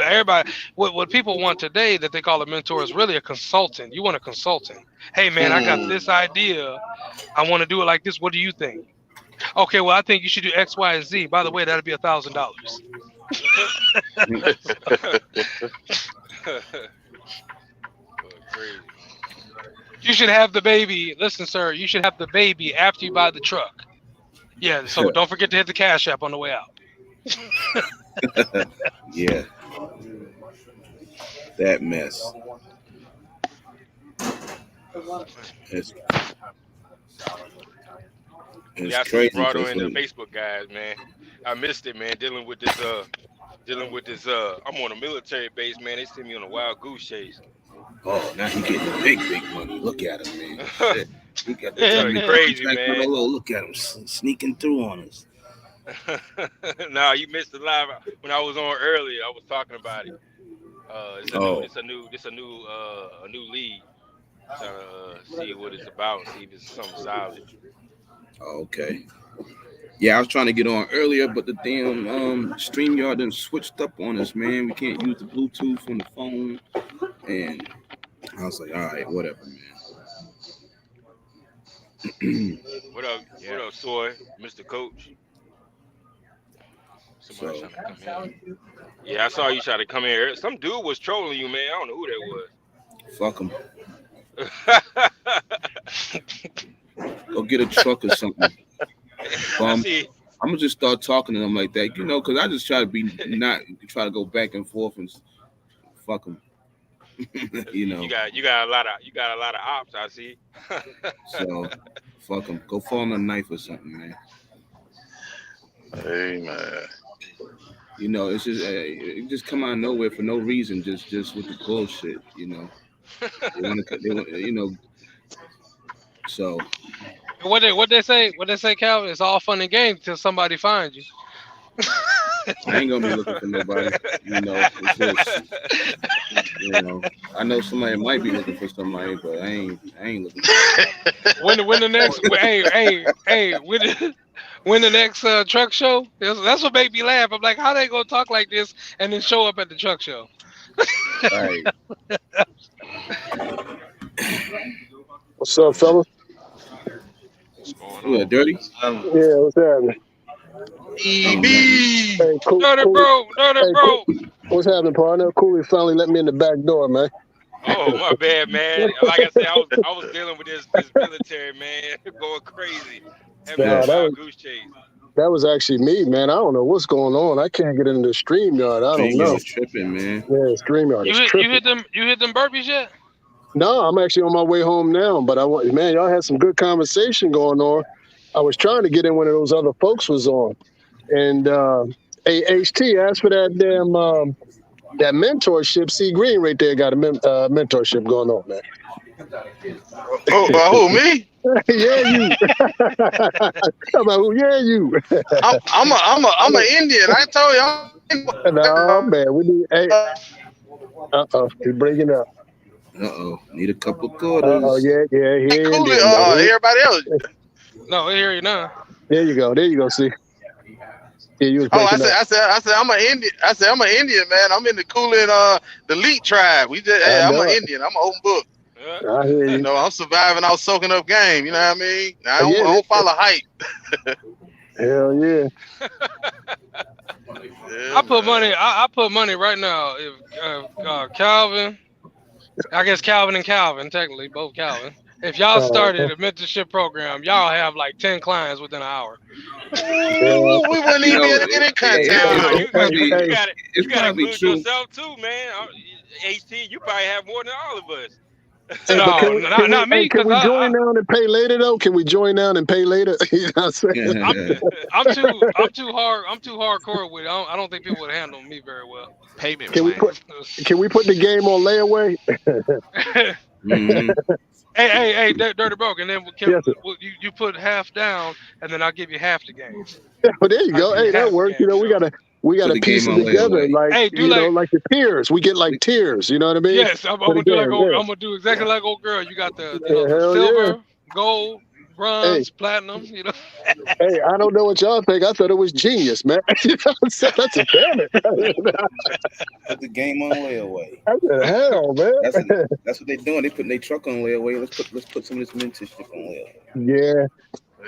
everybody, what people want today that they call a mentor is really a consultant. You want a consultant. Hey man, I got Hmm. this idea. I want to do it like this. What do you think? Okay, well I think you should do X, Y, and Z. By the way, that'll be $1,000. Crazy. You should have the baby. Listen, sir, you should have the baby after you buy the truck. Yeah, so don't forget to hit the Cash App on the way out. Yeah, that mess. It's Yeah, I see you crazy brought her because in the Facebook guys, man. I missed it, man. Dealing with this. I'm on a military base, man. They sent me on a wild goose chase. oh, now he getting the big money. Look at him, man. Shit. He got the Something government crazy, contract. man. Look at him sneaking through on us. Nah, you missed the live when I was on earlier. I was talking about it. It's a new lead. Trying to see what it's about and see if it's something solid. Okay. Yeah, I was trying to get on earlier, but the damn StreamYard done switched up on us, man. We can't use the Bluetooth on the phone. And I was like, all right, whatever, man. What up? Yeah. What up, Soy? Mr. Coach? Somebody So, trying to come in. Yeah, I saw you try to come in here. Some dude was trolling you, man. I don't know who fuck him. that was. Go get a truck or something. I see. I'm gonna just start talking to them like that, because I just try to be not try to go back and forth and fuck them. You got a lot of ops. I see. So fuck them. Go fall on a knife or something, man. Hey, man. It's just it just come out of nowhere for no reason, just with the bullshit. They want, so. What they say, Calvin? It's all fun and games until somebody finds you. I ain't gonna be looking for nobody. It's just, I know somebody might be looking for somebody, but I ain't looking for nobody. When the next When the next truck show? That's what made me laugh. I'm like, how they gonna talk like this and then show up at the truck show? Right. What's up, fella? What's going What, on? dirty? Yeah, what's happening? Oh, nothing. EB. Hey, cool, Dirty cool. bro, dirty Hey, cool. bro. What's happening, partner? Cooley finally let me in the back door, man. Oh, my bad, man. Like I said, I was dealing with this military man going crazy. Had me on Nah, a that wild was goose chase. that was actually me, man. I don't know what's going on. I can't get into the StreamYard. I don't know. StreamYard's tripping, man. Yeah, StreamYard is tripping. You hit them burpees yet? No, I'm actually on my way home now, but man, y'all had some good conversation going on. I was trying to get in when those other folks was on. And hey, HT, ask for that damn that mentorship. See Green right there got a mentorship going on, man. Who me? Yeah, you. How about who? Yeah, you. I'm a Indian. I told you. No, man, we need. Hey, he's breaking up. Need a couple Yeah, quarters. yeah, he ain't Cooley, Indian. No, everybody else. No, I hear you now. there you go. There you go. See, yeah, you was Oh, breaking up. I said, I'm an Indian. I said, I'm an Indian, man. I'm in the Cooley the Leet tribe. I I'm an know it. Indian. I'm an open book. I hear You you. know, I'm surviving. I was soaking up game. You know what I mean? I Yeah, don't follow hype. hell yeah. Yeah, I put man. money. I put money right now. If Calvin, I guess Calvin and Calvin, technically both Calvin. If y'all started a mentorship program, y'all have like 10 clients within an hour. Yeah. Ooh, we wouldn't You even be know, able to get in contact it's, with Nah, them. it's probably you it's got to probably include true. yourself too, man. HT, you probably have more than all of us. Hey, but No, not me, can because we join now and pay later though? Can we join now and pay later? You know what I'm saying? I'm too hardcore with it. I don't think people would handle me very well. Payment Can we plan. put the game on layaway? Mm-hmm. hey, Dirty Broke, and then Yes, sir. you put half down, and then I'll give you half the games. Well, there you I'll go. give you Hey, that half the works. You games. know, So we Put gotta the piece game it on together, layaway. like hey, do like like the tiers. We get like tiers. You know what I mean? yes, I'm For the gonna do like game. Yeah. I'm gonna do exactly like old girl. You got the Yeah, the hell yeah. silver, gold, Hey, bronze, platinum. hey, I don't know what y'all think. I thought it was genius, man. You know what I'm saying? That's a damn it. Put the game on layaway. I said, hell, man. That's what they're doing. They putting their truck on layaway. Let's put some of this mentorship on layaway. Yeah.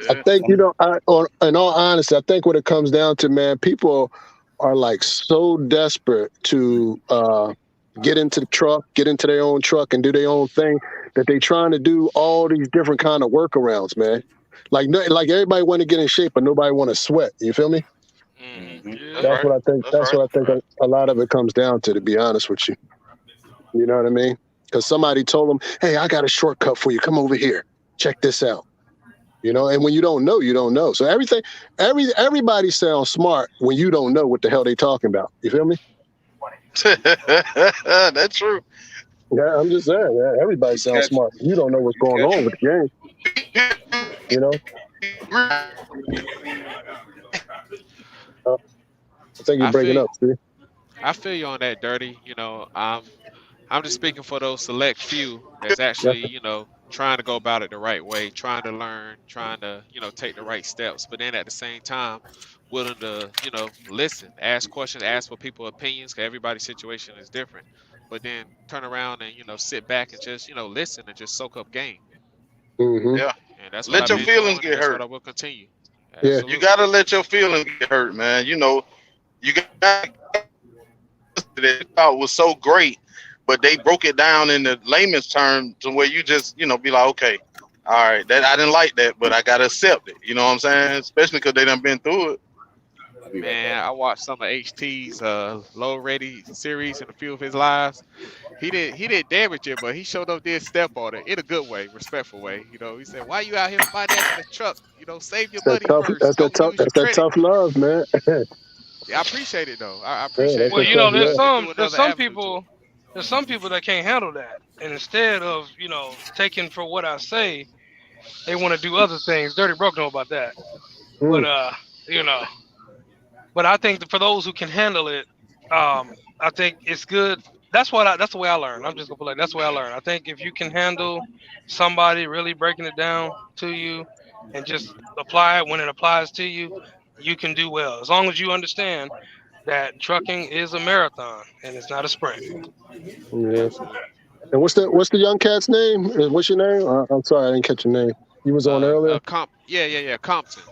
I Yeah. think, in all honesty, I think what it comes down to, man, people are like so desperate to get into the truck, get into their own truck and do their own thing that they trying to do all these different kind of workarounds, man. Like everybody want to get in shape, but nobody want to sweat. You feel me? Mm-hmm. That's Yeah. That's right. what I think. That's That's right. what I think a lot of it comes down to be honest with you. You know what I mean? Because somebody told them, hey, I got a shortcut for you. Come over here. Check this out. And when you don't know, you don't know. So everybody sounds smart when you don't know what the hell they talking about. You feel me? That's true. Yeah, I'm just saying. Yeah, everybody You sounds catch smart. You don't know what's you going catch on with the game. You know. I think you're I breaking feel up, Steve. I feel you on that, Dirty. I'm just speaking for those select few that's Yes, actually, trying to go about it the right way, trying to learn, trying to, take the right steps. But then at the same time, willing to, listen, ask questions, ask for people's opinions, because everybody's situation is different. But then turn around and, sit back and just, listen and just soak up game. Mm-hmm. Yeah. And that's what Let I've your been feelings doing, and get that's what hurt. I will continue. Yeah. You Absolutely. gotta let your feelings get hurt, man. You got that thought was so great, but they broke it down in the layman's term to where you just, be like, okay, all right, that I didn't like that, but I gotta accept it. You know what I'm saying? Especially because they done been through it. I'll be right Man, back. I watched some of HT's low ready series and a few of his lives. He didn't damage it, but he showed up did step on it in a good way, respectful way. He said, "Why you out here financing the truck? Save your money first. Don't use your That's that credit." tough love, man. Yeah, I appreciate it though. I Yeah, appreciate that's it Well, that though. tough It, love. it threw there's another some avenue to it. people that can't handle that, and instead of taking for what I say, they want to do other things. Dirty Broke know about that, but Mm, you know, but I think that for those who can handle it, I think it's good. That's the way I learn. I'm just gonna put it like that's the way I learn. I think if you can handle somebody really breaking it down to you, and just apply it when it applies to you, you can do well. As long as you understand that trucking is a marathon and it's not a sprint. Yeah. Absolutely. And what's the young cat's name? What's your name? I'm sorry, I didn't catch your name. You was on earlier. Yeah, Compton. Yeah, yeah, Compton.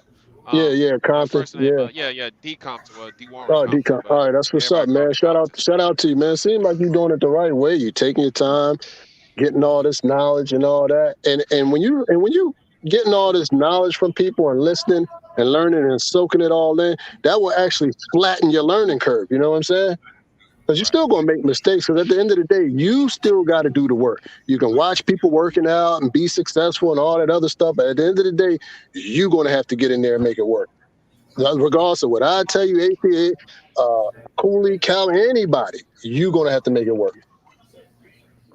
First name, Yeah. yeah, D Compton. Well, D Warren Oh, Compton, Decon. but All right, that's what's up, everybody call man. me Compton. Shout out to you, man. Seems like you're doing it the right way. You're taking your time, getting all this knowledge and all that. And when you getting all this knowledge from people and listening and learning and soaking it all in, that will actually flatten your learning curve. You know what I'm saying? Because you're Right. still going to make mistakes. Because at the end of the day, you still got to do the work. You can watch people working out and be successful and all that other stuff. But at the end of the day, you're going to have to get in there and make it work. Regardless of what I tell you, APA, Cooley, Cal, anybody, you're going to have to make it work.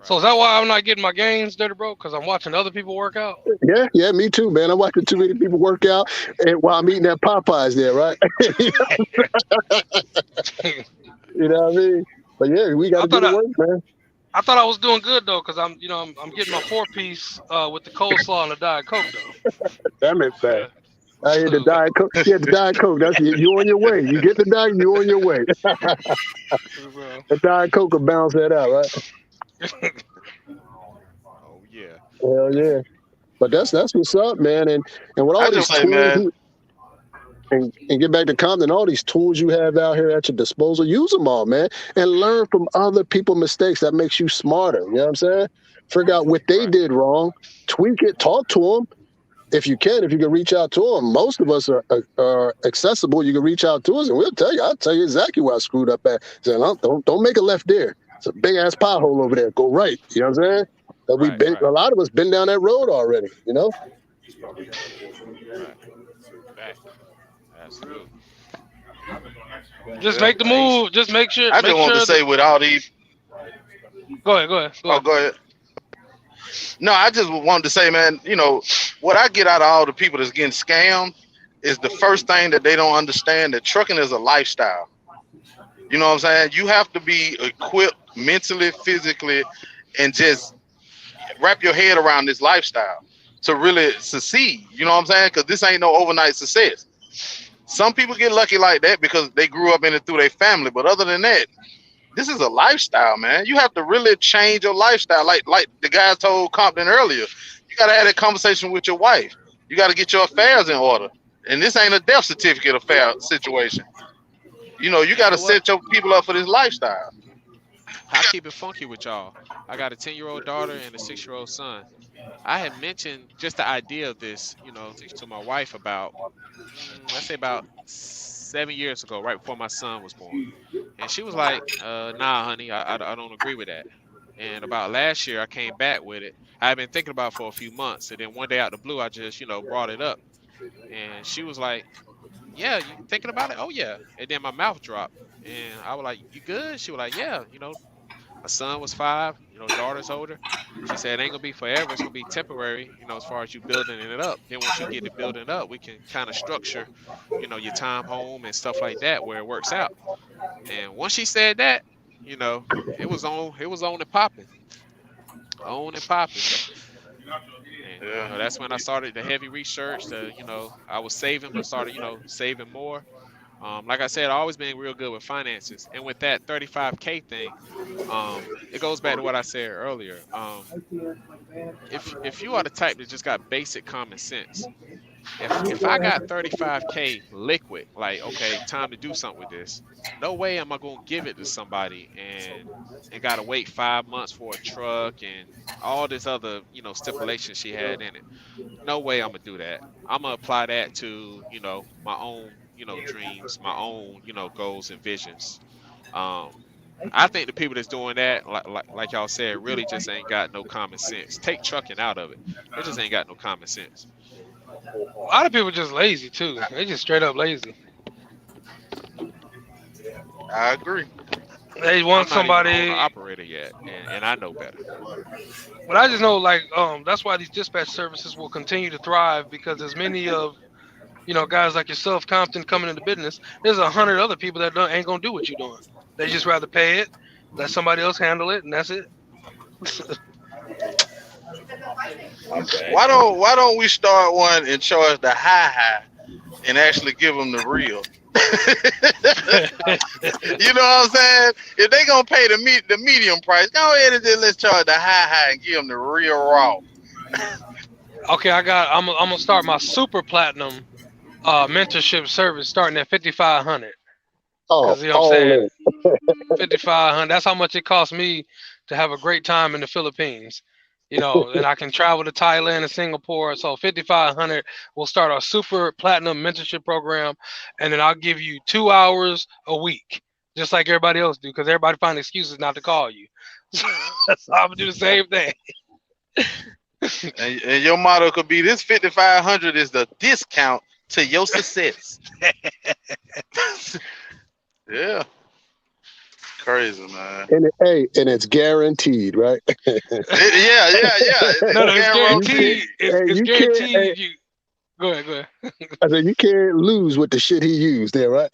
So Right. is that why I'm not getting my gains, Dirty Bro? Because I'm watching other people work out? Yeah, me too, man. I'm watching too many people work out and while I'm eating that Popeyes there, right? You know what I mean? But yeah, we got I to do thought the I, work, man. I thought I was doing good though, because I'm getting my 4-piece with the coleslaw and the Diet Coke Damn it, man. I hear the though. Diet Coke. Yeah, the Diet Coke. That's you on your way. You get the Diet, you on your way. Bro. The Diet Coke will balance that out, right? Oh yeah. Hell yeah. But that's what's up, man. And with I all these just say, tools, man, and get back to Compton, all these tools you have out here at your disposal, use them all, man, and learn from other people's mistakes. That makes you smarter. You know what I'm saying? Figure out what they Right. did wrong, tweak it, talk to them. If you can reach out to them, most of us are accessible. You can reach out to us, and we'll tell you. I'll tell you exactly where I screwed up at. So don't make a left there. It's a big ass pothole over there. Go right. You know what I'm saying? That Right. a Right. lot of us been down that road already. You know? Right. Fact. Absolutely. Just yeah. make the move. Just make sure. I just Make want to sure that. say with all these. Go ahead. Go ahead. Go Oh, ahead. go ahead. No, I just wanted to say, man, what I get out of all the people that's getting scammed is the first thing that they don't understand that trucking is a lifestyle. You know what I'm saying? You have to be equipped mentally, physically, and just wrap your head around this lifestyle to really succeed. You know what I'm saying? Because this ain't no overnight success. Some people get lucky like that because they grew up in it through their family. But other than that, this is a lifestyle, man. You have to really change your lifestyle. Like the guy told Compton earlier, you got to have that conversation with your wife. You got to get your affairs in order. And this ain't a death certificate affair situation. You And got you to know what? set your people up for this lifestyle. I keep it funky with y'all. I got a 10-year-old daughter and a 6-year-old son. I had mentioned just the idea of this, to my wife about, let's say about 7 years ago, right before my son was born. And she was like, nah, honey, I don't agree with that. And about last year, I came back with it. I had been thinking about it for a few months. And then one day out the blue, I just, brought it up. And she was like, yeah, you thinking about it? Oh, yeah. And then my mouth dropped. And I was like, you good? She was like, yeah, my son was 5, daughter's older. She said it ain't gonna be forever, it's gonna be temporary, as far as you building it up. Then once you get it building up, we can kind of structure, your time home and stuff like that where it works out. And once she said that, you know, it was on and popping. On and popping. And Yeah. that's when I started the heavy research. I was saving, but started, saving more. Like I said, I always been real good with finances, and with that 35K thing, it goes back to what I said earlier. If you are the type that just got basic common sense, if I got 35K liquid, like okay, time to do something with this, no way am I gonna give it to somebody and gotta wait 5 months for a truck and all this other stipulation she had in it. No way I'm gonna do that. I'm gonna apply that to my own dreams, my own goals and visions. Um, I think the people that's doing that, like y'all said, really just ain't got no common sense. Take trucking out of it. They just ain't got no common sense. A lot of people just lazy too. They just straight up lazy. I agree. They want I'm not even an owner somebody. operator yet, and I know better. But I just know like that's why these dispatch services will continue to thrive because there's many of guys like yourself, Compton, coming into business. There's 100 other people that ain't gonna do what you're doing. They just rather pay it, let somebody else handle it, and that's it. I'm back. Why don't we start one and charge the high and actually give them the real? You know what I'm saying? If they gonna pay the medium price, go ahead and just let's charge the high and give them the real raw. Okay, I'm gonna start my super platinum mentorship service starting at 5,500. Oh, Cause you know what I'm all saying, in. 5,500. That's how much it costs me to have a great time in the Philippines. You know, and I can travel to Thailand and Singapore. So 5,500. We'll start our super platinum mentorship program, and then I'll give you 2 hours a week, just like everybody else do, because everybody find excuses not to call you. So I'm gonna do the same thing. And your motto could be this 5,500 is the discount to your success. Yeah, crazy man. And it's guaranteed, right? Yeah. No, no, It's it's You can't, guaranteed. guaranteed. hey, It's you can't. guaranteed Hey, if you go ahead, go ahead. I said you can't lose with the shit he used there, right?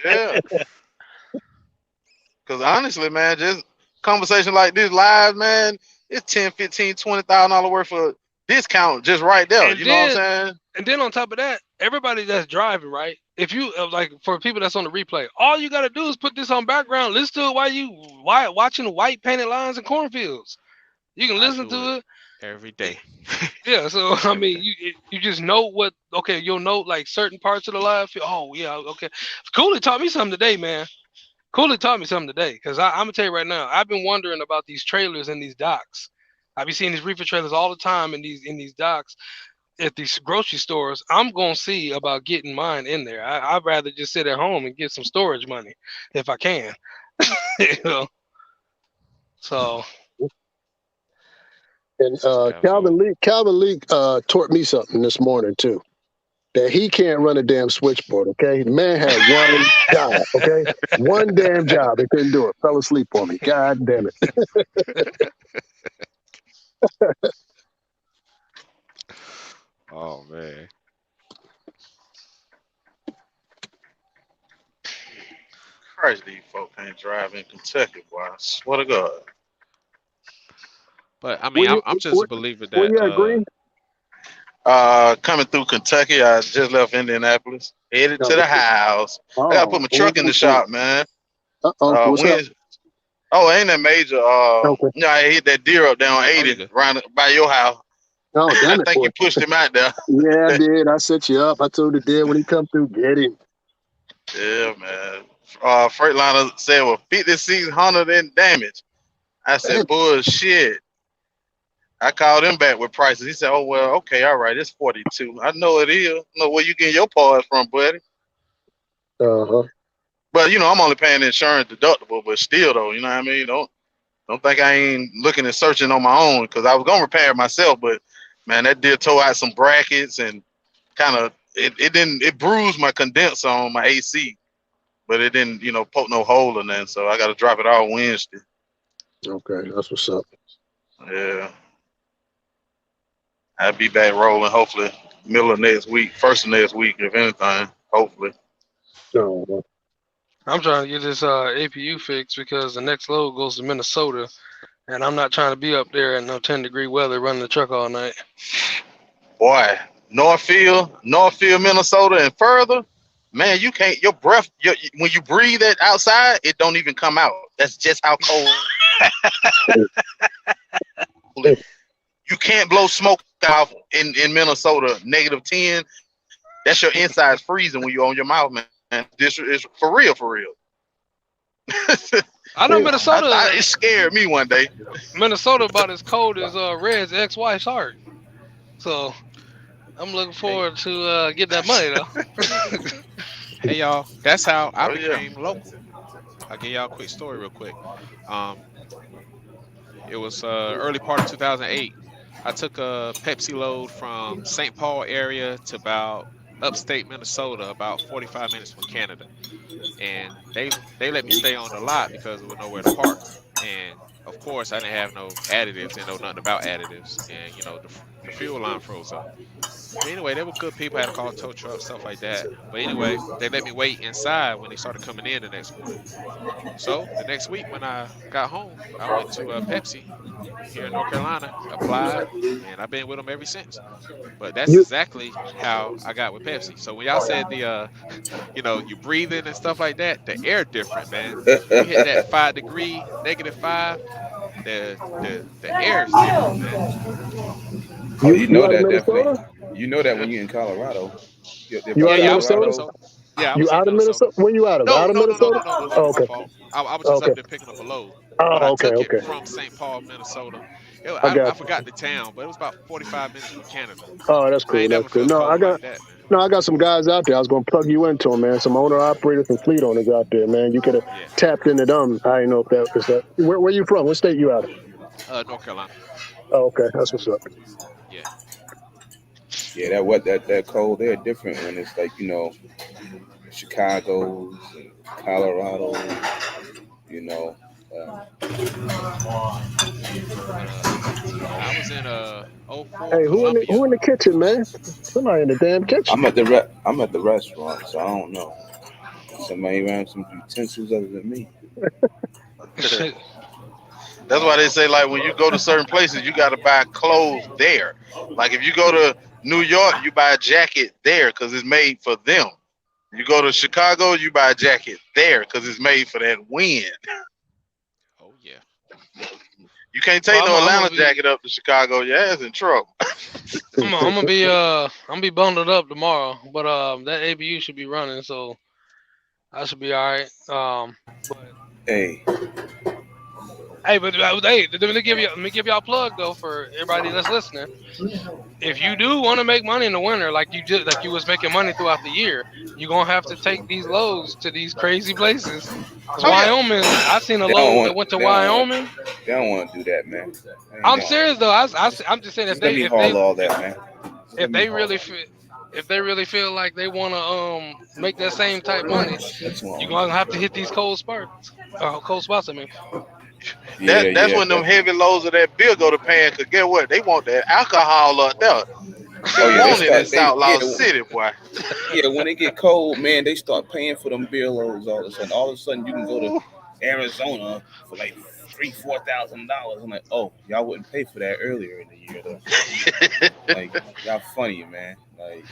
Yeah. Because honestly, man, just conversation like this live, man, it's 10, 15, $20,000 worth of discount just right there. And You know what I'm then saying? and then on top of that, everybody that's driving, right? If you like for people that's on the replay, all you gotta do is put this on background, listen to it while watching white painted lines and cornfields. You can I listen do it to it. every day. Yeah, so I Every mean, day. you just know what. Okay, you'll know like certain parts of the live. Oh yeah, okay. Cooley taught me something today, man. Cooley taught me something today, because I'm gonna tell you right now, I've been wondering about these trailers and these docks. I be seeing these reefer trailers all the time in these docks at these grocery stores. I'm gonna see about getting mine in there. I'd rather just sit at home and get some storage money if I can. you know. So And Absolutely. Calvin Lee taught me something this morning too. That he can't run a damn switchboard. Okay, the man had one job. Okay, one damn job. He couldn't do it. Fell asleep on me. God damn it. Oh man. Christ, these folk can't drive in Kentucky, boy. I swear to God. But I mean, Where you I'm just a where, believer where that you at, Green? Coming through Kentucky, I just left Indianapolis, headed No. to the house. I gotta put Oh. my truck in the shop, man. Uh-oh. What's up? When Oh, ain't that major? Okay. I hit that deer up there on oh you 80 good. around by your house. Oh, I damn it, think boy. you pushed him out there. Yeah, I did. I set you up. I told the dad when he come through, get him. Yeah, man. Freightliner said, well, 5,600 in damage. I Damn. said, bullshit. I called him back with prices. He said, oh, well, okay, all right, it's 42. I know it is. I know where you getting your parts from, buddy. Uh-huh. But, I'm only paying the insurance deductible, but still, though, you know what I mean? Don't think I ain't looking and searching on my own, because I was going to repair it myself, but, man, that deer tore out some brackets and kind of, it bruised my condenser on my AC, but it didn't, poke no hole in that, so I got to drop it all Wednesday. Okay, that's what's up. Yeah. I'll be back rolling hopefully middle of next week, first of next week, if anything. Hopefully. Uh-huh. I'm trying to get this APU fixed because the next load goes to Minnesota, and I'm not trying to be up there in no 10-degree weather running the truck all night. Boy, Northfield, Minnesota, and further, man, you can't. Your breath, when you breathe it outside, it don't even come out. That's just how cold. You can't blow smoke off in Minnesota, -10. That's your insides freezing when you're on your mouth, man. This is for real, for real. I know Minnesota. It scared me one day. Minnesota about as cold as Red's ex-wife's heart. So I'm looking forward to getting that money though. Hey y'all, that's how I Oh yeah. became local. I'll give y'all a quick story real quick. Um, it was early part of 2008. I took a Pepsi load from St. Paul area to about upstate Minnesota, about 45 minutes from Canada, and they let me stay on the lot because there was nowhere to park. And of course, I didn't have no additives and know nothing about additives. And the fuel line froze up. But anyway, they were good people. Had a call tow truck, stuff like that. But anyway, they let me wait inside when they started coming in the next morning. So the next week when I got home, I went to Pepsi here in North Carolina, applied, and I've been with them ever since. But that's You exactly how I got with Pepsi. So when y'all said the you breathing and stuff like that, the air different, man. When you hit that 5 degree, -5, the air is different, man. Oh, you you know out of that definitely. Minnesota? You know that when you're in Colorado, you're You by Yeah, out of yeah, I was in Minnesota? Colorado. Minnesota. Yeah, I You was in out of Minnesota. Minnesota? Where you out of? No, Out of no, no, no, Minnesota? no, no, no. That Oh, was my okay. fault. I was just Okay. up there picking up a load, but I Oh, okay. took it Okay. from St. Paul, Minnesota. I I got you. forgot the town, but it was about 45 minutes from Canada. Oh, that's I cool. ain't That's never cool. felt No, cold like that, man. I got some guys out there. I was gonna plug you into them, man. Some owner operators and fleet owners out there, man. You could have Yeah, tapped into them. I didn't know if that is that. Where you from? What state you out of? North Carolina. Oh, okay. That's what's up. Yeah. Yeah, that cold air different when it's like Chicago's and Colorado. You know, uh, But I was in '04 Hey, Columbia. who in the kitchen, man? Somebody in the damn kitchen. I'm at the restaurant, so I don't know. Somebody around some utensils other than me. That's why they say like when you go to certain places, you got to buy clothes there. Like if you go to New York, you buy a jacket there because it's made for them. You go to Chicago, you buy a jacket there because it's made for that wind. Oh yeah. You can't Well, take no Atlanta jacket up to Chicago. Your ass in trouble. I'm gonna be bundled up tomorrow, but that ABU should be running, so I should be all right. But Hey, hey, hey, let me give y'all a plug though for everybody that's listening. If you do want to make money in the winter, like you was making money throughout the year, you're gonna have to take these loads to these crazy places. Cause Oh yeah. Wyoming, I seen a they don't load that want went to they don't want Wyoming. they don't want to do that, man. I'm serious though. I'm just saying Just let me haul all that, man. Just let if me they haul really it. feel if they really feel like they want to make that same type money, That's you're long. gonna have to hit these cold spots. I mean, Yeah, That's yeah. when them heavy loads of that beer go to pan. Cause get what? They want that alcohol up there. They Oh yeah, they want it in start. South Law City, boy. Yeah, when it get cold, man, they start paying for them beer loads all of a sudden. All of a sudden, you can go to Ooh. Arizona for like $3,000-4,000. I'm like, oh, y'all wouldn't pay for that earlier in the year though. Like, y'all funny, man. Like,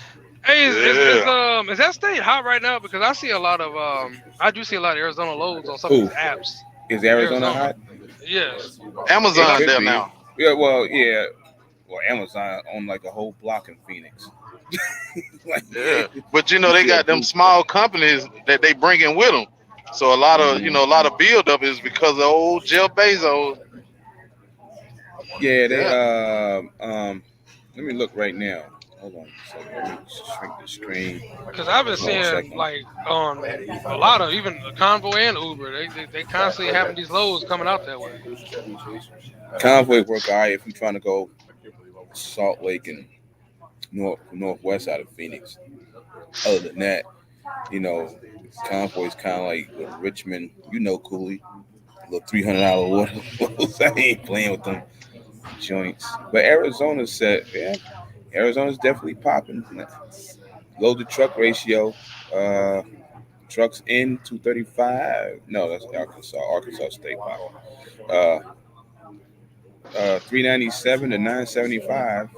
hey, Yeah. is that state hot right now? Because I do see a lot of Arizona loads on some of who these apps. is Arizona Arizona, hot? yes. It Amazon could there be. now. Yeah, well, yeah. Well, Amazon own like a whole block in Phoenix. Like, Yeah. But you they see got that them blue stuff. small companies that they bring in with them. So Hmm. a lot of build up is because of old Jeff Bezos. Yeah, they Yeah. let me look right now. Hold on a second. Let me shrink the screen. Because I've been 1 seeing second. like on a lot of even Convoy and Uber, they constantly having these loads coming out that way. Convoy work all right if you're trying to go Salt Lake and northwest out of Phoenix. Other than that, you know, Convoy's kind of like Richmond. You know, Cooley, little $300 water loads. I ain't playing with them joints. But Arizona's set, yeah. Arizona's definitely popping. Load to truck ratio. Trucks in 235. No, that's Arkansas. Arkansas State Power. 397 to 975.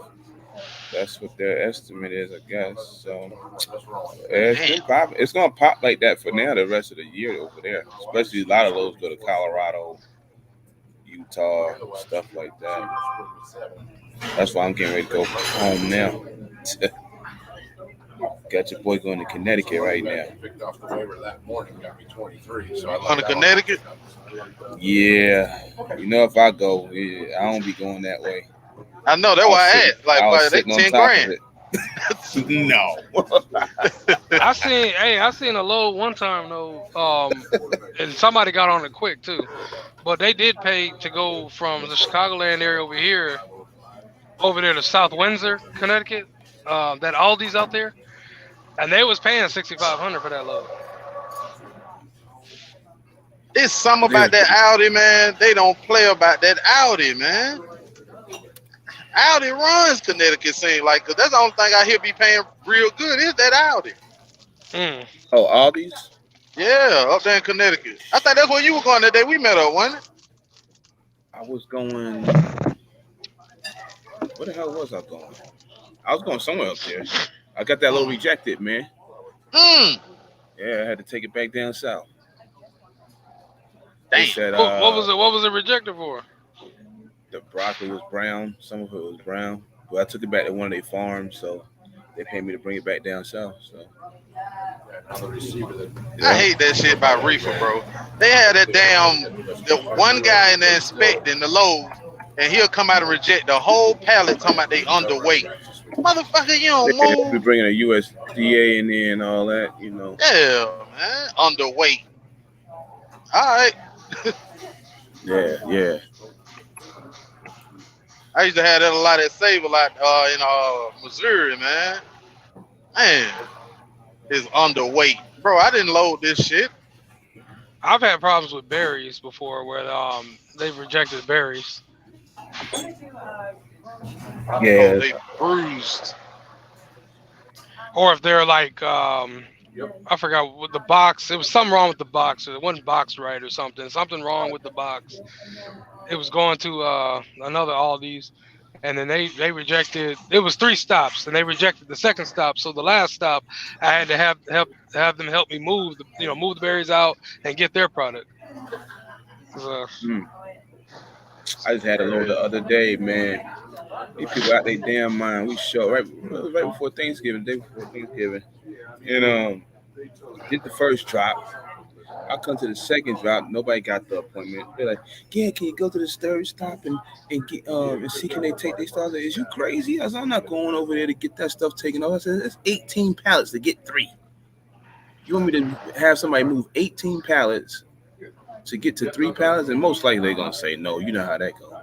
That's what their estimate is, I guess. So it's Damn. been popping. It's gonna pop like that for now the rest of the year over there. Especially a lot of those go to Colorado, Utah, stuff like that. That's why I'm getting ready to go home now. Got your boy going to Connecticut right now. On the Connecticut? Yeah, you know if I go, yeah, I don't be going that way. I know that's I was why I sitting, asked. Like, I was but they sitting on 10 top of grand. it. No. I seen a load one time though, and somebody got on it quick too. But they did pay to go from the Chicagoland area over there to South Windsor, Connecticut. That Aldi's out there, and they was paying 6,500 for that load. It's something Yeah. about that Audi, man. They don't play about that Audi, man. Audi runs Connecticut, seem like, because that's the only thing I hear be paying real good is that Audi. Mm. Oh, Aldi's. Yeah, up there in Connecticut. I think that's where you were going that day we met up, wasn't it? I was going. Where the hell was I going? I was going somewhere up there. I got that little rejected, man. Mm. Yeah, I had to take it back down south. They Damn. said What was it? What was it rejected for? the broccoli was brown. Some of it was brown. But I took it back to one of their farms, so they paid me to bring it back down south. So I yeah, hate that shit by Reefer, bro. They had that damn the one guy in there inspecting the loads, and he'll come out and reject the whole pallet talking about they underweight. Motherfucker, you don't they be move. bringing a USDA in there and all that, you know. Yeah, man. Underweight. All right. Yeah, yeah. I used to have that a lot at Save a lot in Missouri, man. Man, it's underweight. Bro, I didn't load this shit. I've had problems with berries before where they've rejected berries. Oh, Yeah. they bruised. Or if they're like I forgot what the box. It was something wrong with the box. Or it wasn't boxed right or something. Something wrong with the box. It was going to another Aldi's, and then they rejected. It was 3 stops, and they rejected the second stop. So the last stop, I had to have them help me move move the berries out and get their product. I just had a load the other day, man. These people out their damn mind. We show right before Thanksgiving, day before Thanksgiving, and did the first drop. I come to the second drop. Nobody got the appointment. They're like, "Yeah, can you go to the third stop and get and see can they take their stuff?" I said, "Is you crazy?" I said, "I'm not going over there to get that stuff taken off." I said, "It's 18 pallets to get 3. You want me to have somebody move 18 pallets to get to 3 pallets?" And most likely they're gonna say no. You know how that goes.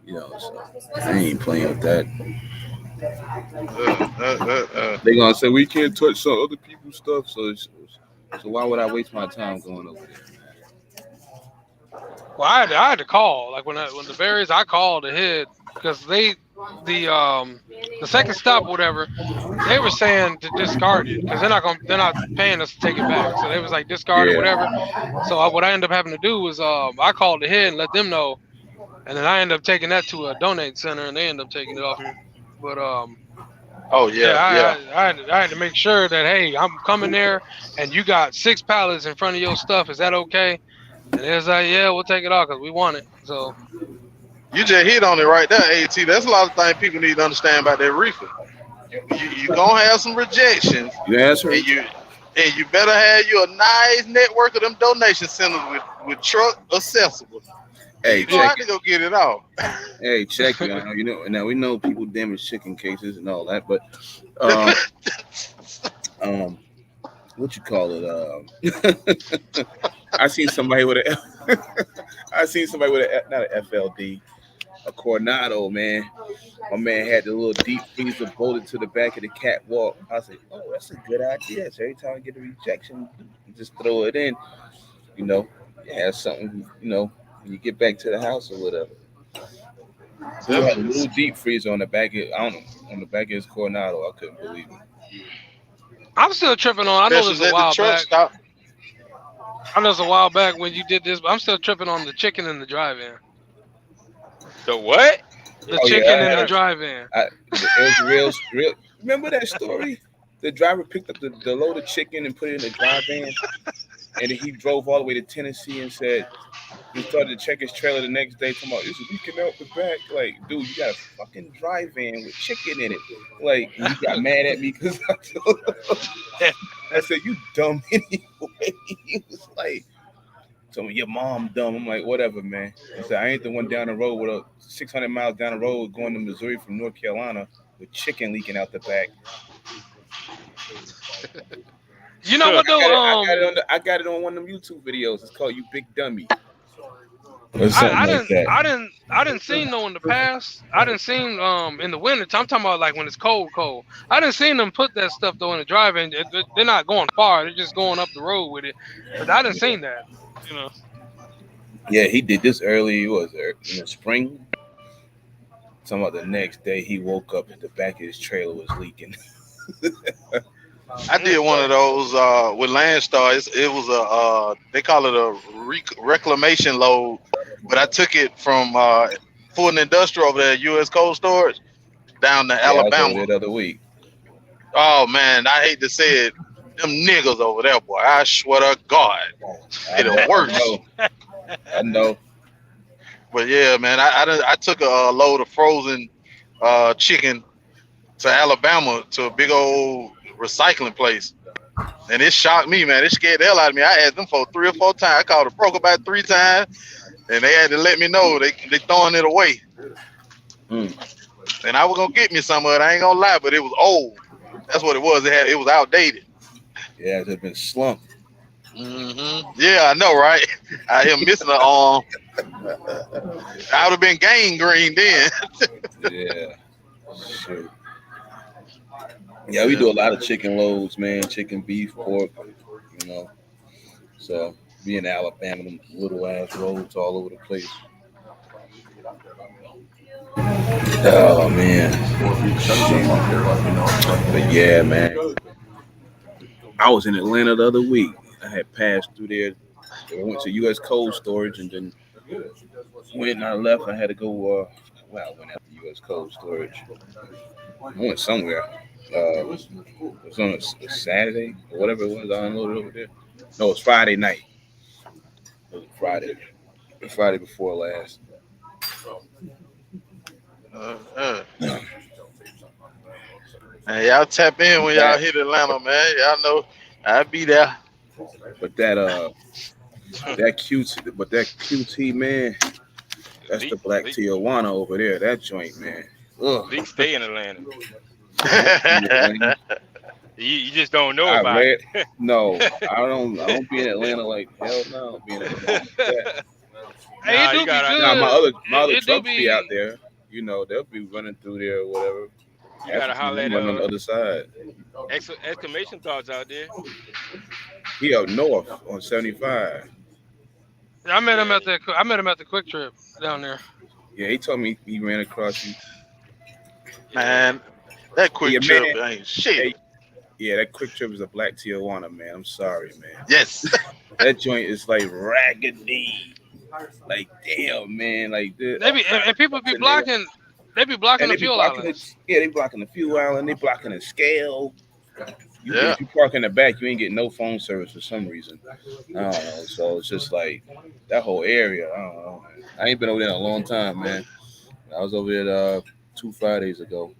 You know, so I ain't playing with that. They're gonna say we can't touch some other people's stuff. So why would I waste my time going over there? Well, I had to call when the berries I called ahead because the second stop or whatever they were saying to discard it because they're not paying us to take it back, so they was like discard it whatever. So what I ended up having to do was I called ahead and let them know, and then I ended up taking that to a donate center and they ended up taking it off me. But oh yeah. I had to make sure that hey, I'm coming there and you got 6 pallets in front of your stuff. Is that okay? And it was like, yeah, we'll take it off because we want it. So You just hit on it right there, AT. That's a lot of things people need to understand about that reefer. You gonna have some rejections, Yes, and you better have you a nice network of them donation centers with truck accessible. Hey, you gonna have to go get it off. Hey, check it out. You know, now we know people damage chicken cases and all that, but what you call it? I seen somebody with a not an FLD, a Coronado, man. My man had the little deep freezer bolted to the back of the catwalk. I said, "Oh, that's a good idea." So every time I get a rejection, you just throw it in. You know, yeah, something. You know, when you get back to the house or whatever. So he had a little deep freezer on the back of on the back of his Coronado. I couldn't believe it. I'm still tripping on. I know this a while back. Stop. I know it's a while back when you did this, but I'm still tripping on the chicken in the drive-in. The what? The chicken in the drive-in. It was real. Remember that story? The driver picked up the load of chicken and put it in the drive-in, and then he drove all the way to Tennessee and said he started to check his trailer the next day. Talking about, "It's leaking out the back." Like, dude, you got a fucking drive-in with chicken in it. Like, he got mad at me because I said, "You dumb anyway." He was like, "So your mom dumb." I'm like, "Whatever, man." He said, "I ain't the one down the road with 600 miles down the road going to Missouri from North Carolina with chicken leaking out the back." You know what though? I got it on one of them YouTube videos. It's called "You Big Dummy." Or something like that. I didn't see no in the past. I didn't see in the winter. I'm talking about like when it's cold. I didn't see them put that stuff though in the drive-in. They're not going far. They're just going up the road with it. But I didn't see that. You know. Yeah, he did this early. In the spring? Talking about the next day he woke up and the back of his trailer was leaking. I did one of those with Landstar. It was a they call it a reclamation load, but I took it from Fulton Industrial over there at U.S. Cold Storage down to Yeah, I was over Alabama. there the other week. Oh man, I hate to say it, them niggas over there, boy. I swear to God, they the worst. I know. But yeah, man, I took a load of frozen chicken to Alabama to a big old recycling place. And it shocked me, man. It scared the hell out of me. I asked them for 3 or 4 times. I called a broker about 3 times, and they had to let me know they throwing it away. And I was gonna get me some of it. I ain't gonna lie, but it was old. That's what it was. It was outdated. Yeah, it had been slumped. Yeah, I know, right? I hear missing an arm. I would have been gangrene then. Yeah. Shoot. Yeah, we do a lot of chicken loads, man. Chicken, beef, pork, you know. So we in Alabama, them little ass roads all over the place. Oh man. But yeah, man. I was in Atlanta the other week. I had passed through there. I went to U.S. Cold Storage and then when I left, I had to go. Well, I went after U.S. Cold Storage. I went somewhere. It was on a Saturday or whatever it was. I unloaded over there. No, it was Friday night. It was Friday. Friday before last. Hey, y'all tap in when y'all hit Atlanta, man. Y'all know I'll be there. But that QT man, that's the Black Tijuana over there. That joint, man. Ugh. Leak stay in Atlanta. You just don't know about it. No, I don't be in Atlanta like hell no. I don't be in Atlanta like that. Hey, it do be good. Nah, my other trucks be out there. You know, they'll be running through there or whatever. You gotta holler at running on the other side. exclamation thoughts out there. He up north on 75. I met him at the Quick Trip down there. Yeah, he told me he ran across you. Man, that Quick Trip ain't shit. Hey, yeah, that Quick Trip is a Black Tijuana, man. I'm sorry, man. Yes. That joint is like raggedy. Like, damn, man. Like, and people be blocking. They be blocking the fuel islands. They blocking the fuel island. They blocking the scale. If you park in the back, you ain't getting no phone service for some reason. I don't know. So it's just like that whole area. I don't know. I ain't been over there in a long time, man. I was over there 2 Fridays ago.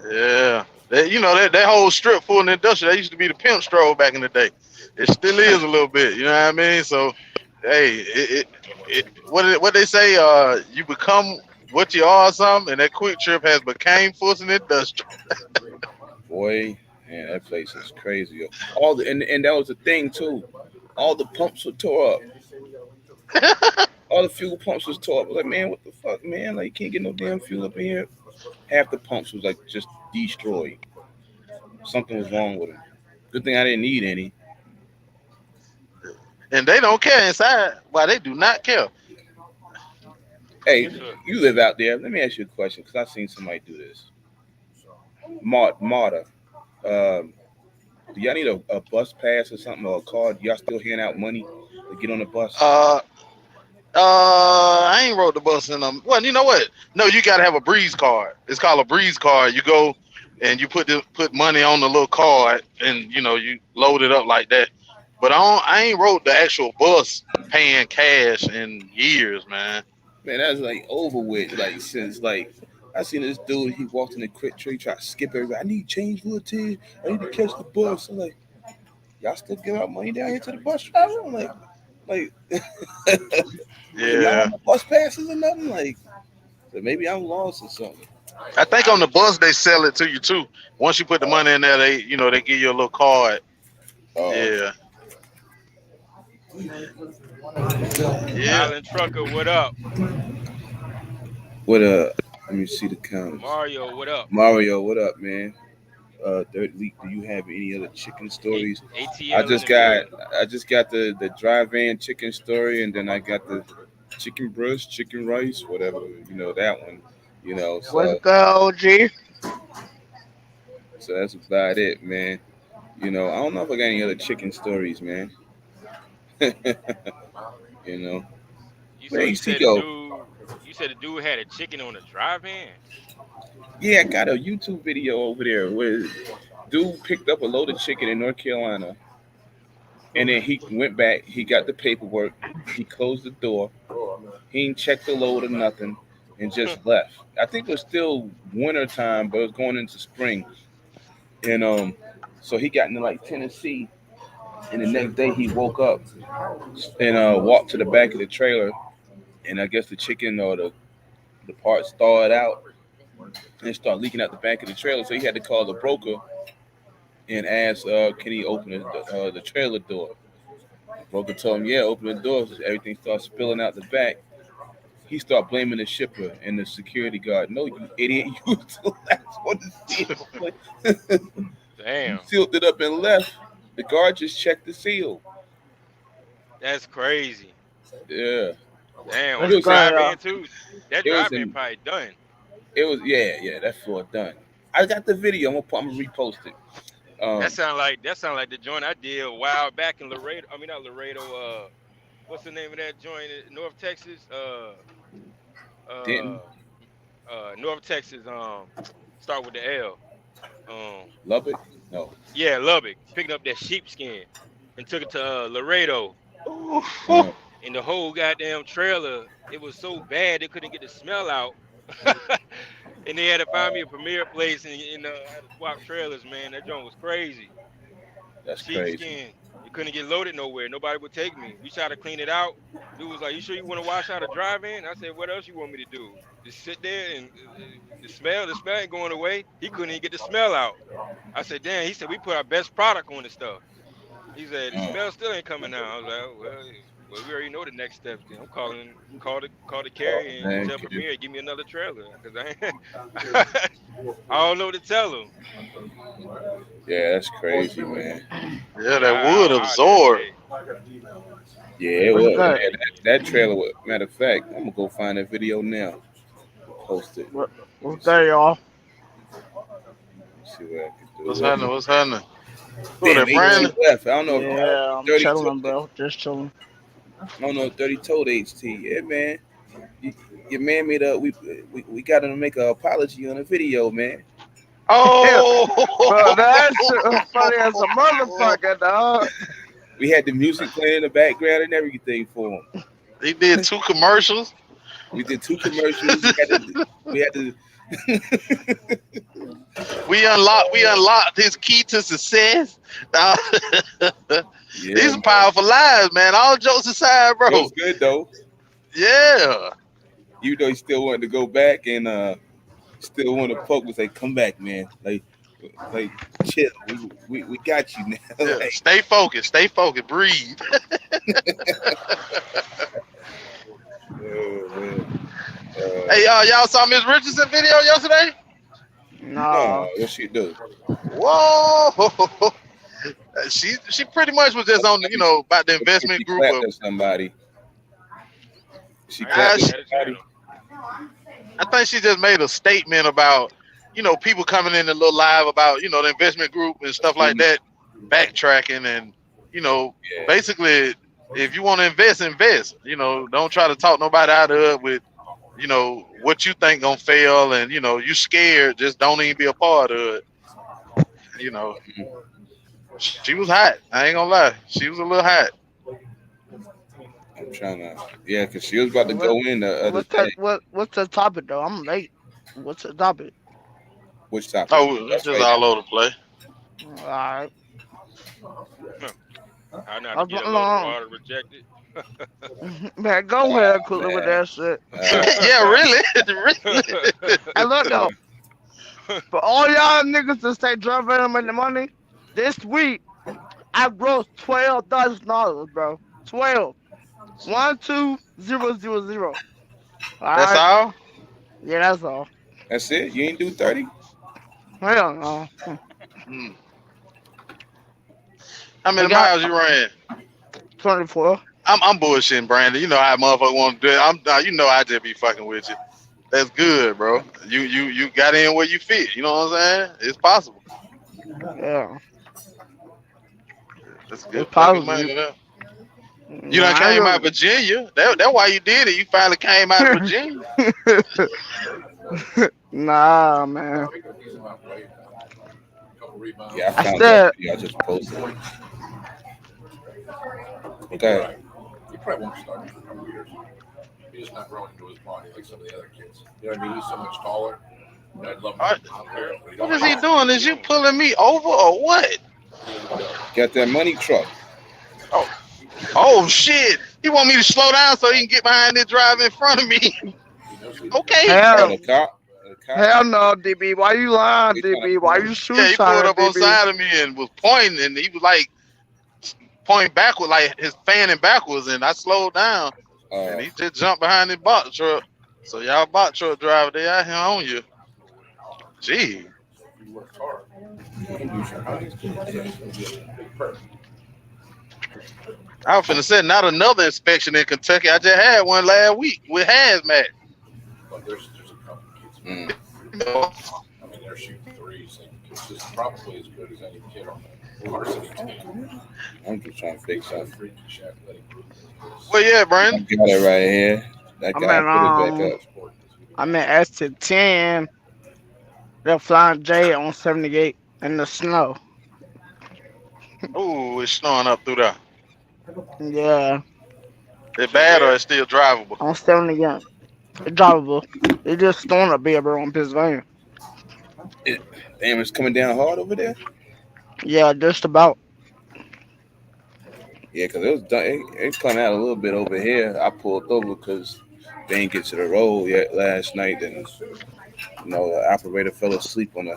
Yeah. That whole strip full of industrial, that used to be the pimp stroll back in the day. It still is a little bit, you know what I mean? So, hey, what they say, you become what you are or something, and that Quick Trip has became Fulton Industrial. Boy, man, that place is crazy. And that was the thing too. All the pumps were tore up. All the fuel pumps was tore up. I was like, man, what the fuck, man? Like, you can't get no damn fuel up in here. Half the pumps was like just destroyed. Something was wrong with them. Good thing I didn't need any. And they don't care inside. Why, they do not care. Hey, you live out there. Let me ask you a question, because I've seen somebody do this. Marta, do y'all need a bus pass or something, or a card? Y'all still handing out money to get on the bus? I ain't rode the bus in them. Well, you know what? No, you gotta have a Breeze card. It's called a Breeze card. You go and you put money on the little card, and you load it up like that. But I ain't rode the actual bus paying cash in years, man. Man, that's like over with. Like since I seen this dude. He walked in the Quick Trip, try to skip everybody. I need change for a tea. I need to catch the bus. I'm like, y'all still give out money down here to the bus driver? I'm like, yeah. Bus passes or nothing. Like, so maybe I'm lost or something. I think on the bus they sell it to you too. Once you put the money in there, they give you a little card. Yeah. Island Trucker, what up? What up? Let me see the comments. Mario, what up? Mario, what up, man? Third Leak, do you have any other chicken stories? ATL I just got the dry van chicken story, and then I got the chicken breast, chicken rice, whatever, that one. You know, What's so good, OG? that's about it, man. You know, I don't know if I got any other chicken stories, man. You know, So hey, you said the Seago. dude, had a chicken on a drive-in. Yeah, I got a YouTube video over there where dude picked up a load of chicken in North Carolina, and then he went back. He got the paperwork. He closed the door. He ain't checked the load or nothing, and just left. I think it was still winter time, but it was going into spring. And so he got into like Tennessee, and the next day he woke up and walked to the back of the trailer, and I guess the chicken or the parts thawed out and started leaking out the back of the trailer. So he had to call the broker and ask, can he open the trailer door? The broker told him, yeah, open the door. Everything starts spilling out the back. He started blaming the shipper and the security guard. No, you idiot! You was the last one to seal. You Damn, sealed it up and left. The guard just checked the seal. that's crazy. Yeah, Damn, on it What's the was in. good, drive-in too. That It was drive-in in. probably done. It was yeah. That floor done. I got the video. I'm gonna repost it. That sound like the joint I did a while back in Laredo. I mean not Laredo. What's the name of that joint in North Texas? Denton, Uh, North Texas. Start with the L. Um, Lubbock. No. yeah, Lubbock. Picking up that sheepskin and took it to Laredo. Ooh, Uh, And the whole goddamn trailer, it was so bad they couldn't get the smell out. And they had to find me a premier place and I had to swap trailers, man. That joint was crazy. that's crazy. Sheepskin. You couldn't get loaded nowhere. Nobody would take me. We tried to clean it out. Dude was like, "You sure you want to wash out a drive-in?" I said, "What else you want me to do? Just sit there and the smell ain't going away." He couldn't even get the smell out. I said, "Damn." He said, "We put our best product on this stuff." He said, "The Uh, smell still ain't coming out." I was like, "Oh, well, we already know the next steps. Then I'm call the carrier and thank tell you. Premier give me another trailer because I don't know what to tell him. Yeah, that's crazy, man. Yeah, that would I that absorb. day. Yeah, it what's was. good? Man, that trailer was. Matter of fact, I'm gonna go find that video now. Post it. Let me What's see. good, y'all? See what I can What's do. happening? What's happening? Who Damn, that, 18 Brandon? left. I don't know if Yeah, I'm 30 chilling, told it. bro. Just chilling. I don't know if 30 told HT. Yeah, man. You, your man made a we got to make an apology on the video, man. Bro, that shit was funny as a Oh, motherfucker, dog. We had the music playing in the background and everything for him. he did 2 commercials. We did 2 commercials. We had to we unlocked his key to success. Uh, Yeah, These are man. powerful lives, man. All jokes aside, It was bro. good though. Yeah. Even though he still wanted to go back and still wanted to poke and say, "Come back, man." Like chill. We got you now. Yeah. Like, Stay focused. Stay focused. Breathe. oh, man. Hey, y'all saw Miss Richardson video yesterday? No, Nah. what she do? Whoa. She pretty much was just on the, about the I think investment she group clapped of at somebody. She I ain't clapped I, at looking she, at the somebody. channel. I think she just made a statement about, people coming in a little live about, the investment group and stuff like Mhm. that, backtracking and, you know, Yeah. basically if you want to invest, invest. Don't try to talk nobody out of it with, what you think gonna fail and you scared, just don't even be a part of it. You know, she was hot. I ain't gonna lie. She was a little hot. I'm trying to. Yeah, because she was about to What go in the other what's that day. what's the topic though? I'm late. What's the topic? Which topic? Oh, it's That's just right all over the place. Alright. Huh. How not to What's get a going load of on? water rejected? Man, go now. ahead, Ah, Cooley, with man. that shit. Yeah, really, really. Hey, look though, for all y'all niggas that stay driving them in the money, this week I grossed $12,000, bro. 12. 12000. That's Alright. all. Yeah, that's all. That's it. You ain't do 30. Hell no. Hmm. How I many got miles you ran? 24. I'm bullshitting, Brandon. You know how motherfucker want to do it. I just be fucking with you. That's good, bro. You got in where you fit. You know what I'm saying? It's possible. Yeah, That's it's good fucking possible. money. There. You done I came out of ain't Virginia. That's why you did it. You finally came out of Virginia. gonna. Nah, man. Yeah, I I found that still. video. I just posted it. Okay. All right. What is he doing? Is you pulling me over or what? Got that money truck. Oh, oh shit! He want me to slow down so he can get behind this driver in front of me. Okay. Oh, Hell, the cop. The cop. hell no, DB. Why you lying, They trying to DB? pull Why him. you shoe Yeah, he pulled shining, up on DB? side of me and was pointing, and he was like pointing backward, like his fanning backwards, and I slowed down, and he just jumped behind his box truck. So y'all box truck driver, they out here on you. Gee, I was finna say not another inspection in Kentucky. I just had one last week with Hazmat. Mm. I'm just trying to fix something. Well, yeah, I Brandon. got it right here. That I'm guy in put it back up. I'm in S10. They're flying J on 78 in the snow. Ooh, it's snowing up through there. Yeah, It's Shit, bad or where? it's still drivable. on 78. It's drivable. It just stormed up here, bro, in Pennsylvania. Damn, it's coming down hard over there. Yeah, just about. Yeah, because it was done. It's coming out a little bit over here. I pulled over because they didn't get to the road yet last night, and the operator fell asleep on the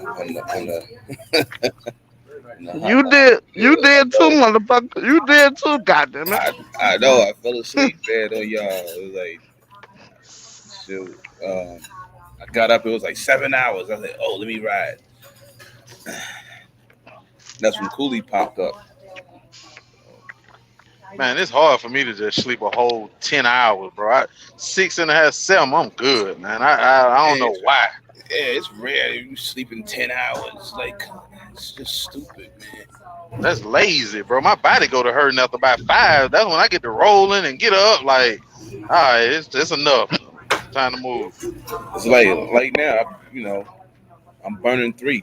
You hotline. did. Yeah, You I did too, know. motherfucker. You did too. Goddamn it. I know. I fell asleep bad on y'all. It was like, shoot. I got up. It was like 7 hours. I was like, oh, let me ride. That's when Cooley popped up. Man, it's hard for me to just sleep a whole 10 hours, bro. 6.5, 7, I'm good, man. I don't Yeah, know why. it's rare you sleeping 10 hours. Like, it's just stupid, man. That's lazy, bro. My body go to hurting after about 5. That's when I get to rolling and get up. Like, all right, it's enough. Time to move. It's like now, I'm burning 3.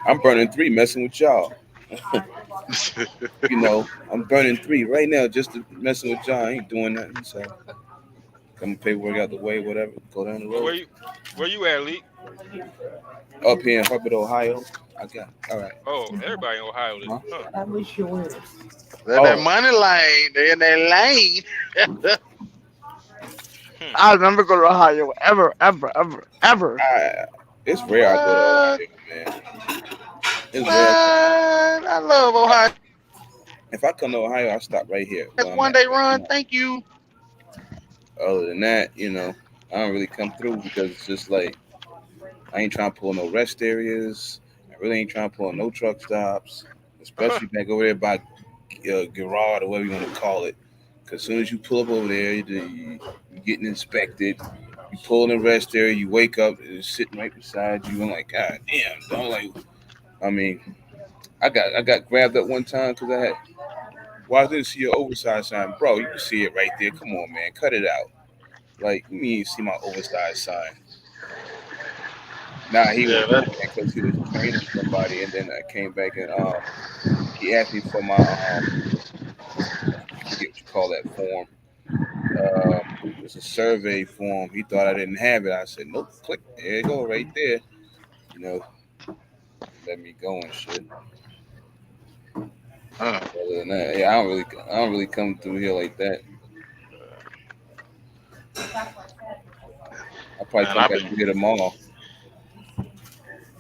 I'm burning 3 messing with y'all. I'm burning 3 right now just to messing with y'all. I ain't doing nothing. So come paperwork out the way, whatever. Go down the Well, road. where you at, Lee? Up here in Hubbard, Ohio. I got all right. Oh, everybody in Ohio lives. Huh? Huh? That Oh, money lane. They in that lane. Hmm. I'll never go to Ohio ever, ever, ever, ever. it's rare I go to What? Ohio, man. It's What? rare. I love Ohio. If I come to Ohio, I stop right here That's where I'm one at day right run. now. Thank you. Other than that, I don't really come through because it's just like I ain't trying to pull no rest areas. I really ain't trying to pull no truck stops, especially back over there by Gerard or whatever you want to call it. Because as soon as you pull up over there, you're getting inspected. You pull in the rest area, you wake up, it's sitting right beside you. I'm like, God damn, don't like. I mean, I got grabbed up one time because I had. Well, I didn't see your oversized sign, bro. You can see it right there. Come on, man, cut it out. Like, you mean you see my oversized sign? Nah, he Yeah, was mad because he was training somebody, and then I came back and he asked me for my I forget what you call that form. It's a survey form. He thought I didn't have it. I said, nope. Click. There you go, right there. You know, let me go and shit. Other than that, yeah, I don't really come through here like that. I'll probably man. come back through here tomorrow.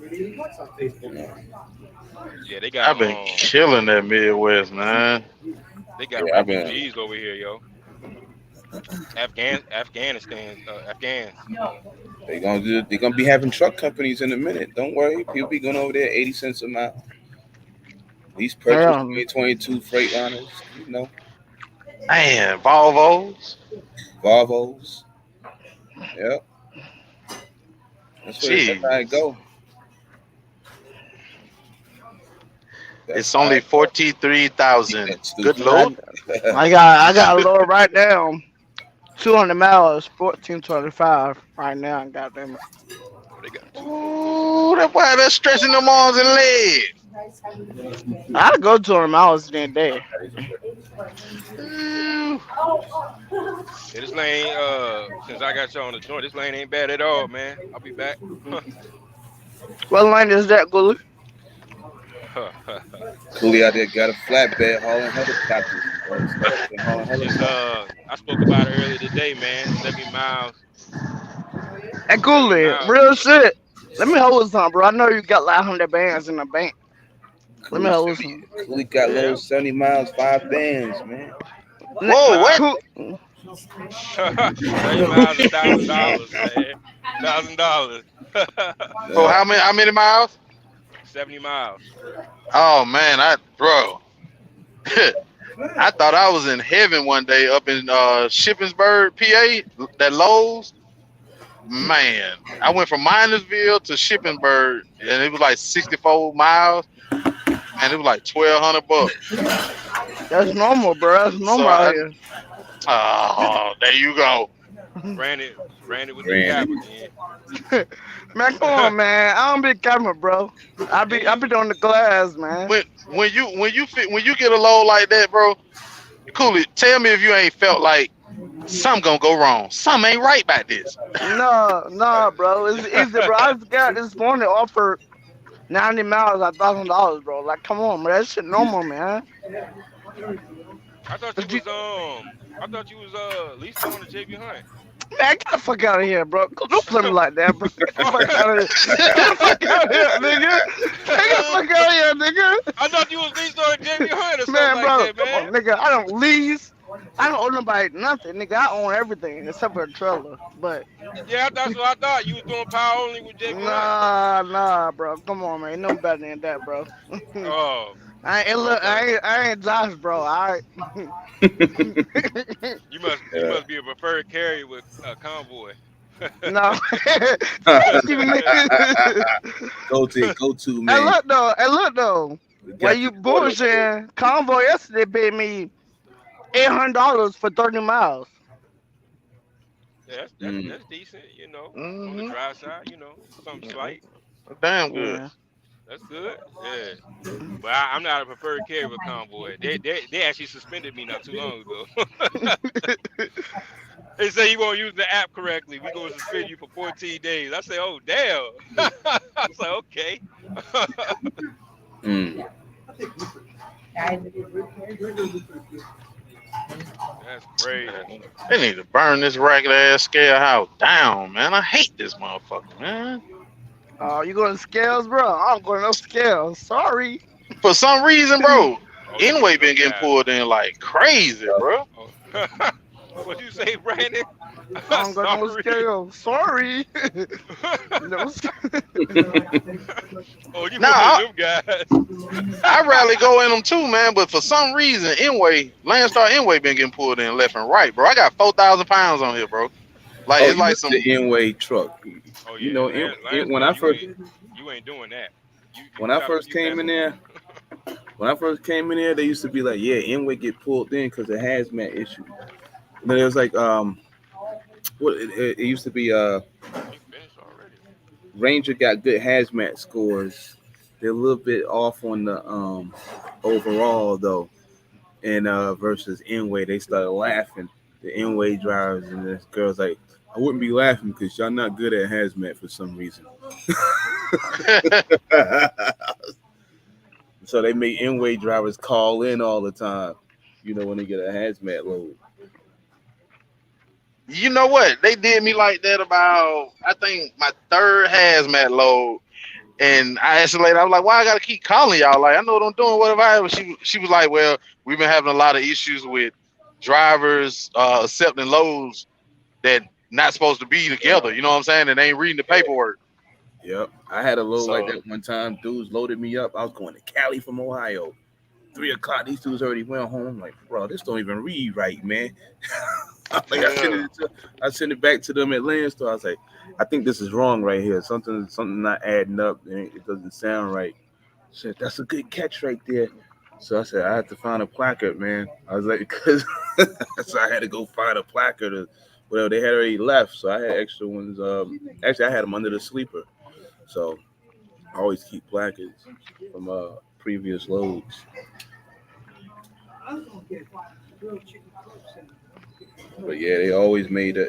You know. Yeah, I've been killing that Midwest, man. they got Yeah, I've been. refugees over here, yo. Afghans. They're gonna be having truck companies in a minute. Don't worry, people be going over there 80 cents a mile. These purchase Yeah. 2022 Freightliners, Man, Volvos. Volvos. Yep. That's how it Jeez. go. That's It's how only it go. 43,000. That's Good stupid. load. I got a lower right now. 200 miles, 1425 right now. Goddamn it. Oh, they got two folks on here. Ooh, that boy that's stretching them arms and legs. I go 200 miles in a day. Ooh. Yeah, this lane, since I got you on the joint, this lane ain't bad at all, man. I'll be back. What lane is that, Gully? Cooley out there got a flatbed hauling helicopters. Been hauling Just helicopters. I spoke about it earlier today, man. 70 miles. Hey, 70 Gully, miles. real shit. Let me hold some, bro. I know you got like 100 bands in the bank. Let me Cooley, hold some. Cooley got Yeah. loads 70 miles, 5 bands, man. Whoa, what? Cool. 70 miles, $1,000, man. $1,000. Oh, Yeah. how many miles? 70 miles. Oh man, bro. I thought I was in heaven one day up in Shippensburg, PA, that Lowe's. Man, I went from Minersville to Shippensburg, and it was like 64 miles, and it was like $1,200. That's normal, bro. That's So normal out here. there you go. Ran it with the cap Ran again. Man, come on, man. I don't be camera, bro. I Yeah, be on the glass, man. When you get a load like that, bro, Cooley, tell me if you ain't felt like something gonna go wrong. Something ain't right about this. No, bro. It's easy, bro. I just got this morning offered 90 miles at $1,000, bro. Like, come on, man. That shit normal, man. I thought you But you, was lease going to JB Hunt. man, get the fuck out of here, bro. Don't play me like that, bro. Get the fuck out of here. Get the fuck out of here, nigga. Get the fuck out of here, nigga. I thought you was leased on JB Hunt or something Man, like bro, that, come man. on, nigga. I don't lease. I don't owe nobody nothing, nigga. I own everything except for a trailer. But Yeah, that's what I thought. You was doing power only with JB Hunt. nah, bro. Come on, man. Ain't no better than that, bro. Oh, I okay. ain't Josh, bro. All right. You must be a preferred carrier with Convoy. No. You go to Hey, man. look though. We While got you you going over there. bullshitting, Convoy yesterday paid me $800 for 30 miles. Yeah, Mm. that's decent, on the Hmm. dry side, something slight. Damn good. Yeah. That's good. Yeah. But I'm not a preferred carrier with Convoy. They actually suspended me not too long ago. They say you won't use the app correctly. We gonna suspend you for 14 days. I say, oh damn. I was like, okay. Mm. That's crazy. They need to burn this ragged ass scale house down, man. I hate this motherfucker, man. Oh, you going to scales, bro? I don't go to no scales. Sorry. For some reason, bro, Oh, you one Inway of them been getting guys. pulled in like crazy, bro. Oh. What you say, Brandon? I don't go to no Sorry. scales. Sorry. No. Oh, you Now one of I, them guys. I rarely go in them too, man. But for some reason, Landstar Inway been getting pulled in left and right, bro. I got 4,000 pounds on here, bro. Like Oh, it's you like missed the some. Inway truck. Oh You yeah, know, when Landstar, you ain't doing that. when I You first came in messing. there, they used to be like, yeah, Inway get pulled in because of hazmat issue. And then it was like, what it used to be, You finished already. Ranger got good hazmat scores. They're a little bit off on the overall though, and versus Inway, they started laughing. The Inway drivers and the girls like, I wouldn't be laughing because y'all not good at hazmat for some reason. So they make Inway drivers call in all the time, when they get a hazmat load. You know what? They did me like that about I think my third hazmat load. And I asked the lady, I was like, why I gotta keep calling y'all? Like, I know what I'm doing, whatever I have. She was like, well, we've been having a lot of issues with drivers accepting loads that not supposed to be together. You know what I'm saying? And they ain't reading the paperwork. Yep. I had a load like So that one time. Dudes loaded me up. I was going to Cali from Ohio. 3 o'clock, these dudes already went home. I'm like, bro, this don't even read right, man. Like Yeah. I sent it back to them at land store. I was like, I think this is wrong right here. Something not adding up. It doesn't sound right. I said that's a good catch right there. So I said I had to find a placard, man. I was like, because so I had to go find a placard. Well, they had already left, so I had extra ones. Actually, I had them under the sleeper. So I always keep placards from previous loads. But yeah, they always made it.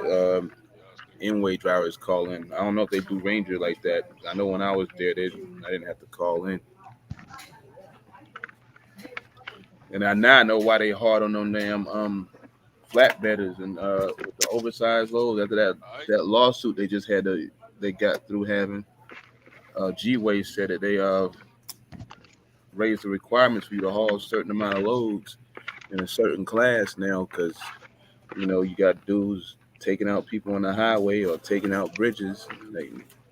In-way drivers call in. I don't know if they do Ranger like that. I know when I was there, I didn't have to call in. And I now know why they hard on them damn flatbedders and with the oversized loads after that lawsuit they just had they got through having. G-Way said that they raised the requirements for you to haul a certain amount of loads in a certain class now because you got dudes taking out people on the highway or taking out bridges.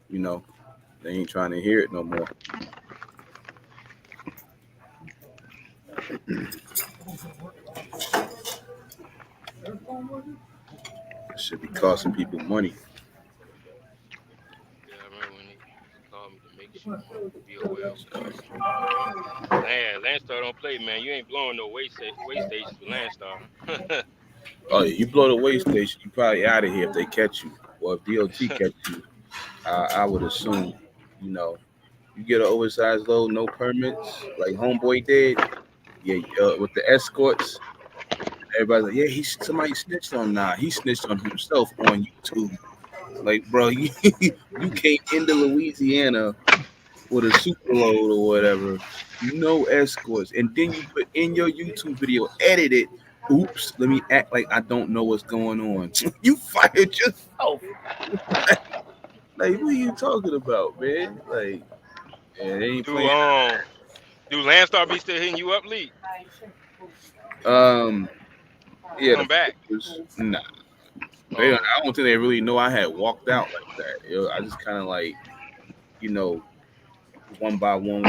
You know, they ain't trying to hear it no more. Should be costing people money. Yeah, I remember when he called me to make sure be aware of this. Landstar don't play, man. You ain't blowing no way stations with Landstar. Oh, yeah, you blow the way station, you probably out of here if they catch you. Or if DOT catch you, I would assume, you know, you get an oversized load, no permits, like Homeboy did. Yeah, with the escorts, everybody's like, yeah, somebody snitched on. Nah, he snitched on himself on YouTube. Like, bro, you came into Louisiana with a super load or whatever, no escorts, and then you put in your YouTube video, edit it. Oops, let me act like I don't know what's going on. You fired yourself. Like, what are you talking about, man? Like, yeah, they ain't do playing. um do Landstar be still hitting you up, Lee? Um, To yeah, the come back? nah. I Oh, don't think they really know I had walked out like that. I just kind of like, you know, one by one,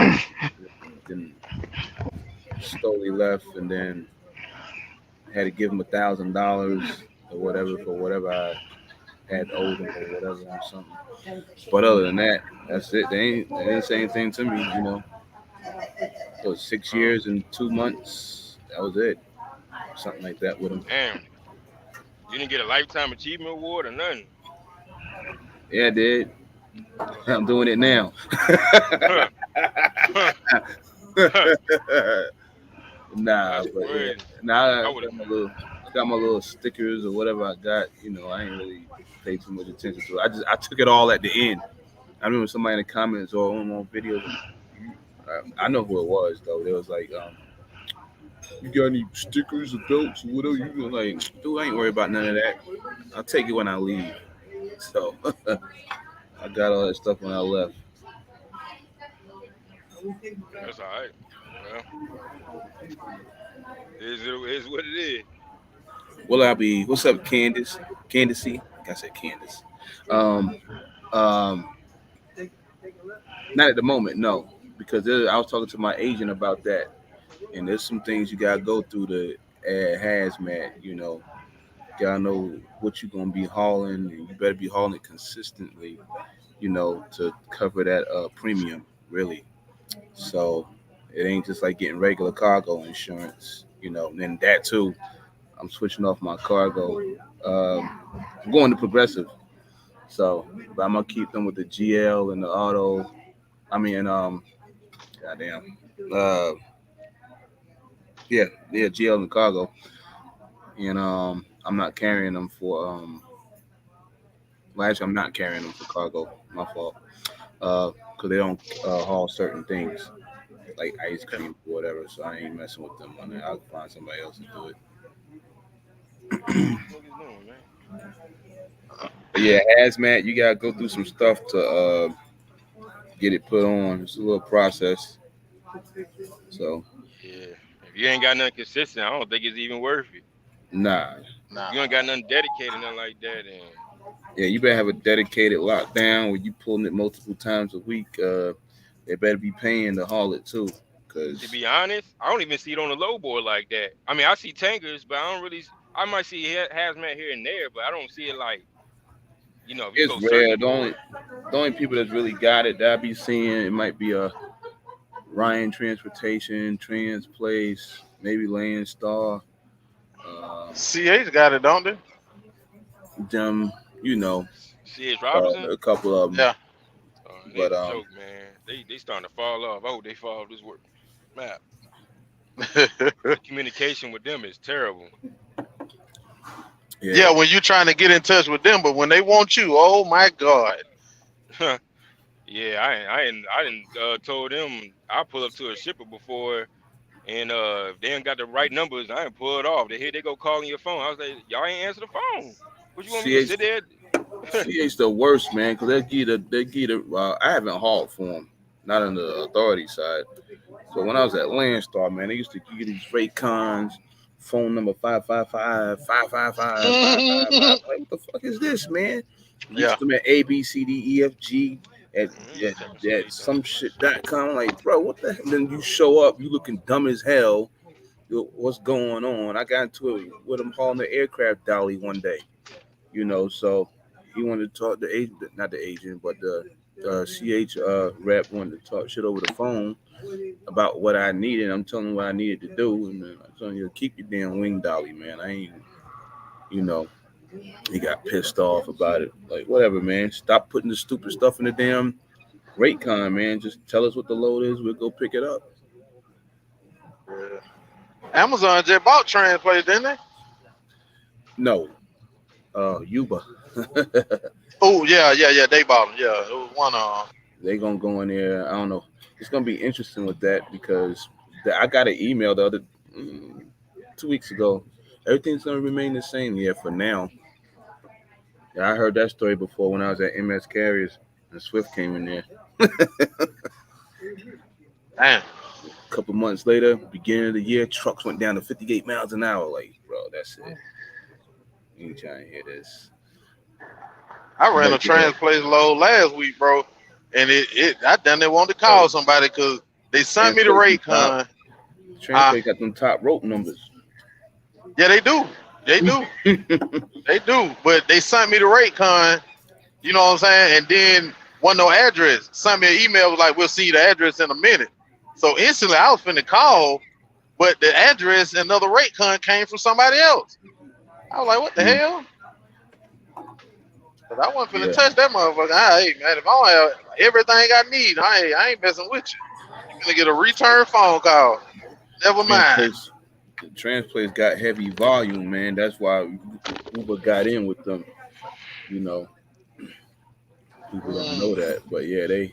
then slowly left, and then had to give them $1,000 or whatever for whatever I had owed them or whatever or something. But other than that, that's it. They didn't say anything to me. It was 6 years and 2 months. That was it. Something like that with them. damn. You didn't get a lifetime achievement award or nothing. Yeah, I did. I'm doing it now. Huh. Huh. Huh. Nah, That's but yeah. crazy. Nah, I would have. I got my little stickers or whatever I got. I ain't really paid too much attention to it. I took it all at the end. I remember somebody in the comments or on videos. I know who it was though. They was like, "You got any stickers or belts or whatever?" You like, dude, I ain't worried about none of that. I'll take it when I leave. So I got all that stuff when I left. That's all right. Well, it is what it is. Will I be? What's up, Candace? Candace? I said Candace. Um, um, Not at the moment, no, because I was talking to my agent about that, and there's some things you gotta go through to add hazmat. Gotta know what you're gonna be hauling, and you better be hauling it consistently. To cover that premium, really. So it ain't just like getting regular cargo insurance. And that too. I'm switching off my cargo. I'm going to Progressive, so but I'm gonna keep them with the GL and the auto. I mean, goddamn. Uh, yeah, GL and cargo, and I'm not carrying them for Well, actually, I'm not carrying them for cargo. My fault. Because they don't haul certain things like ice Okay. cream or whatever. So I ain't messing with them on that. I'll find somebody else to do it. What these niggas doing, man? But yeah, hazmat, you gotta go through some stuff to get it put on. It's a little process. So Yeah. If you ain't got nothing consistent, I don't think it's even worth it. nah, If you ain't got nothing dedicated, nothing like that, then yeah, you better have a dedicated lockdown where you pulling it multiple times a week. They better be paying to haul it too, to cause be honest, I don't even see it on the low board like that. I mean, I see tankers, but I don't really. I might see hazmat here and there, but I don't see it like, if you It's go rare. searching for it. The only people that's really got it that I be seeing, it might be a Ryan Transportation, Trans Place, maybe Landstar, CH got it, don't they? them, you know, C.H. Robinson. a couple of them. Yeah. They But the joke, man. They starting to fall off. Oh, they fall off this work. Man, the communication with them is terrible. Yeah, when you're trying to get in touch with them, but when they want you, oh my God. Yeah, I didn't told them I pull up to a shipper before, and if they ain't got the right numbers, I ain't pull it off. They go calling your phone. I was like, y'all ain't answer the phone. What you want me to CH, sit there? CH the worst, man, because they get it. I haven't hauled for them, not on the authority side. So when I was at Landstar, man, they used to get these freight cons, phone number 555-555-555. Like, what the fuck is this, man? Used them at ABCDEFG at some shit.com. Like, bro, what the hell? Then you show up, you looking dumb as hell. What's going on? I got into it with him hauling the aircraft dolly one day, so he wanted to talk to agent, not the agent, but the CH rep wanted to talk shit over the phone about what I needed. I'm telling him what I needed to do, and I'm telling you, keep your damn wing dolly, man. I ain't, he got pissed off about it. Like, whatever, man. Stop putting the stupid stuff in the damn rate con, man. Just tell us what the load is. We'll go pick it up. Amazon just bought Transplay, didn't they? No, Yuba. Oh yeah. They bought them. Yeah, it was one of them. They gonna go in there. I don't know. It's gonna be interesting with that because I got an email the other 2 weeks ago. Everything's gonna remain the same here for now. Yeah, I heard that story before when I was at MS Carriers and Swift came in there. Damn. A couple months later, beginning of the year, trucks went down to 58 miles an hour. Like, bro, that's it. You ain't trying to hear this. I ran a Transplay load last week, bro, and I done they wanted to call somebody because they sent me the rate con. Transplay got them top rope numbers. Yeah, they do. They do. But they sent me the rate con, you know what I'm saying? And then wasn't no address. Sent me an email, was like, we'll see the address in a minute. So instantly I was finna call, but the address and another rate con came from somebody else. I was like, what the hell? Cause I wasn't finna touch that motherfucker. Hey man, if I don't have everything I need, I ain't messing with you. You're gonna get a return phone call. Never mind. Transplay's got heavy volume, man. That's why Uber got in with them. People don't know that, but yeah, they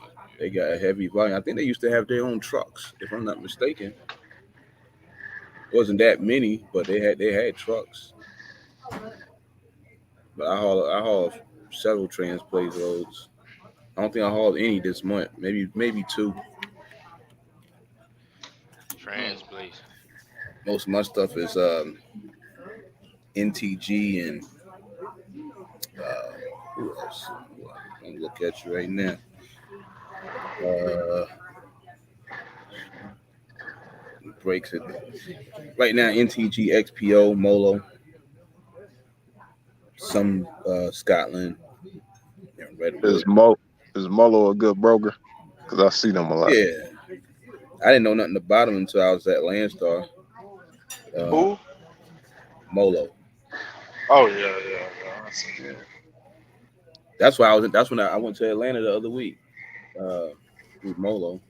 got a heavy volume. I think they used to have their own trucks, if I'm not mistaken. It wasn't that many, but they had trucks. But I haul several Transplay loads. I don't think I hauled any this month. Maybe two. Transplay. Most of my stuff is NTG and who else? I'm gonna look at you right now. Breaks it right now. NTG, XPO, Molo, some Scotland. Is Molo a good broker? Because I see them a lot. Yeah, I didn't know nothing about them until I was at Landstar. Who? Molo. Oh yeah. I see that. That's why That's when I went to Atlanta the other week. With Molo.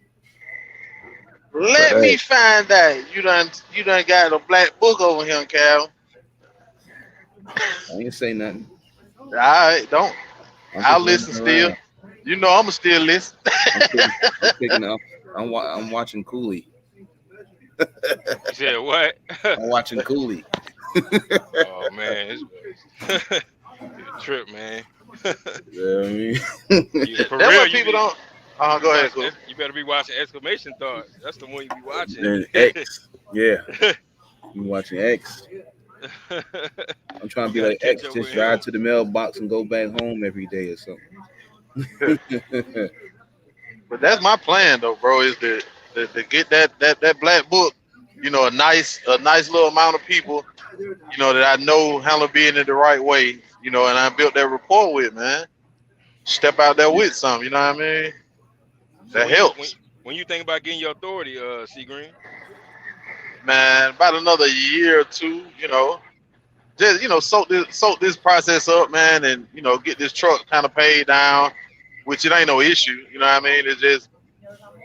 Let me find out. You done got a black book over here, Cal. I ain't say nothing. All right, don't. I'll listen still. You know I'ma still listen. I'm watching Cooley. You said what? I'm watching Cooley. Oh man, it's a trip, man. Yeah, I mean, for that's real, what people don't. Go ahead, Cool. You better be watching exclamation thoughts. That's the one you be watching. And X, yeah. You watching X. I'm trying to be like X, just drive to the mailbox and go back home every day or something. But that's my plan though, bro, is to get that black book a nice little amount of people, that I know handle business the right way, and I built that rapport with, man. Step out there with some, you know what I mean? So That when you helps. when you think about getting your authority, C Green? Man, about another year or two, just soak this process up, man, and get this truck kind of paid down, which it ain't no issue, you know what I mean? It's just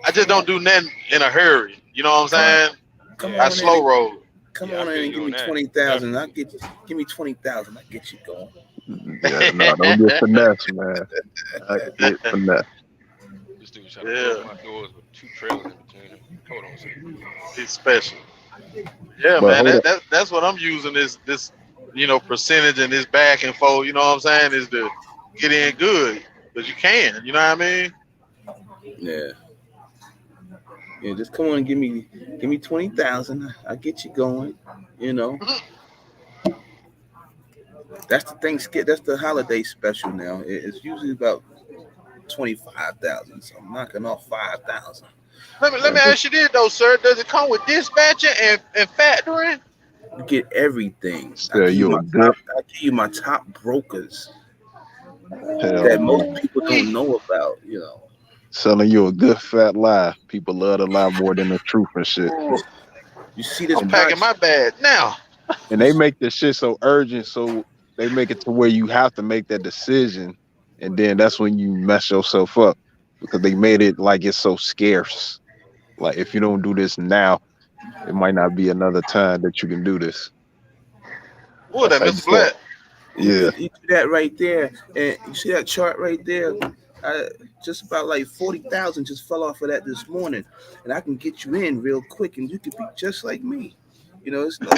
I just don't do nothing in a hurry, you know what I'm Come saying? come Yeah, I on in slow and roll. come yeah, I on in feel and you give on me that. 20,000. Definitely. Give me 20,000. I get you going. Yeah, no, don't get finesse, man. I get finesse. This dude's trying to close Yeah, my doors with two trailers in between them. Hold on a second. it's special. Yeah, But man, hold up. that's what I'm using this percentage and this back and forth. You know what I'm saying? Is to get in good because you can. You know what I mean? Yeah. Yeah, just come on and give me 20,000. I get you going. You know, that's the thing. That's the holiday special now. It's usually about 25,000. So I'm knocking off 5,000. Let me And just ask you this though, sir. Does it come with dispatching and factoring? you get everything. Sell you a good I give you my top brokers hell that most no. people don't know about. You know, Selling you a good fat lie. People love to lie more than the truth and shit. you, Ooh, you see this I'm packing project. my bag now. And they make the shit so urgent, so they make it to where you have to make that decision, and then that's when you mess yourself up because they made it like it's so scarce. Like if you don't do this now, it might not be another time that you can do this. Ooh, That's that how you Mr. start. Flat. Yeah, You do that right there, and you see that chart right there. Just about like 40,000 just fell off of that this morning, and I can get you in real quick, and you could be just like me. You know, it's no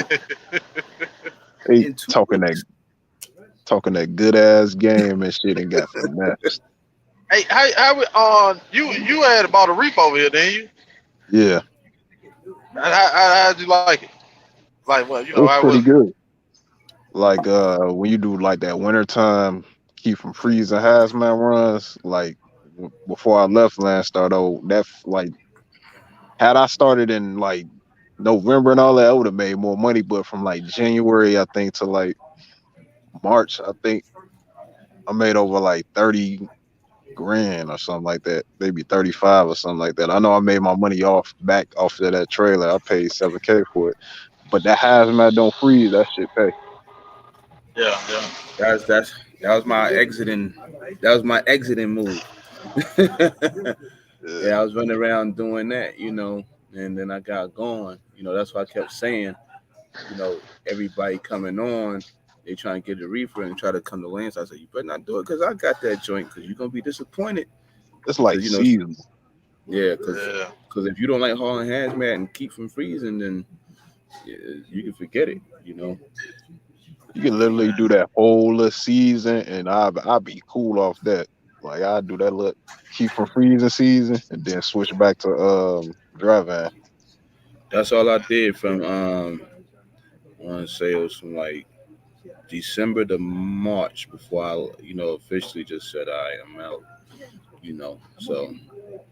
they in 2 weeks. talking that good ass game and shit and got finessed. Hey, you had bought a Reefer over here, didn't you? Yeah, How'd you like it? Like, well, it was how pretty was it? good. Like when you do like that wintertime keep from freezing hazmat runs, like before I left Landstar though, like had I started in like November and all that, I would have made more money. But from like January, I think to like March, I think I made over like 30 grand or something like that, maybe 35 or something like that. I know I made my money back off of that trailer. I paid 7K for it, but that hazmat don't freeze. That shit pay. Yeah, yeah. That was my exiting. That was my exiting move. Yeah. Yeah, I was running around doing that, and then I got going. That's why I kept saying, everybody coming on, they trying to get a reefer and try to come to land. So I said, you better not do it because I got that joint because you're gonna be disappointed. It's like Because seasonal. yeah, because Yeah. if you don't like hauling hazmat and keep from freezing, then you can forget it. You can literally do that whole little season, and I'll be cool off that. Like I do that little keep from freezing season, and then switch back to driving. That's all I did from I want to say it was from like December to March before I officially just said I am out. So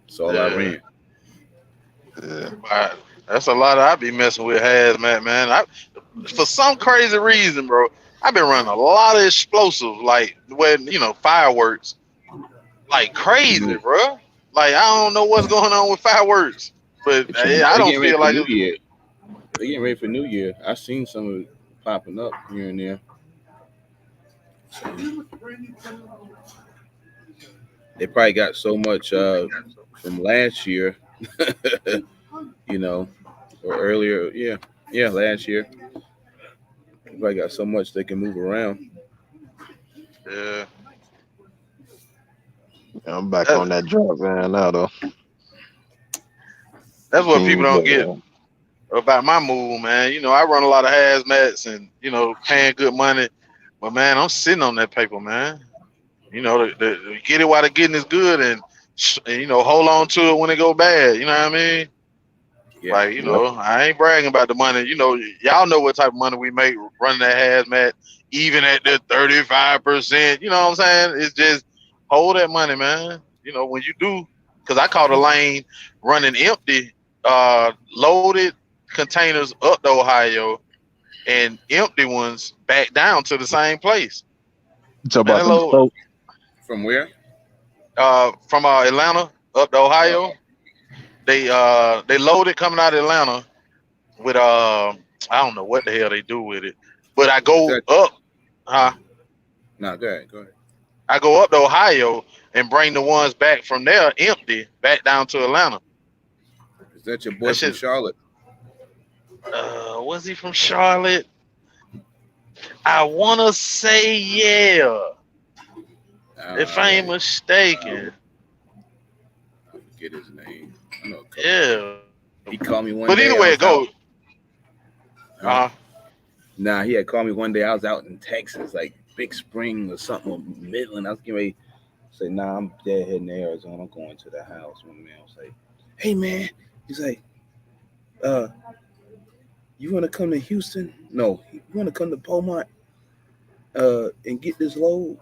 that's all I Yeah. ran. Yeah. Right. That's a lot I be messing with hazmat, man. For some crazy reason, bro, I've been running a lot of explosive, like when fireworks, like crazy, Mhm. bro. Like I don't know what's going on with fireworks, but I They don't getting ready feel for like New it's. Year. They getting ready for New Year. I seen some of it popping up here and there. So they probably got so much from last year, you know, or earlier. Yeah, yeah, last year. They probably got so much they can move around. Yeah, I'm back that, on that drop van now though. that's what people King, don't get about my move, man. I run a lot of hazmats and paying good money, but man, I'm sitting on that paper, man. Get it while the getting is good, and hold on to it when it go bad. You know what I mean? Yeah, Like, yep. I ain't bragging about the money. Y'all know what type of money we make running that hazmat, even at the 35%. You know what I'm saying? It's just hold that money, man. When you do, because I caught a lane running empty, loaded, containers up to Ohio and empty ones back down to the same place. You talk Man, about that them load folk. From where? from Atlanta up to Uh, Ohio. They loaded coming out of Atlanta with I don't know what the hell they do with it, but I is go that? up, huh? Nah, go ahead. Go ahead. I go up to Ohio and bring the ones back from there empty back down to Atlanta. Is that your boy That from shit. Charlotte? Was he from Charlotte? I wanna say yeah, if I I ain't got it. mistaken. I forget his name. I know a couple of them. Yeah, He called me but one either day. I way it was out. goes. Huh? Uh, Nah, he had called me one day. I was out in Texas, like Big Spring or something, or Midland. I was getting ready to say, nah, I'm dead heading to Arizona. I'm going to the house. My man was like, hey, man. He's like, uh, you want to come to Houston? No, you want to come to Beaumont and get this load?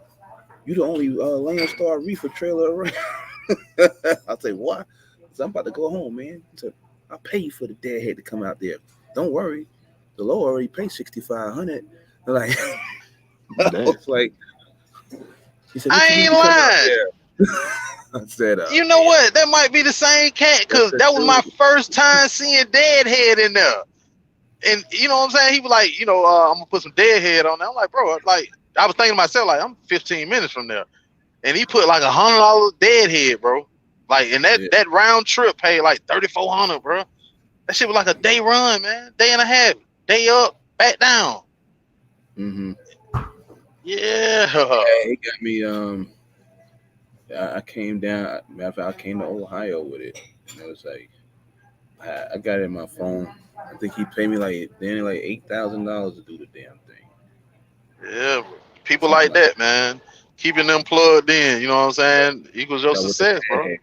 You the only Landstar Reefer trailer around. I say, what? So I'm about to go home, man. He said, I'll pay you for the deadhead to come out there. Don't worry. The low already paid $6,500. Like, I Damn. was like, he said, what you I need ain't to come out lying. there? I said, You know man, what? That might be the same cat that's because the that was my dude. first time seeing Deadhead in there. And you know what I'm saying? He was like, I'm gonna put some Deadhead on there. I'm like, bro, like I was thinking to myself, like I'm 15 minutes from there, and he put like $100 Deadhead, bro. Like, and Yeah. that round trip paid like 3,400, bro. That shit was like a day run, man, day and a half, day up, back down. Mm-hmm. Yeah, Yeah, he got me. I came down. Matter of fact, I came to Ohio with it. And it was like, I got it in my phone. I think he paid me like $8,000 to do the damn thing. yeah, bro. People Something like like that, man. Keeping them plugged in, you know what I'm saying, equals your that with the success, bro. deadhead.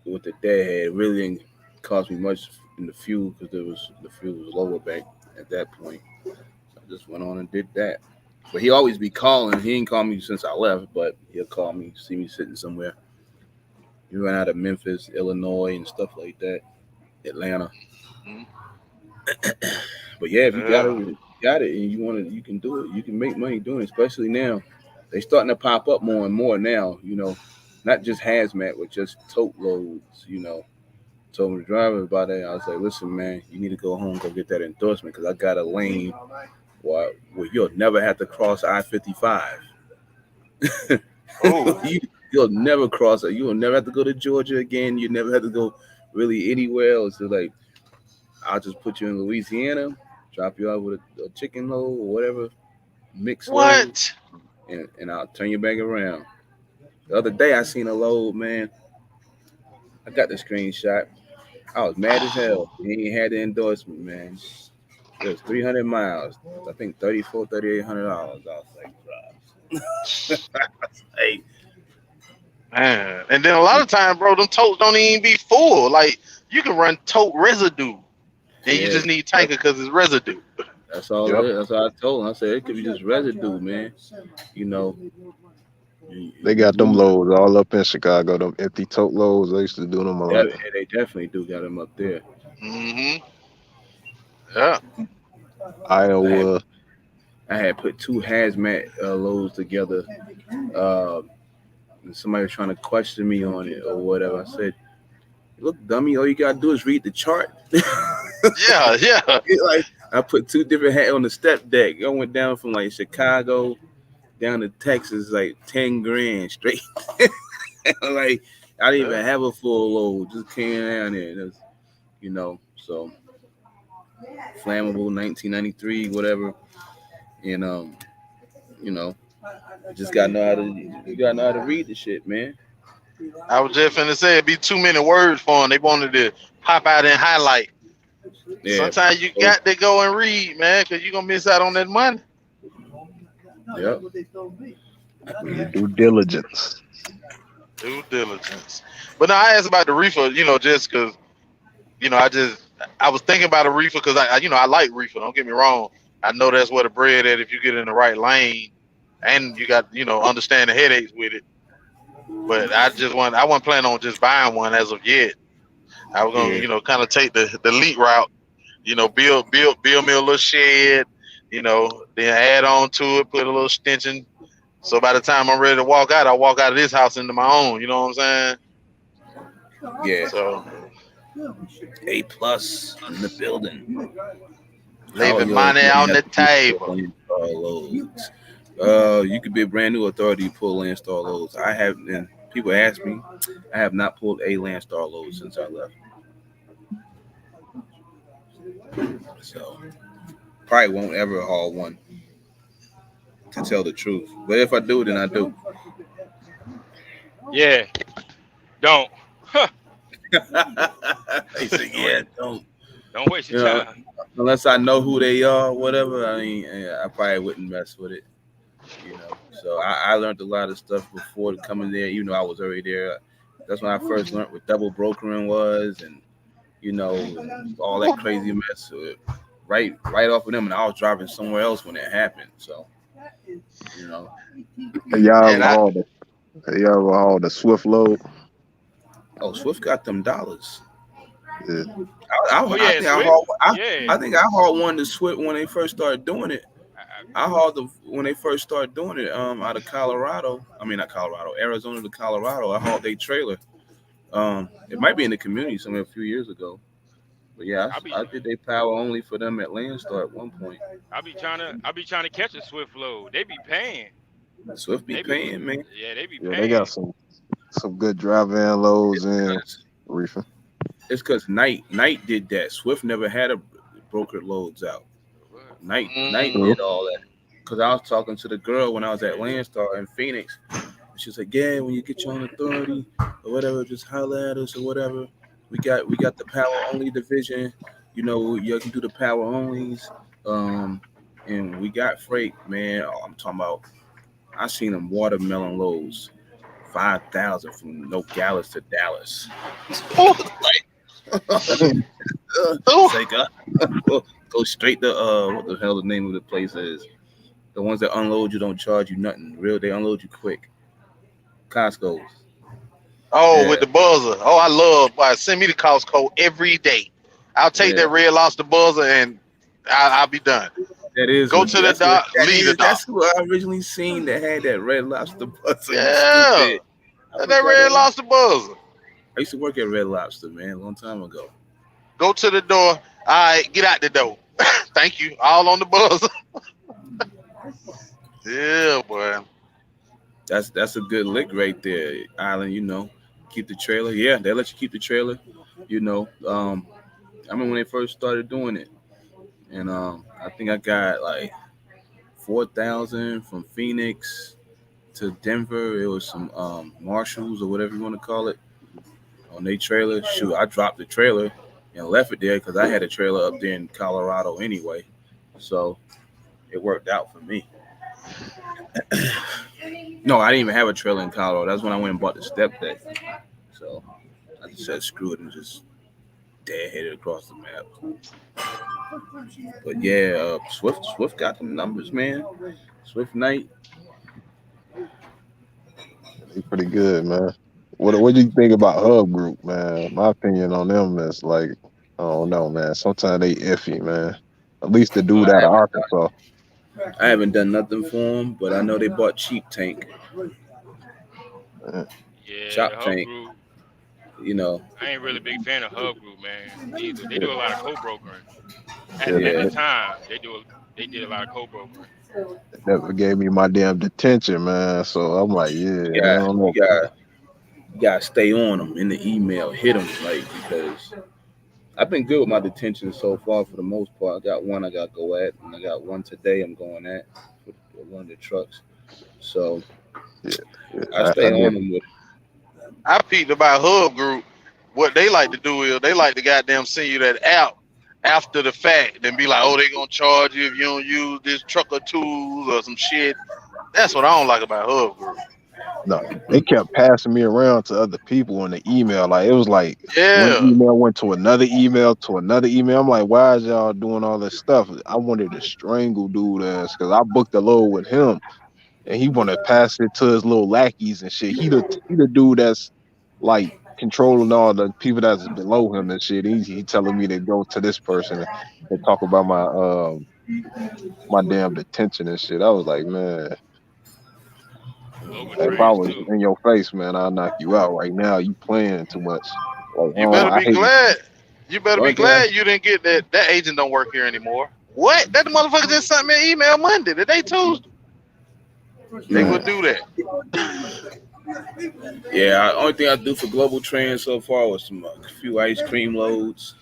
With the deadhead, it really didn't cost me much in the fuel because the fuel was lower back at that point. So I just went on and did that. But he always be calling. He ain't called me since I left, but he'll call me, see me sitting somewhere. He ran out of Memphis, Illinois, and stuff like that, Atlanta. Mhm. But yeah, if you Yeah. got it, and you want to, you can do it. You can make money doing it, especially now. They starting to pop up more and more now. Not just hazmat, but just tote loads. Told the driver about it. I was like, listen, man, you need to go home, go get that endorsement because I got a lane where you'll never have to cross I-55. Oh, You'll never cross it. You'll never have to go to Georgia again. You never have to go really anywhere else. So like, I'll just put you in Louisiana, drop you out with a chicken load or whatever mixed load, what? and I'll turn you back around. The other day I seen a load, man. I got the screenshot. I was mad as hell. He ain't had the endorsement, man. It was 300 miles. I think $3,800. I was like, bro. Hey, Man. And then a lot of times, bro, them totes don't even be full. Like you can run tote residue, and you yeah, just need tanker because it's residue. that's all it Yep. is. That's what I told him. I said it could be just residue, man. You know, They got them you, loads all up in Chicago. Them empty tote loads. They used to do them a yeah, lot. they definitely do got him up there. Mm-hmm. Yeah. I had Iowa. I had put two hazmat loads together. Uh, and somebody was trying to question me on it or whatever. I said, "Look, dummy, all you gotta do is read the chart." Yeah. Yeah. Like I put two different hats on the step deck. I went down from like Chicago down to Texas, like 10 grand straight. Like I didn't Yeah. even have a full load, just came down there. And it was, so flammable 1993, whatever. And you know, just gotta know how to you gotta know how to read the shit, man. I was just finna say it'd be too many words for them. They wanted to pop out and highlight. Yeah. Sometimes you So, got to go and read, man, because you're gonna miss out on that money. yep. Do your due diligence. Due diligence. But now I asked about the reefer, just because, I was thinking about a reefer because I like reefer. Don't get me wrong. I know that's where the bread at if you get in the right lane, and you got understand the headaches with it. But I wasn't planning on just buying one as of yet. I was gonna Yeah. kind of take the elite route build me a little shed. Then add on to it, put a little extension. So by the time I'm ready to walk out, I walk out of this house into my own. You know what I'm saying? Yeah, So A+ in the building. How are leaving your money on the table. install loads? You could be a brand new authority pull install loads. I have, and people ask me, I have not pulled a Landstar load since I left. So probably won't ever haul one, to tell the truth. But if I do, then I do. Yeah, don't. He said, don't "Yeah, don't." don't waste your You know, time. unless I know who they are, whatever. I mean, I probably wouldn't mess with it. So I learned a lot of stuff before coming there. Even though I was already there, that's when I first learned what double brokering was, and all that crazy mess. Right off of them, and I was driving somewhere else when it happened. So you know, Y'all And ever I hauled the Swift load? oh, Swift got them dollars. Yeah. Oh I yeah, think I Swift. hauled. Yeah. I think I hauled one to Swift when they first started doing it. I hauled them when they first started doing it. Out of Colorado. I mean, not Colorado, Arizona to Colorado. I hauled their trailer. It might be in the community somewhere a few years ago. But yeah, I be I did they power only for them at Landstar at one point. I be trying to catch a Swift load. They be paying. Swift be They be paying, man. yeah, they be Yeah, they got paying. some good dry van loads It's in cause Reefer. Knight did that. Swift never had a brokered loads out. What? Knight True. did all that. Cause I was talking to the girl when I was at Landstar in Phoenix. She was like, "Yeah, when you get your own authority or whatever, just holler at us or whatever. We got the power only division. You can do the power onlys. Um, and we got freight, man. Oh, I'm talking about. I seen them watermelon loads, 5,000 from Nogales to Dallas. Ooh, Dang. ooh. Say God, go straight to what the hell the name of the place is? The ones that unload you don't charge you nothing. Real, they unload you quick. Costco's. Oh, with Yeah, the buzzer. Oh, I love. Send me the Costco every day. I'll take yeah. that red lobster buzzer and I'll be done. That is Go what to the that's what dock, that leave the is. dock. That's who I originally seen that had that red lobster buzzer. You Yeah, stupid. I that forgot red that. lobster buzzer. I used to work at Red Lobster, man, a long time ago. Go to the door. All right, get out the door. Thank you. All on the buzzer. Yeah, boy. That's a good lick right there, Island. Keep the trailer. Yeah, they let you keep the trailer. I remember when they first started doing it, and I think I got like 4,000 from Phoenix to Denver. It was some Marshalls or whatever you want to call it on their trailer. Shoot, I dropped the trailer and left it there because I had a trailer up there in Colorado anyway, so it worked out for me. No, I didn't even have a trailer in Colorado. That's when I went and bought the step deck. So I just said screw it and just deadheaded across the map. But yeah, Swift got them numbers, man. Swift Knight. They pretty good, man. What do you think about Hub Group, man? My opinion on them is like, I don't know, man. Sometimes they iffy, man. At least the dude I out of haven't Arkansas. I haven't done nothing for them, but I know they bought Cheap Tank, Man. Yeah, the Chop Hub Tank. Group. You know, I ain't really a big fan of Hub Group, man. Neither. They do a lot of co-brokering. At Yeah, at the yeah, time, they did a lot of co-brokering. that never gave me my damn detention, man. So I'm like, yeah, you I got don't you know. got you got to stay on them in the email, hit them like because I've been good with my detention so far for the most part. I got one I got to go at, and I got one today I'm going at with one of the trucks. So Yeah, yeah, I I stay on did. them with I peeped about Hub Group. What they like to do is they like to goddamn send you that app after the fact and be like, oh, they gonna charge you if you don't use this trucker tools or some shit. That's what I don't like about Hub Group. No, they kept passing me around to other people in the email. Like it was like one Yeah. email went to another email to another email. I'm like, why is y'all doing all this stuff? I wanted to strangle dude ass because I booked a load with him and he wanted to pass it to his little lackeys and shit. He the dude that's like controlling all the people that's below him and shit. He telling me to go to this person and talk about my damn detention and shit. I was like, man, Global if I Trans was too. in your face, man, I'll knock you out right now. You playing too much. Like, You better I be hate. glad. You better The be only thing I glad you didn't get that. That agent don't work here anymore. What? That motherfucker just sent me an email Monday. Today Tuesday. They Man, would do that. only thing I do for Global Trans so far was some a few ice cream loads.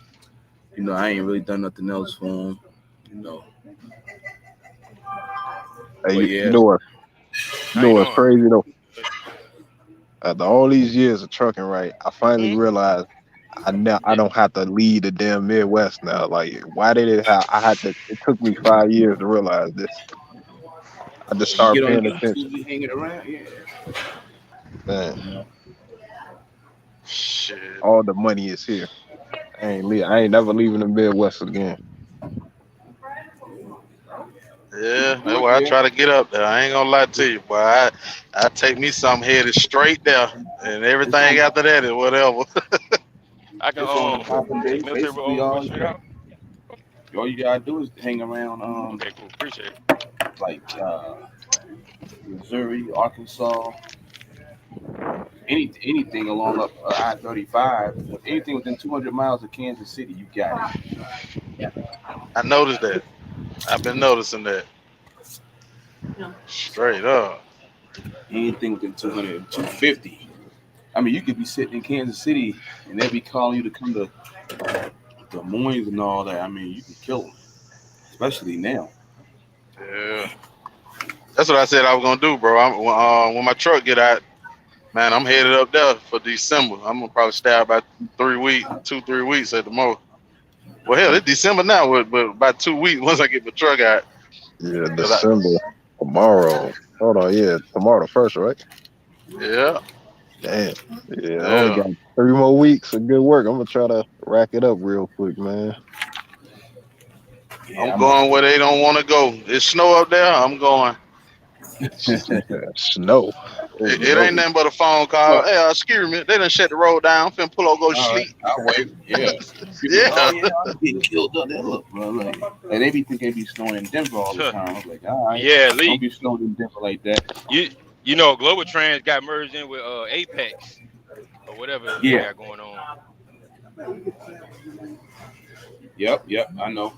I ain't really done nothing else for them. You know, hey, but you yeah, know what? You How know you what's doing? crazy though? After all these years of trucking, right? I finally Hmm? realized I Yeah. don't have to lead the damn Midwest now. Like, why did it have? I had to. It took me 5 years to realize this. I just you started get on paying attention. YouTube, you hanging around, yeah. Man, You know, Shit. all the money is here. I ain't never leaving the Midwest again. Yeah, do that's it why I there. try to get up there. I ain't gonna lie to you, boy. I take me something headed straight there, and It's everything on. after that is whatever. I can It's on the popping take days. military Basically, go straight out. all you gotta do is hang around, Okay, cool. Appreciate it. like Missouri, Arkansas, anything along up I-35. Anything within 200 miles of Kansas City, you got it. I noticed that. I've been noticing that. Straight up. Anything within 200, 250. I mean, you could be sitting in Kansas City and they'll be calling you to come to Des Moines and all that. I mean, you can kill them, especially now. Yeah. That's what I said I was gonna do, bro. When my truck get out, man, I'm headed up there for December. I'm gonna probably stay out about 3 weeks, 2, 3 weeks at the most. Well, hell, it's December now, but about 2 weeks once I get my truck out. Yeah, 'Cause I, December tomorrow. Hold on, yeah, tomorrow the first, right? yeah, Damn. Yeah, I only yeah. got 3 more weeks of good work. I'm gonna try to rack it up real quick, man. Yeah, I'm I'm up going where they don't want to go. It's snow up there. I'm going. Snow. Oh It ain't no. nothing but a phone call. But Hey, excuse me. They done shut the road down. Finna pull over, go to all right, sleep. I'll wait. Yeah. People like, oh Yeah. yeah, I'm getting killed up there. Look, bro, like they be thinking they be snowing in Denver all the time. I was like, all right, Yeah, don't Lee. be snowing in Denver like that. You you know Global Trans got merged in with Apex or whatever they Yeah. got going on. Yep, I know.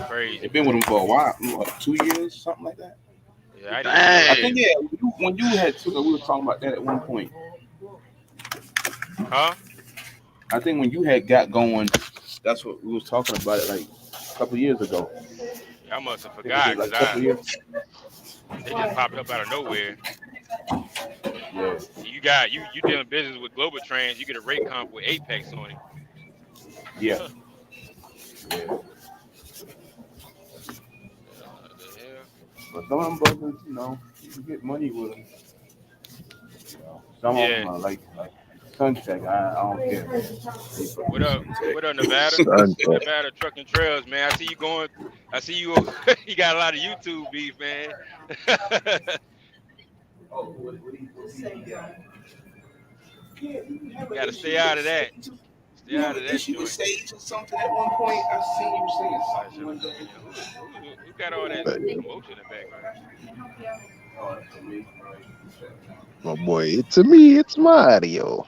Crazy, They've been with man. them for a while, like 2 years, something like that. Yeah, I didn't even know I that. Dang. think yeah, when you had took it, we were talking about that at one point. Huh? I think when you had got going, that's what we was talking about it like a couple years ago. Yeah, I must have I think it forgot was like because a couple years. they just popped up out of nowhere. Yeah, You dealing business with Global Trans, you get a rate comp with Apex on it. yeah, Huh. yeah. The hell? But some of them brothers, you get money with them. Some of Yeah. them are like Suncheck. I don't care. They What fucking up? Suncheck. What up, Nevada? Sunset. Nevada trucking trails, man. I see you going. I see you. You got a lot of YouTube beef, man. Got to stay out of that. Stay You out have an of that issue with joint. Sage or something at one point? I seen you saying Somebody something said one what's up, day. man. Who got all that commotion in the background? Oh, that's for me. My boy, it's me, it's Mario.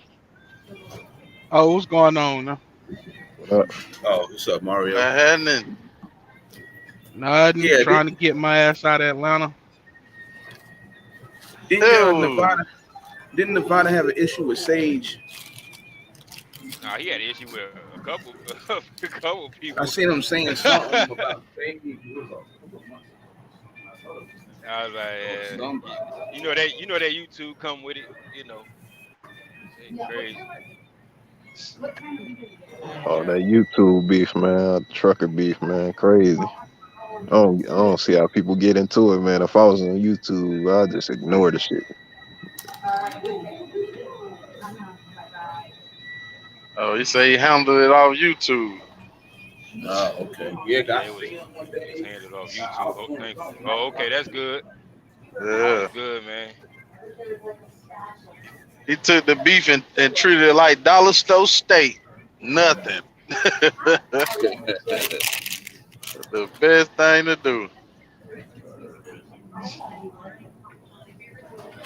Oh, what's going on now? What up? Oh, what's up, What Mario? happening? Nothing. Yeah, Trying to get my ass out of Atlanta. didn't Oh, Nevada didn't Nevada have an issue with Sage? Nah, he had an issue with a couple, a couple I people. seen him saying something about Sage. I was like, Or somebody. you know that YouTube come with it, you know. They crazy. Yeah, Oh, yeah. that YouTube beef, man. Trucker beef, man. Crazy. I don't see how people get into it, man. If I was on YouTube, I'd just ignore the shit. oh, you say he handled it off YouTube. Oh, okay. Yeah, Yeah, I seen him one it was day. handled off I YouTube. was Oh, doing thank you. something. Oh, okay, that's good. Yeah. That's good, man. He took the beef and treated it like dollar store steak. Nothing. The best thing to do. These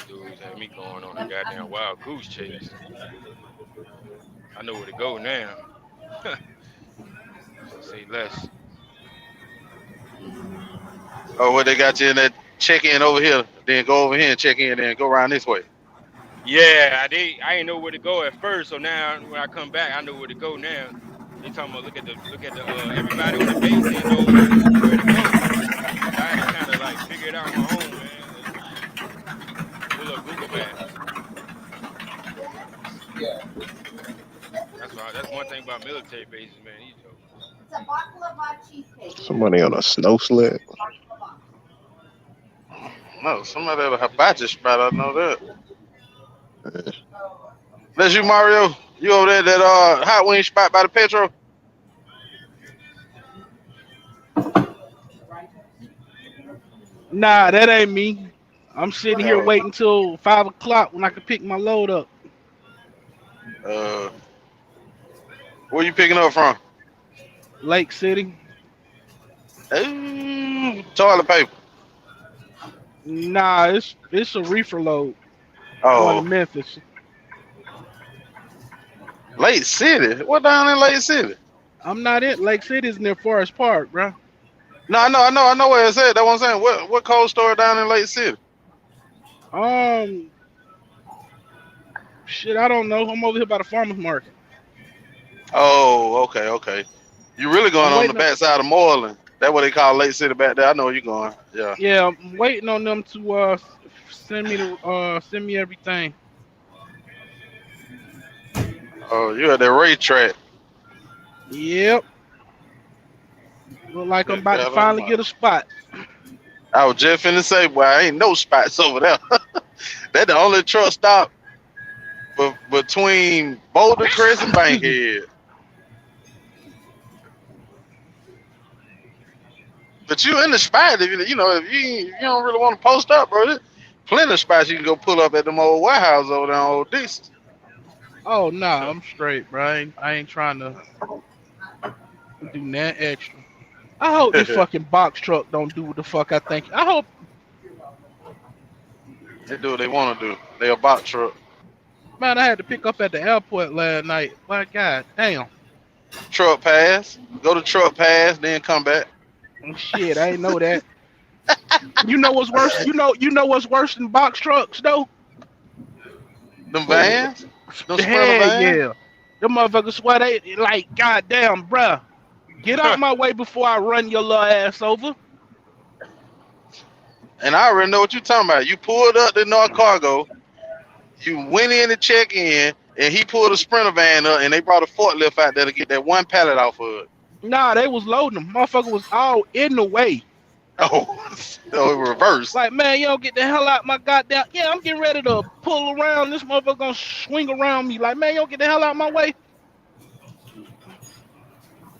dudes had me going on a goddamn wild goose chase. I know where to go now. So say less. Oh, what they got you in that check in over here, then go over here and check in, then go around this way. Yeah, I didn't know where to go at first, so now when I come back, I know where to go now. They talking about look at the everybody on the base didn't know where to go, so I had to kind of like figure it out on my own, man. Like, pull up Google Maps. That's one thing about military bases, man. These jokers. Somebody on a snow sled. No, somebody at a hibachi spot. I know that. That's you, Mario. You over there at that hot wing spot by the Petro? Nah, that ain't me. I'm sitting here Oh, waiting till 5 o'clock when I can pick my load up. uh, where you picking up from? Lake City. Ooh, toilet paper. Nah, it's a reefer load going to Oh, Memphis. Lake City. What down in Lake City? I'm not in Lake City is near Forest Park, bro. No, I know where it's at. That's what I'm saying. What cold store down in Lake City? Shit, I don't know. I'm over here by the farmers market. Oh, okay. You really going I'm on the waiting. back side of Moreland. That's what they call Lake City back there. I know where you going. Yeah. Yeah, I'm waiting on them to send me everything. Oh, you at that racetrack. Yep. Look like I'm Good about to God finally get Almighty. a spot. I was just finna say, boy, I ain't no spots over there. That the only truck stop between Boulder Crest and Excuse me. Bankhead. But you in the spot if if you don't really want to post up, bro. There's plenty of spots you can go pull up at them old warehouse over there on Old Dixon. Oh nah, I'm straight, bro. I ain't trying to do that extra. I hope this fucking box truck don't do what the fuck I think. I hope, They do what they want to do. They a box truck. man. I had to pick up at the airport last night. My God, damn. Truck pass. Go to truck pass, then come back. Shit, I ain't know that. You know what's worse? You know what's worse than box trucks though? Them vans. Them The Sprinter head, vans. yeah. Them motherfuckers swear they like, goddamn, bruh. Get out my way before I run your little ass over. And I already know what you're talking about. You pulled up to North Cargo. You went in to check in, and he pulled a Sprinter van up, and they brought a forklift out there to get that one pallet off of it. Nah, they was loading them. Motherfucker was all in the way. Oh, so it reversed. Like, man, you don't get the hell out my goddamn. Yeah, I'm getting ready to pull around. This motherfucker gonna swing around me. Like, man, you don't get the hell out my way.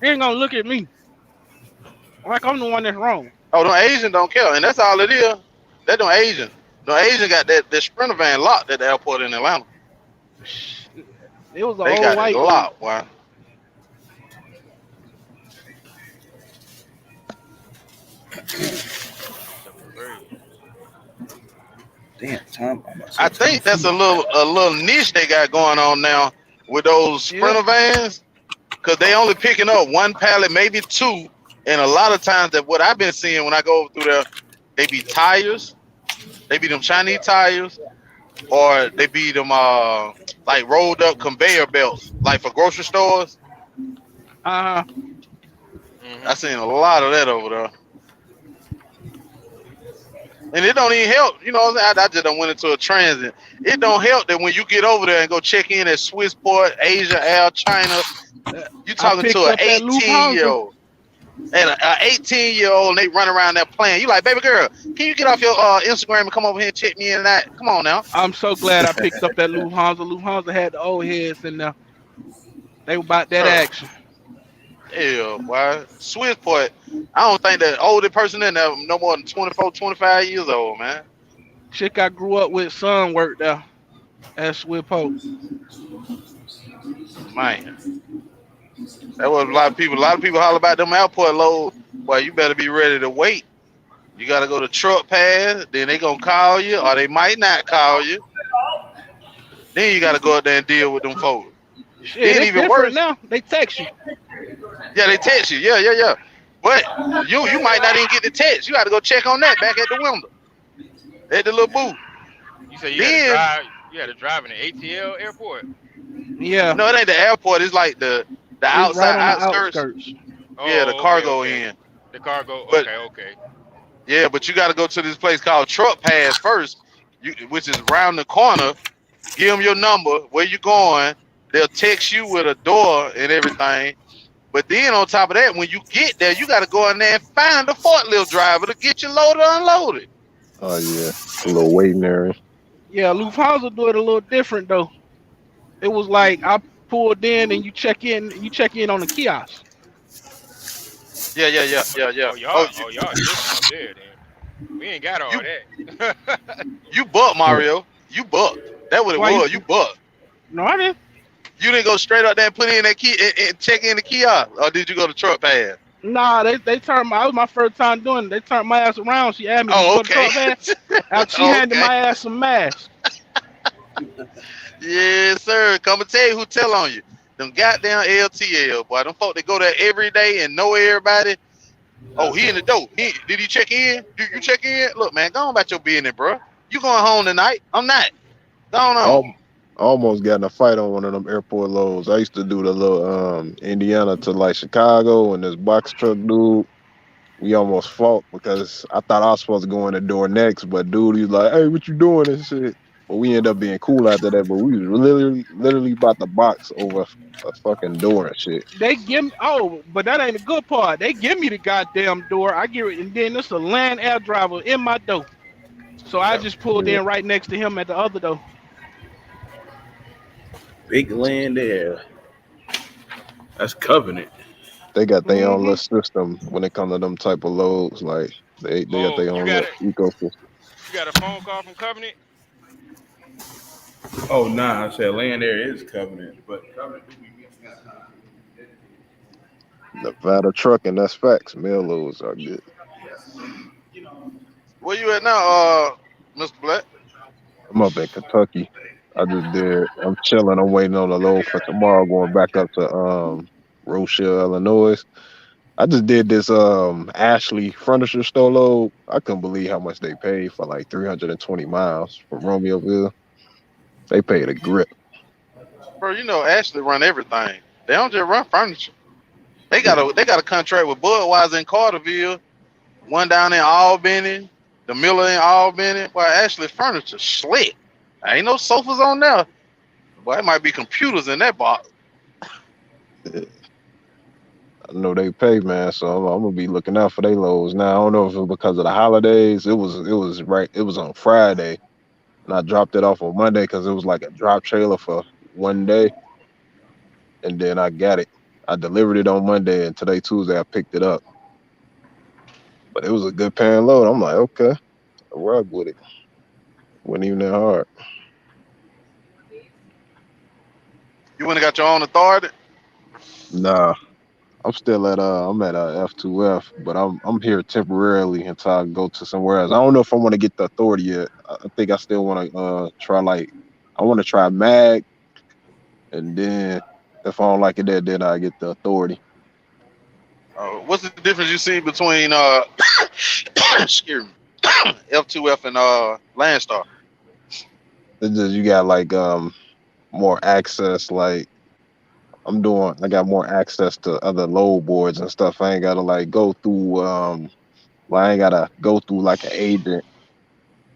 He ain't gonna look at me like I'm the one that's wrong. Oh, them Asian don't care, and that's all it is. That them Asian. The Asian got that Sprinter van locked at the airport in Atlanta. It was an They old got it white dude. locked. Why? Damn, Tom. I think that's a little niche they got going on now with those Sprinter vans, because they only picking up one pallet, maybe two, and a lot of times that what I've been seeing when I go through there, they be tires, they be them Chinese tires, or they be them like rolled up conveyor belts, like for grocery stores. I seen a lot of that over there. And it don't even help, what I'm saying? I just done went into a transit. It don't help that when you get over there and go check in at Swissport, Asia Air, China, you talking to an 18-year-old. And an 18-year-old, and they run around there playing. You like, baby girl, can you get off your Instagram and come over here and check me in that? Come on now. I'm so glad I picked up that Lufthansa. Lufthansa had the old heads in there. They were about that action. Yeah, boy. Swissport, I don't think that older person in there no more than 24, 25 years old, man. Chick I grew up with, son worked there. That's with Pope. Man, that was a lot of people. A lot of people holler about them airport loads. Boy, you better be ready to wait. You gotta go to truck pass. Then they gonna call you, or they might not call you. Then you gotta go out there and deal with them folks. Shit, Then it's even different worse, now. They text you. yeah, they text you. Yeah, yeah, yeah. But you might not even get the text. You got to go check on that back at the window at the little booth. You say you had to Then drive. You had to drive in the ATL airport. Yeah, no, it ain't the airport. It's like the it's right outside on the outskirts. outskirts. Yeah, the Oh, okay, cargo okay. end. The cargo. But Okay, okay. yeah, but you got to go to this place called Truck Pass first, which is around the corner. Give them your number, where you going. They'll text you with a door and everything. But then on top of that, when you get there, you got to go in there and find a forklift driver to get your loader unloaded. Oh yeah, a little waiting area. Yeah, Lufthansa do it a little different though. It was like I pulled in and you check in. You check in on the kiosk. Yeah, yeah, yeah, yeah, yeah. Oh, Y'all different up there then. We ain't got all you that. you bucked Mario. You bucked. That what it Why you? was. You bucked. No, I didn't. You didn't go straight up there and put in that key and check in the kiosk, or did you go to truck pad? Nah, they turned my. It was my first time doing it. They turned my ass around. She asked me, "Did you Oh, go to okay. truck man?" After she handed Okay. my ass some masks. Yes, sir. Come and tell you who tell on you. Them goddamn LTL, boy. Them folk that go there every day and know everybody. Oh, he in the door. Did he check in? Did you check in? Look, man, go on about your business, bro. You going home tonight? I'm not. Go on. I almost got in a fight on one of them airport loads. I used to do the little Indiana to like Chicago, and this box truck dude. We almost fought because I thought I was supposed to go in the door next, but dude, he's like, "Hey, what you doing?" and shit. But we ended up being cool after that. But we was literally about to box over a fucking door and shit. They give me, oh, but that ain't the good part. They give me the goddamn door. I get it, and then there's a land air driver in my door. So I just pulled Yeah, in right next to him at the other door. Big land there. That's covenant. they got their own Hmm. little system when it comes to them type of loads. Like they got Oh, their own little ecosystem. you got a phone call from Covenant? Oh nah, I said land there is covenant, but covenant do be mixed up. Nevada trucking, that's facts. Mail loads are good. Where you at now, Mr. Black? I'm up in Kentucky. I just did. I'm chilling. I'm waiting on the load for tomorrow. Going back up to Rochelle, Illinois. I just did this Ashley furniture store load. I couldn't believe how much they paid for like 320 miles from Romeoville. They paid a grip. Bro, you know Ashley run everything. They don't just run furniture. They got a contract with Budweiser in Carterville, one down in Albany, the Miller in Albany. Boy, Ashley furniture slick. Ain't no sofas on there. Boy, it might be computers in that box. I know they pay, man. So I'm gonna be looking out for they loads. Now I don't know if it's because of the holidays. It was right. It was on Friday, and I dropped it off on Monday because it was like a drop trailer for one day, and then I got it. I delivered it on Monday, and today Tuesday I picked it up. But it was a good paying load. I'm like, okay, I rock with it. Wasn't even that hard. You went and got your own authority? Nah, I'm at F2F, but I'm here temporarily until I go to somewhere else. I don't know if I want to get the authority yet. I think I still want to try I want to try mag, and then if I don't like it there, then I get the authority. What's the difference you see between excuse me, F2F and Landstar? It's just you got more access. Like I got more access to other load boards and stuff. I ain't gotta go through I ain't gotta go through like an agent,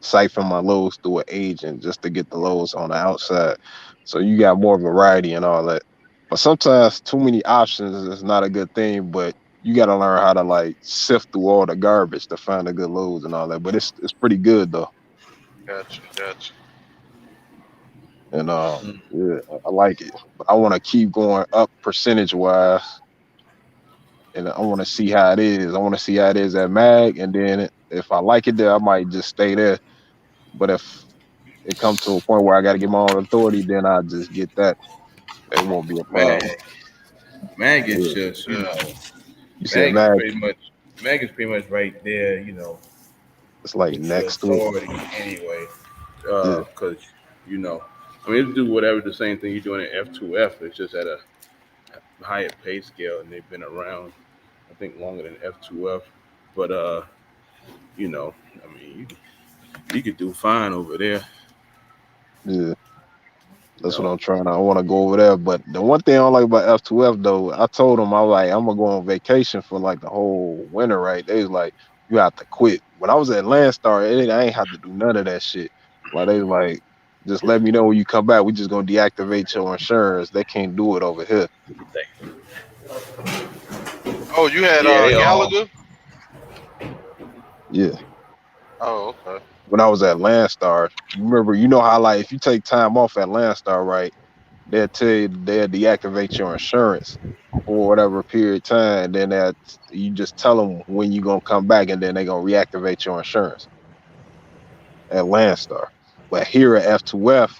siphon my loads through an agent just to get the loads on the outside. So you got more variety and all that. But sometimes too many options is not a good thing, but you gotta learn how to sift through all the garbage to find the good loads and all that. But it's pretty good though. Gotcha. And yeah, I like it. But I wanna keep going up percentage wise, and I wanna see how it is. I wanna see how it is at Mag, and then if I like it there, I might just stay there. But if it come to a point where I got to get my own authority, then I just get that. It won't be a Man, problem. Mag is Yeah. just, you know, You said Mag is Mag, pretty much right there, you know, it's like with your next to it. authority anyway. Yeah. Because, you know, I mean, it do whatever the same thing you're doing in F2F. It's just at a higher pay scale, and they've been around, I think, longer than F2F. But, you know, I mean, you could do fine over there, Yeah. you That's what know. I'm trying to. I want to go over there. But the one thing I don't like about F2F though, I told them I was like, I'm gonna go on vacation for like the whole winter, right? They was like, you have to quit. When I was at Landstar, I ain't had to do none of that shit. Like they was like, just let me know when you come back. We just gonna deactivate your insurance. They can't do it over here. Oh, you had Yeah, they all. Gallagher? Yeah. Oh, okay. When I was at Landstar, remember, you know how like if you take time off at Landstar, right? They'll tell you they'll deactivate your insurance for whatever period of time. Then that you just tell them when you gonna come back, and then they gonna reactivate your insurance at Landstar. But here at F2F,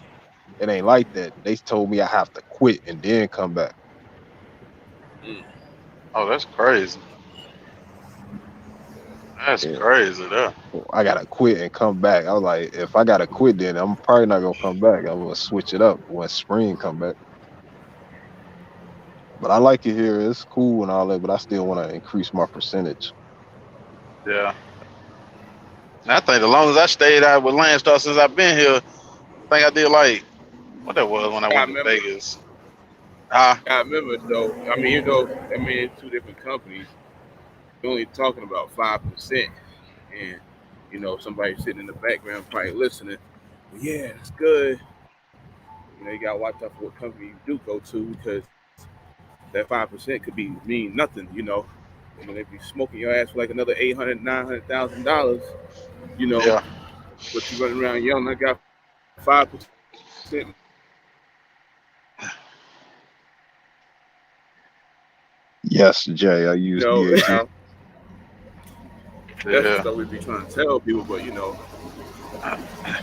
it ain't like that. They told me I have to quit and then come back. Oh, that's crazy. That's Yeah, crazy, though. I gotta quit and come back. I was like, if I gotta quit, then I'm probably not gonna come back. I'm gonna switch it up when spring come back. But I like it here. It's cool and all that. But I still want to increase my percentage. Yeah. And I think the longest I stayed out with Landstar since I've been here, I think I did like what that was when I I went to remember. Vegas. Huh? I remember though. I mean, you know, I mean, it's two different companies. You're only talking about 5%, and you know, somebody sitting in the background probably listening. Well, yeah, it's good. You know, you gotta watch out for what company you do go to because that 5% could be mean nothing. You know, and then they be smoking your ass for like another $800,000, $900,000. You know, Yeah. but you running around yelling, I got 5%. Yes, Jay. I You use know, BAT. that's the Yeah. stuff we be trying to tell people. But you know,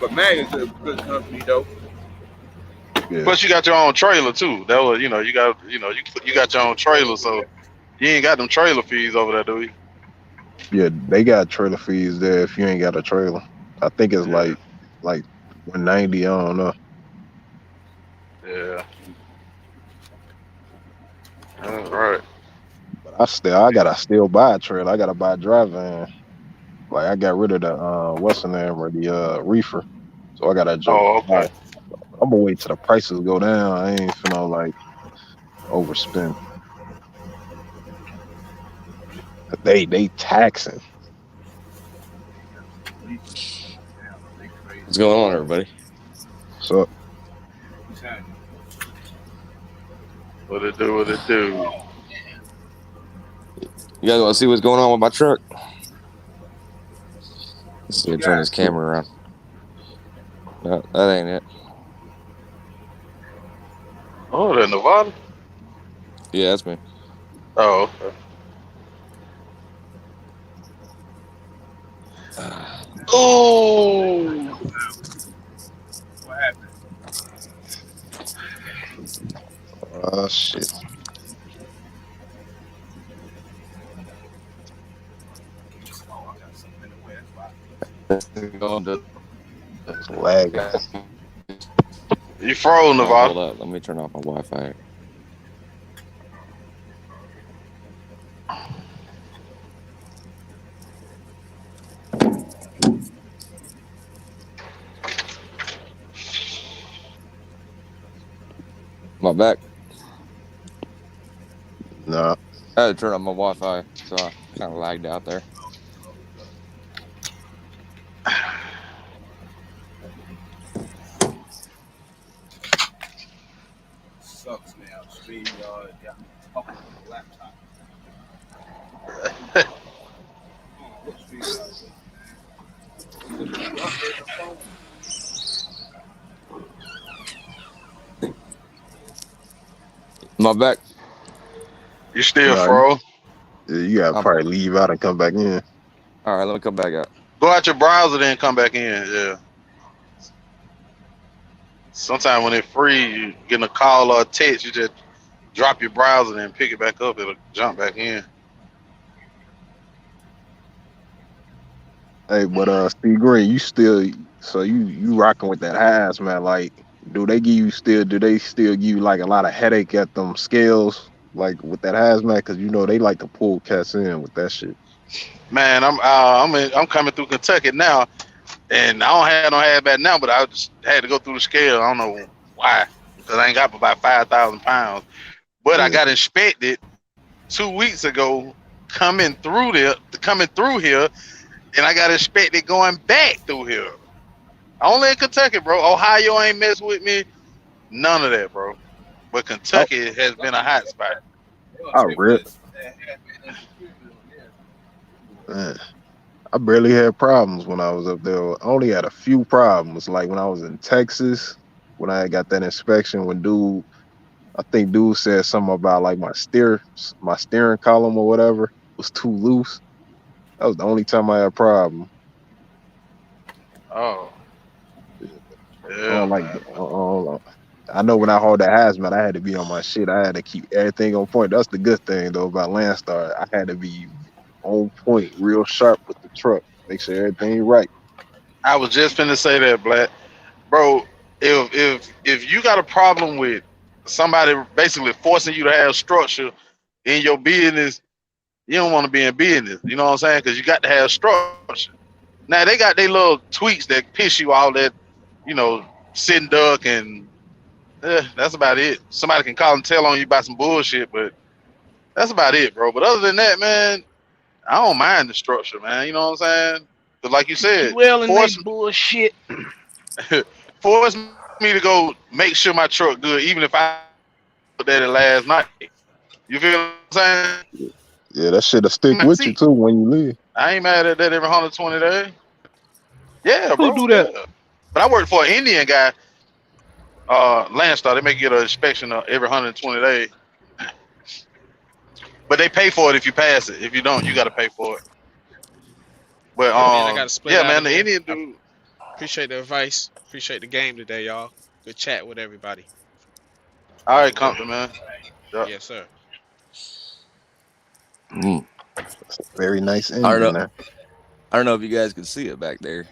but Mag is a good company though. Yeah. Plus, you got your own trailer too. That was, you got your own trailer, so you ain't got them trailer fees over there, do you? Yeah, they got trailer fees there if you ain't got a trailer. I think it's Yeah. like 190. I don't know. Yeah. All right. But I gotta still buy a trailer. I gotta buy a drive van. Like I got rid of the what's the name or the Reefer. So I gotta just Oh, buy. okay. I'm gonna wait till the prices go down. I ain't finna like overspend. They taxing. What's going on, everybody? So What it do? What it do? You guys want to see what's going on with my truck? Let's see. Turn this camera around. No, that ain't it. Oh, the Nevada. Yeah, that's me. Oh, okay. Oh. shit, it's lagging. You froze, Nevada. Hold up. Let me turn off my Wi-Fi. My back. Nah, I had to turn on my Wi-Fi, so I kind of lagged out there. Sucks now. StreamYard got me talking on the laptop. What StreamYard doing, man? You upgrade the phone? My back. You still nah. froze. You gotta I'm probably leave out and come back in. all right. Let me come back out. Go out your browser, then come back in. Yeah. Sometimes when it's free, you getting a call or a text, you just drop your browser and pick it back up. It'll jump back in. Hey, but Steve Green, you still so you rocking with that hazmat? Like, do they still give you like a lot of headache at them scales, like with that hazmat? Because you know they like to pull cats in with that shit. Man, I'm coming through Kentucky now, and I don't have no hazmat now, but I just had to go through the scale. I don't know why, because I ain't got about 5,000 pounds. But I Yeah. got inspected 2 weeks ago coming through here, and I got inspected going back through here. Only in Kentucky, bro. Ohio ain't messed with me. None of that, bro. But I, Kentucky has been a hot spot. I real man, I barely had problems when I was up there. I only had a few problems, like when I was in Texas, when I got that inspection. I think dude said something about like my steering column or whatever was too loose. That was the only time I had a problem. Oh, I yeah, don't like. man. I know when I hauled that hazmat, I had to be on my shit. I had to keep everything on point. That's the good thing though about Landstar. I had to be on point, real sharp with the truck, make sure everything right. I was just finna say that, Black. Bro, if you got a problem with somebody basically forcing you to have structure in your business, you don't want to be in business. You know what I'm saying? Because you got to have structure. Now they got their little tweaks that piss you all that, you know, sitting duck and that's about it. Somebody can call and tell on you about some bullshit, but that's about it, bro. But other than that, man, I don't mind the structure, man. You know what I'm saying? But like you said, QL and they bullshit. force me to go make sure my truck good, even if I put that last night. You feel what I'm saying? Yeah, that shit'll stick with you too when you leave. I ain't mad at that every 120 days. Yeah, Who bro. do Yeah. that? But I work for an Indian guy, Landstar. They make you get an inspection every 120 days. But they pay for it if you pass it. If you don't, you got to pay for it. But Yeah, man, I got to split yeah, out man, of the here. Indian I dude. appreciate the advice. Appreciate the game today, y'all. Good chat with everybody. All Y'all right, be good. Compton, man. Yeah. Yes, sir. Mm. It's a very nice I don't engine know. there. I don't know if you guys can see it back there.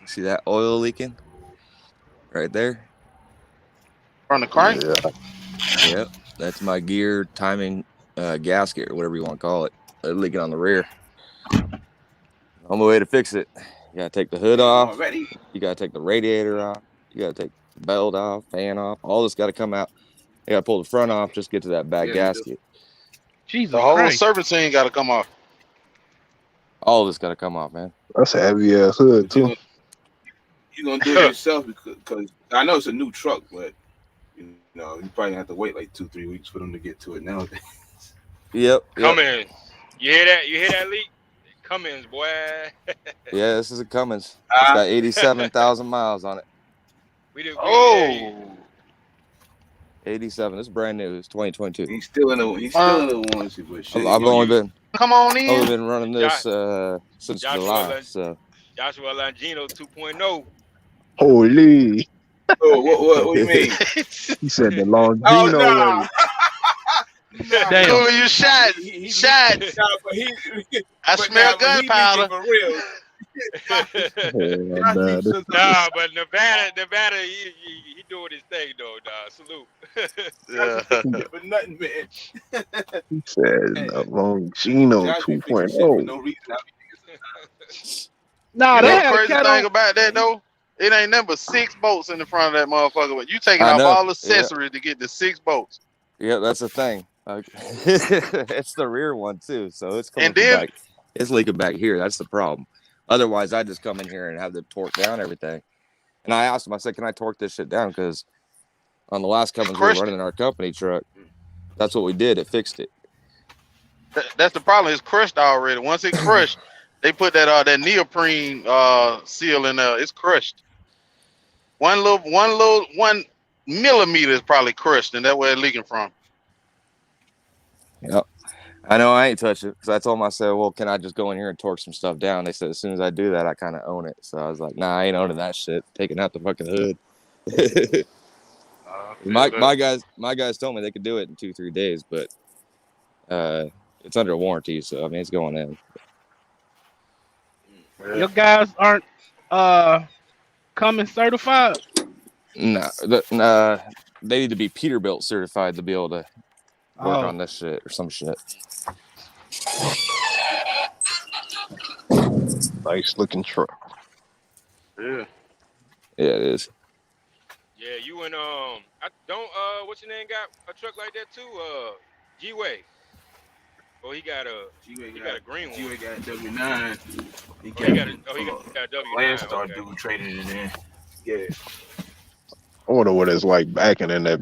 You see that oil leaking right there? From the crank. Yeah, Yep, that's my gear timing gasket or whatever you want to call it. They're leaking on the rear. On the way to fix it, you gotta take the hood Damn, off. already? You gotta take the radiator off. You gotta take the belt off, fan off. All this got to come out. You gotta pull the front off, just get to that back Yeah, you do. gasket. The Jesus whole Christ. servicing got to come off. All this got to come off, man. that's a heavy ass hood But you too. gonna do it yourself because I know it's a new truck, but you know you probably have to wait like 2-3 weeks for them to get to it nowadays. Yep. Cummins. You hear that? You hear that leak? Cummins, boy. Yeah, this is a Cummins. It's got 87,000 miles on it. Yeah. Oh. 87. It's brand new. It's 2022. He's still in the ones, but shit, I've only been Come on in. running this since Joshua July. So Joshua Langino 2.0. Holy, Oh, what do you mean? he said the Oh Longino no, way. nah, Damn. Cooler, you shot. he Shots. nah, but I smell he leaking gunpowder. for real. Hell Josh nah, leaks this us Nah, but Nevada, he doing his thing though. Nah, salute. Josh Yeah. ain't fixing shit for nothing, man. he said Hey, the Longino Josh be fixing shit for 2.0. no reason. Nah, You they know the had a crazy cat thing on. about that though? It ain't nothing but 6 bolts in the front of that motherfucker. But you taking I off know. all Yeah. accessories to get the 6 bolts. Yeah, that's the thing. It's the rear one too. So it's coming And from then back. It's leaking back here. That's the problem. Otherwise, I just come in here and have them torque down everything. And I asked him, I said, can I torque this shit down? Because on the last Cummins we were crushed running it. in our company truck, that's what we did. It fixed it. That's the problem. It's crushed already. Once it crushed, they put that neoprene seal in there. It's crushed. 1 millimeter is probably crushed, and that's where it's leaking from. Yep. I know I ain't touched it because I told them, I said, well, can I just go in here and torque some stuff down? They said, as soon as I do that, I kind of own it. So I was like, nah, I ain't owning that shit. Taking out the fucking hood. I feel My that. guys told me they could do it in 2-3 days, but it's under warranty, so I mean it's going in. Yeah. Your guys aren't coming certified. Nah, they need to be Peterbilt certified to be able to work Oh, on this shit or some shit. Nice looking truck. Yeah. Yeah, it is. Yeah, you and I don't what's your name got a truck like that too? G-Way. Oh, G-Way he got a green one. got W9. He Oh, he got got a W9. Landstar Okay. dude traded it in. Yeah. I wonder what it's like backing in that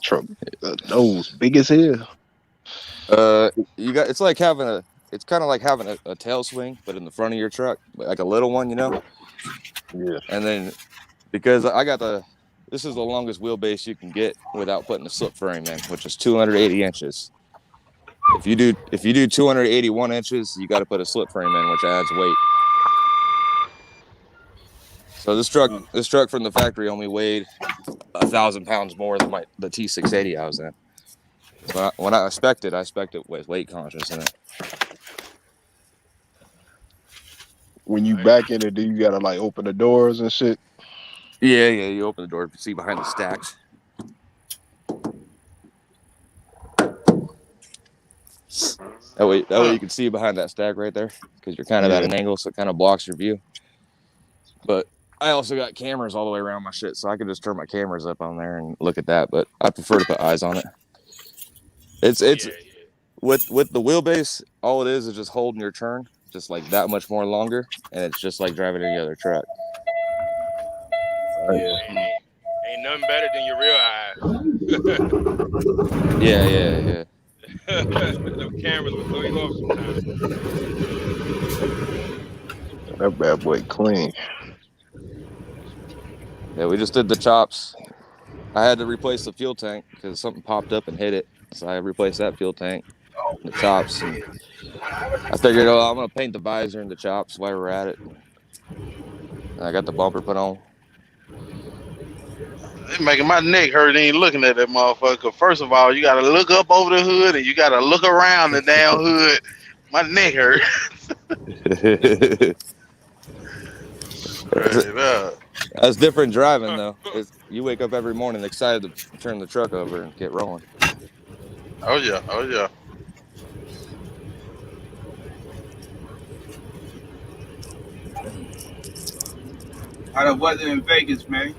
truck. The nose big as hell. It's like having it's kind of like having a tail swing, but in the front of your truck, like a little one, Yeah. And then because this is the longest wheelbase you can get without putting a slip frame in, which is 280 inches. If you do 281 inches, you got to put a slip frame in, which adds weight. So this truck from the factory only weighed 1,000 pounds more than the T680 I was in. When I spec'd it with weight conscious in it. When you back in it, do you gotta like open the doors and shit? Yeah. You open the door, you see behind the stacks. That way you can see behind that stack right there, because you're kind of at an angle, so it kind of blocks your view. But I also got cameras all the way around my shit, so I could just turn my cameras up on there and look at that. But I prefer to put eyes on it. It's with the wheelbase, all it is just holding your turn, just like that much more longer, and it's just like driving any other truck. Yeah. Ain't nothing better than your real eyes. Yeah. Them cameras will throw you off sometimes. That bad boy clean. Yeah, we just did the chops. I had to replace the fuel tank because something popped up and hit it, so I replaced that fuel tank, the chops, and I figured, I'm gonna paint the visor and the chops while we're at it. And I got the bumper put on. It's making my neck hurt ain't looking at that motherfucker. First of all, you gotta look up over the hood and you gotta look around the damn hood. My neck hurt. Straight up. That's different driving though. You wake up every morning excited to turn the truck over and get rolling. Oh yeah. How the weather in Vegas, man?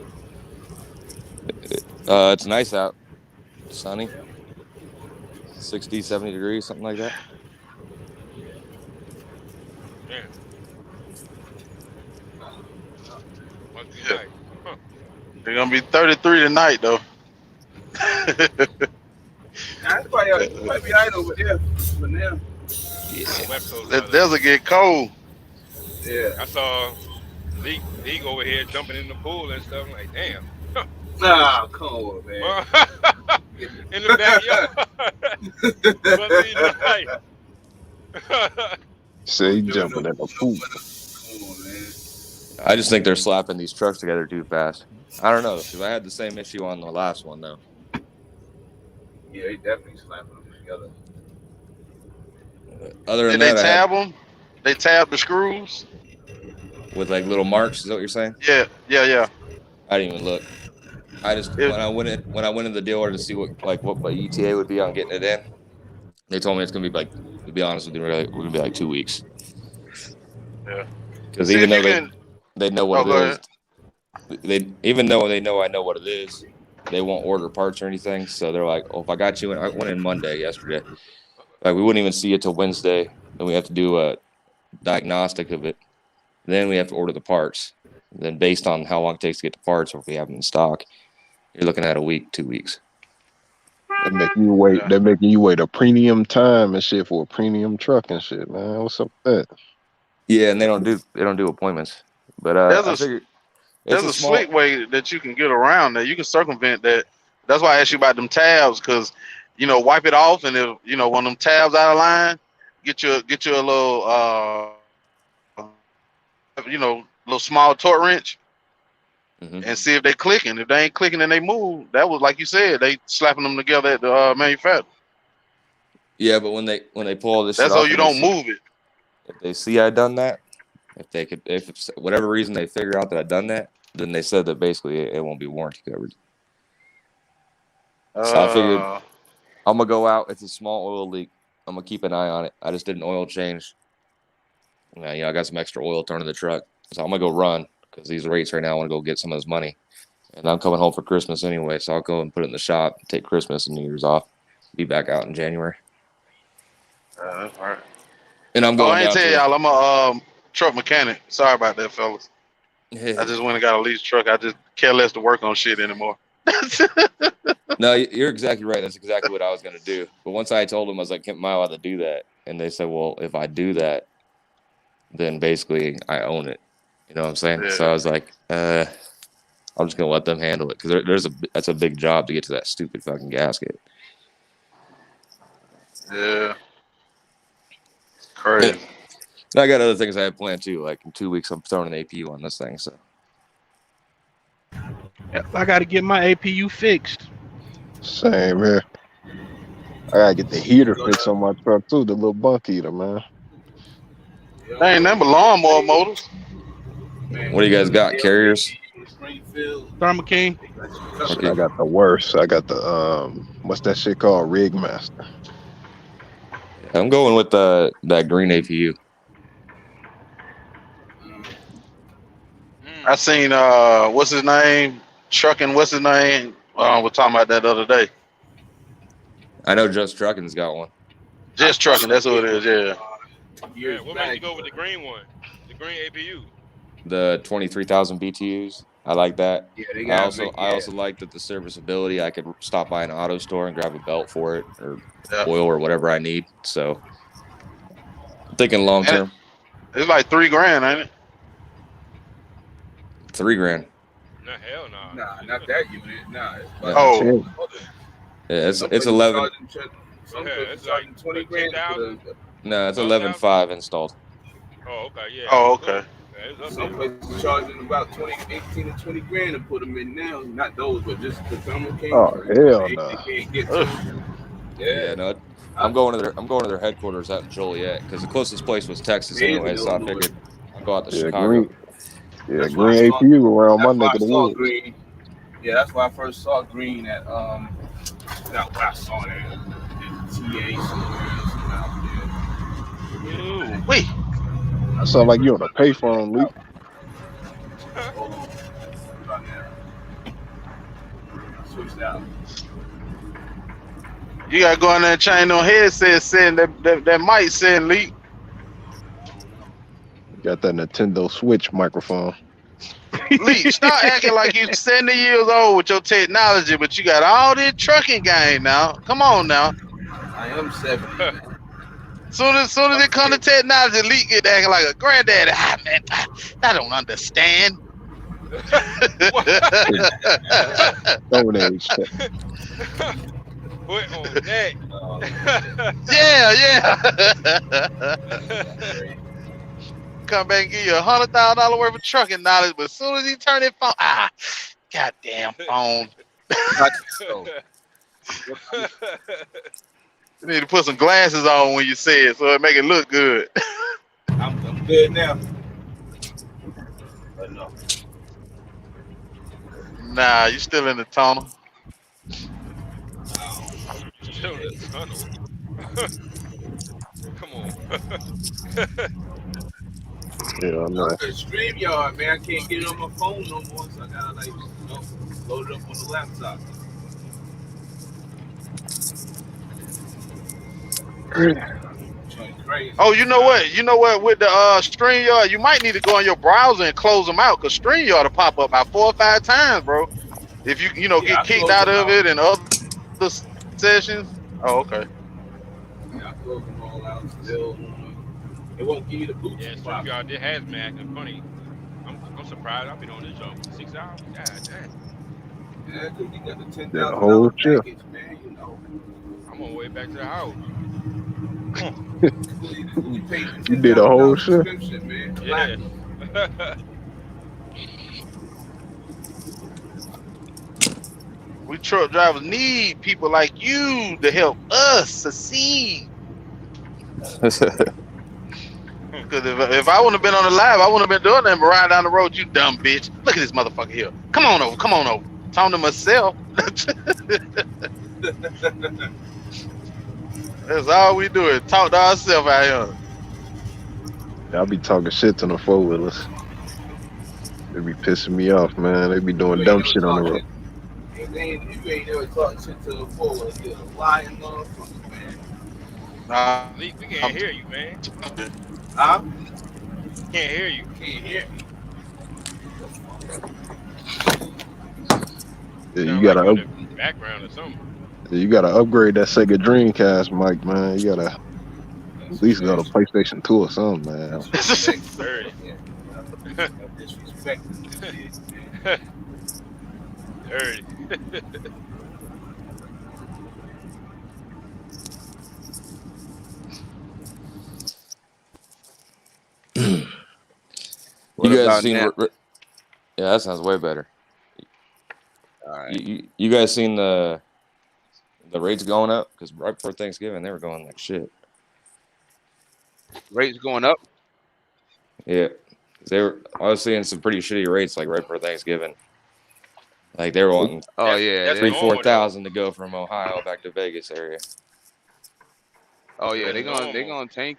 It's nice out, sunny, 60, 70 degrees, something like that. Yeah. Must be Yeah. nice. Huh. They're gonna be 33 tonight though. It might be idle over there. But now. West Coast That weather. desert get cold. Yeah. I saw League over here jumping in the pool and stuff. I'm like, damn. Nah, come on, man. In the backyard. Must be nice. Say jumping in the pool. Come on, man. I just think they're slapping these trucks together too fast. I don't know, because I had the same issue on the last one though. Yeah, they definitely slapping them together. Other than Did they that, tab them? They tab the screws? with like little marks, is that what you're saying? Yeah. I didn't even look. I just when I went in the dealer to see what my ETA would be on getting it in, they told me it's gonna be like, to be honest with you, we're gonna be like 2 weeks. Yeah. Because even though they know what it is, even though they know I know what it is, they won't order parts or anything. So they're like, if I got you in, I went in Monday yesterday. Like we wouldn't even see it till Wednesday. Then we have to do a diagnostic of it. Then we have to order the parts. Then based on how long it takes to get the parts, or if we have them in stock, you're looking at a week, 2 weeks. They're making you wait. They're making you wait a premium time and shit for a premium truck and shit, man. What's up with that? Yeah, and they don't do appointments. But I figured there's a slick way that you can get around that. You can circumvent that. That's why I asked you about them tabs, because wipe it off, and if one of them tabs out of line, get you a little little small torque wrench, and see if they clicking. If they ain't clicking and they move, that was like you said, they slapping them together at the manufacturer. Yeah, but when they pull all this shit That's so off, you don't move it. if they see I done that, if it's whatever reason they figure out that I done that, then they said that basically it won't be warranty covered. So I figured I'm gonna go out. It's a small oil leak. I'm gonna keep an eye on it. I just did an oil change. I got some extra oil thrown in the truck, so I'm gonna go run because these rates right now. I want to go get some of this money, and I'm coming home for Christmas anyway. So I'll go and put it in the shop, take Christmas and New Year's off, be back out in January. That's all right. And I'm going I ain't down tell to y'all, I'm a truck mechanic. Sorry about that, fellas. I just went and got a lease truck. I just care less to work on shit anymore. No, you're exactly right. That's exactly what I was going to do. But once I told them, I was like, am I allowed to do that? And they said, well, if I do that, then basically I own it. You know what I'm saying? Yeah. So I was like, I'm just going to let them handle it. Because that's a big job to get to that stupid fucking gasket. Yeah. Crazy. And I got other things I have planned too. Like in 2 weeks, I'm throwing an APU on this thing. So I got to get my APU fixed. Same here. I gotta get the heater fixed on my truck too, the little bunk heater, man. They ain't nothing but lawnmower motors. What do you guys got? Carriers? Thermo King. Okay. I got the worst. I got the what's that shit called? Rigmaster. I'm going with that green APU. I seen what's his name? Trucking, what's his name? We're talking about that the other day. I know Just Trucking's got one. Just Trucking, that's who it is, yeah. Yeah, what made you go with the green one? The green APU. The 23,000 BTUs. I like that. Yeah, they I got also like that the serviceability. I could stop by an auto store and grab a belt for it or oil or whatever I need. So I'm thinking long term. It's like $3,000, ain't it? $3,000. No, hell no. Nah, not that unit. Nah. It's 11. It's like 20 grand. No, it's 11.5 installed. Oh, okay, yeah. Oh, okay. Yeah, some places charging about 18 to 20 grand to put them in now. Not those, but just the Thermo King. Oh hell no. They can't get to. Yeah, no. I'm going to their headquarters out in Joliet because the closest place was Texas anyway. So I figured I'd go out to Chicago. Green APU around my neck of the woods. Yeah, that's why I first saw green at not where I saw it at TA somewhere out there. Wait. That sound like you on a payphone, Lee. Switched out. You gotta go in there and change no headset saying that mic saying leak. Got that Nintendo Switch microphone. Lee, stop acting like you're 70 years old with your technology, but you got all this trucking game now. Come on now. I am 70. Soon as it comes to technology, Lee get acting like a granddaddy. Man, I don't understand. Stone Age. Put on that. Yeah. Come back and give you $100,000 worth of trucking knowledge, but as soon as he turn his phone, goddamn phone. You need to put some glasses on when you say it, so it make it look good. I'm good now. But no. Nah, you still in the tunnel. Still in the tunnel. Come on. Yeah, I know. StreamYard, man, I can't get it on my phone no more, so I gotta load it up on the laptop. Oh, you know what? With the StreamYard, you might need to go on your browser and close them out, because StreamYard will pop up about 4 or 5 times, bro. If you get kicked out of it and other sessions. Oh, okay. Yeah, I close them all out still. It won't give you the boot. Yeah, StreamYard did Hazmat. And funny, I'm surprised. I've been on this job for 6 hours. God damn. Yeah, because you got the $10,000 package, man. You know. I'm on the way back to the house. You did a whole shift. Yeah. We truck drivers need people like you to help us succeed. Because if I wouldn't have been on the live, I wouldn't have been doing nothing but riding down the road, you dumb bitch. Look at this motherfucker here. Come on over, come on over. Talking to myself. That's all we do is talk to ourselves out here. Y'all be talking shit to the four wheelers. They be pissing me off, man. They be doing You ain't dumb never shit on the talked road. shit. You ain't never talked shit to the forward. You're a lying motherfucker, man. Lee, we can't hear you, man. Huh? Can't hear you. Can't hear me. Yeah, Sound like you in the background or something. you gotta upgrade that Sega Dreamcast, Mike, man. You gotta at least go to PlayStation 2 or something, man. Dirty. Disrespect. Dirty. You guys about seen? now? Yeah, that sounds way better. All right. You guys seen the rates going up? Because right before Thanksgiving, they were going like shit. Rates going up? Yeah, I was seeing some pretty shitty rates like right before Thanksgiving. Like they were wanting Oh yeah, that's 3,000-4,000 to go from Ohio back to Vegas area. Oh yeah, That's they normal. gonna tank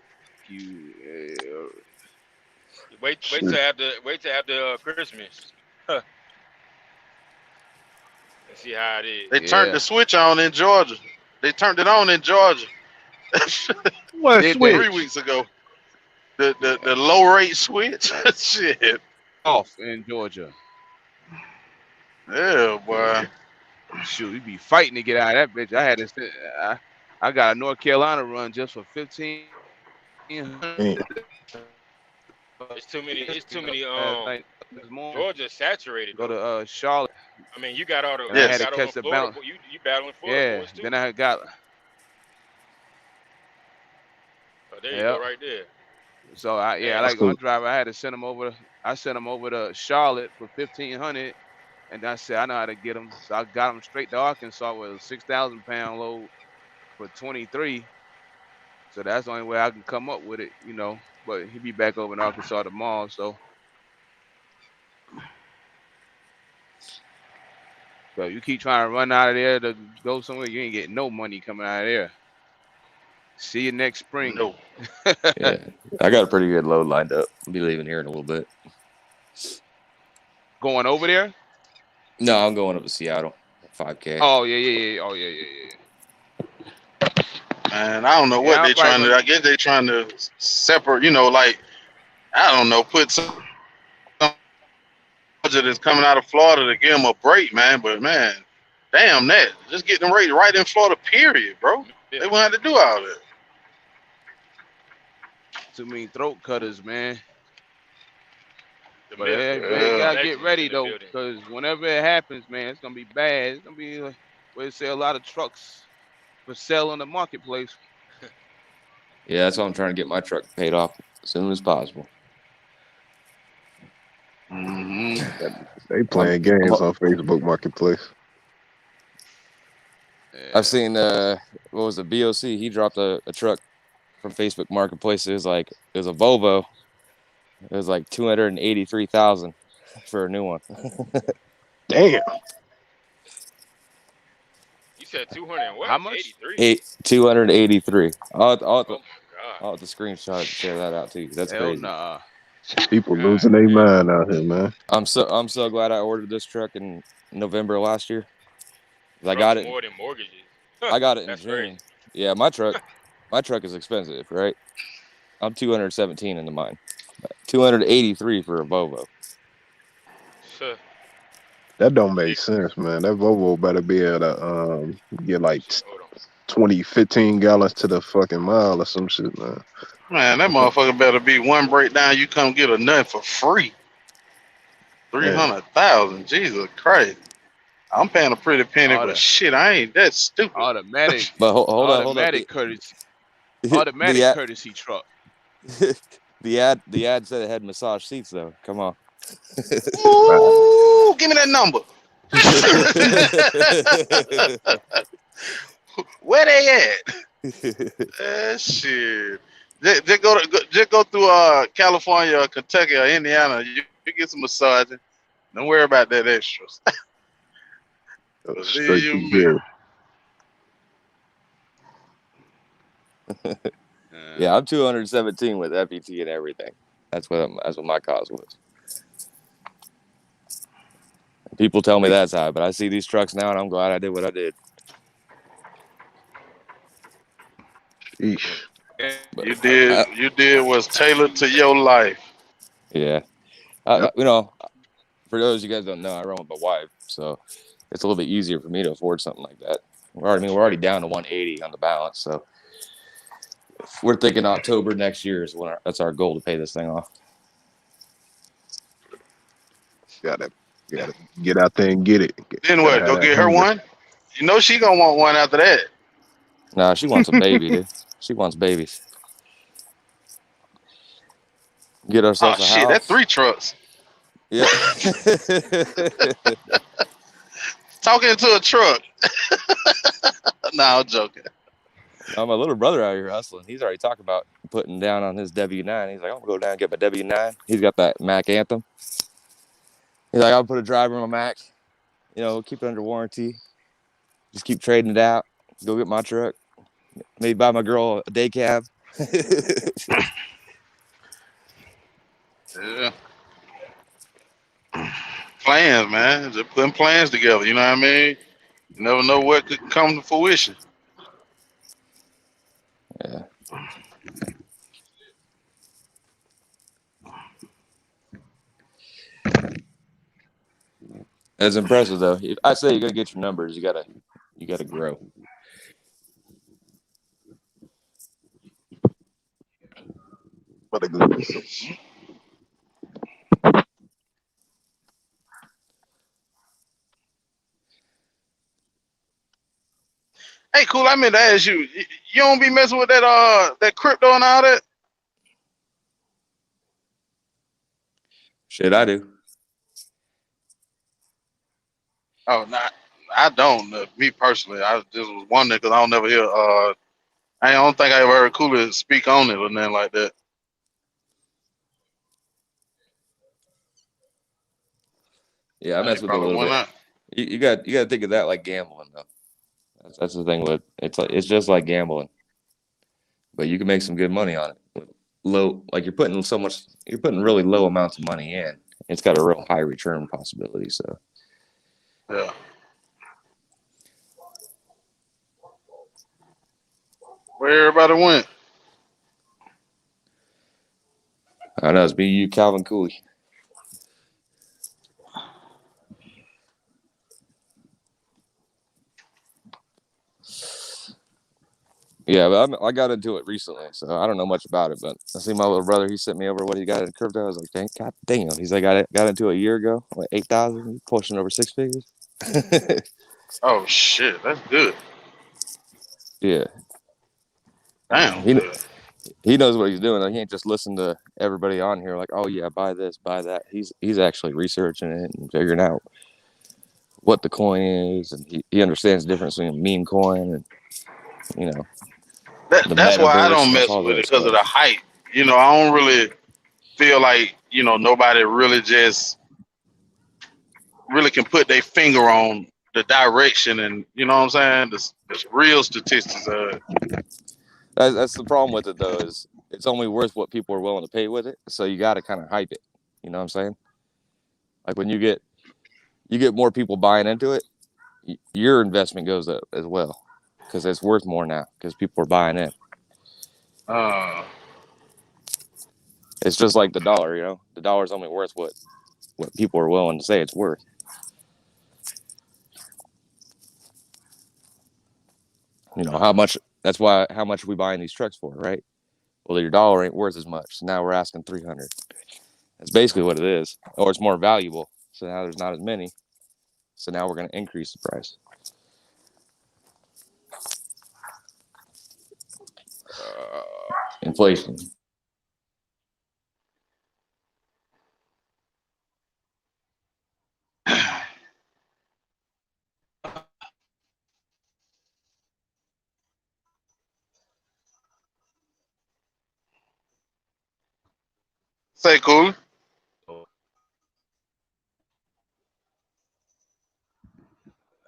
you. Wait till after Christmas. Huh. And see how it is. They turned the switch on in Georgia. They turned it on in Georgia. What switch? 3 weeks ago. The low rate switch. Shit. Off in Georgia. Yeah, boy. Shoot, we be fighting to get out of that bitch. I got a North Carolina run just for 15. It's too many. Georgia's saturated. Go to Charlotte. I mean, you got all the. I had to catch the Florida, bounce. You battling Florida boys too. Then I got. Oh, there you go, right there. So I like one driver. I had to send him over. I sent him over to Charlotte for 1,500, and I said I know how to get him. So I got him straight to Arkansas with a 6,000-pound load for 23. So that's the only way I can come up with it, you know. But he'll be back over in Arkansas tomorrow. So you keep trying to run out of there to go somewhere, you ain't getting no money coming out of there. See you next spring. No. Yeah, I got a pretty good load lined up. I'll be leaving here in a little bit. Going over there? No, I'm going up to Seattle. 5K. Oh yeah. Oh yeah. Man, I don't know what they're trying to. I guess they're trying to separate. You know, like I don't know, put some that's coming out of Florida to give them a break, man. But man, damn that. Just get them rates right in Florida, period, bro. They won't have to do all that. Too many throat cutters, man. But you gotta get ready though, because whenever it happens, man, it's gonna be bad. It's gonna be like where they say a lot of trucks for sale on the marketplace. Yeah, that's why I'm trying to get my truck paid off as soon as possible. They playing games on Facebook Marketplace. I've seen what was the BOC? He dropped a truck from Facebook Marketplace. It was a Volvo. It was like $283,000 for a new one. Damn. You said 200 what? How much? 283. I'll have Oh my God. to screenshot and share that out too. That's Hell crazy. nah. People losing their mind out here, man. I'm so glad I ordered this truck in November last year. I got it more than mortgages. I got it in June. Crazy. Yeah, my truck is expensive, right? I'm 217 into mine. 283 for a Volvo. Sure. That don't make sense, man. That Volvo better be able to get like 15 gallons to the fucking mile or some shit, man. Man, that motherfucker better be one breakdown. You come get a nut for free. 300,000. Jesus Christ. I'm paying a pretty penny, but shit, I ain't that stupid. Automatic. But hold on. Automatic courtesy. Automatic courtesy truck. The ad said it had massage seats though. Come on. Ooh, give me that number. Where they at? Shit. Just go through California or Kentucky or Indiana. You get some massaging. Don't worry about that extras. Straight Believe to me. jail. Yeah, I'm 217 with FET and everything. That's what my cost was. People tell me that's high, but I see these trucks now, and I'm glad I did what I did. Eesh. But You did what's tailored to your life. yeah, Yep. you know, for those you guys don't know, I run with my wife, so it's a little bit easier for me to afford something like that. We're already down to 180 on the balance, so we're thinking October next year is when that's our goal to pay this thing off. Gotta get out there and get it. Then Gotta what? have Go that get her hunger. one? You know she gonna want one after that. Nah, she wants a baby, dude. She wants babies. Get Oh ourselves a shit, that house. 3 trucks. Yeah. Talking to a truck. Nah, I'm joking. My little brother out here hustling. He's already talked about putting down on his W9. He's like, I'm gonna go down and get my W9. He's got that Mac Anthem. He's like, I'll put a driver in my Mac. You know, keep it under warranty. Just keep trading it out. Go get my truck. Maybe buy my girl a day cab. Yeah. Plans, man. Just putting plans together. You know what I mean? You never know what could come to fruition. Yeah. It's impressive though. I say you gotta get your numbers. You gotta grow. But a good. Hey, cool. I meant to ask you. You don't be messing with that crypto and all that? Shit, I do. Oh, not. I don't. Me personally, I just was wondering because I don't never hear. I don't think I ever heard Cooley speak on it or nothing like that. Yeah, I He mess with it a probably little went bit. out. You got to think of that like gambling though. That's the thing with it's just like gambling, but you can make some good money on it. With low, like you're putting really low amounts of money in. It's got a real high return possibility. So Yeah. Where everybody went? I know it's me, you, Calvin Cooley. Yeah, but I got into it recently, so I don't know much about it. But I see my little brother. He sent me over what he got in crypto. I was like, dang, god damn. He's like, got into it a year ago, like 8,000, pushing over 6 figures. Oh shit, that's good. Yeah, Damn he good. he knows what he's doing. Like, he ain't just listen to everybody on here like, oh yeah, buy this, buy that. He's actually researching it and figuring out what the coin is, and he understands the difference between a meme coin and the That's why I metaverse don't and mess all the with other it because of stuff. the hype. I don't really feel like nobody really just really can put their finger on the direction and you know what I'm saying. The real statistics. That's the problem with it though, is it's only worth what people are willing to pay with it. So you got to kind of hype it. You know what I'm saying? Like when you get more people buying into it, your investment goes up as well because it's worth more now because people are buying in. Uh, It's just like the dollar. The dollar's only worth what people are willing to say it's worth. How much? That's why how much are we buying these trucks for, right? Well, your dollar ain't worth as much. So now we're asking 300. That's basically what it is, or it's more valuable. So now there's not as many. So now we're going to increase the price. Inflation. Say cool.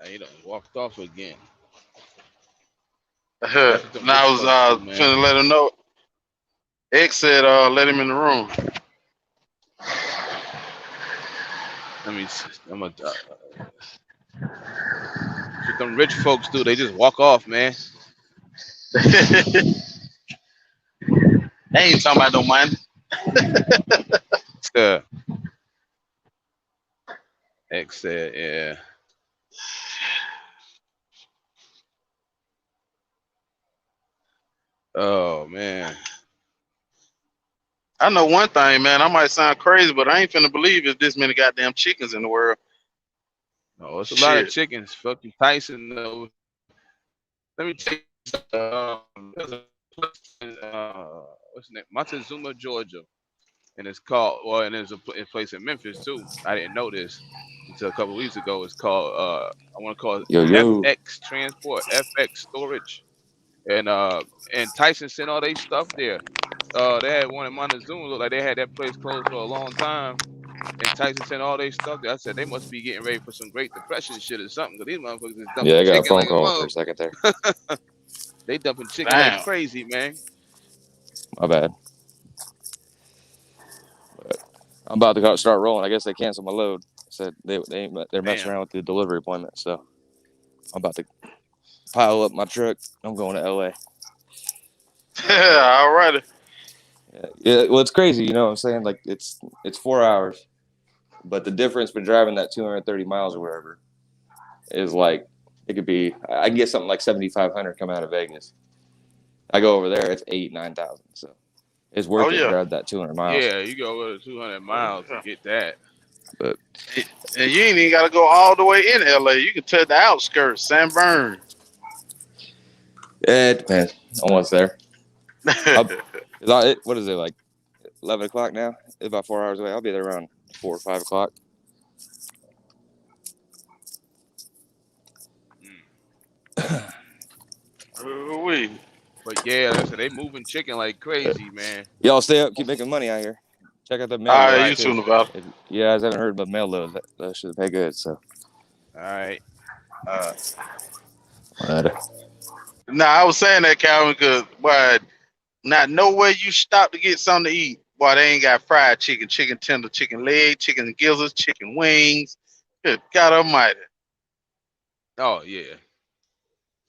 He done walked off again. Now That's what them I rich was folks do, man. finna let him know. X said let him in the room. Let me see. I'm gonna. That's what them rich folks do. They just walk off, man. They ain't talking about no money. X said, yeah. Oh man. I know one thing, man. I might sound crazy, but I ain't finna believe it's this many goddamn chickens in the world. No, it's a lot of Shit. chickens. Fucking Tyson, though. Let me tell you something. There's a place in, what's the name? Montezuma, Georgia. And it's called, well, and there's a place in Memphis, too. I didn't know this until a couple of weeks ago. It's called, I want to call it Yo. FX Transport, FX Storage. And Tyson sent all their stuff there. They had one in Montezuma. Looked like they had that place closed for a long time. And Tyson sent all their stuff there. I said they must be getting ready for some Great Depression shit or something. Cause these motherfuckers is Yeah, dumping I got a chicken phone like a call for mother. a second there. They dumping chicken like Damn. crazy, man. My bad. But I'm about to start rolling. I guess they canceled my load. Said they're messing around with the delivery appointment. So I'm about to pile up my truck. I'm going to LA. Yeah, alrighty. Yeah, well, it's crazy, you know what I'm saying? Like it's 4 hours, but the difference between driving that 230 miles or wherever is like it could be. I can get something like 7,500 coming out of Vegas. I go over there, it's 8,000-9,000. So it's worth Oh it to yeah. drive that 200 miles. Yeah, you go over 200 miles to get that. But and you ain't even got to go all the way in LA. You can touch the outskirts, San Bern. it depends on what's there. What is it, like 11 o'clock now? It's about 4 hours away. I'll be there around 4 or 5 o'clock. But yeah, like I said, they moving chicken like crazy, man. Y'all stay up, keep making money out here. Check out the mail All load. right, you too, Nevada. If you guys haven't heard about mail loads, that should pay good. So, all right. Nah, I was saying that, Calvin, because boy, not nowhere you stop to get something to eat. Boy, they ain't got fried chicken, chicken tender, chicken leg, chicken gizzards, chicken wings. Good God Almighty! Oh yeah.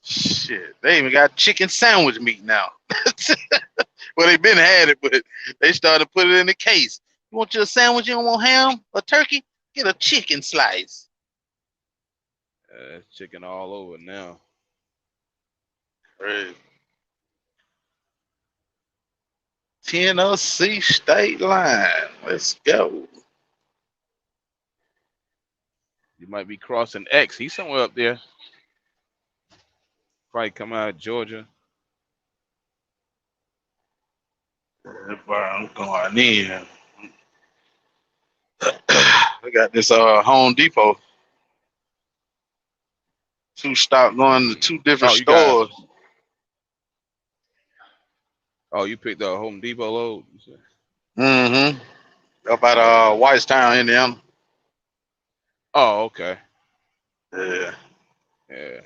Shit, they even got chicken sandwich meat now. Well, they been had it, but they started to put it in the case. You want your sandwich? You don't want ham or turkey? Get a chicken slice. Chicken all over now. Right. Tennessee state line. Let's go. You might be crossing X. He's somewhere up there. Probably come out of Georgia. I'm going in. I got this Home Depot. 2 stop going to 2 different stores. You picked up a Home Depot load? Mm-hmm. Up at Whitestown, Indiana. Oh, okay. Yeah. Yeah.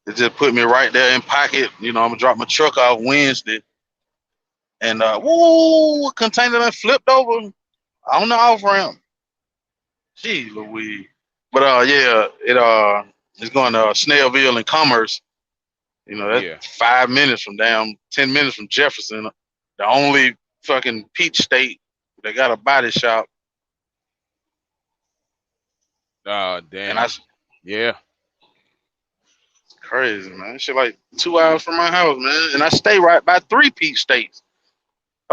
It just put me right there in pocket. You know, I'm gonna drop my truck off Wednesday. And a container that flipped over on the off ramp. Gee Louise. But yeah, it's going to Snellville and Commerce. You know, that's 5 minutes from 10 minutes from Jefferson. The only fucking peach state that got a body shop. Oh, damn. And yeah. It's crazy, man. Shit like 2 hours from my house, man. And I stay right by 3 peach states.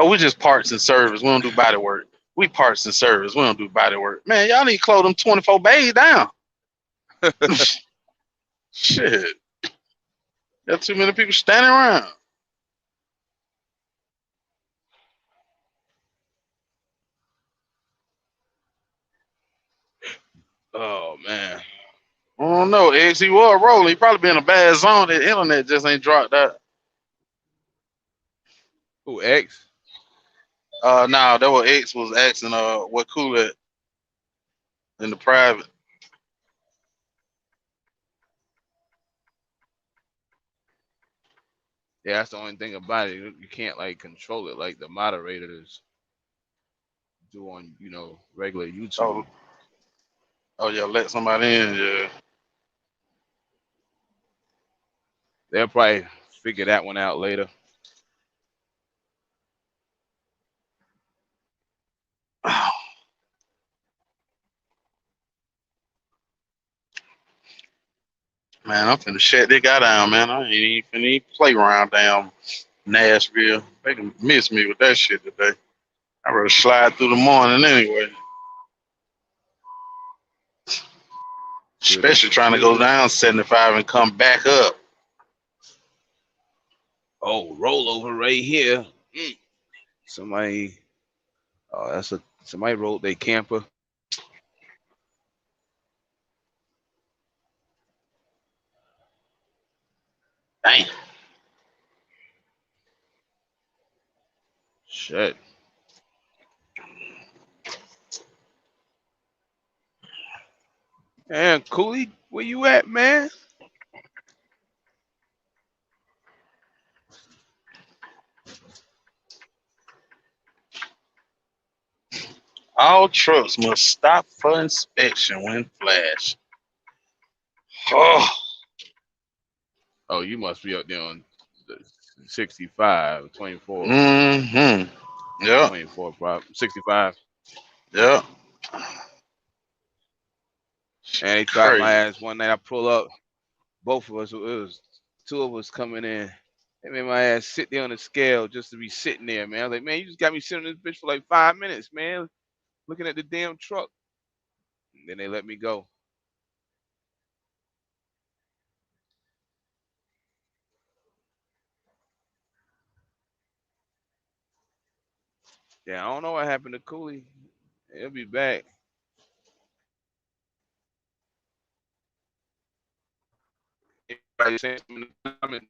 Oh, we just parts and service. We don't do body work. We parts and service. We don't do body work. Man, y'all need to close them 24 bays down. Shit. Got too many people standing around. Oh, man. I don't know. X, he was rolling. He probably be in a bad zone. The internet just ain't dropped out. Who, X? Nah, that was X was asking what Cooley in the private. Yeah, that's the only thing about it. You can't like control it like the moderators do on regular YouTube. Oh, oh yeah, let somebody in. Yeah. They'll probably figure that one out later. Man, I'm finna shut this guy down, man. I ain't even finna even play around down Nashville. They can miss me with that shit today. I rather slide through the morning anyway. Especially trying to go down 75 and come back up. Oh, rollover right here. Somebody, somebody rolled their camper. Damn. Shit. Man, Cooley, where you at, man? All trucks must stop for inspection when flashed. Oh. Oh, you must be up there on the 65, 24. Mm-hmm. Yeah. 24, probably. 65. Yeah. And they tried my ass one night. I pull up. Both of us, it was two of us coming in. They made my ass sit there on the scale just to be sitting there, man. I was like, man, you just got me sitting on this bitch for like 5 minutes, man, looking at the damn truck. And then they let me go. Yeah, I don't know what happened to Cooley. He'll be back. Anybody saying something in the comments?